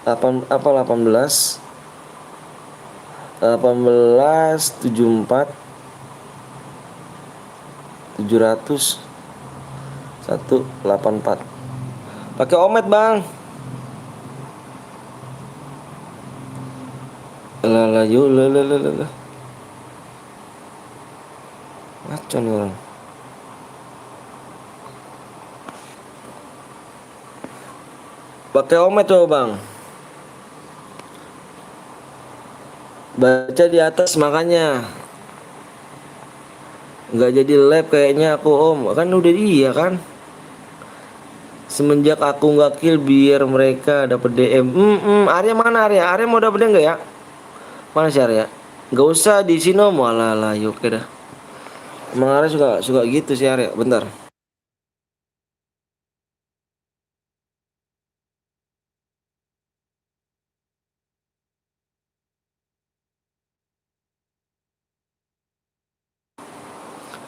74 700 184. Pakai omet bang. Lah yuk lah. Ngaco nih orang. Pakai omet tuh bang. Baca di atas makanya. Nggak jadi lab kayaknya aku om. Kan udah dia kan. Semenjak aku nggak kill biar mereka dapet DM. Arya mana Arya? Arya mau dapet nggak ya? Mana sih Arya? Nggak usah di sini om. Walah yuk dah. Emang Arya suka gitu sih Arya. Bentar.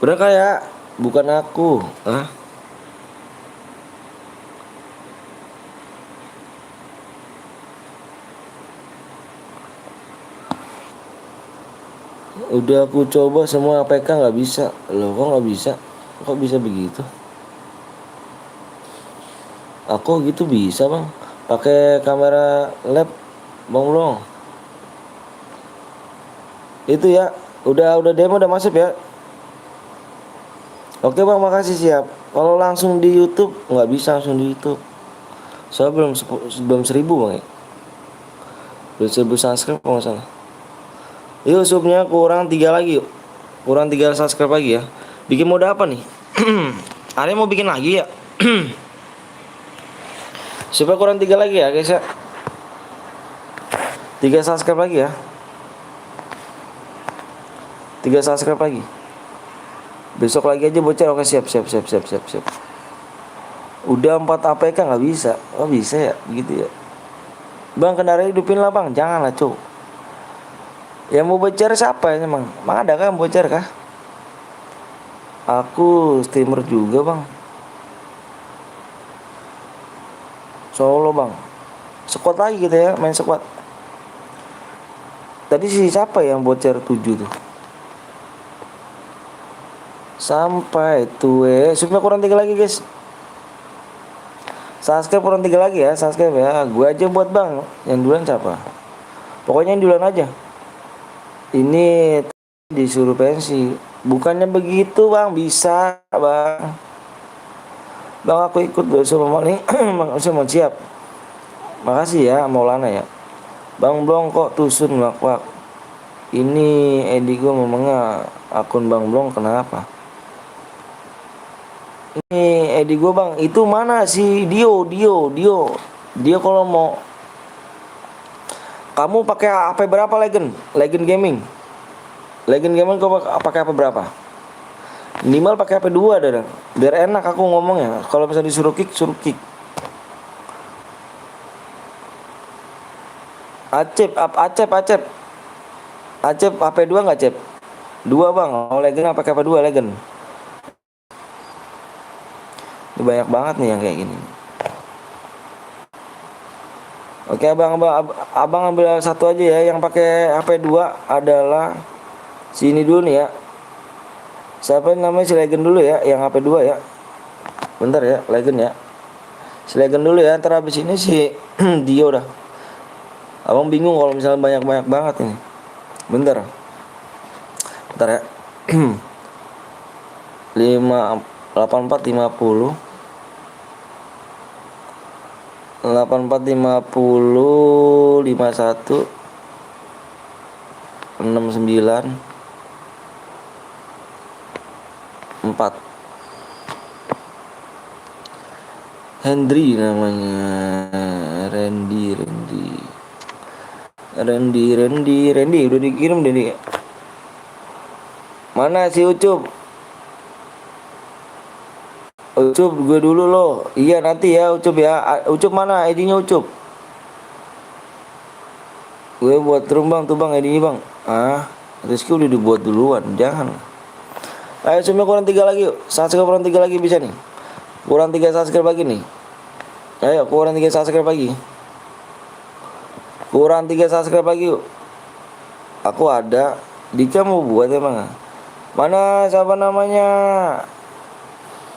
Udah kayak bukan aku. Hah? Udah aku coba semua APK nggak bisa. Loh kok nggak bisa? Kok bisa begitu? Aku gitu bisa bang. Pakai kamera lab bang Long. Itu ya. Udah demo udah masuk ya. Oke bang, makasih siap. Kalau langsung di YouTube nggak bisa langsung di YouTube. Soalnya belum 1000 bang ya. Belum 1000 subscribe kalau nggak salah. Yuk subnya kurang 3 lagi yuk. Kurang 3 subscribe lagi ya. Bikin mode apa nih? Arya mau bikin lagi ya? Supaya kurang 3 lagi ya guys ya. 3 subscribe lagi ya. 3 subscribe lagi. Besok lagi aja bocor. Oke siap. Udah 4 APK nggak bisa. Oh bisa ya begitu ya. Bang kendaraan hidupin lah bang. Janganlah cuy. Yang mau bocor siapa ya emang? Emang ada kan bocor kah? Aku streamer juga bang. Solo bang. Squad lagi kita ya main squad. Tadi si siapa yang bocor 7 tuh? Sampai tuh subnya kurang 3 lagi guys. Subscribe kurang 3 lagi ya. Subscribe ya. Gue aja buat bang. Yang duluan siapa? Pokoknya yang duluan aja. Ini disuruh pensi. Bukannya begitu bang. Bisa bang. Bang aku ikut besok nih. Mau siap. Makasih ya Maulana ya. Bang Blong kok tusun wak. Ini Edi gue memangnya akun Bang Blong kenapa? Ini Edi gue bang. Itu mana si Dio kalau mau Kamu pakai HP berapa Legend? Legend Gaming. Legend Gaming kau pakai HP berapa? Minimal pakai HP 2 dah. Biar enak aku ngomongnya. Kalau misalnya disuruh kick, suruh kick. Acep, Acep. Acep HP 2 enggak, Cep? 2, Bang. Oh, Legend pakai HP 2 Legend. Ini banyak banget nih yang kayak gini. Oke, abang ambil satu aja ya. Yang pakai HP 2 adalah sini dulu nih ya. Siapa namanya, si Legend dulu ya, yang HP 2 ya. Bentar ya, Legend ya. Si Legend dulu ya, ntar habis ini si Dio dah. Abang bingung kalau misalnya banyak-banyak banget ini. Bentar ya. 8450 51 69 4. Hendry namanya. Randy udah dikirim deh nih. Mana si Ucup gue dulu loh. Iya nanti ya Ucup ya. Ucup mana ID-nya Ucup? Gue buat room bang tuh bang ID-nya bang. Rizky udah dibuat duluan. Jangan. Ayo semua kurang 3 lagi yuk. Subscribe kurang 3 lagi bisa nih. Kurang 3 subscribe lagi nih. Ayo kurang 3 subscribe lagi. Kurang 3 subscribe lagi yuk. Aku ada. Dika mau buat emang. Mana siapa namanya?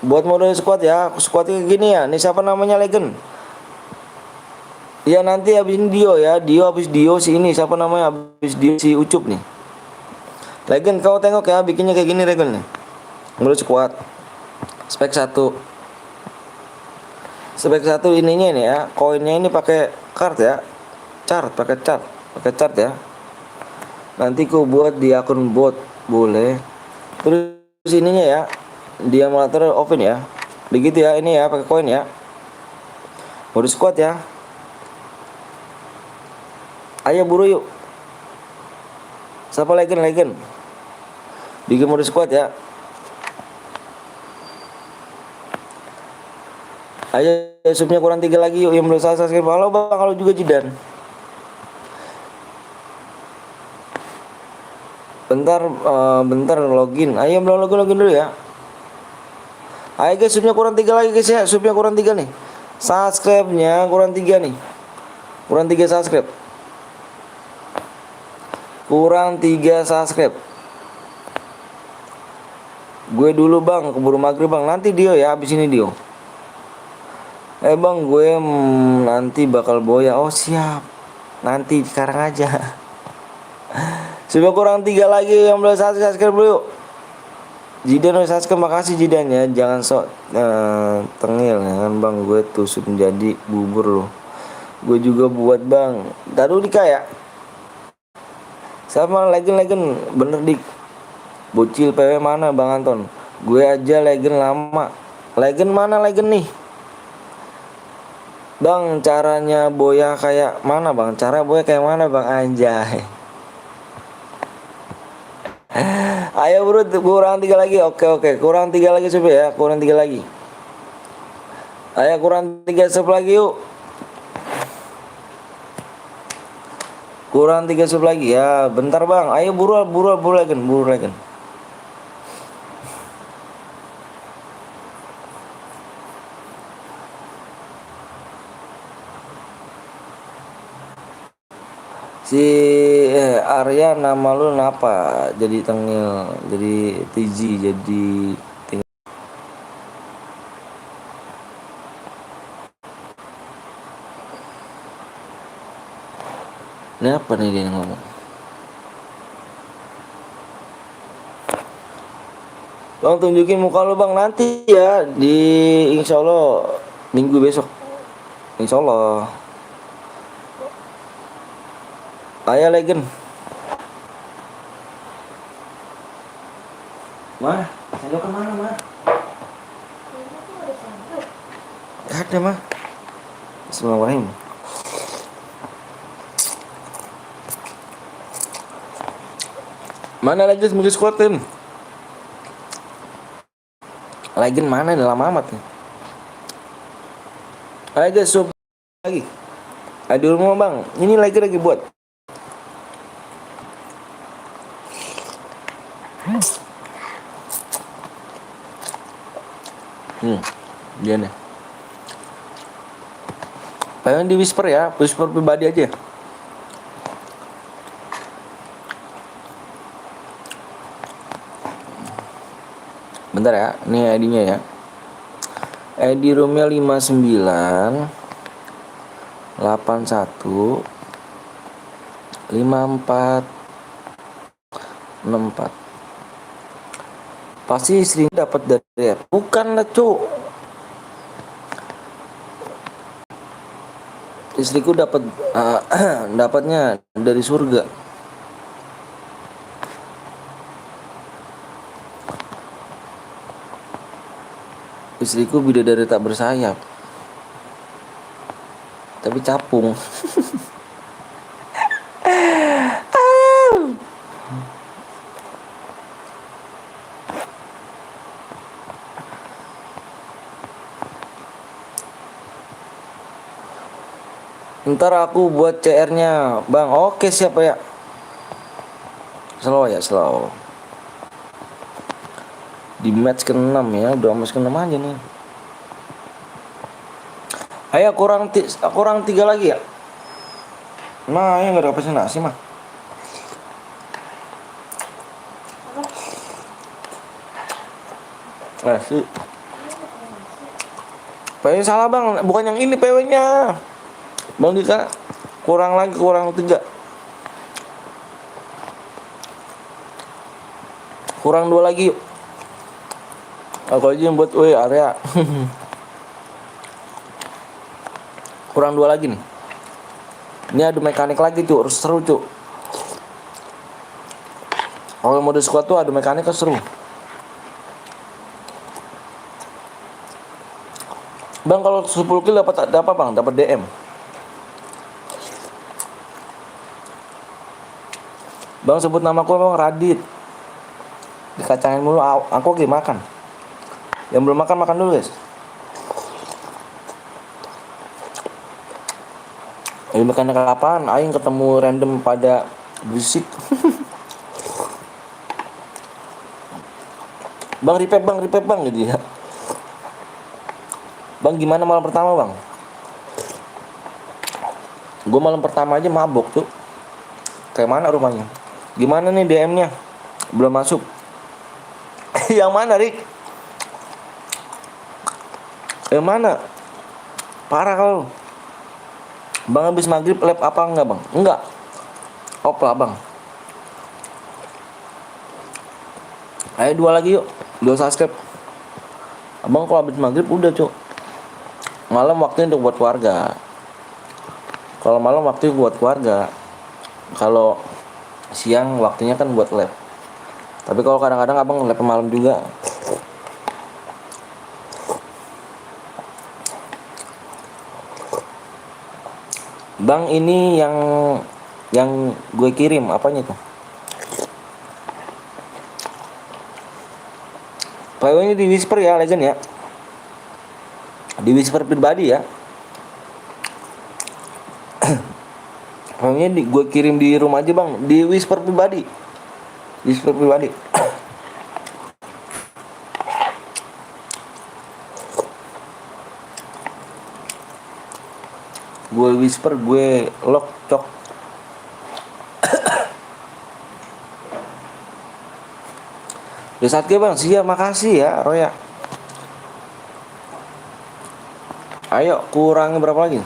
Buat mode squad ya. Squadnya gini ya. Ini siapa namanya Legend? Ya nanti habis ini Dio ya. Habis Dio si ini siapa namanya? Habis Dio si Ucup nih. Legend kau tengok ya, bikinnya kayak gini Legend nih. Mode squad. Spek 1 ininya nih ya. Koinnya ini pakai card ya. Pakai chart ya. Nanti ku buat di akun bot boleh. Terus ininya ya. Dia monitor open ya. Begitu ya, ini ya pakai koin ya. Mode squad ya. Ayo buru yuk. Siapa Legend? Bikin mode squad ya. Ayo subnya kurang 3 lagi yuk. Yang belum subscribe. Halo bang, kalau juga Jidan. Bentar login. Ayo belum login dulu ya. Ayo guys, subnya kurang 3 lagi guys ya. Subnya kurang 3 nih. Subscribe-nya kurang 3 nih. Kurang 3 subscribe. Gue dulu bang, keburu maghrib bang. Nanti Dio ya, habis ini Dio. Bang, gue nanti bakal boya. Oh siap. Nanti sekarang aja. Sudah kurang 3 lagi yang belum subscribe dulu yuk. Jidan udah subscribe, makasih Jidan ya. Jangan sok tengil ya kan bang. Gue tusuk menjadi bubur loh. Gue juga buat bang. Taruh Dika ya. Sama Legend bener dik. Bocil PW mana bang Anton? Gue aja Legend lama. Legend mana Legend nih? Bang caranya boya kayak mana bang? Cara boya kayak mana bang? Anjay. Ayo bro, kurang 3 lagi. Oke. Kurang 3 lagi coba ya. Kurang 3 lagi. Ayo kurang 3 sub lagi yuk. Kurang 3 sub lagi ya. Bentar bang. Ayo buru Legend. Si Arya nama lu kenapa jadi tengil, jadi TG, jadi tinggal. Ini apa nih dia ngomong? Bang tunjukin muka lu bang nanti ya di insya Allah minggu besok. Insya Allah. Ayo Legend. Mah, sendok kemana mah? Gak ada mah. Bismillahirrahmanirrahim. Mana lagi mungkin squatin? Lagi mana nih lama amat nih. Ayo guys, sup lagi. Di rumah bang, ini lagi buat. Dia nih. Pengen di whisper ya, whisper pribadi aja. Bentar ya, ini ID-nya ya. ID roomnya 59 81 54 64. Pasti istri dapat dari bukan lah cuk. Istriku dapat dapatnya dari surga. Istriku bidadari tak bersayap, tapi capung. Ntar aku buat CR-nya, Bang. Oke, siapa ya? Slow ya, slow. Di match ke-6 ya, udah match ke-6 aja nih. Ayo kurang 3 lagi ya. Nah, ya enggak ada pesan nasi mah. Nasi. PW salah bang, bukan yang ini PW-nya. Bang Dika, kurang 3. Kurang 2 lagi yuk. Aku aja yang buat area. Kurang 2 lagi nih. Ini adu mekanik lagi tuh, harus seru tuh. Kalau mode squad tuh adu mekanik kan seru. Bang kalau 10 kill dapat apa bang? Dapat DM. Bang sebut namaku bang Radit. Dikacangin mulu, aku lagi makan. Yang belum makan dulu guys. Ini makan kapan? Aing ketemu random pada berisik. Bang repair bang gitu ya. Bang gimana malam pertama bang? Gue malam pertama aja mabok tuh. Kayak mana rumahnya? Gimana nih DM-nya? Belum masuk. Yang mana Rik? Yang mana? Parah kalau. Bang habis maghrib lab apa enggak bang? Enggak. Opla bang. Ayo 2 lagi yuk. 2 subscribe. Abang kalau habis maghrib udah cuk. Malam waktunya untuk buat keluarga. Kalau malam waktunya buat keluarga. Kalau siang waktunya kan buat lab. Tapi kalau kadang-kadang abang lab malam juga. Bang ini yang gue kirim apanya tuh? PW-nya di whisper ya legend ya. Di whisper pribadi ya. PW-nya gue kirim di rumah aja bang. Di whisper pribadi. Whisper pribadi. Gue whisper, gue lock cok. Udah saat bang, siap makasih ya Roya. Ayo kurangnya berapa lagi?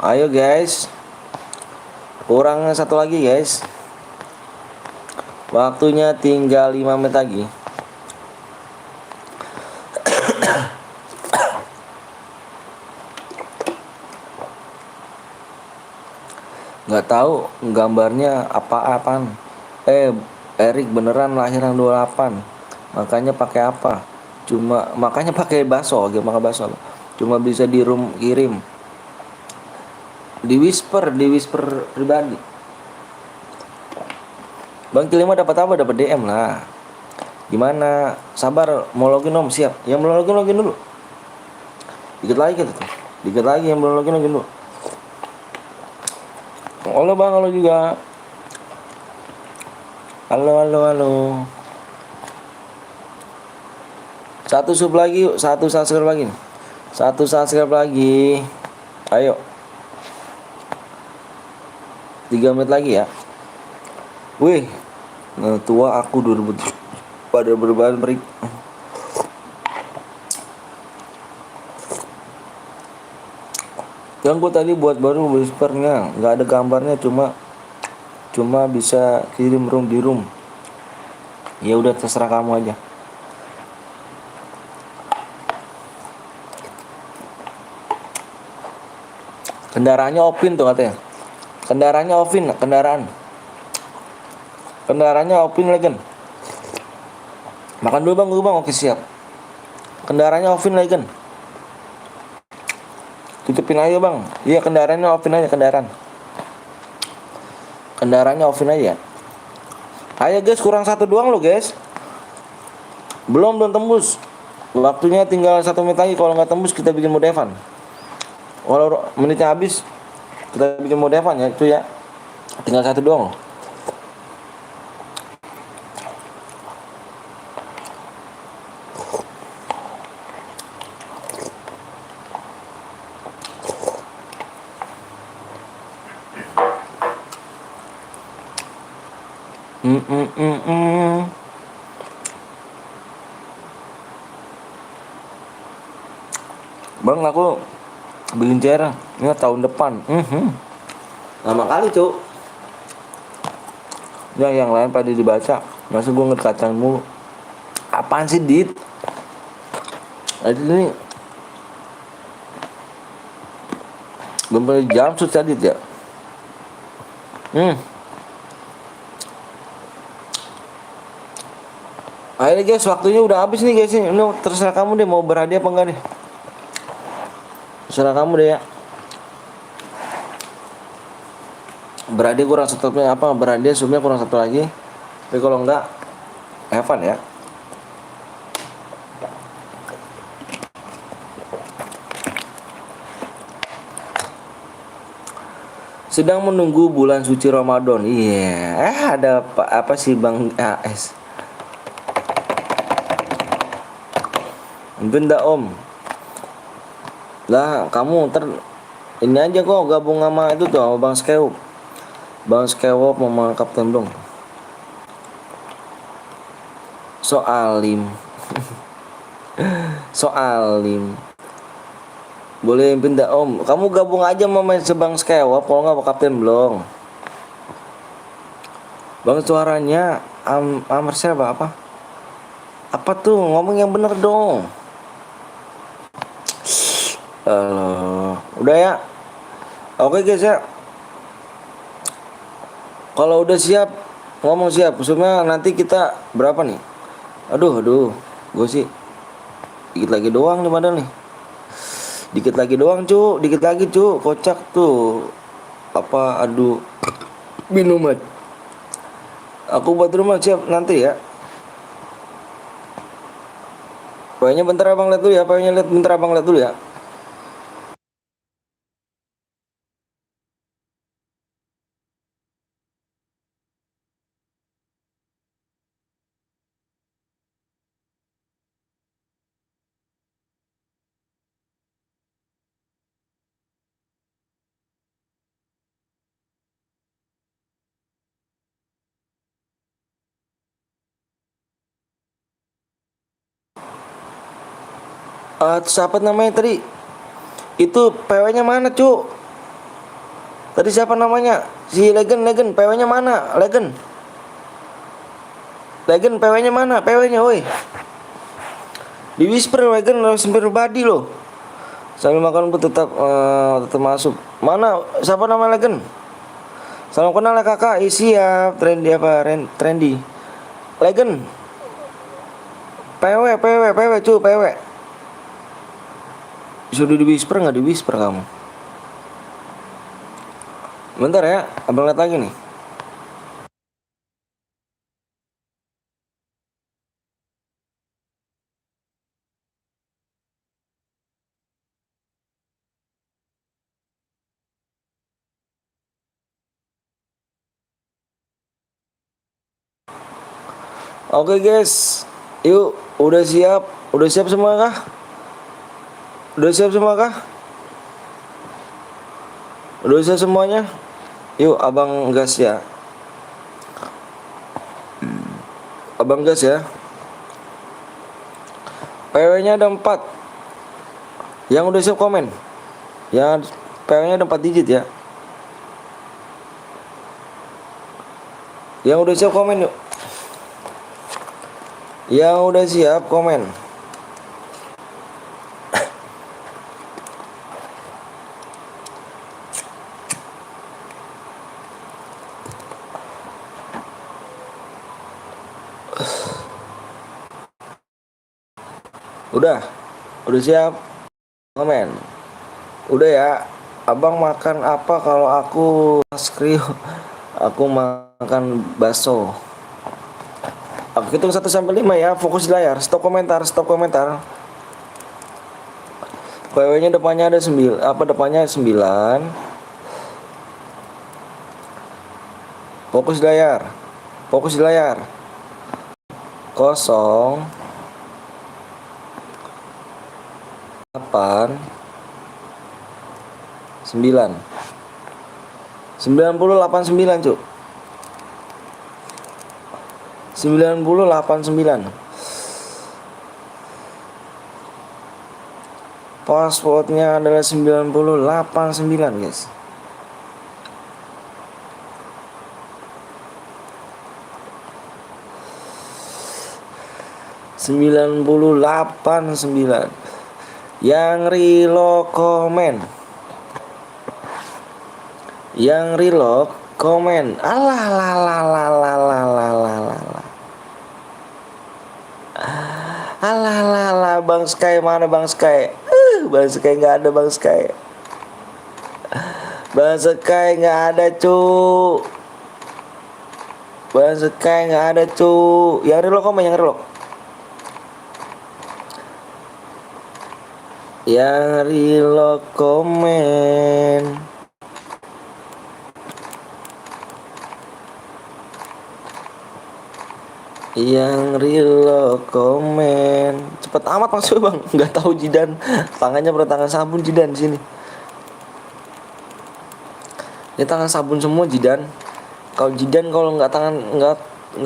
Ayo guys. Kurang 1 lagi guys. Waktunya tinggal 5 menit lagi. Nggak tahu gambarnya apaan. Erik beneran lahiran 28. Makanya pakai apa? Makanya pakai baso, gimana baso? Cuma bisa di room kirim. Di whisper pribadi. Bang Kilima dapat apa? Dapat DM lah. Gimana? Sabar, mau login om, siap. Yang belum login login dulu. Dikit lagi gitu tuh. Dikit lagi yang belum login login dulu. Halo bang, halo juga. Halo, halo, halo. Satu sub lagi yuk, satu subscribe lagi nih. Satu subscribe lagi. Ayo. 3 menit lagi ya. Wih, nah, tua aku 2000 pada berbahan berik. Yang gue tadi buat baru whispernya, nggak ada gambarnya, cuma bisa kirim room di room. Ya udah terserah kamu aja. Kendaraannya Opin tuh katanya. Kendaraannya Opin, kendaraannya Opin Legend. Makan dulu bang, gue bang, oke siap. Kendaraannya Opin Legend. Tutupin aja bang. Iya kendaraannya Opin aja, kendaraannya Opin aja. Ayo guys, kurang satu doang lo guys. Belum tembus. Waktunya tinggal 1 menit lagi. Kalau nggak tembus kita bikin mode Evan. Kalau menitnya habis kita bikin mode Evan ya itu ya. Tinggal 1 doang loh. Bang aku bikin CR ini tahun depan. Lama kali cuk. Ya yang lain pada dibaca. Masa gue ngekacang mulu. Apaan sih Dit? Ini belum pernah jam susah Dit ya. Akhirnya guys, waktunya udah habis nih guys. Ini terserah kamu deh mau berhadiah apa enggak nih. Terserah kamu deh ya. Berhadiah kurang satu apa? Berhadiah subnya kurang 1 lagi. Tapi kalau enggak, Evan ya. Sedang menunggu bulan suci Ramadan. Iya, ada apa sih Bang AS? Benda om. Lah kamu ini aja kok gabung sama itu tuh sama Bang Skewop. Bang Skewop mau Kapten dong. Soalim. Soalim. Boleh pindah om. Kamu gabung aja sama Bang Skewop kalau nggak Kapten belum. Bang suaranya Amar siapa apa? Apa tuh ngomong yang bener dong. Udah ya. Oke guys ya. Kalau udah siap ngomong siap. Maksudnya nanti kita berapa nih? Aduh. Gue sih dikit lagi doang nih padahal nih. Dikit lagi doang cu. Dikit lagi cu. Kocak tuh. Apa aduh. Minuman. Aku buat rumah siap nanti ya. Pokoknya bentar abang lihat dulu ya. Bentar abang lihat dulu ya. Siapa namanya tadi? Itu PW-nya mana, Cuk? Tadi siapa namanya? Si Legend, PW-nya mana? Legend, PW-nya mana? PW-nya, woi. Di whisper Legend langsung pribadi loh. Sambil makan pun tetap masuk. Mana? Siapa nama Legend? Salam kenal ya kakak. Siap. Trendy apa? Trendy. Legend. PW, cu, PW. Sudah di whisper nggak di whisper kamu? Bentar ya, abang lihat lagi nih. Oke guys, yuk udah siap? Udah siap semua kah? Udah siap semua kah? Udah siap semuanya? Yuk abang gas ya. Abang gas ya. PW-nya ada 4. Yang udah siap komen. Yang PW-nya ada 4 digit ya. Yang udah siap komen yuk. Yang udah siap komen. Udah siap komen. Udah ya. Abang makan apa kalau aku skrio? Aku makan bakso. Aku hitung 1 sampai 5 ya. Fokus di layar. Stop komentar. PW-nya depannya ada 9. Depannya 9. Fokus di layar. 0 8 9 9089 cuk. 9089. Passwordnya adalah 9089 guys. Sembilan puluh delapan sembilan. Yang reload komen. Alah. Bang Sky mana Bang Sky? Bang Sky nggak ada Bang Sky. Bang Sky nggak ada cu. Yang reload komen. Yang reload komen. Cepet amat maksudnya bang. Nggak tahu Jidan. Tangannya bertangan sabun Jidan sini. Ini tangan sabun semua Jidan. Kalau Jidan kalau nggak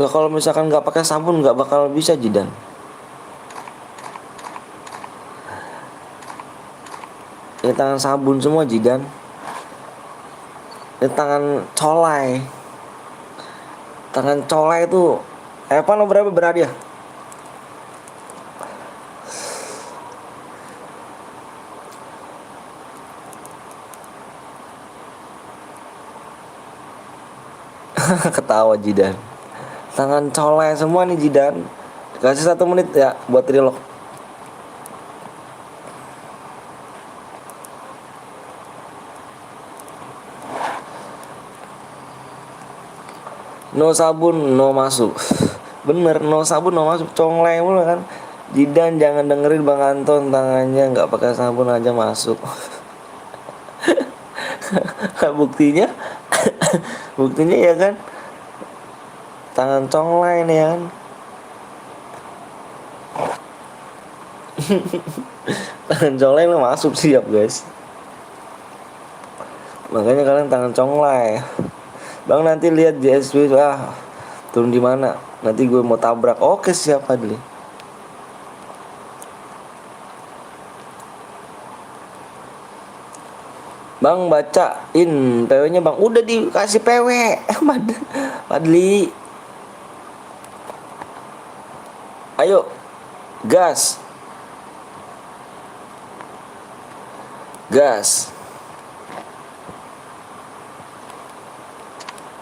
kalau misalkan nggak pakai sabun nggak bakal bisa Jidan. Ini tangan sabun semua Jidan. Ini tangan colai. Itu Evan lo berapa berhadiah? Ketawa Jidan. Tangan colai semua nih Jidan. Kasih 1 menit ya buat reload. No sabun no masuk. Bener, no sabun no masuk. Congleng mulu kan. Jidan jangan dengerin Bang Anton. Tangannya nggak pakai sabun aja masuk. Buktinya ya kan. Tangan congleng nih ya kan. Tangan congleng lo masuk siap guys. Makanya kalian tangan congleng. Bang nanti lihat JSW turun di mana? Nanti gue mau tabrak. Oke siap Fadli. Bang bacain PW-nya bang. Udah dikasih PW. Fadli. Ayo gas.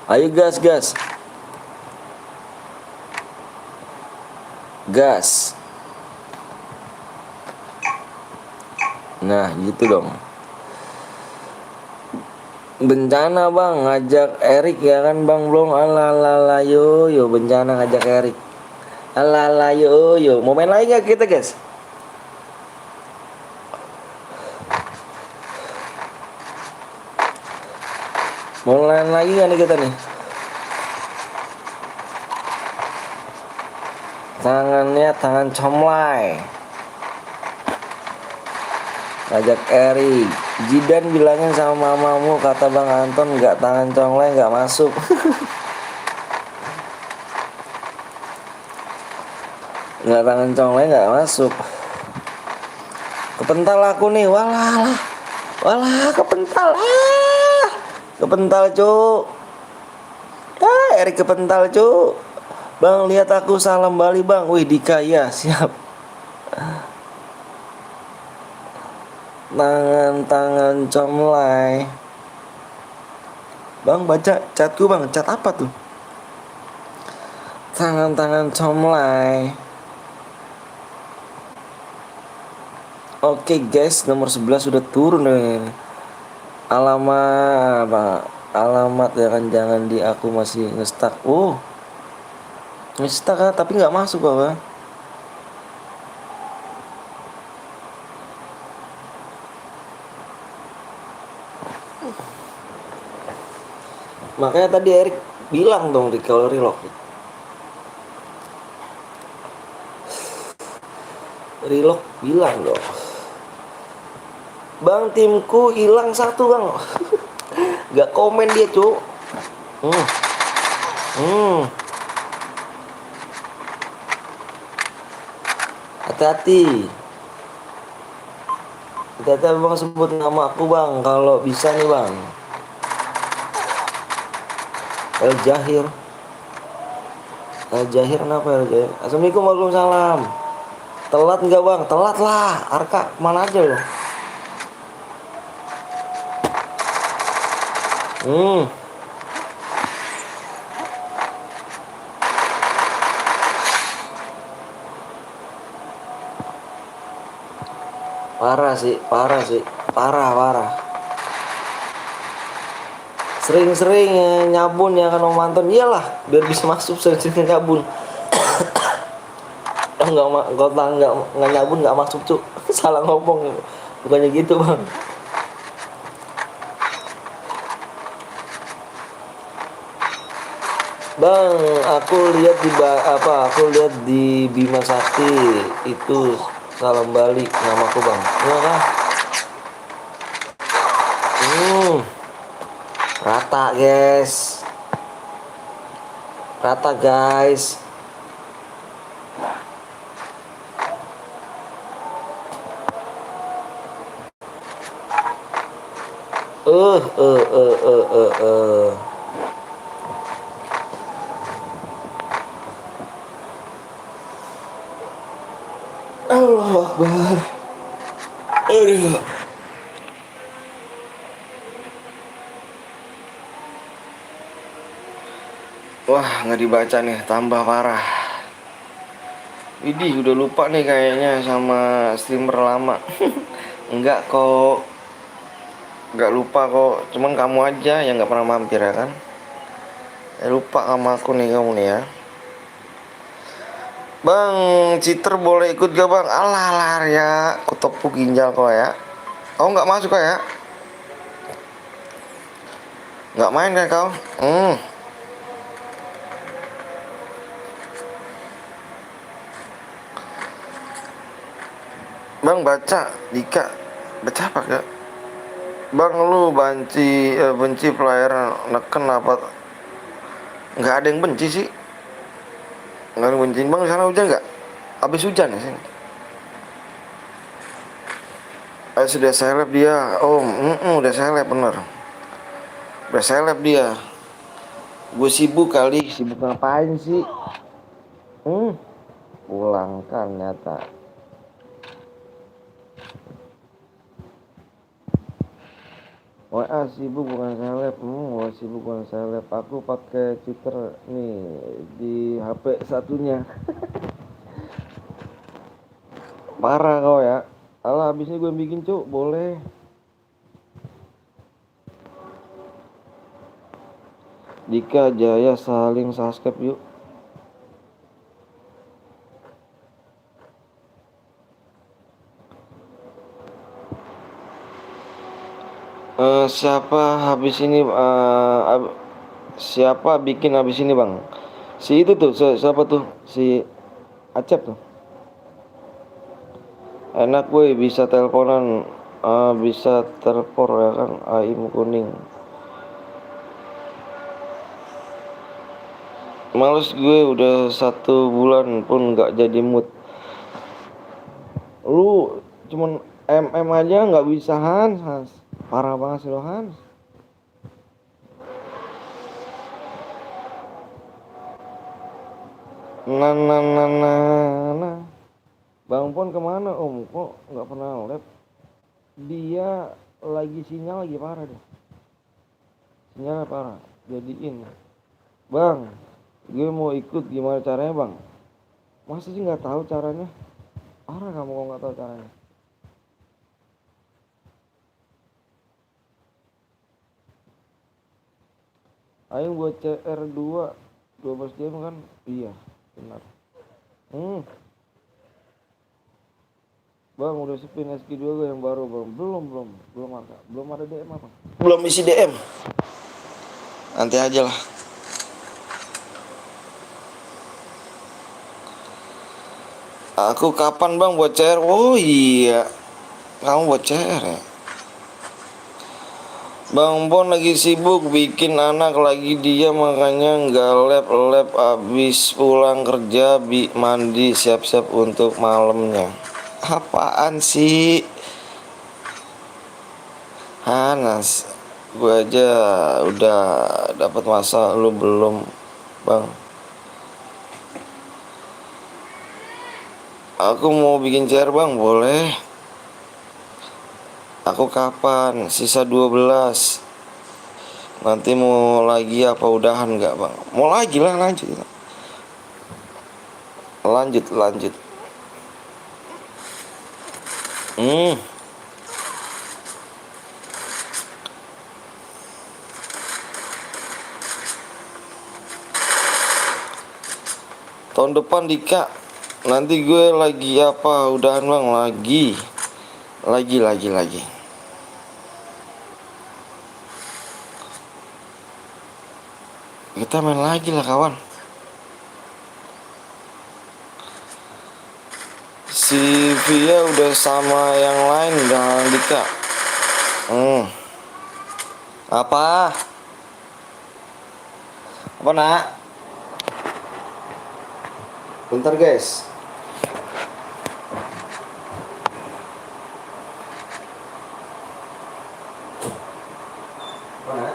Ayo gas. Nah gitu dong. Bencana bang ngajak Erik ya kan bang belum. Alah yo bencana ngajak Erik. Alah yo mau main lagi gak kita guys? Mau main lagi gak nih kita nih? Tangannya tangan comlai. Ajak Eri. Jidan bilangin sama mamamu, kata Bang Anton, nggak tangan comlai nggak masuk. Nggak tangan comlai nggak masuk. Kepental aku nih, walah, kepental, kepental cuk. Eri kepental cuk. Bang, lihat aku, salam Bali bang. Wih, Dika, ya siap. Tangan comlai. Bang, baca chatku bang, chat apa tuh? Tangan comlai. Oke guys, nomor 11 sudah turun nih. Alamat apa? Alamat ya kan, jangan di aku masih ngestak. Oh, ngestak kan, tapi nggak masuk apa? Makanya tadi Erik bilang dong di kalau relock. Relock bilang dong. Bang, timku hilang satu bang. Gak komen dia cuk. Hati-hati. Hati-hati bang, sebut nama aku bang. Kalau bisa nih bang. El Jahir kenapa El Jahir? Assalamualaikum, waalaikumsalam. Telat nggak bang? Telat lah. Arka kemana aja lo? Parah. Sering-sering nyabun ya kan Om Anton. Iyalah, biar bisa masuk sering-sering nyabun. nggak nyabun nggak masuk cuk. Salah ngomong, bukannya gitu bang. Bang, aku lihat di Bima Sakti itu, salam balik namaku bang. Iya kah? Rata guys. Allahu Akbar. Aduh. Wah, nggak dibaca nih, tambah parah. Widih, udah lupa nih kayaknya sama streamer lama. Enggak kok. Enggak lupa kok. Cuman kamu aja yang nggak pernah mampir ya kan. Lupa sama aku nih kamu nih ya. Bang, Citer boleh ikut gak bang? Alah lar ya, kutepuk ginjal kok ya. Kau nggak masuk kok ya? Nggak main kan kau? Bang, baca Dika, baca apa gak? Bang, lu benci player neken apa? Nggak ada yang benci sih. Nggak ada yang benci. Bang, sana hujan nggak? Habis hujan ya sini. Sudah seleb dia. Oh, udah seleb bener. Udah seleb dia. Gue sibuk kali. Sibuk ngapain sih? Pulang kan nyata. WA sibuk bukan seleb. WA sibuk bukan seleb. Aku pakai Twitter nih di HP satunya. Parah kau ya. Alah, habisnya gue bikin cuk, boleh. Dika Jaya saling subscribe yuk. Siapa bikin habis ini bang? Si itu tuh, siapa tuh? Si Acep tuh. Enak gue bisa teleponan, bisa telepon ya kan, AIM kuning. Males gue udah 1 bulan pun nggak jadi mood. Lu cuman MM aja nggak bisa Hans. Parah banget sih lo Hans. Nah. Bang Pon kemana om? Kok nggak pernah lab? Dia lagi sinyal lagi parah deh. Sinyalnya parah. Jadiin. Bang, gue mau ikut gimana caranya bang? Masa sih nggak tahu caranya? Parah kamu kok nggak tahu caranya. Ayo buat CR2 12 jam kan? Iya, benar. Bang udah spin SQ2 gue yang baru bang. Belum ada DM apa? Belum isi DM. Nanti aja lah. Aku kapan bang buat CR? Oh iya, kamu buat CR ya? Bang Pon lagi sibuk bikin anak lagi dia makanya nggak lab abis pulang kerja mandi siap-siap untuk malamnya. Apaan sih? Hanas, gue aja udah dapat masa lu belum bang. Aku mau bikin CR bang, boleh. Aku kapan? Sisa 12. Nanti mau lagi apa udahan nggak bang? Mau lagi lah, lanjut. Lanjut. Tahun depan Dika. Nanti gue lagi apa udahan bang? Lagi. Kita main lagi lah kawan. Si Via udah sama yang lain dan Dika. Apa nak? Bentar guys. Mana?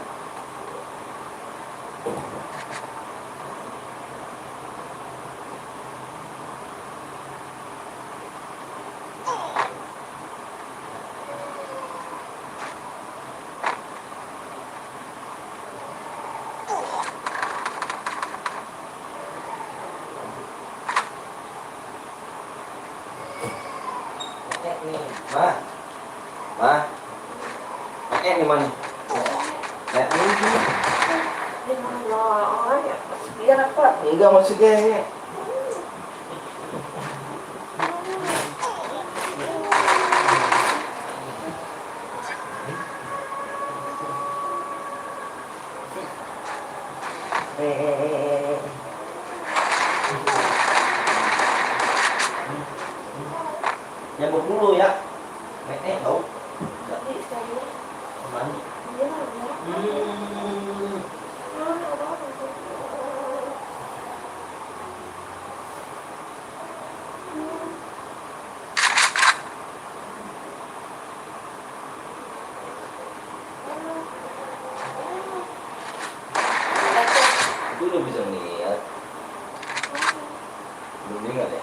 Ma, di mana? Biar apa? Enggak maksudnya ini. Nyambung dulu ya. Tahu. Itu udah bisa lihat. Belum lihat ya?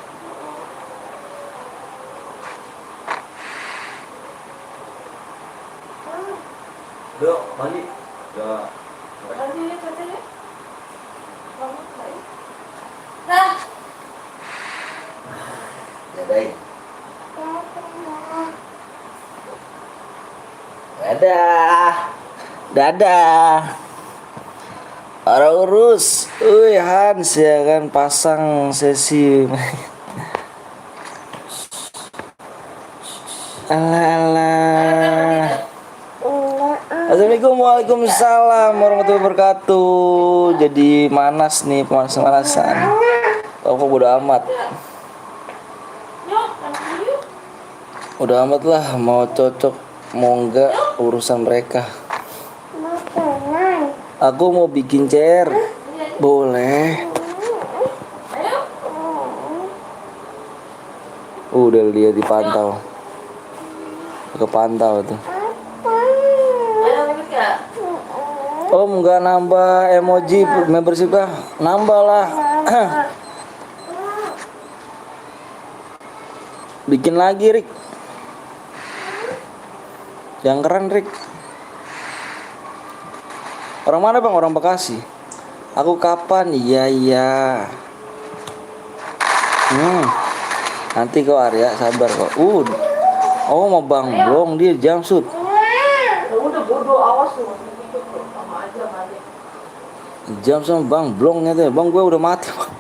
Udah, mandi. Udah. Mandi ya katanya. Bangun baik. Nah. Dadah. Dadah. Orang urus. Hans ya kan pasang sesi. Alah. Assalamualaikum, waalaikumsalam warahmatullahi wabarakatuh. Jadi manas nih, pemanasan. Kok bodo amat. Udah amat lah, mau cocok mau enggak urusan mereka. Mau tenang. Aku mau bikin chair. Boleh. Ayo. Udah dia dipantau. Kepantau tuh. Ayo ikut ya. Om nggak nambah emoji membership kah? Nambah lah. Bikin lagi Rick. Yang keren Rick. Orang mana bang? Orang Bekasi. Aku kapan? Iya. Nanti kok Arya sabar kok. Oh mau bang Blong dia jamsut. Ya udah bodoh, awas tuh. Ikut tuh sama aja mati. Jam sama bang Blongnya tuh. Bang gue udah mati bang.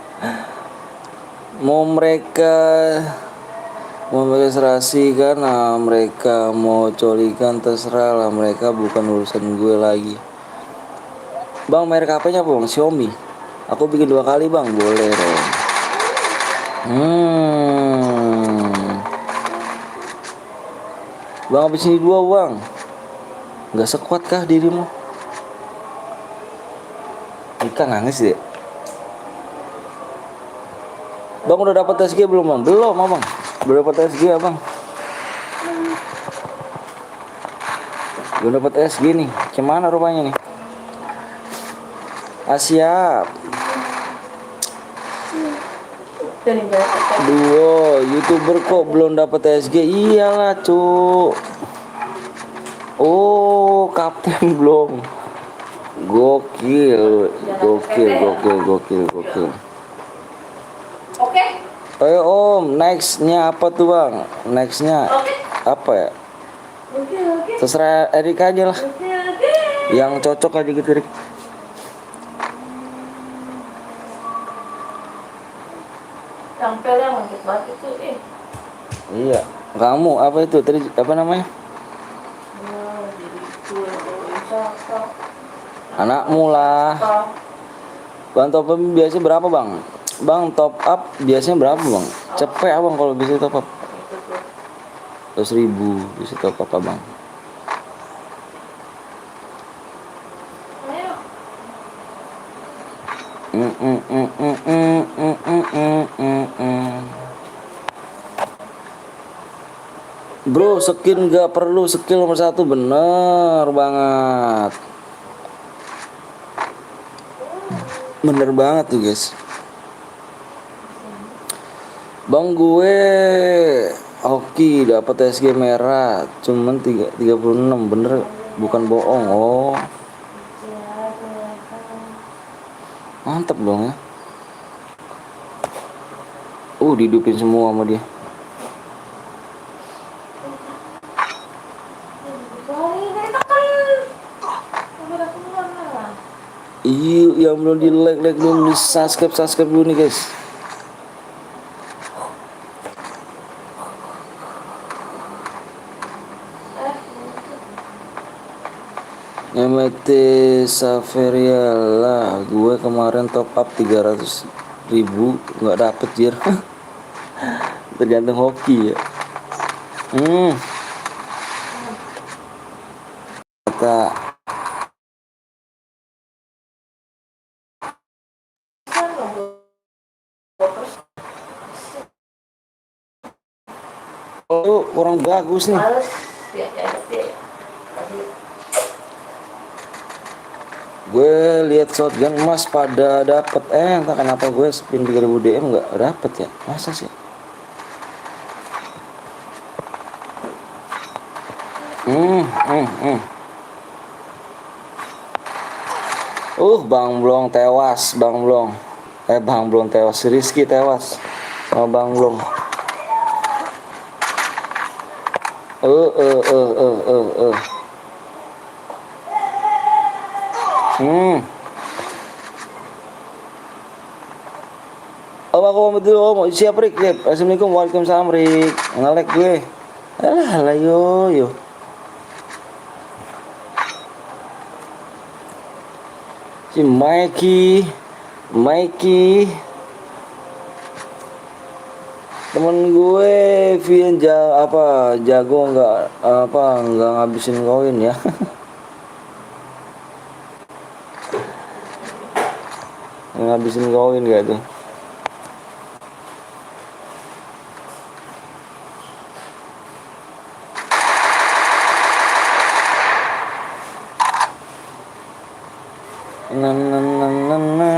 Mau mereka serasi kan, mereka mau colikan terserah lah, mereka bukan urusan gue lagi. Bang merek HP-nya apa bang? Xiaomi. Aku bikin 2 kali bang, boleh dong. Bang habis ini 2 bang. Nggak sekuat kah dirimu? Ika nangis deh. Bang udah dapat SG belum bang? Belum abang. Belum dapat SG abang. Belum dapat SG nih. Gimana rupanya nih? Siap. Duo YouTuber kok belum dapat SG? Iyalah cuk. Oh kapten belum. Gokil. Oke. Ayo om, nextnya apa tuh bang? Nextnya Oke. apa ya? Oke. Terserah Erik aja lah. Yang cocok aja gitu Erik. Yang pel yang lagi banget itu Iya. Kamu apa itu tadi apa namanya? jadi itu usaha. Anakmu lah. Bang top up biasanya berapa bang? Bang top up biasanya berapa bang? Cepet abang kalau bisa top up. 100.000 bisa top up abang. Ayo. Bro, skin gak perlu, skill nomor 1 bener banget. Bener banget tuh guys. Bang gue hoki dapat SG merah, cuman 36 bener, bukan bohong. Oh, mantep dong ya. Dihidupin semua sama dia. Iya, yang belum di like belum di subscribe dulu nih guys. MT Saveria lah, gue kemarin top up 300.000 nggak dapet jir. Tergantung hoki ya. Kata kurang bagus nih. Males ya SD. Gue lihat shotgun emas pada dapet, entah kenapa gue spin 3000 DM nggak dapet ya, masa sih? Bang Blong tewas, Bang Blong tewas, Rizky tewas sama Bang Blong. Aku betul siap Rik. Assalamualaikum, waalaikumsalam Rik. Ngelek gue. Alah yo. Si Mikey. Temen gue Vian jago nggak ngabisin koin ya. Ngabisin koin gak tuh? Na na na na na.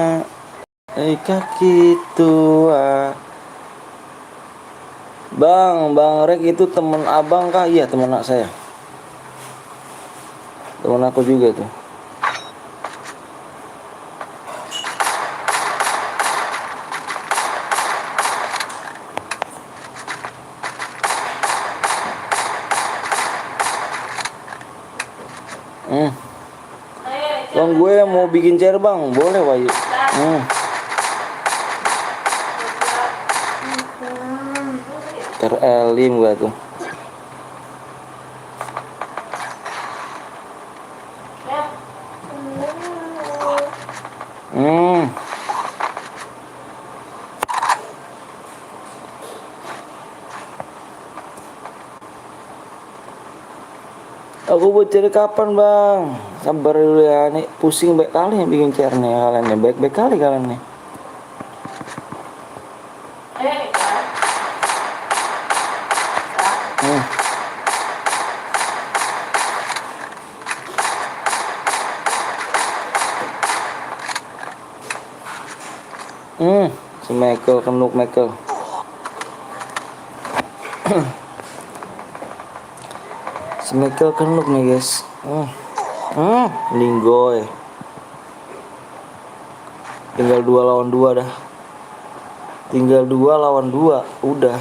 Kaki tua. Bang Rek itu temen abang kah? Iya, temen anak saya. Temen aku juga tuh. Bang, gue mau bikin chair bang, boleh Wahyu? Terelim gue tuh. Ya. Aku buat chair kapan bang? Sabar dulu ya, nih pusing baik kali yang bikin chair nih kalian nih, baik kali kalian nih. Ayo nih, Kak. Si Michael kenuk Michael. Si Michael kenuk nih guys. Linggoy. Tinggal 2 lawan 2 dah. Tinggal 2 lawan 2, udah.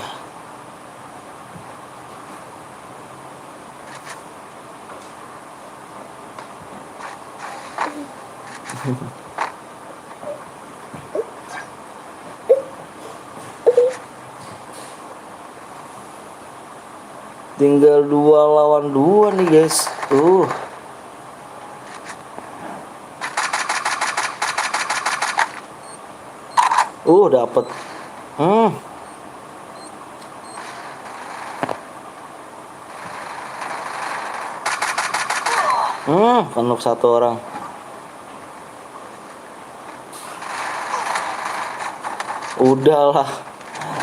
Tinggal 2 lawan 2 nih guys. Dapat. Kenuk 1 orang. Udahlah.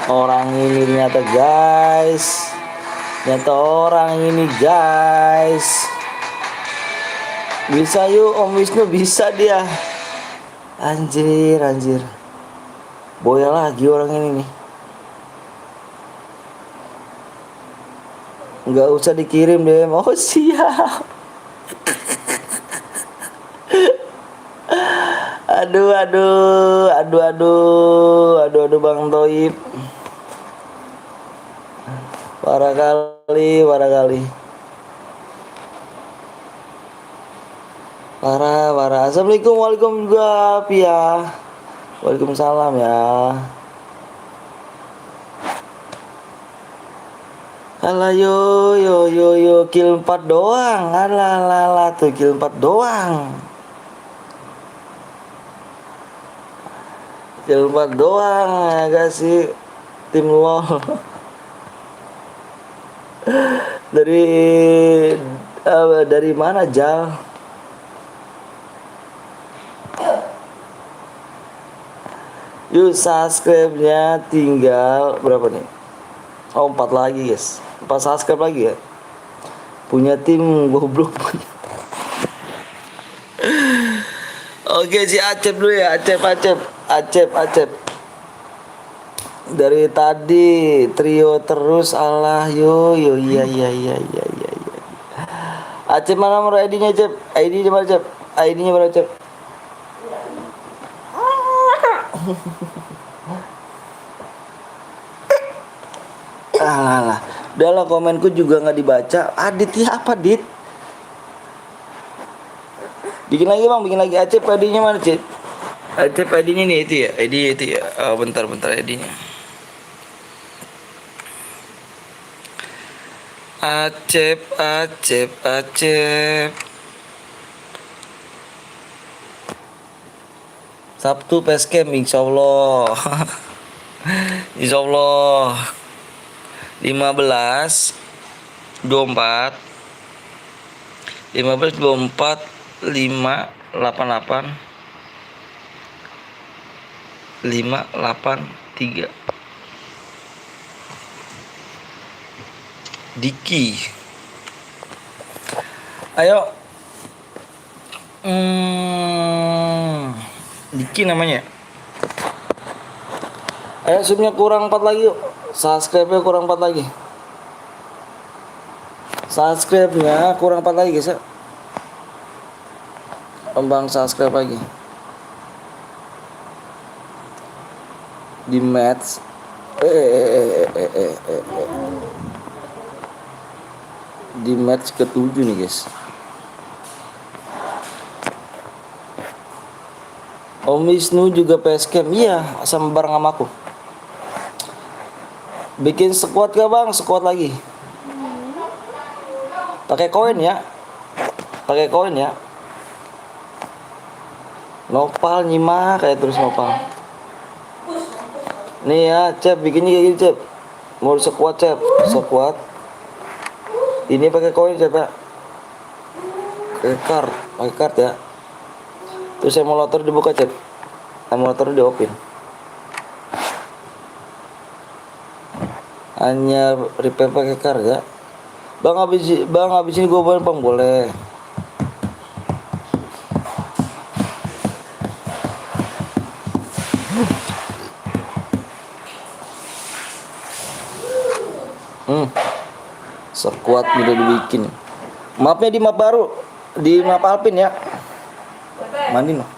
Orang ini ternyata guys. Bisa yuk Om Wisnu, bisa dia. Anjir. Boya lagi orang ini nih. Nggak usah dikirim deh. Oh siap. Aduh Bang Toib. Parah kali. Parah. Assalamualaikum, waalaikumsalam juga Pia. Waalaikumsalam ya. Alah yo kill 4 doang. Alah tuh kill 4 doang. Kill 4 doang agak sih tim LOL. Dari mana Jal? Yuk subscribe-nya tinggal berapa nih? 4 lagi guys. 4 subscribe lagi ya. Punya tim goblok. Oke si Acep dulu ya. Acep. Dari tadi trio terus alah yo iya. Acep mana nomor ID-nya Acep? ID-nya mana Acep? ID-nya mana Acep? Alah. Udah lah komenku juga nggak dibaca. Aditya apa Dit? Bikin lagi Acep ID-nya mana Acep? Acep ID-nya nih itu ya. Oh, bentar ID-nya. Acep. Sabtu Pescam insyaallah. Insyaallah. 15 24 15 24 5 88 5 8 3 Diki. Ayo. Diki namanya. Ayo subnya kurang 4 lagi yuk. Subscribe-nya kurang 4 lagi. Subscribe-nya kurang 4 lagi guys ya. Kembang subscribe lagi. Di match di match ke-7 nih guys. Om Wisnu juga PSCam. Iya, sama bareng sama aku. Bikin squad gak bang? Squad lagi. Pakai koin ya. Pakai koin ya. Nopal nyimak kayak terus nopal. Nih ya, Cep, bikinnya kayak gini, Cep. Mau squad, Cep. Squad. Ini pakai koin, Cep ya. Pakai card ya. Terus emulator dibuka, Cep. Emulator di open. Hanya repair pakai card ya. Bang habis ini gue bang boleh. Sekuat udah dibikin. Mapnya di map baru, di map Alpin ya. Mandi noh.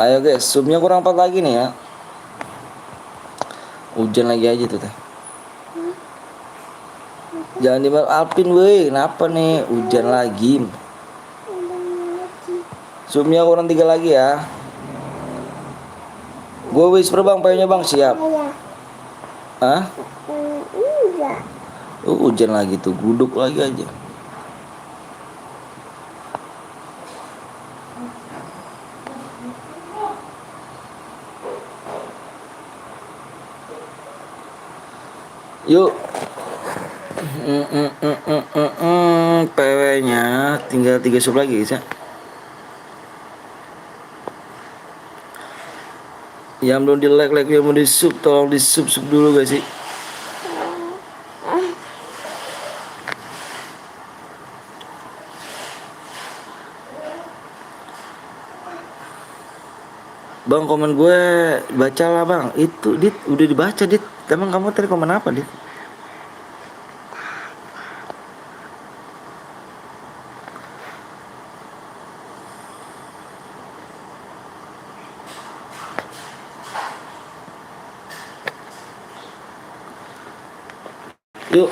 Ayo guys, subnya kurang 4 lagi nih ya. Hujan lagi aja tuh teh. Jangan di map Alpin weh, kenapa nih? Hujan lagi. Subnya kurang 3 lagi ya. Gue whisper bang, payungnya bang siap. Hah? Hujan lagi tuh, guduk lagi aja. Yuk. PW-nya tinggal 3 sub lagi guys ya. Yang belum di like yang mau di sub tolong di sub dulu guys sih. Bang komen gue baca lah bang. Itu Dit udah dibaca Dit. Emang kamu tadi komen apa Dit? Yuk.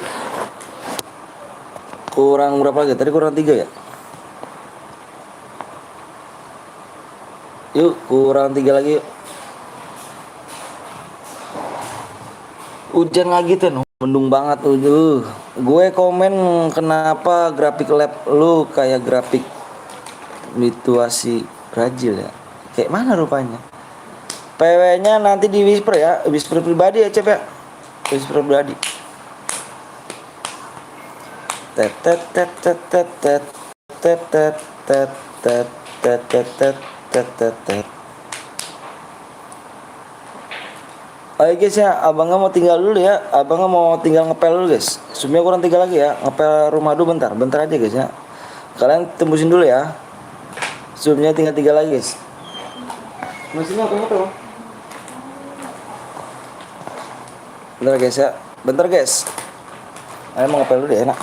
Kurang berapa lagi? Tadi kurang 3 ya? Yuk, kurang 3 lagi yuk. Hujan lagi tuh, mendung banget tuh. Gue komen kenapa grafik lab lu kayak grafik situasi Brazil ya? Kayak mana rupanya? PW-nya nanti di whisper ya, whisper pribadi ya Cep ya. Whisper pribadi. Tet tet tet tet tet tet tet tet tet tet tet tet tet tet tet. Oke guys ya, abangnya mau tinggal dulu ya. Abangnya mau tinggal ngepel dulu guys. Subnya kurang 3 lagi ya. Ngepel rumah dulu bentar aja guys ya. Kalian tembusin dulu ya. Subnya tinggal 3 lagi guys. Mesinnya apa ngepel? Bentar guys ya. Bentar guys. Ayo mau ngepel dulu ya enak.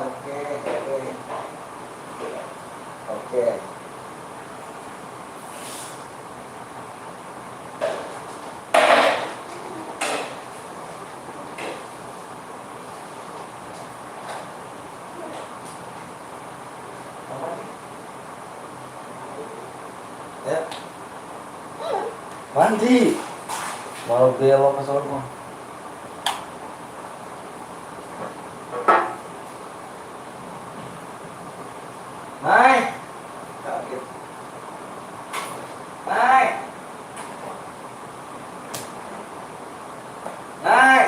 Oke. Oke. Ya. Mandi. Mau belok ke sono. Hai. Kaget. Hai. Hai.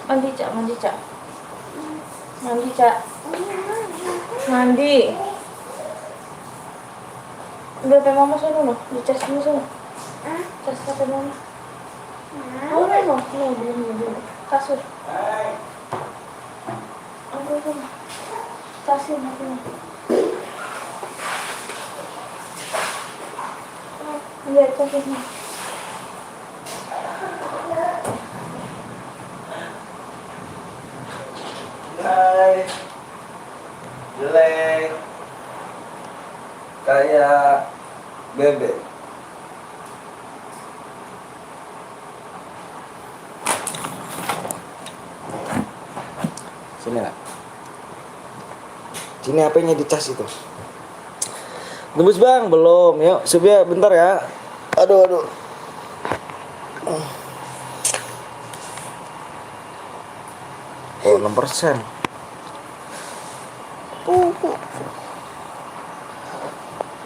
Mandi, Cak, mandi, Cak. Mandi, Cak. Mandi. Udah sampai mama sana loh, dicas dulu sana. Cas sampai mama. Oh, no, belum. Kasur. Aduh, sana. Casin aku. Lihat casnya. Hai. Jelek. Kayak bebek. Sini lah. Sini HP-nya dicas itu. Tembus bang, belum. Yuk, Subya bentar ya. Aduh. Oh, 6%.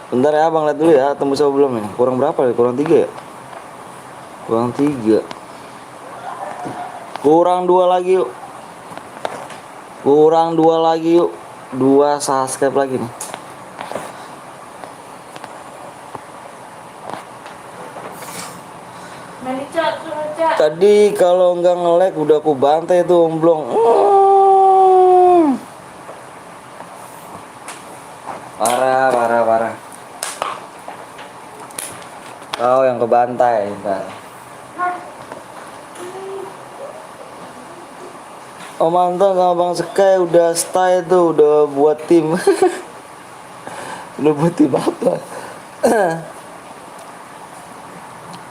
Bentar ya, Bang, lihat dulu ya, tembus apa belum ini? Kurang berapa ya? Kurang 3 ya? Kurang 3. Kurang 2 lagi yuk. Kurang 2 lagi yuk. 2 subscribe lagi nih. Mandi, Cak, suruh, Cak. Tadi kalau nggak nge-lag udah aku bantai tuh omblong. Parah. Kau yang kebantai ntar. Om Anton sama Bang Sky udah stay tuh, udah buat tim. Udah buat tim apa?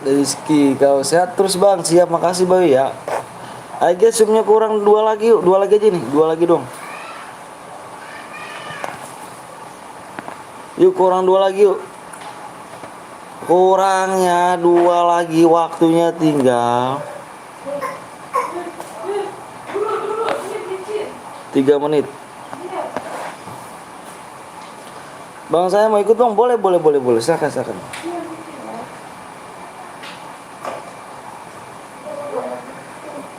Rizky, kau sehat terus bang. Siap, makasih Bayu ya. Ayo guys, zoomnya kurang 2 lagi yuk. 2 lagi aja nih, 2 lagi dong. Yuk kurang 2 lagi yuk. Kurangnya 2 lagi, waktunya tinggal 3 menit. Bang saya mau ikut bang, boleh. Silakan.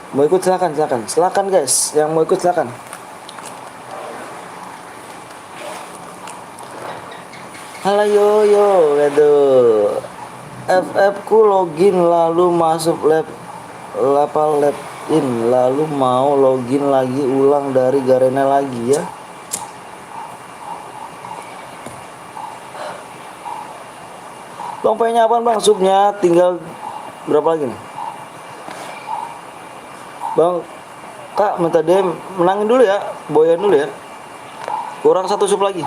Mau ikut silakan guys, yang mau ikut silakan. Halo yo, aduh. FF ku login lalu masuk lab in lalu mau login lagi ulang dari Garena lagi ya. Bang pengennya apaan bang? Subnya tinggal berapa lagi nih? Bang, Kak minta dia menangin dulu ya, boyan dulu ya. Kurang 1 sub lagi.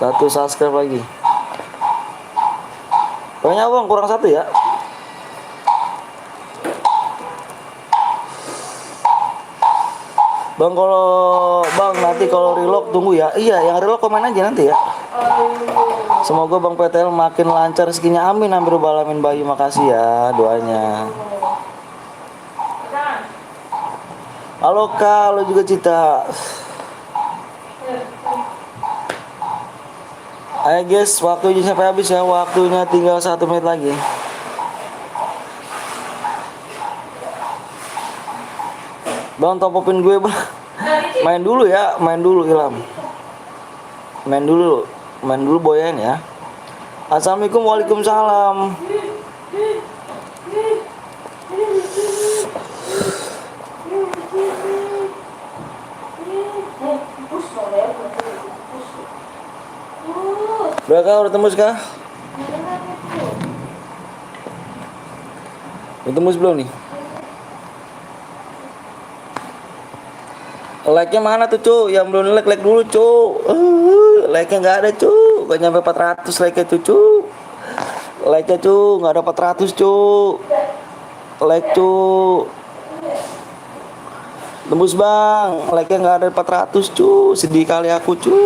Satu subscribe lagi. Pokoknya bang kurang 1 ya. Bang nanti kalau reload tunggu ya. Iya, yang reload komen aja nanti ya. Semoga Bang PTL makin lancar rezekinya, amin. Hampir balamin Bayu, makasih ya doanya. Halo Kak, lo juga Cita. Ayo guys, waktunya sampai habis ya. Waktunya tinggal 1 menit lagi. Bang topopin gue bang. Main dulu Ilham. Main dulu boyan ya. Assalamualaikum, waalaikumsalam. Udah kah? Udah tembus kah? Udah tembus belum nih? Like-nya mana tuh cu? Yang belum like dulu cu. Like-nya nggak ada cu. Gak nyampe 400 like-nya tuh cu. Like-nya cu nggak ada 400 cu. Like cu. Tembus bang. Like-nya nggak ada 400 cu. Sedih kali aku cu.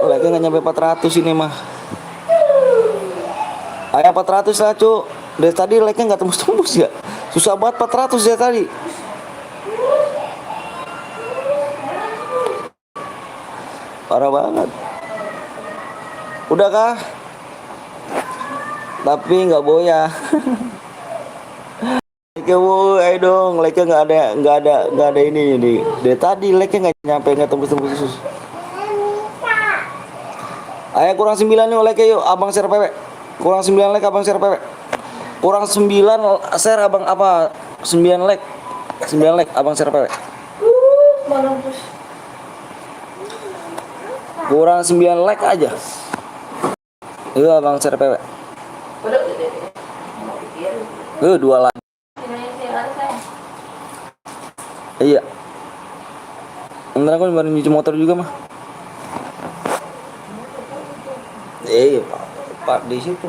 Like-nya nggak nyampe 400 ini mah. Ayo 400 lah cu. Dari tadi like-nya nggak tembus-tembus ya. Susah banget 400 ya tadi. Parah banget. Udah kah? Tapi nggak boya. Like-nya woy, ayo dong. Like-nya nggak ada ini. Dari tadi like-nya nggak nyampe, nggak tembus-tembus. Ayo kurang 9 yuk like-nya yuk. Abang share pepe. Kurang 9 like abang share pepe. Kurang 9 share abang apa? 9 like. 9 like abang share pepe. Mampus. Kurang 9 like aja. Itu abang share pepe. Udah deh. Mau pikir. 2 like. Ini sih ada saya. Iya. Bentar aku baru nyuci motor juga mah. Pak di situ.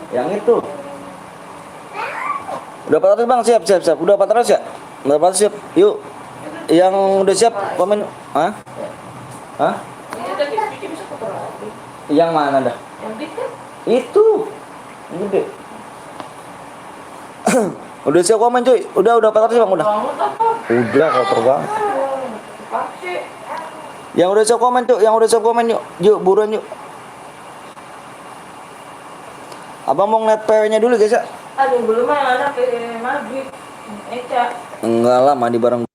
Yang itu. Udah 400 bang, siap. Udah 400 ya? Udah 400 siap. Yuk. Yang udah siap komen. Hah? Ini udah bikin bisa kotor lagi. Yang mana dah? Yang big kan? Itu. Yang gede. Udah siap komen cuy. Udah 400 bang udah. Bangun apa? Udah kotor banget. Pakai. Yang udah siap komen cuy, yuk. Yuk buruan yuk. Abang mau ngeliat PW-nya dulu guys ya. Aduh belum yang ada ke maghrib. Eca. Enggak lah, mandi bareng.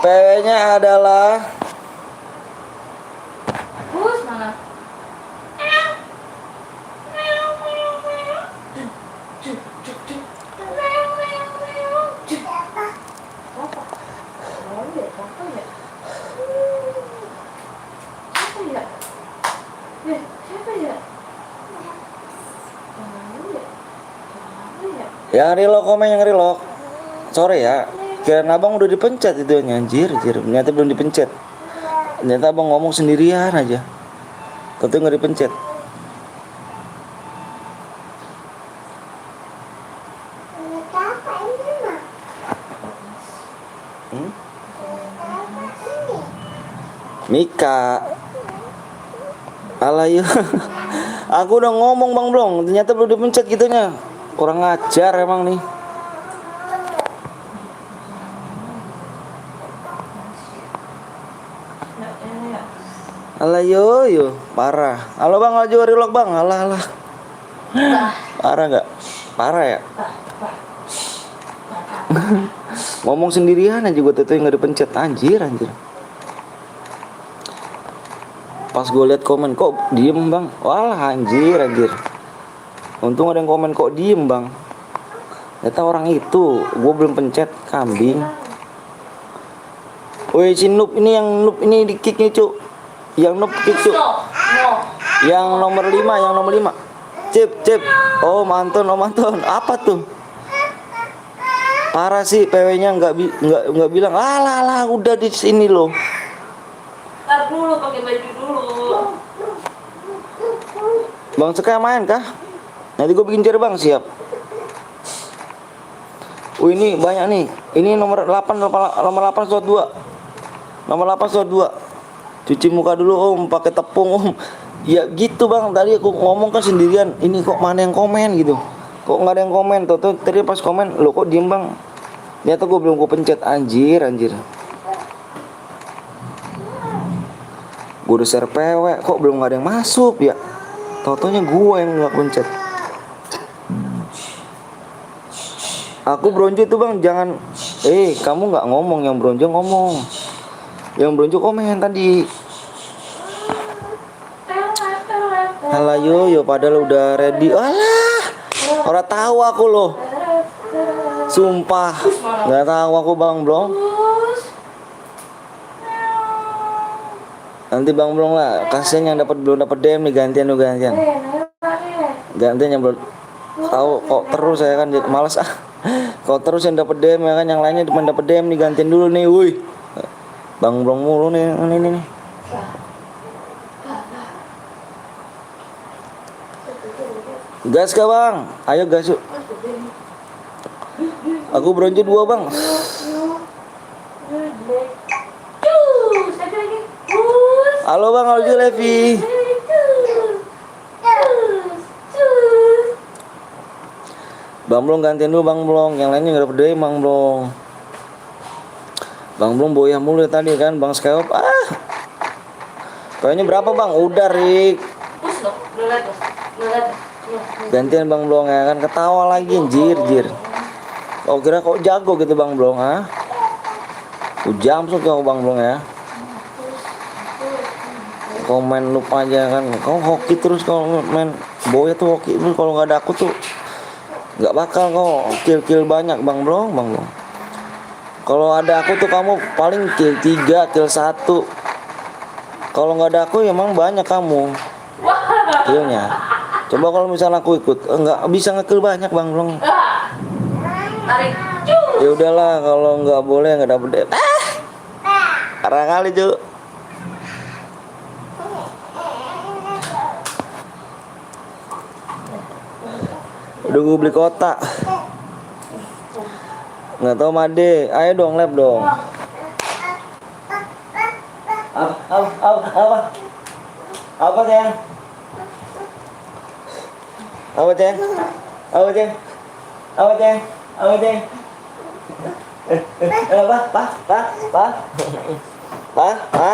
PW-nya adalah Bus mana? yang relock, komen yang relock. Sore ya. Kirain abang udah dipencet itu anjir. Ternyata belum dipencet. Ternyata abang ngomong sendirian aja. Katanya nggak dipencet. Mika. Alah yuk. Aku udah ngomong bang belum. Ternyata belum dipencet gitunya. Kurang ngajar emang nih. Alah yo, parah. Halo bang, laju relock bang. Alah. Parah nggak? Parah ya. Ngomong sendirian aja gue tuh nggak dipencet anjir. Pas gue liat komen kok diem bang. Walah anjir. Untung ada yang komen kok diem bang. Ternyata orang itu, gue belum pencet kambing. Woi si noob ini, yang noob ini di kick nih cuk. Yang noob kick cuk. No. Yang nomor 5, yang nomor 5. Cip. Oh mantun. Apa tuh? Parah sih PW-nya nggak bilang. Alah udah di sini loh. Ntar dulu pakai baju dulu. Bang Seka main kah? Nanti gue bikin gerbang siap. Ini banyak nih. Ini nomor 8 slot 2. Nomor 8 slot 2. Cuci muka dulu om, pakai tepung om. Ya gitu bang, tadi aku ngomong kan sendirian. Ini kok mana yang komen gitu? Kok nggak ada yang komen? Tuh tadi pas komen, lo kok diem bang? Ternyata gue belum pencet, anjir. Gue udah share PW, kok belum ada yang masuk ya? Tau-taunya gue yang nggak pencet. Aku bronjo tuh bang, jangan. Kamu nggak ngomong, yang bronjo ngomong. Yang bronjo komen tadi. Halah yo padahal udah ready. Alah, orang tahu aku loh. Sumpah, nggak tahu aku bang Blong. Nanti bang Blong lah, kasian yang belum dapat DM nih, gantian. Gantian yang belum tahu kok terus saya kan malas ah. Kok terus yang dapat DM ya kan, yang lainnya cuma dapat DM nih, gantian dulu nih, woi. Bang Blong mulu nih, ini. Gas kah bang? Ayo gas yuk. Aku bronjo 2 bang. Halo bang, halo Levi. Bang Blong gantian dulu bang Blong. Yang lainnya nggak dapet bang Blong. Bang Blong boyah mulu ya tadi kan bang Skyop. Kayaknya berapa bang? Udah Rik. Gantian bang Blong ya kan, ketawa lagi jir. Oh kira kok jago gitu bang Blong ah? Jam kau bang Blong ya. Komen lupa aja kan, kau hoki terus kalau main boya tuh hoki terus, kalau nggak ada aku tuh nggak bakal kau kill banyak bang Blong. Kalau ada aku tuh kamu paling kill 3, kill 1. Kalau nggak ada aku ya emang banyak kamu killnya. Coba kalau misalnya aku ikut nggak bisa ngekill banyak bang Blong. Ya udahlah, kalau nggak boleh nggak dapet. Parah kali cuy. Udah gue beli kotak. Nggak tahu Made. Ayo dong lab dong. Apa sayang? Apa ceng? Apa?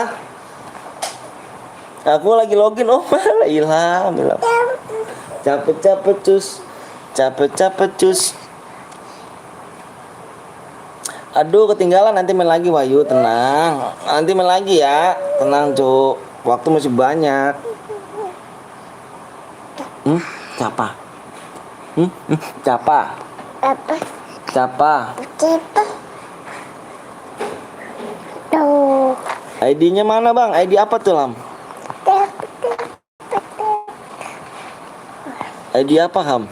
Aku lagi login Ilham. Capek cus. Aduh ketinggalan, nanti main lagi Wahyu, tenang. Nanti main lagi ya. Tenang cuk, waktu masih banyak. Capa. Tuh. ID-nya mana bang? ID apa tuh Lam? ID apa Ham?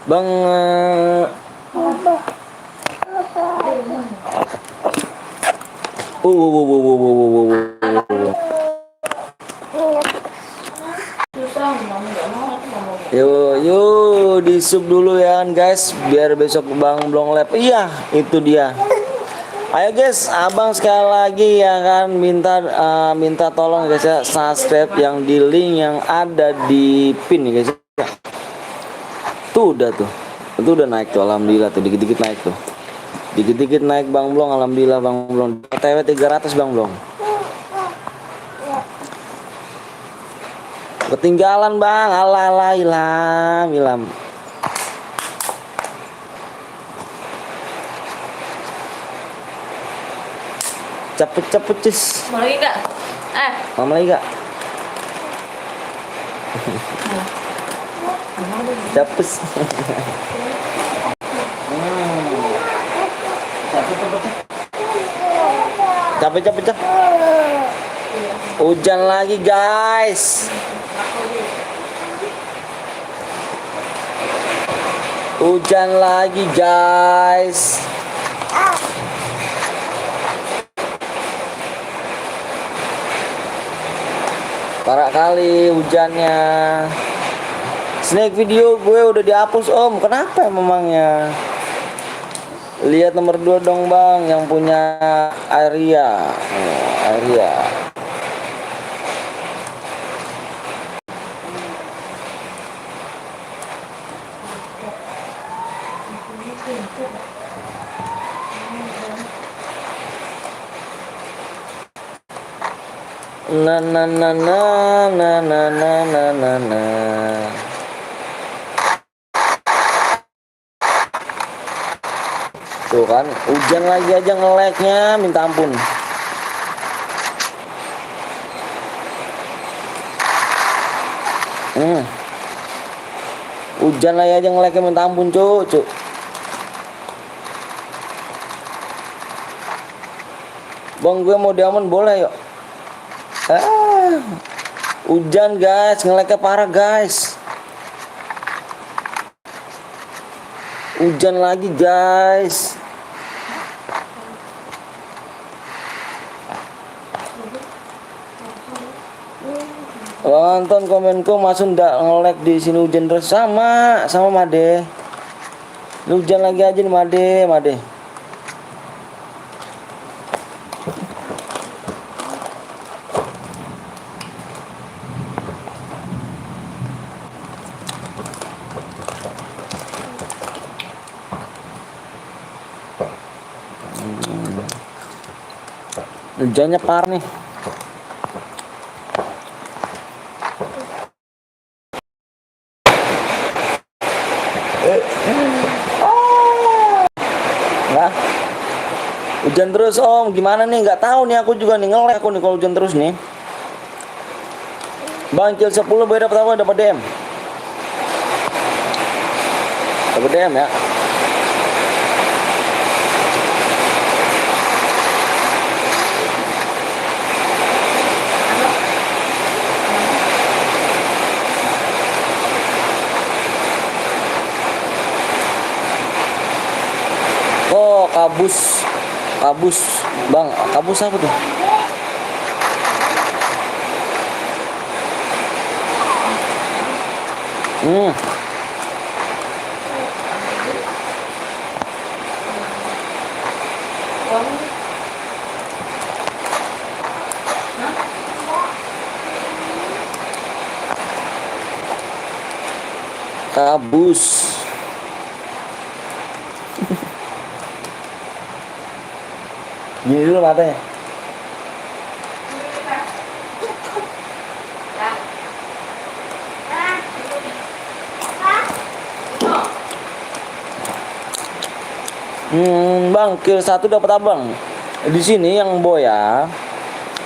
Bang Yo di sub dulu ya kan guys, biar besok Bang Blong Lab. Iya, itu dia. Ayo guys, abang sekali lagi ya kan minta tolong guys ya, subscribe yang di link yang ada di pin nih guys. Tuh udah tuh. Itu udah naik tuh, alhamdulillah tuh, dikit-dikit naik tuh. Dikit-dikit naik Bang Blong, alhamdulillah Bang Blong. TW 300 Bang Blong. Ketinggalan Bang, alah Ilham. Cepet cis. Mau lagi kak? Mama lagi gak? Capes. Capek capek capek. Hujan lagi guys. Hujan lagi guys. Parah kali hujannya. Snack video gue udah dihapus om. Kenapa memangnya? Lihat nomor 2 dong bang, yang punya Aria. Aria. Na na na na na na na na na na. Tuh kan, hujan lagi aja nge-lag-nya minta ampun. Hujan lagi aja nge-lag-nya minta ampun, cuk. Bang, gue mau diamond boleh yuk. Hujan guys, nge-lag-nya parah guys. Hujan lagi guys. Kalau nonton komenku masuk ndak nge-lag di sini hujan terus sama Made. Lu hujan lagi aja nih Made. Hujannya parah nih. Nah, hujan terus om, gimana nih? Nggak tahu nih, aku juga nih nge-lag aku nih kalau hujan terus nih. Bang, kill 10 boleh dapat apa? Dapat DM. Dapat DM ya. Oh, kabus bang, kabus apa tuh? Kabus. Gini dulu matanya. Bang, kill 1 dapat abang. Di sini yang boya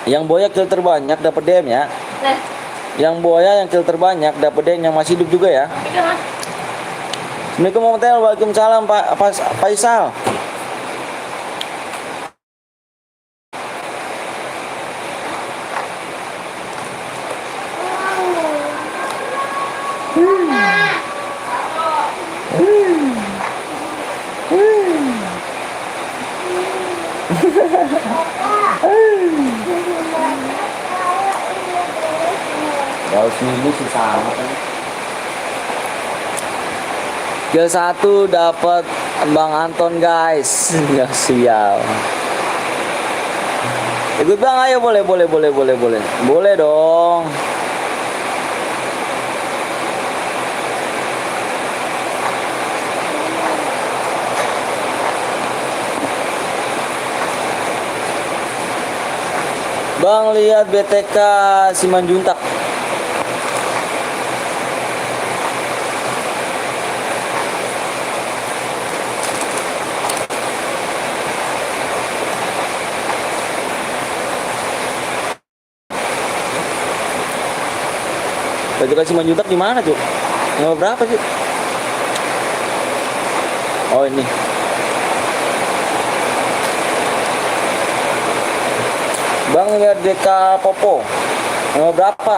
kill terbanyak dapat DM ya. Yang boya yang kill terbanyak dapat DM, yang masih hidup juga ya. Assalamualaikum warahmatullahi wabarakatuh. Waalaikumsalam Pak Faisal. Kalau sini sih sama kan. Kill 1 dapat Bang Anton guys. Nggak sial. Ikut bang, ayo boleh. Boleh dong. Bang, lihat BTK Simanjuntak. BTK Simanjuntak di mana tuh? Nomor berapa sih? Oh ini. Bang lihat DK Popo. Nomor berapa?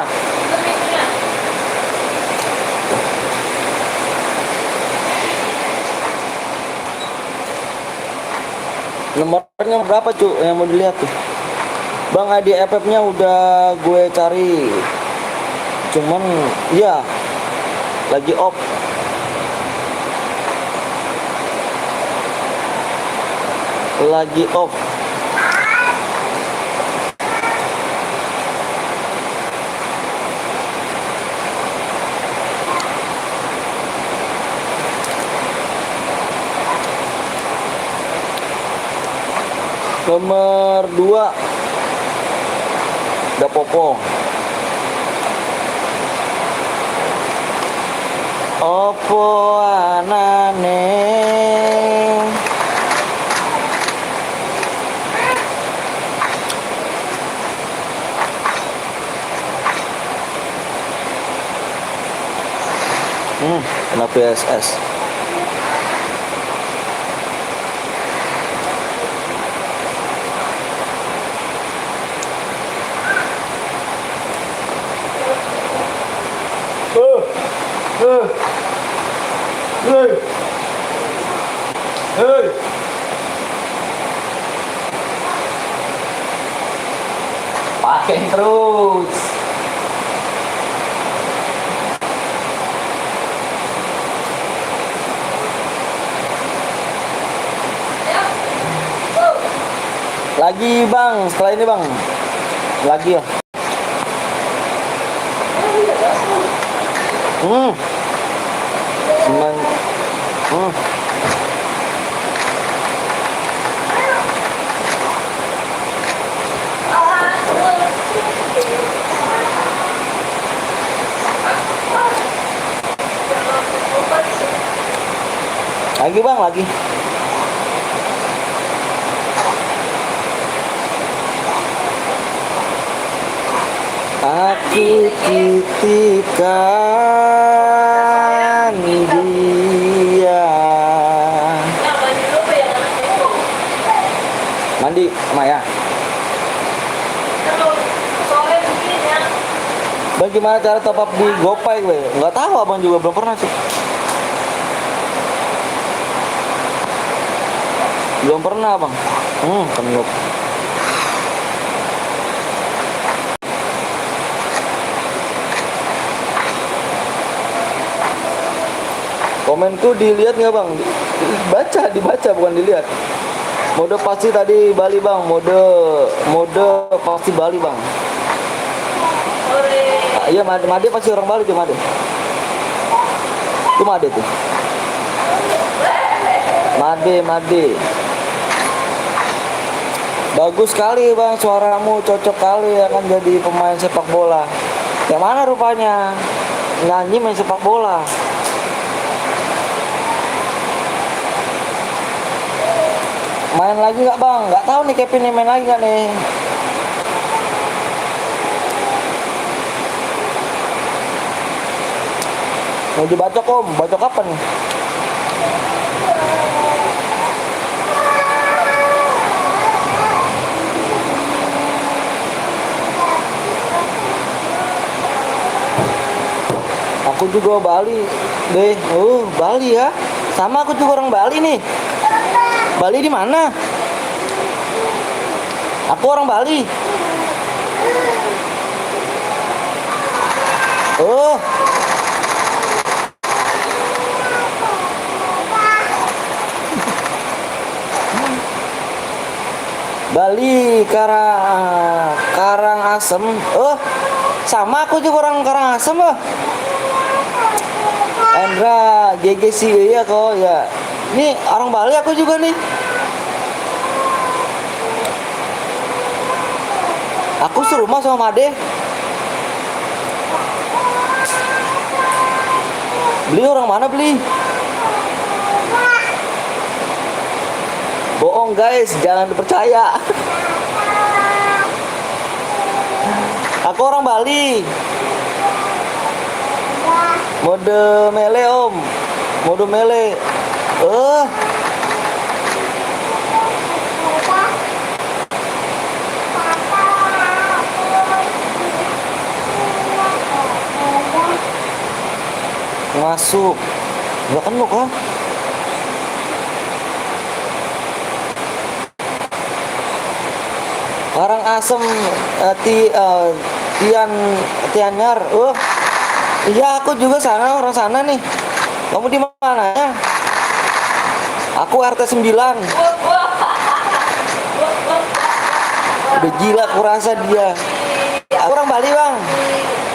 Nomornya berapa cu yang mau dilihat tuh? Bang ID FF-nya udah gue cari. Cuman ya lagi off. Lagi off. Nomor 2 udah Popo. Opo anane. Kena PSS. Pakai terus. Lagi bang, setelah ini bang. Lagi ya. Cuman lagi bang, lagi. Aku titipkan dia. Mandi, Maya. Bang gimana cara top up di GoPay gue? Nggak tahu, abang juga belum pernah sih. Belum pernah bang. Penuh. Komenku dilihat nggak bang? Dibaca bukan dilihat. Mode pasti tadi Bali bang. Mode pasti Bali bang. Iya Made pasti orang Bali tuh Made. Itu Made tuh. Made. Bagus sekali bang, suaramu cocok kali akan jadi pemain sepak bola. Yang mana rupanya? Nyanyi main sepak bola. Main lagi nggak bang? Nggak tahu nih Kevin nih main lagi nggak nih? Mau dibacok om? Bacok kapan nih? Aku juga Bali deh. Bali ya. Sama aku juga orang Bali nih. Bali di mana? Aku orang Bali. Oh. Bali Karangasem. Oh, sama aku juga orang Karangasem loh. Endra GGC ya kok ya. Nih orang Bali aku juga nih. Aku serumah sama Made. Beli orang mana beli? Bohong guys, jangan dipercaya. Aku orang Bali. Mode melee om. Mode melee. Masuk. Nggak kena kah? Karang asem Tianyar. Iya aku juga sana, orang sana nih. Kamu di mana ya? Aku RT 9. Udah gila aku rasa dia. Aku orang Bali bang.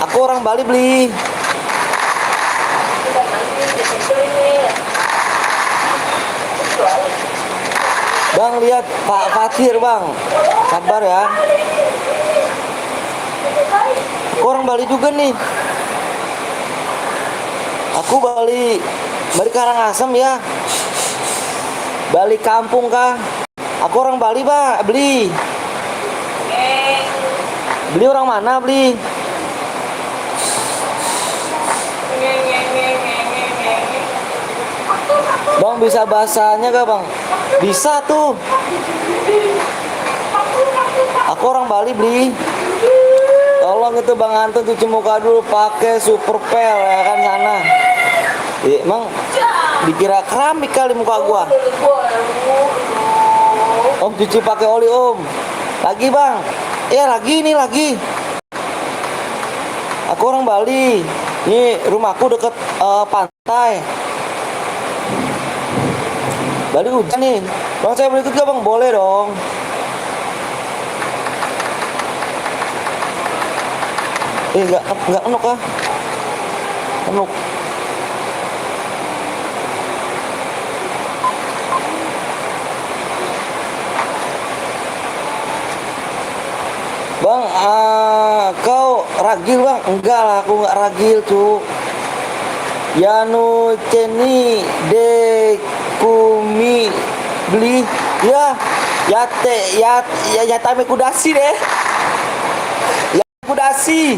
Aku orang Bali beli. Bang lihat Pak Fatir bang. Sabar ya. Aku orang Bali juga nih. Aku Bali Karangasem ya. Bali kampung kah? Aku orang Bali pak. Beli orang mana beli? Bang bisa bahasanya gak bang? Bisa tuh. Aku orang Bali beli. Tolong itu Bang Anton cuci muka dulu pakai super pel ya kan sana. Emang dikira keramik kali muka gua. Om cuci pakai oli om. Lagi bang. Lagi nih lagi. Aku orang Bali. Nih rumahku deket pantai. Bali hujan nih. Bang saya boleh ikut gak bang? Boleh dong. Enggak enuk kah? Enuk. Bang, kau ragil bang? Enggak lah, aku enggak ragil tuh. Yanu ceni de kumi beli ya tame kudasi deh. Ya kudasi.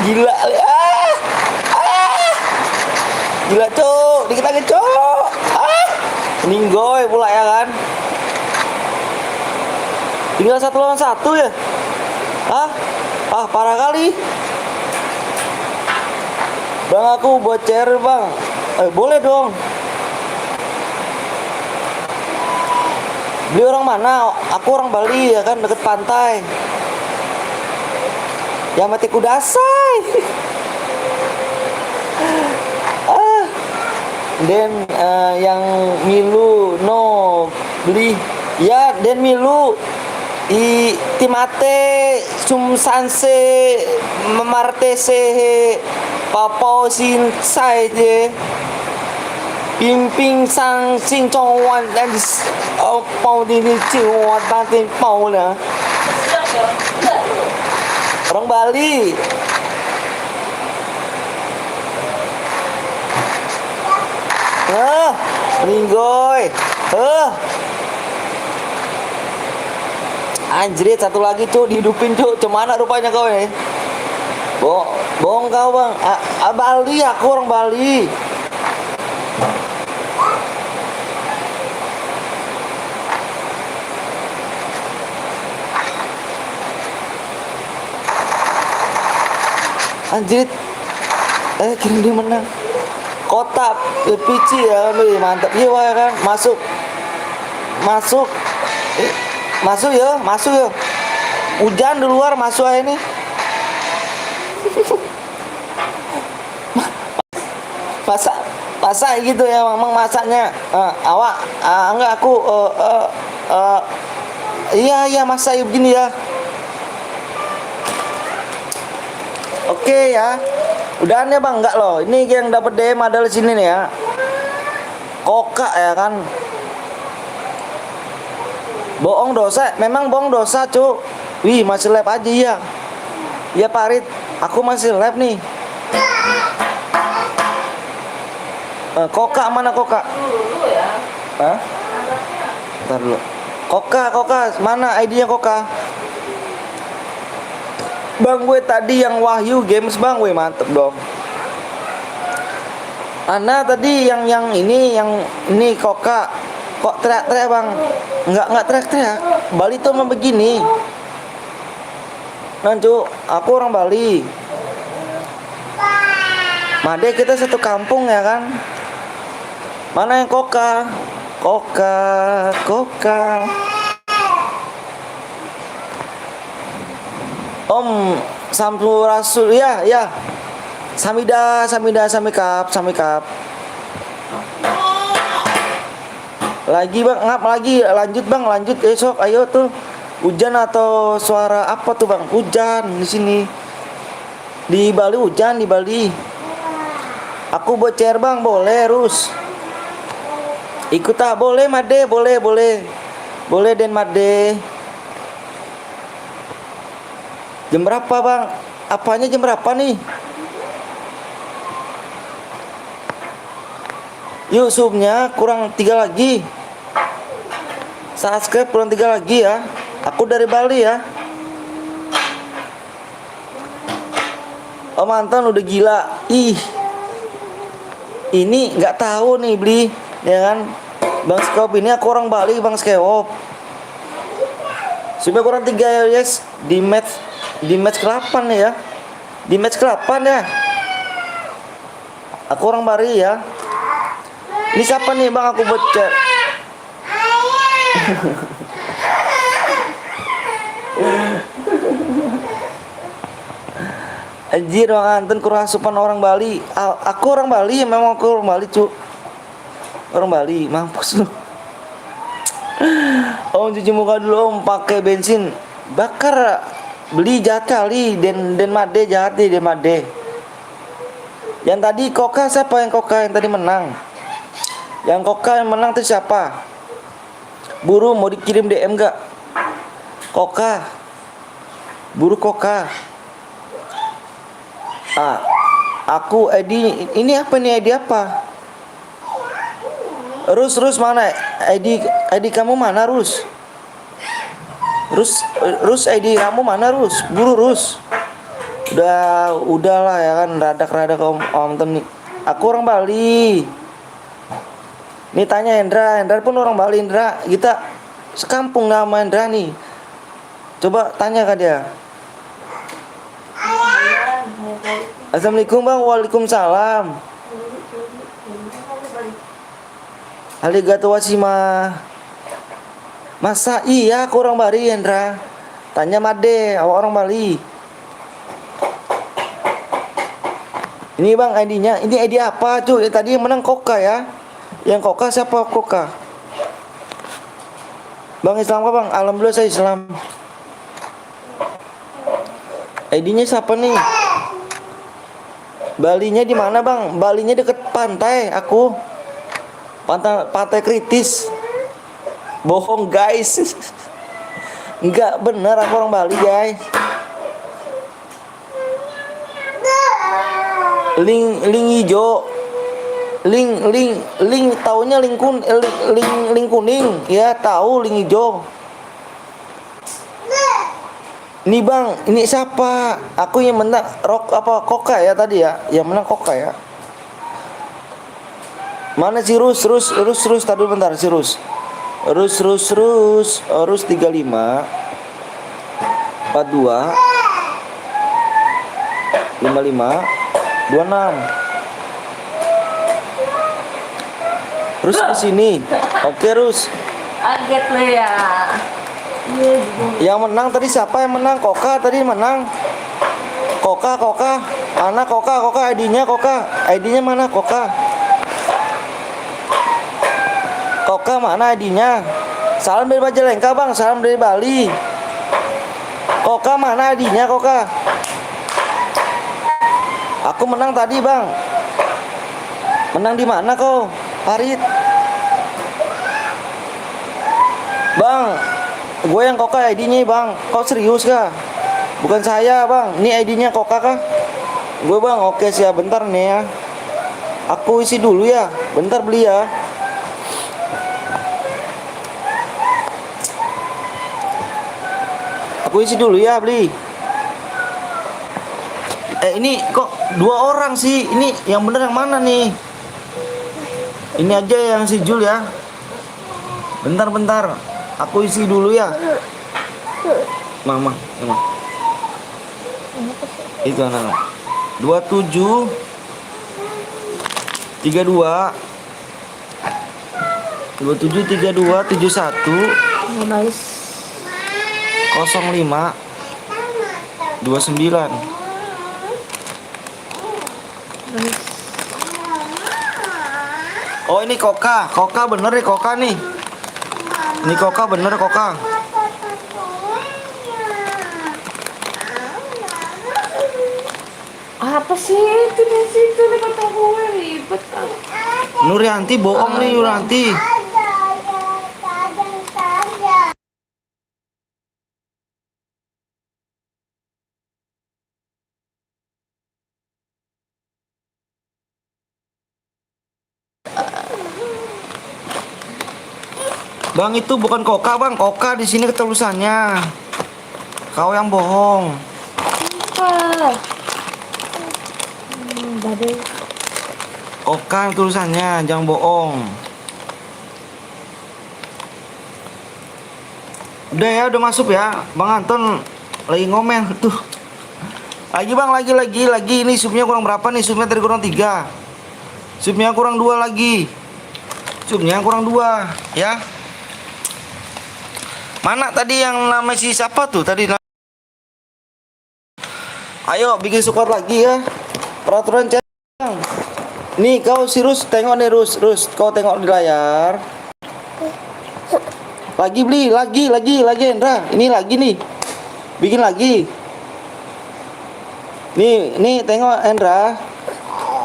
Gila gila cok, dikit lagi cok. Ninggoy pula ya kan. Tinggal 1 lawan 1 ya. Parah kali. Bang aku bocer bang. Boleh dong. Beli orang mana? Aku orang Bali ya kan, deket pantai. Ya mati kudasai. Den yang milu no beli ya den milu i timate sumsanse memartese papo sin sai de pimping sang sin chong wan dan pau di ciwa tatin pau lah. Orang Bali. Minggoy. Anjrit satu lagi cuy, dihidupin cuy. Cemana rupanya kau ya? Bohong kau bang. Bali, aku orang Bali. Anjrit. Kira dia menang. Kotak pici ya, mantap ya kan. Masuk ya. Hujan di luar, masuk aja nih. Masak gitu ya, memang masaknya. Awak enggak aku iya masak begini ya. Oke ya. Udahan ya bang, enggak loh. Ini yang dapat DM adalah sini nih ya. Kokak ya kan. Bohong dosa, memang bohong dosa cu. Wih masih live aja ya. Ya Parit, aku masih live nih. Kokak mana kokak? Dulu ya. Hah? Ntar dulu. Kokak mana ID-nya kokak? Bang gue tadi yang Wahyu Games bang, gue mantep dong. Ana tadi yang ini Koka kok teriak-teriak bang? Nggak teriak-teriak. Bali tuh memang begini. Nancu, aku orang Bali. Made kita satu kampung ya kan? Mana yang Koka? Koka. Om Sampurasul ya. Samida, samikap. Lagi bang, ngap lagi, lanjut esok, ayo tuh. Hujan atau suara apa tuh bang? Hujan di sini. Di Bali hujan di Bali. Aku bocer bang, boleh Rus. Ikut tak boleh Made, boleh. Boleh Den Made. Jam berapa bang? Apanya jam berapa nih? Yuk subnya kurang 3 lagi. Subscribe kurang 3 lagi ya. Aku dari Bali ya. Om Anton udah gila. Ini nggak tahu nih beli, ya kan? Bang Skop ini aku orang Bali Bang Skop. Sudah kurang 3 ya guys. Di match ke-8 ya. Di match ke-8 ya. Aku orang Bali ya. Ini siapa nih bang aku bocor? Anjir bang Anton kerasupan orang Bali. Aku orang Bali, memang aku orang Bali cu. Orang Bali, mampus lu. Om cuci muka dulu om, pakai bensin bakar. Beli jahat kali, Den Made jahat nih Den Made. Yang tadi Koka siapa yang Koka yang tadi menang? Yang Koka yang menang itu siapa? Buru mau dikirim DM gak? Koka. Buru Koka. Aku Edi. Ini apa nih Edi apa? Rus mana? Edi kamu mana Rus? Rus Edi kamu mana Rus? Buru Rus. Udahlah ya kan radak om Anton nih. Aku orang Bali. Nih tanya Hendra pun orang Bali Hendra. Kita sekampung nama Hendra nih. Coba tanya ke dia. Assalamualaikum bang, waalaikumsalam. Arigatou wasima. Masa iya aku orang Bali Hendra? Tanya Made, awak orang Bali. Ini bang ID-nya, ini ID apa cuy? Tadi yang menang Koka ya. Yang Koka siapa Koka? Bang Islam kah bang? Alhamdulillah saya Islam. ID-nya siapa nih? Balinya di mana bang? Balinya deket pantai aku. Pantai kritis. Bohong guys. Enggak bener aku orang Bali guys. Link hijau. Link taunya link kuning ya, tahu link hijau. Ini bang, ini siapa? Aku yang menang Koka ya tadi ya, yang menang Koka ya. Mana si Rus tadi bentar si Rus 35 42 55 26. Rus di sini. Oke, Rus. Kaget lu ya. Yang menang tadi siapa yang menang? Koka tadi menang. Koka. Mana Koka ID-nya Koka. ID-nya mana Koka? Koka mana ID-nya? Salam dari Majalengka, Bang. Salam dari Bali. Koka mana ID-nya Koka? Aku menang tadi, Bang. Menang di mana kau? Farid. Bang, gue yang Koka ID-nya bang. Kau serius kah? Bukan saya bang. Ini ID-nya Koka kah? Gue bang. Oke siap. Bentar nih ya. Aku isi dulu ya. Bentar beli ya. Aku isi dulu ya beli. Ini kok 2 orang sih. Ini yang bener yang mana nih? Ini aja yang si Jul ya. Bentar. Aku isi dulu ya. Mama. Itu anak. 27 32 71 Nice. 05 29. Oh ini Koka bener nih Koka nih. Ini Koka bener Koka. Apa sih itu di situ dekat gue ribet kan? Nurianti bohong nih Nurianti. Bang itu bukan Koka bang, Koka di sini ketulisannya. Kau yang bohong. Apa? Badai. Koka tulisannya, jangan bohong. Udah ya, udah masuk ya. Bang Anton lagi ngomel tuh. Lagi bang, lagi. Ini supnya kurang berapa nih? Supnya tadi kurang 3. Supnya kurang 2 lagi. Supnya kurang 2 ya. Mana tadi yang nama si siapa tuh tadi? Ayo bikin squad lagi ya. Peraturan chat. Nih kau si Rus tengok nih Rus, kau tengok di layar. Lagi beli, lagi Hendra. Ini lagi nih. Bikin lagi. Nih tengok Hendra.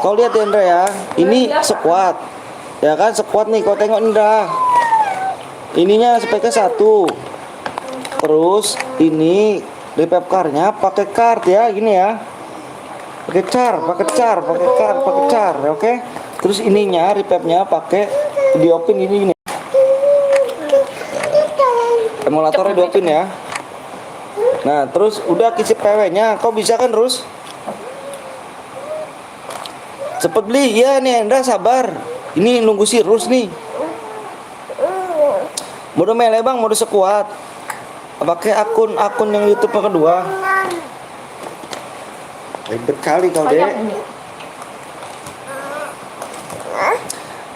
Kau lihat Hendra ya. Ini squad. Ya kan squad nih kau tengok Hendra. Ininya speknya 1. Terus ini repap car-nya pakai card ya, gini ya. Pakai car, oke. Terus ininya repapnya pakai diopin ini. Emulatornya diopin ya. Nah, terus udah isi PW-nya. Kau bisa kan, Rus? Cepet beli. Iya nih, Anda sabar. Ini nunggu si Rus nih. Mode melee bang, mode sekuat. Pakai akun yang YouTube yang kedua. Ribet kali kau dek.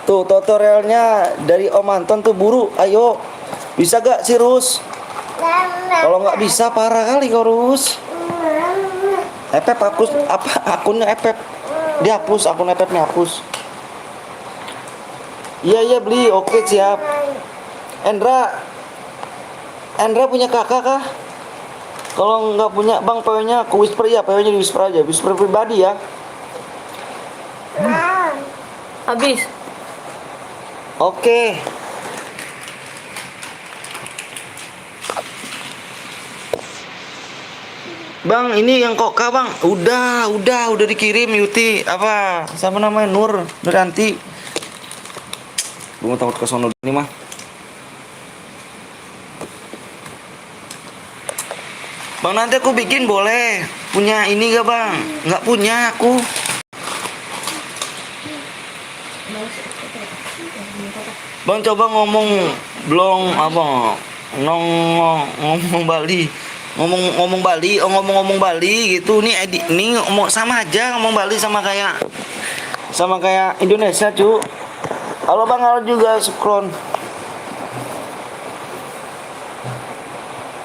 Tuh tutorialnya dari Om Anton tuh buru. Ayo, bisa gak sih Rus? Kalau nggak bisa parah kali kau Rus. Epep hapus apa akunnya Epep? Dihapus akun Epepnya hapus. Iya beli, oke siap. Endra punya kakak kah? Kalau nggak punya bang PW-nya aku whisper ya, PW-nya di whisper aja, whisper pribadi ya. Habis. Oke. Bang, ini yang Koka bang, udah dikirim Yuti apa? Siapa namanya Nuranti. Gue mau takut ke sono ini mah. Bang nanti aku bikin boleh. Punya ini gak bang? Nggak punya aku. Bang coba ngomong belum apa? Ngomong Bali. Ngomong Bali gitu. Nih ngomong sama aja ngomong Bali sama kayak Indonesia, cu. Halo bang, halo juga Sukron.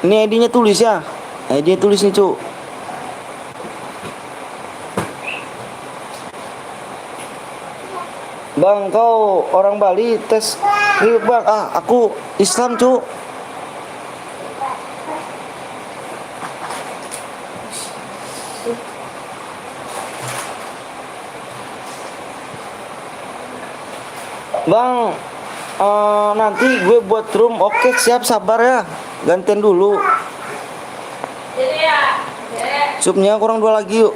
Ini ID-nya tulis ya. ID-nya tulis nih, cu. Bang, kau orang Bali tes kriuk bang. Aku Islam, cu. Bang, nanti gue buat room. Oke, siap, sabar ya. Gantian dulu. Supnya kurang 2 lagi yuk.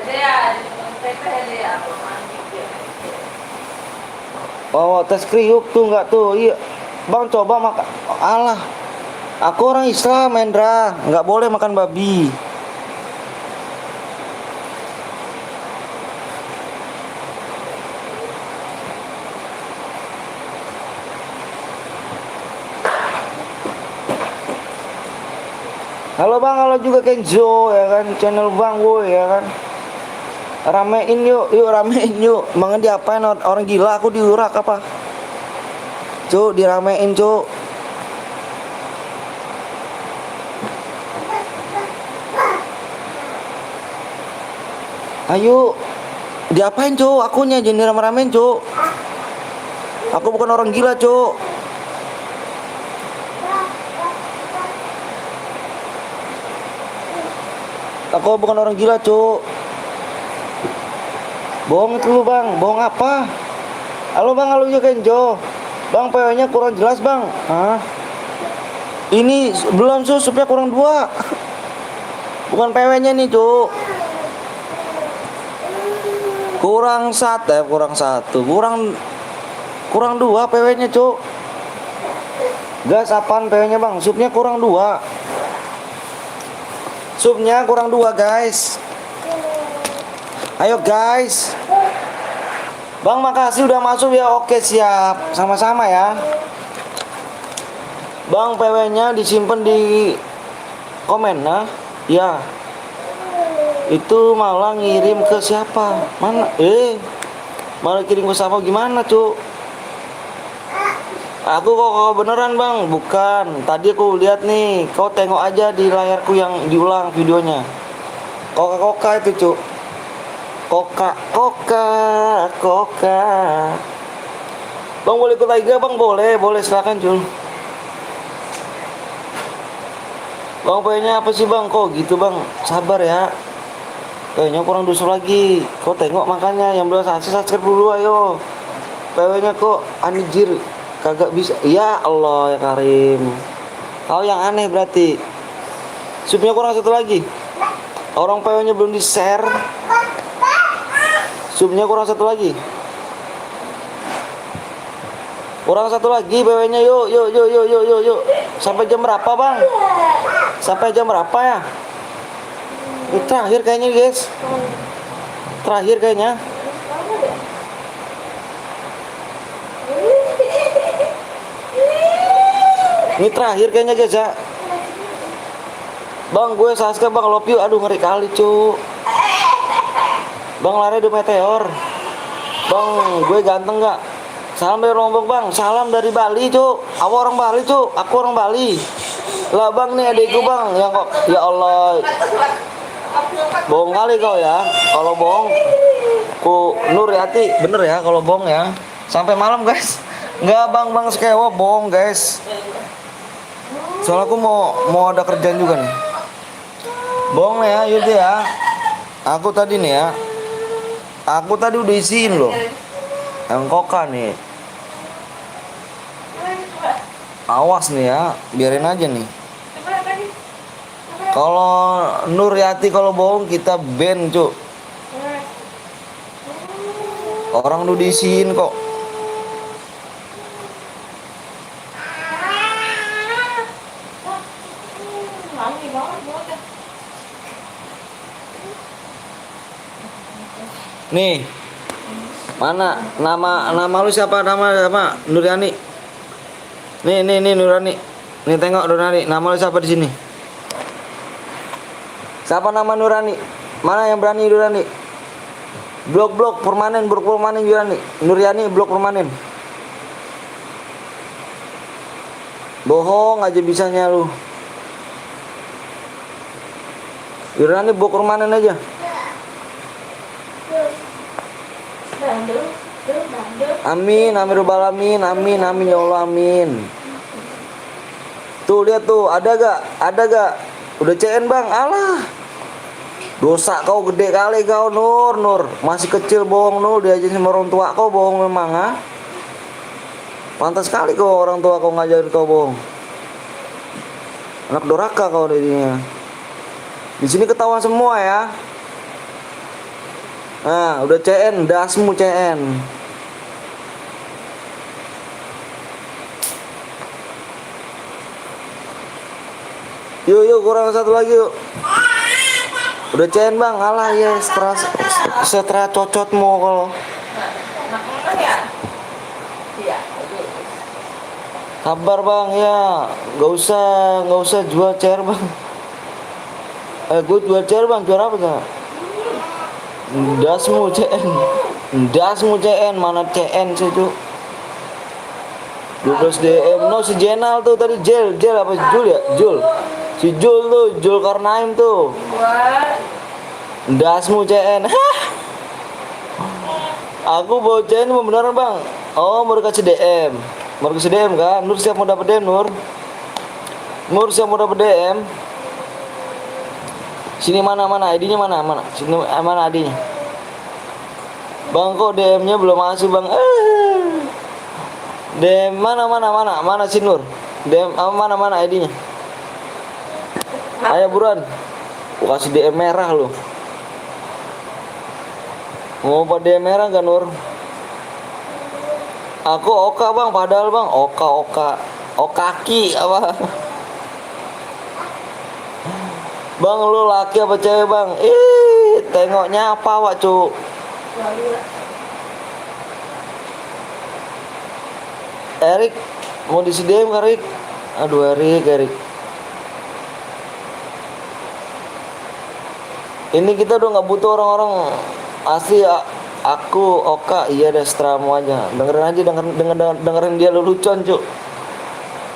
Oh, tes kriuk tuh enggak tuh. Iya. Bang coba makan. Alah. Aku orang Islam, Endra. Enggak boleh makan babi. Halo bang, halo juga Kenzo ya kan, channel bang gue ya kan. Ramein yuk, ramein yuk. Emang diapain orang gila aku diurak apa? Cuk, diramein cuk. Ayo, diapain cuk? Akunya jangan dirame-ramein cuk. Aku bukan orang gila cuk. Aku bukan orang gila cuk. Bohong itu lu bang, bohong apa? Halo bang, halo juga Kenjo. Bang, PW-nya kurang jelas bang. Hah? Ini belum supnya kurang 2. Bukan PW-nya nih cuk. Kurang 1, kurang 2 PW-nya cuk. Gas apaan PW-nya bang? Supnya kurang 2. Supnya kurang 2 guys. Ayo guys. Bang makasih udah masuk ya. Oke siap. Sama-sama ya. Bang PW-nya disimpan di komen nah. Ya. Itu malah ngirim ke siapa? Mana? Malah kirim ke siapa gimana, Cuk? Aku kok beneran, Bang? Bukan. Tadi aku lihat nih. Kau tengok aja di layarku yang diulang videonya. Koka itu, Cuk. Koka. Bang boleh ikut lagi gak, Bang? Boleh silakan, Cuk. Bang pengennya apa sih bang? Kok gitu bang? Sabar ya. Kayaknya kurang dusur lagi. Kok tengok makanya yang belum subscribe dulu ayo. PW-nya kok anjir kagak bisa. Ya Allah ya Karim. Kau yang aneh berarti. Supnya kurang 1 lagi. Orang PW-nya belum di-share. Supnya kurang 1 lagi. Kurang 1 lagi PW-nya yuk. Sampai jam berapa bang? Sampai jam berapa ya? Ini terakhir kayaknya guys. Terakhir kayaknya. Ini terakhir kayaknya guys ya. Bang gue Saska bang love you. Aduh ngeri kali cu. Bang lari di meteor. Bang gue ganteng gak? Salam dari Lombok bang. Salam dari Bali cu. Aku orang Bali cu. Aku orang Bali. Lah bang nih adikku bang yang kok ya Allah. Bohong kali kau ya. Kalau bohong ku Nuryati bener ya kalau bohong ya. Sampai malam guys. Enggak bang sekewo bohong guys. Soalnya aku mau ada kerjaan juga nih. Bohong ya Yudi ya. Aku tadi nih ya. Aku tadi udah isiin loh. Yang koka nih. Awas nih ya, biarin aja nih. Kalau Nuryati kalau bohong kita ban cuk. Orang udah diisiin kok. Nih. Mana nama lu siapa? Nama Nuryani. Nih Nurani. Nih tengok Nurani, nama lu siapa di sini? Siapa nama Nurani? Mana yang berani Nurani? Blok permanen Nurani. Nuryani blok permanen. Bohong aja bisanya lu. Nurani blok permanen aja. Amin ya Allah amin. Tuh lihat tuh ada gak? Udah CN bang, alah. Dosa kau gede kali kau Nur. Masih kecil bohong Nur, diajarin sama orang tua kau bohong memang ah. Pantas sekali kau orang tua kau ngajarin kau bohong. Anak doraka kau jadinya. Di sini ketahuan semua ya. Nah, udah CN, dasmu CN. Yuk kurang 1 lagi yuk. Udah CN bang, alah ya setelah cocotmu kalau. Sabar bang ya, nggak usah jual CR bang. Gue jual cewek bang, jual apa gak? Dasmu CN. Dasmu CN, mana CN sih itu? 12 DM, no si Jenal tuh tadi Jel apa Jul ya? Jul. Si Jul tuh, Jul Karnaim tuh. Dasmu CN. Aku bawa CN beneran bang. Oh mau dikasih DM. Mau dikasih DM kan? Nur siap mau dapet DM Nur. Nur siap mau dapet DM. Sini mana ID-nya mana? Sini mana ID-nya? Bang kok DM-nya belum masuk bang? DM mana si Nur? DM mana ID-nya? Ayo buruan. Gua kasih DM merah lu. Mau pada DM merah gak Nur? Aku Oka bang, padahal bang Okaki apa? Bang lu laki apa cewek bang? Tengoknya apa wak cu? Erik mau disediain ke Erik? Aduh Erik. Ini kita udah nggak butuh orang-orang asli ya. Aku Oka iya deh setramu aja. Dengerin dia lelucon cu.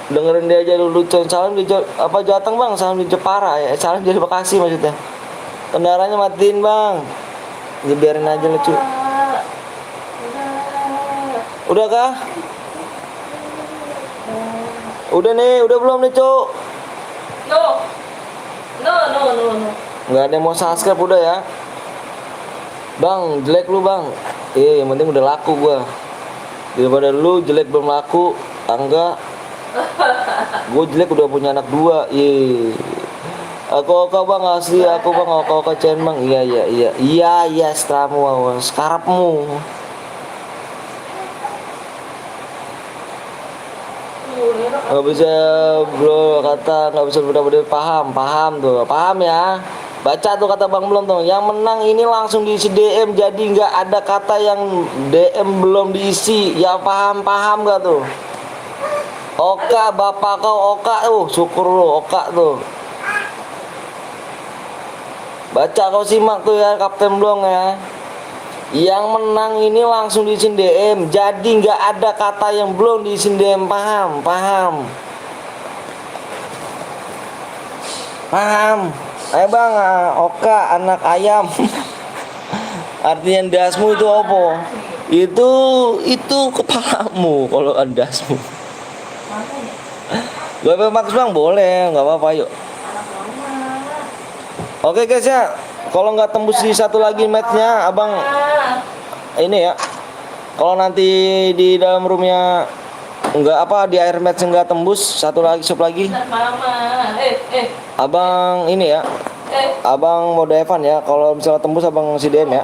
Dengerin dia aja lelucon. Salam di apa Jateng bang? Salam di Jepara ya. Salam di Bekasi maksudnya. Kendaraannya matiin bang. Ya biarin aja lucu. Udah kah? Udah nih, udah belum nih cu? No. Nggak ada yang mau subscribe udah ya. Bang, jelek lu bang. Yang penting udah laku gua. Daripada lu jelek belum laku, enggak. Gua jelek udah punya anak 2. Aku bang asli, aku bang Oka Cen bang. Iya, setramu, sekarapmu. Nggak bisa bro kata nggak bisa bener-bener paham tuh paham ya. Baca tuh kata bang belum tuh. Yang menang ini langsung diisi DM, jadi nggak ada kata yang DM belum diisi. Ya paham gak tuh? Oka bapak kau Oka syukur lu Oka tuh. Baca kau simak tuh ya Kapten Blong ya. Yang menang ini langsung diisi DM, jadi nggak ada kata yang belum diisi DM. Paham? Ayo bang, Oka anak ayam. Artinya dasmu itu apa? Itu kepalamu kalau dasmu. Gue Max bang boleh, nggak apa-apa yuk. Oke guys ya, kalau nggak tembus di satu lagi matchnya, abang ini ya. Kalau nanti di dalam roomnya nggak apa di air match nggak tembus satu lagi shop lagi. Abang ini ya, abang mode Evan ya. Kalau misalnya tembus abang si DM ya.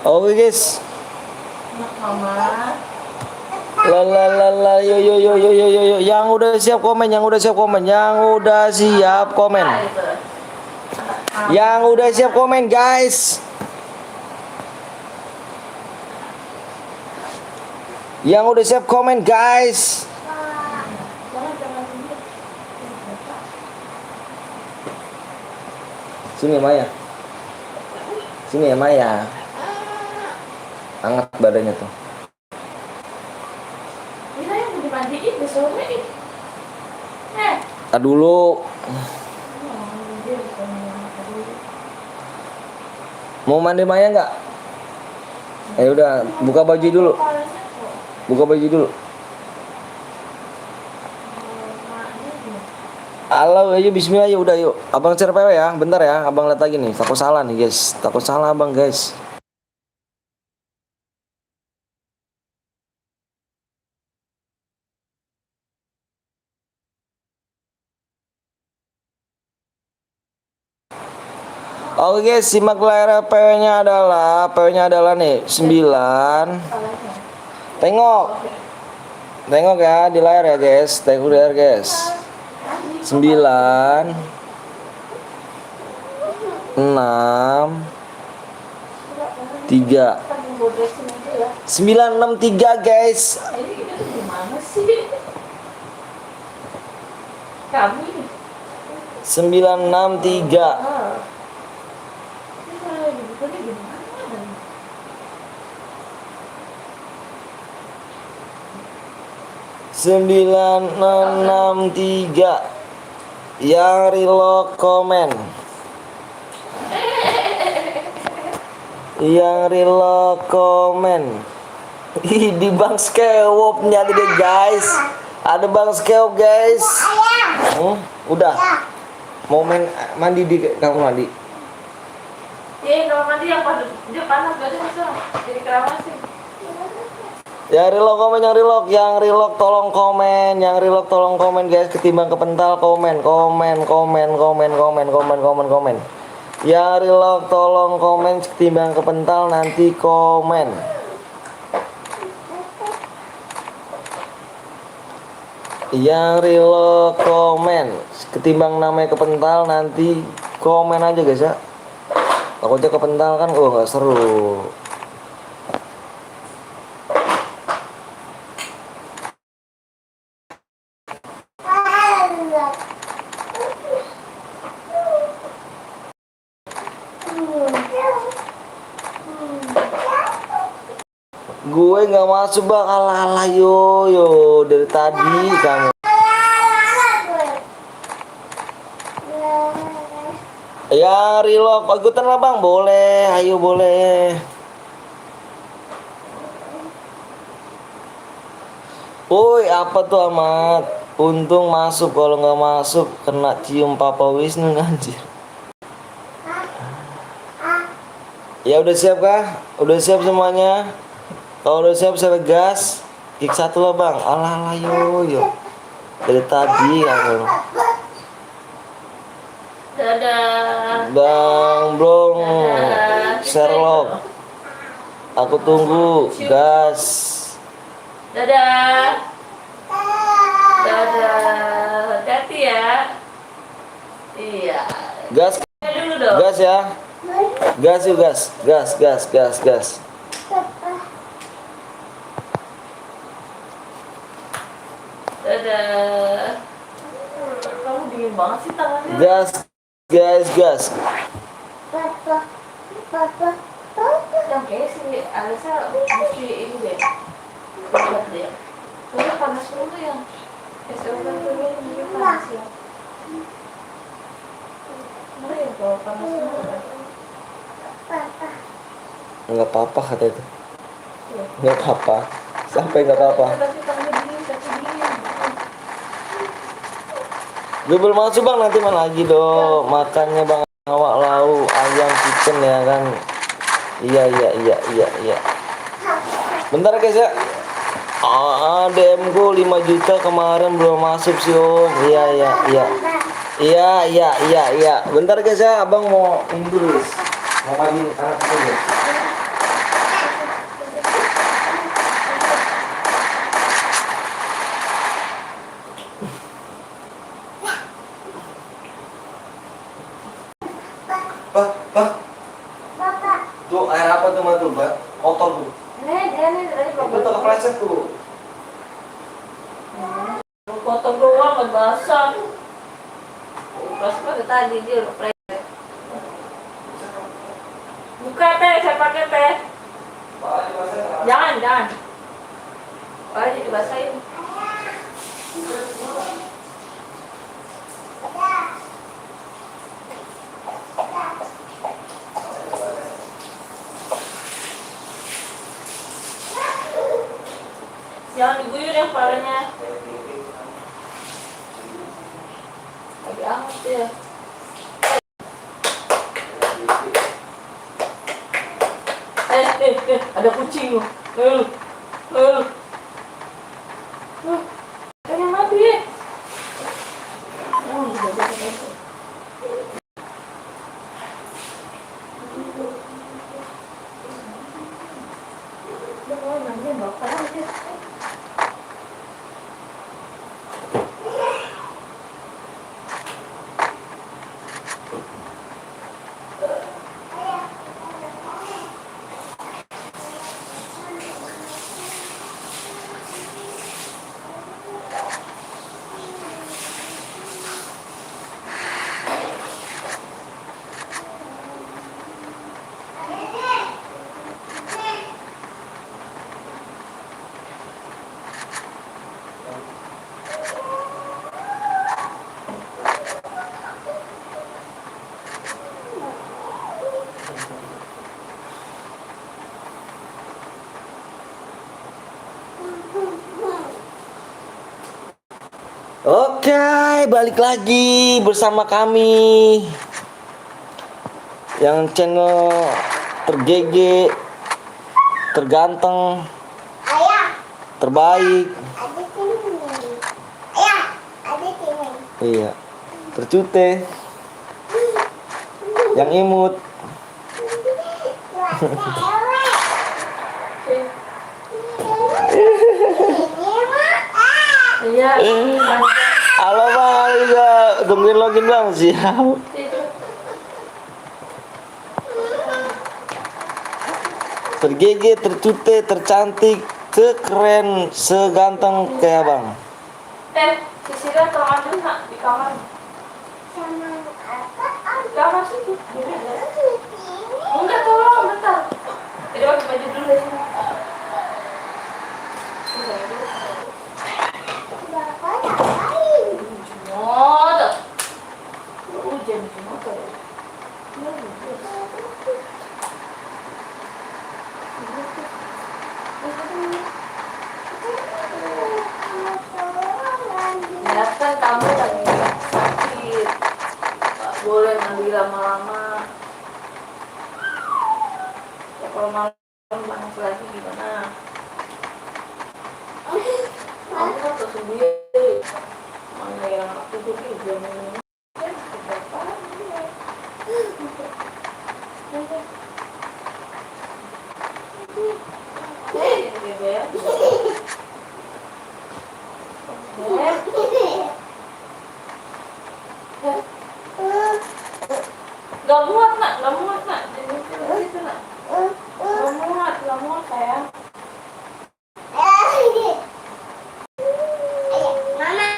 Oke guys. Yo. Yang udah siap komen. Yang udah siap komen guys. Yang udah siap komen guys. Sini ya Maya. Hangat badannya tuh. Ini yang mau dimandiin disorein. Dulu. Mau mandi Maya nggak? Udah, buka baju dulu. Halo, ayo bismillah ya udah yuk. Abang share PW ya, bentar ya. Abang lihat lagi nih. Takut salah nih guys. Takut salah abang guys. Oke guys, simak layar PW-nya adalah nih 9. Tengok ya di layar ya guys. Tengok di layar guys. 9 6 3 Gue dressing aja ya. 963 guys. Ini kita tuh gimana sih? Kami nih. 963. Ini kalau lagi bukannya gimana? 963. Yang reload komen. Yang reload komen. Ih, di Bang Skewop nyari deh guys. Ada Bang Skewop guys. Udah. Mau main mandi di kamar mandi. Iya, kalau mandi yang panas, dia panas berarti bisa jadi keramas sih. Yang reload komen, yang reload tolong komen, yang reload tolong komen guys, ketimbang kepental komen. Yang reload tolong komen, ketimbang kepental nanti komen. Yang reload komen, ketimbang namanya kepental nanti komen aja guys ya. Aku aja kepental kan, nggak seru. Gue nggak masuk bang, ala yo dari tadi kamu. Ya reload, ikutan lah bang, boleh, ayo boleh. Woi apa tuh amat? Untung masuk, kalau nggak masuk kena cium Papa Wisnu anjir. Ya udah siap kah? Udah siap semuanya? Kalau udah siap saya gas. Kick satu lah bang. Alah yo. Dari tadi kamu. Dadah. Bang Blong Sherlock. Aku tunggu. Gas. Dadah. Dadah. Hati ya. Iya. Gas. Dulu dong. Gas ya. Gas yuk gas. Gas. Dadah. Kamu dingin banget sih tangannya. Gas. Yang kayaknya si Alisa mesti ini deh. Lihat deh. Soalnya panas dulu yang SOP dulu ini panas ya. Mana ya kalau panas dulu? Nggak apa-apa kata itu. Nggak apa-apa. Sampai nggak apa-apa. Tapi tangannya dingin, tapi dingin. Gue belum masuk bang, nanti mana lagi dong makannya bang. Awak lau ayam chicken ya kan. Iya. Bentar guys ya. DM ku 5 juta kemarin belum masuk sih om. Iya. Bentar guys ya, abang mau ini dulu guys. Mau pagi anak aku guys. Pak. Tuh air apa tuh mah tuh, Pak? Kotor tuh. Ini tadi Itu tak kepleset tuh. potong doang, nggak basah. Pas pakai tadi dia udah preset. Buka teh, saya pakai teh. Jangan. Aja dibasahin. Jangan diguyur ya kepalanya. Lagi anget ya. Ada kucing loh. Kayaknya mati ya. Oke, balik lagi bersama kami yang channel tergege, terganteng, Ayah, terbaik, ada sini. Ayah, ada sini. iya, tercute, yang imut. Iya. Halo bang, juga tungguin login bang, siap. Tergege, tercute, tercantik, sekeren, seganteng kayak bang. Sisinya tolong ambil nak di kamar. Sama apa? Di kamar situ. Enggak, tolong bentar. Jadi pakai baju dulu ya. Bapak ngapain? Ada. Hujan cuma kayak. Ya kan kamu lagi sakit. Gak boleh mandi lama-lama. Ya kalau malam panas lagi gimana? Kamu kan tuh sendiri. Mana yang aku tuh jam ini? Berapa? Gak muat nak, jadi itu nak, gak muat sayang. Mama.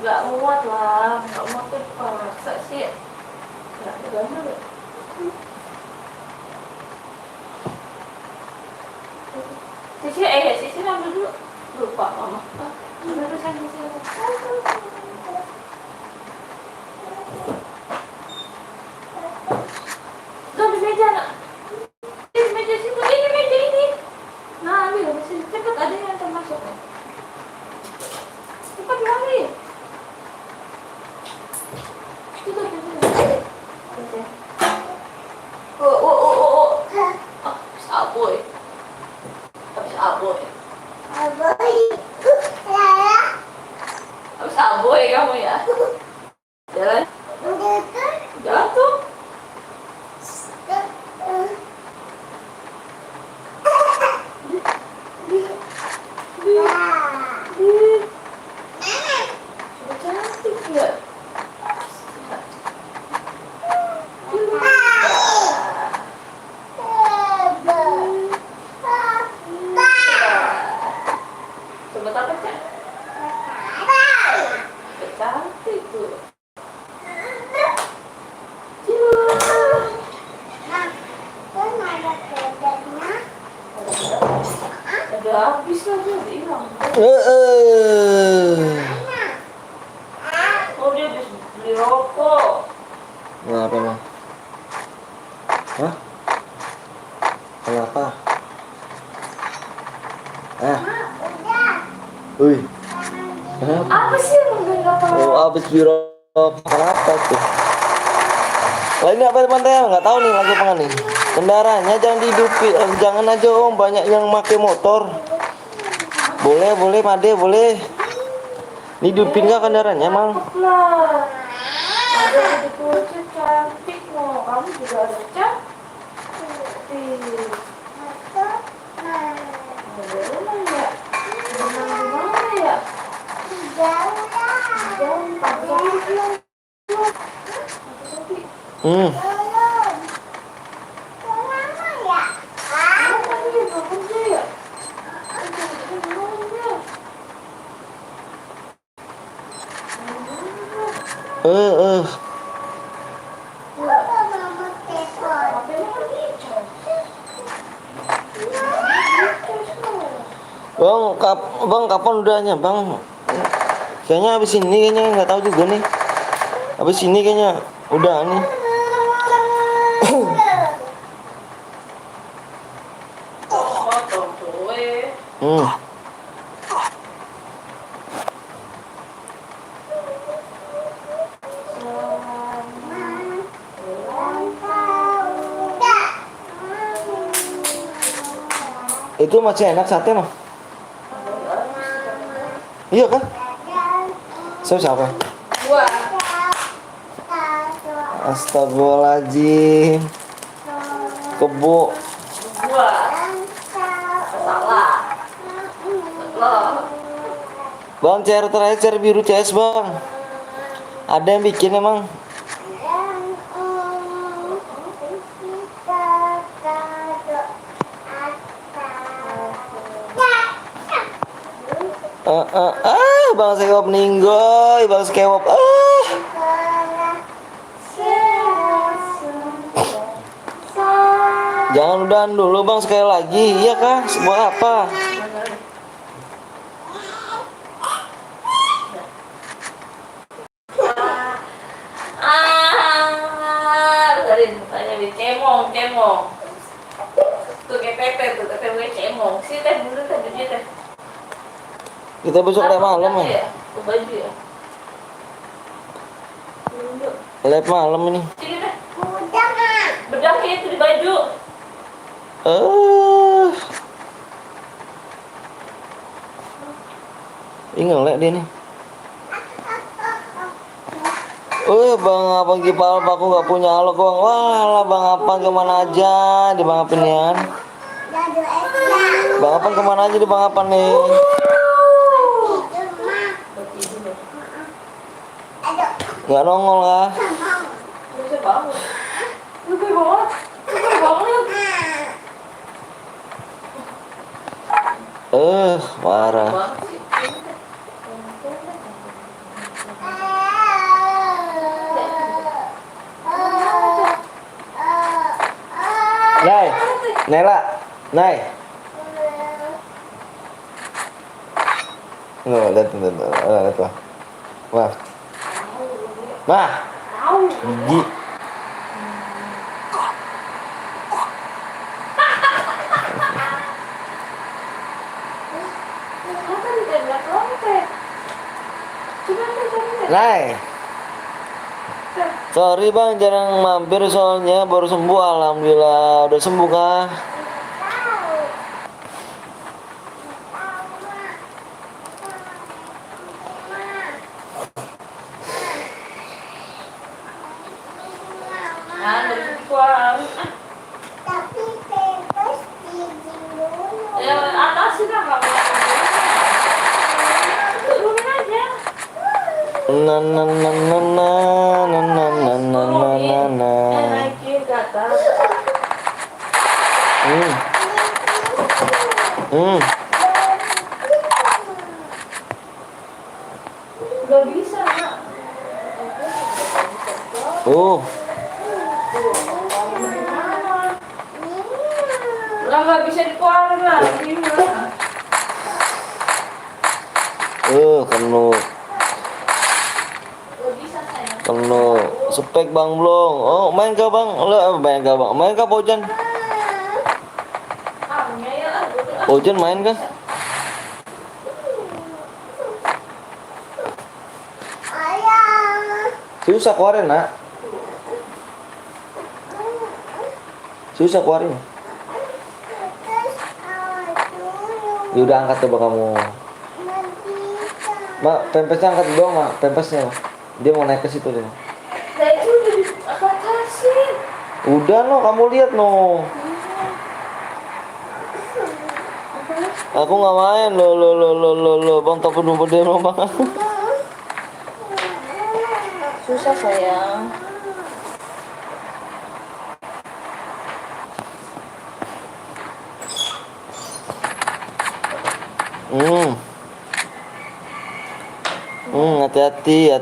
Gak muat lah, gak muat tuh paksa sih. Gak gimana deh. Sisi ambil dulu. Lupa mama. Ambil dulu sayang, Sisi. Tuh di meja nak. Di meja situ, ini meja ini. Nah ambil di sini, cepet ada yang termasuk. Cepat lari. Itu. Oh. Habis aboy. Habis aboy kamu ya. Jalan. Jalan tuh. Sudah cantik ya. Sebentar pecah. Cantik tuh. Udah habis lah dia hilang. Oh dia habis beli rokok. Kenapa bang? Hah? Kenapa? Wih. Apa sih yang enggak tahu? Oh, abis biro apa tuh? Lah ini apa teman-teman? Nggak tahu nih lagi apa nih. Kendaraannya jangan dihidupin, jangan aja om, banyak yang pakai motor. Boleh, Made, boleh. Dihidupin nggak kendaraannya, Mang? Lah. Ada di kunci cantik loh. Kamu juga ada cantik. Ada rumah ya? Rumah di mana ya? Jauh. Hmm. Bang, kapan udahnya, Bang? Kayaknya abis ini kayaknya nggak tahu juga nih. Abis ini kayaknya udah nih. Potong tuh. Hmm. Itu masih enak sate mah. Iya kan? Siapa? Gua. Astagfirullahaladzim. Kebo. Gua. Salah. Lo. Bang, cair terakhir cair biru CS bang. Ada yang bikin emang. Bang Sekewap ninggoy, Bang Sekewap. Jangan udahan dulu bang sekali lagi, iya kah? Sebuah apa? Tadi tanya di cemong. Tuh kayak pepe tuh gue cemong. Si teh dulu teh dia teh. Kita besok live malam ya? Ke baju ya. Live malam ini. Sini teh. Bedaknya itu di baju. Ini ngelek dia nih. Bang Apang Kipal, aku gak punya halo bang. Wah lah bang Apang kemana aja di bang Apang nian. Bang Apang kemana aja di bang Apang nih. Gak nongol kah? Bisa banget. Lupa banget. Parah. Nay, Nela, Nay. Lihat lah. Wah, gigi. Nay. Sorry bang, jarang mampir soalnya baru sembuh, alhamdulillah. Udah sembuh kah? Tapi bebas izin dulu. Ya atasin lah kamu. Turunin aja. Na na na na na na na na na na na. Naikin ke atas. Gak bisa nak. Lah gak bisa dikeluarin lah. Penuh. Gak bisa sayang. Penuh. Spek bang belum. Oh main kah bang? Main kah bang? Main kah Pojan? Ya lah. Pojan main kah? Susah keluarin nak. Susah keluarin. Ya udah angkat coba kamu. Mak, pempesnya angkat dong mak, pempesnya. Dia mau naik ke situ deh. Nah itu udah dibatasin. Udah no, kamu lihat no. Aku nggak main lo bang tak penuh pedih lo bang. Susah sayang. Hati-hati.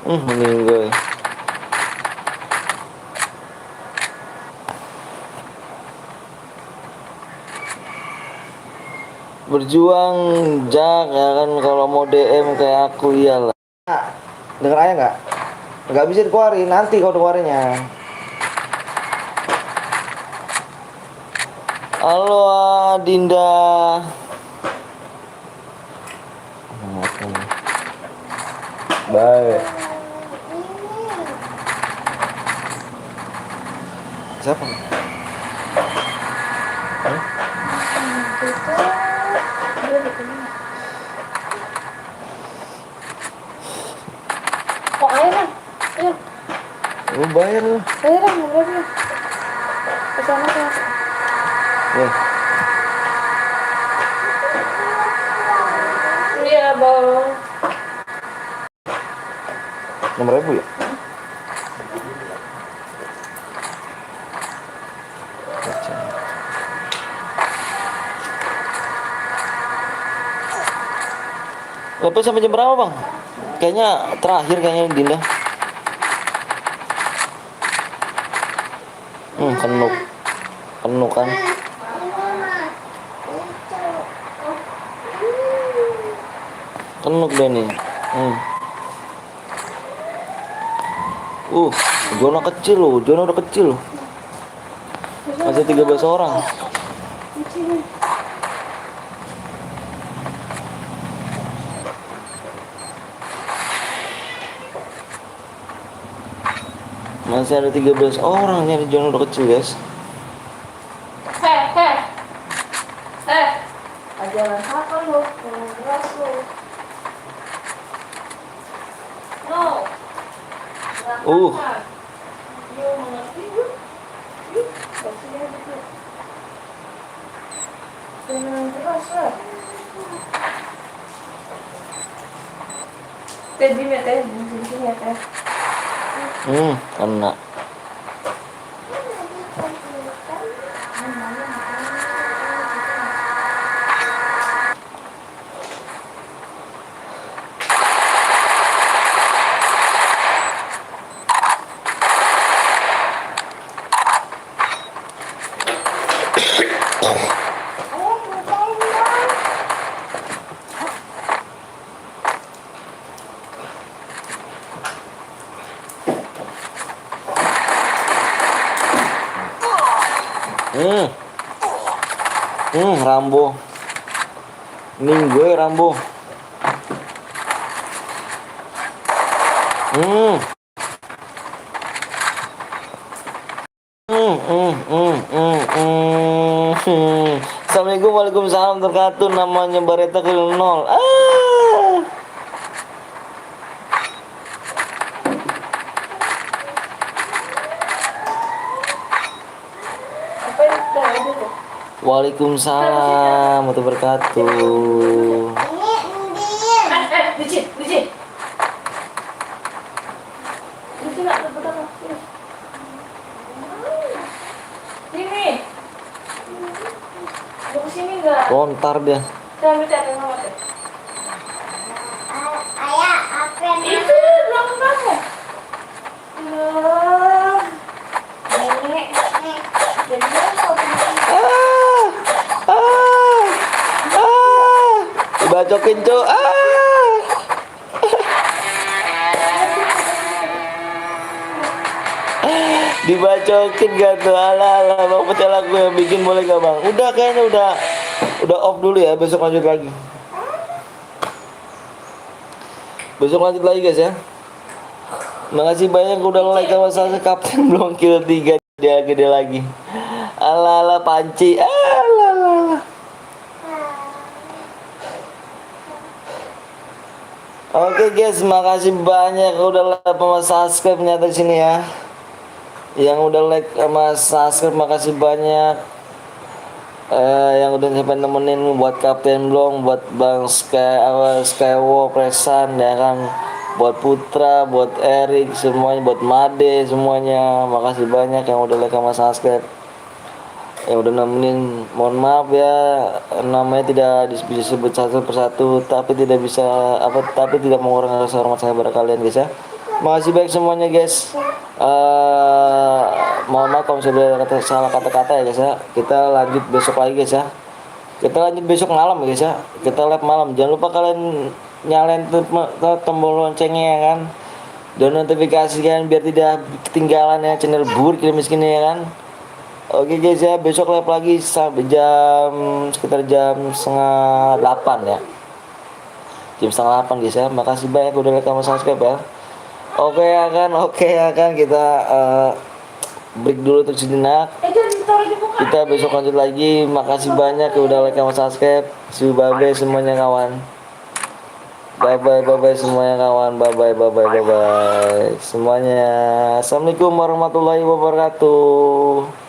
Meninggal. Berjuang Jak ya kan, kalau mau DM kayak aku iyalah. Dengar ayah nggak? Nggak bisa dikeluarin, nanti kalau dikeluarinnya. Halo Dinda. Baik. Siapa? Kok air kan? Ayo, Lu bayar lu. air kan, berapa? Kesana kan? Nih. Iya, bang. 6.000 ya? Lepas sampai jam berapa bang? Kayaknya terakhir kayaknya Dinda. Kenuk. Kenuk kan? Kenuk deh nih. Zona kecil loh, zona udah kecil loh. Masih 13 orang. Masih ada 13 orang nih, zona udah kecil guys. Ajaran apa lo? Jangan keras lo. No. Yo, mengerti lu? Kasih aja tuh. Jangan keras lah. Teh, di ya teh, di sini ya teh. Kena. Rambo. Gue Rambo. Assalamualaikum, waalaikumsalam terkatu. Namanya Bareta ke 0. Apa yang udah ada tuh? Waalaikumsalam warahmatullahi wabarakatuh. Dicit. Dicit nggak tuh betapa? Sini. Mau kesini nggak? Lontar dia. Saya ambil cari mama teh. Ayah, apa yang Itu di belakang kamu. Loh. Nenek. Jadi apa? Dibacokin cu. Dibacokin gak tuh. Alah bang, pecah lagu yang bikin boleh gak bang? Udah kayaknya udah off dulu ya, besok lanjut lagi. Besok lanjut lagi guys ya. Makasih banyak udah like sama saya. Kapten belum kill 3, dia gede lagi. Alah panci. Alah. Oke guys, makasih banyak udah like sama subscribe nyata di sini ya. Yang udah like sama subscribe makasih banyak. Yang udah sampai nemenin buat Kapten Blong, buat Bang Skywalk, Presan ya kan, buat Putra, buat Erik, semuanya, buat Made semuanya. Makasih banyak yang udah like sama subscribe. Yang udah nemenin, mohon maaf ya namanya tidak bisa disebut satu persatu, tapi tidak mengurangi rasa hormat saya pada kalian guys ya. Makasih baik semuanya guys. Mohon maaf kalau sudah salah kata-kata ya guys ya. Kita lanjut besok lagi guys ya. Kita lanjut besok malam guys ya. Kita live malam. Jangan lupa kalian nyalain tombol loncengnya ya kan. Dan notifikasi kan biar tidak ketinggalan ya channel Bur Kirim Miskin ya kan. Oke guys ya, besok live lagi sampai sekitar jam setengah 8 ya. Jam setengah 8 guys ya. Makasih banyak udah like sama subscribe ya. Oke ya kan kita break dulu untuk sejenak. Jangan ditaruh di muka. Kita besok lanjut lagi. Makasih banyak udah like sama subscribe. See you, bye bye semuanya kawan. Bye bye semuanya kawan. Bye bye semuanya. Assalamualaikum warahmatullahi wabarakatuh.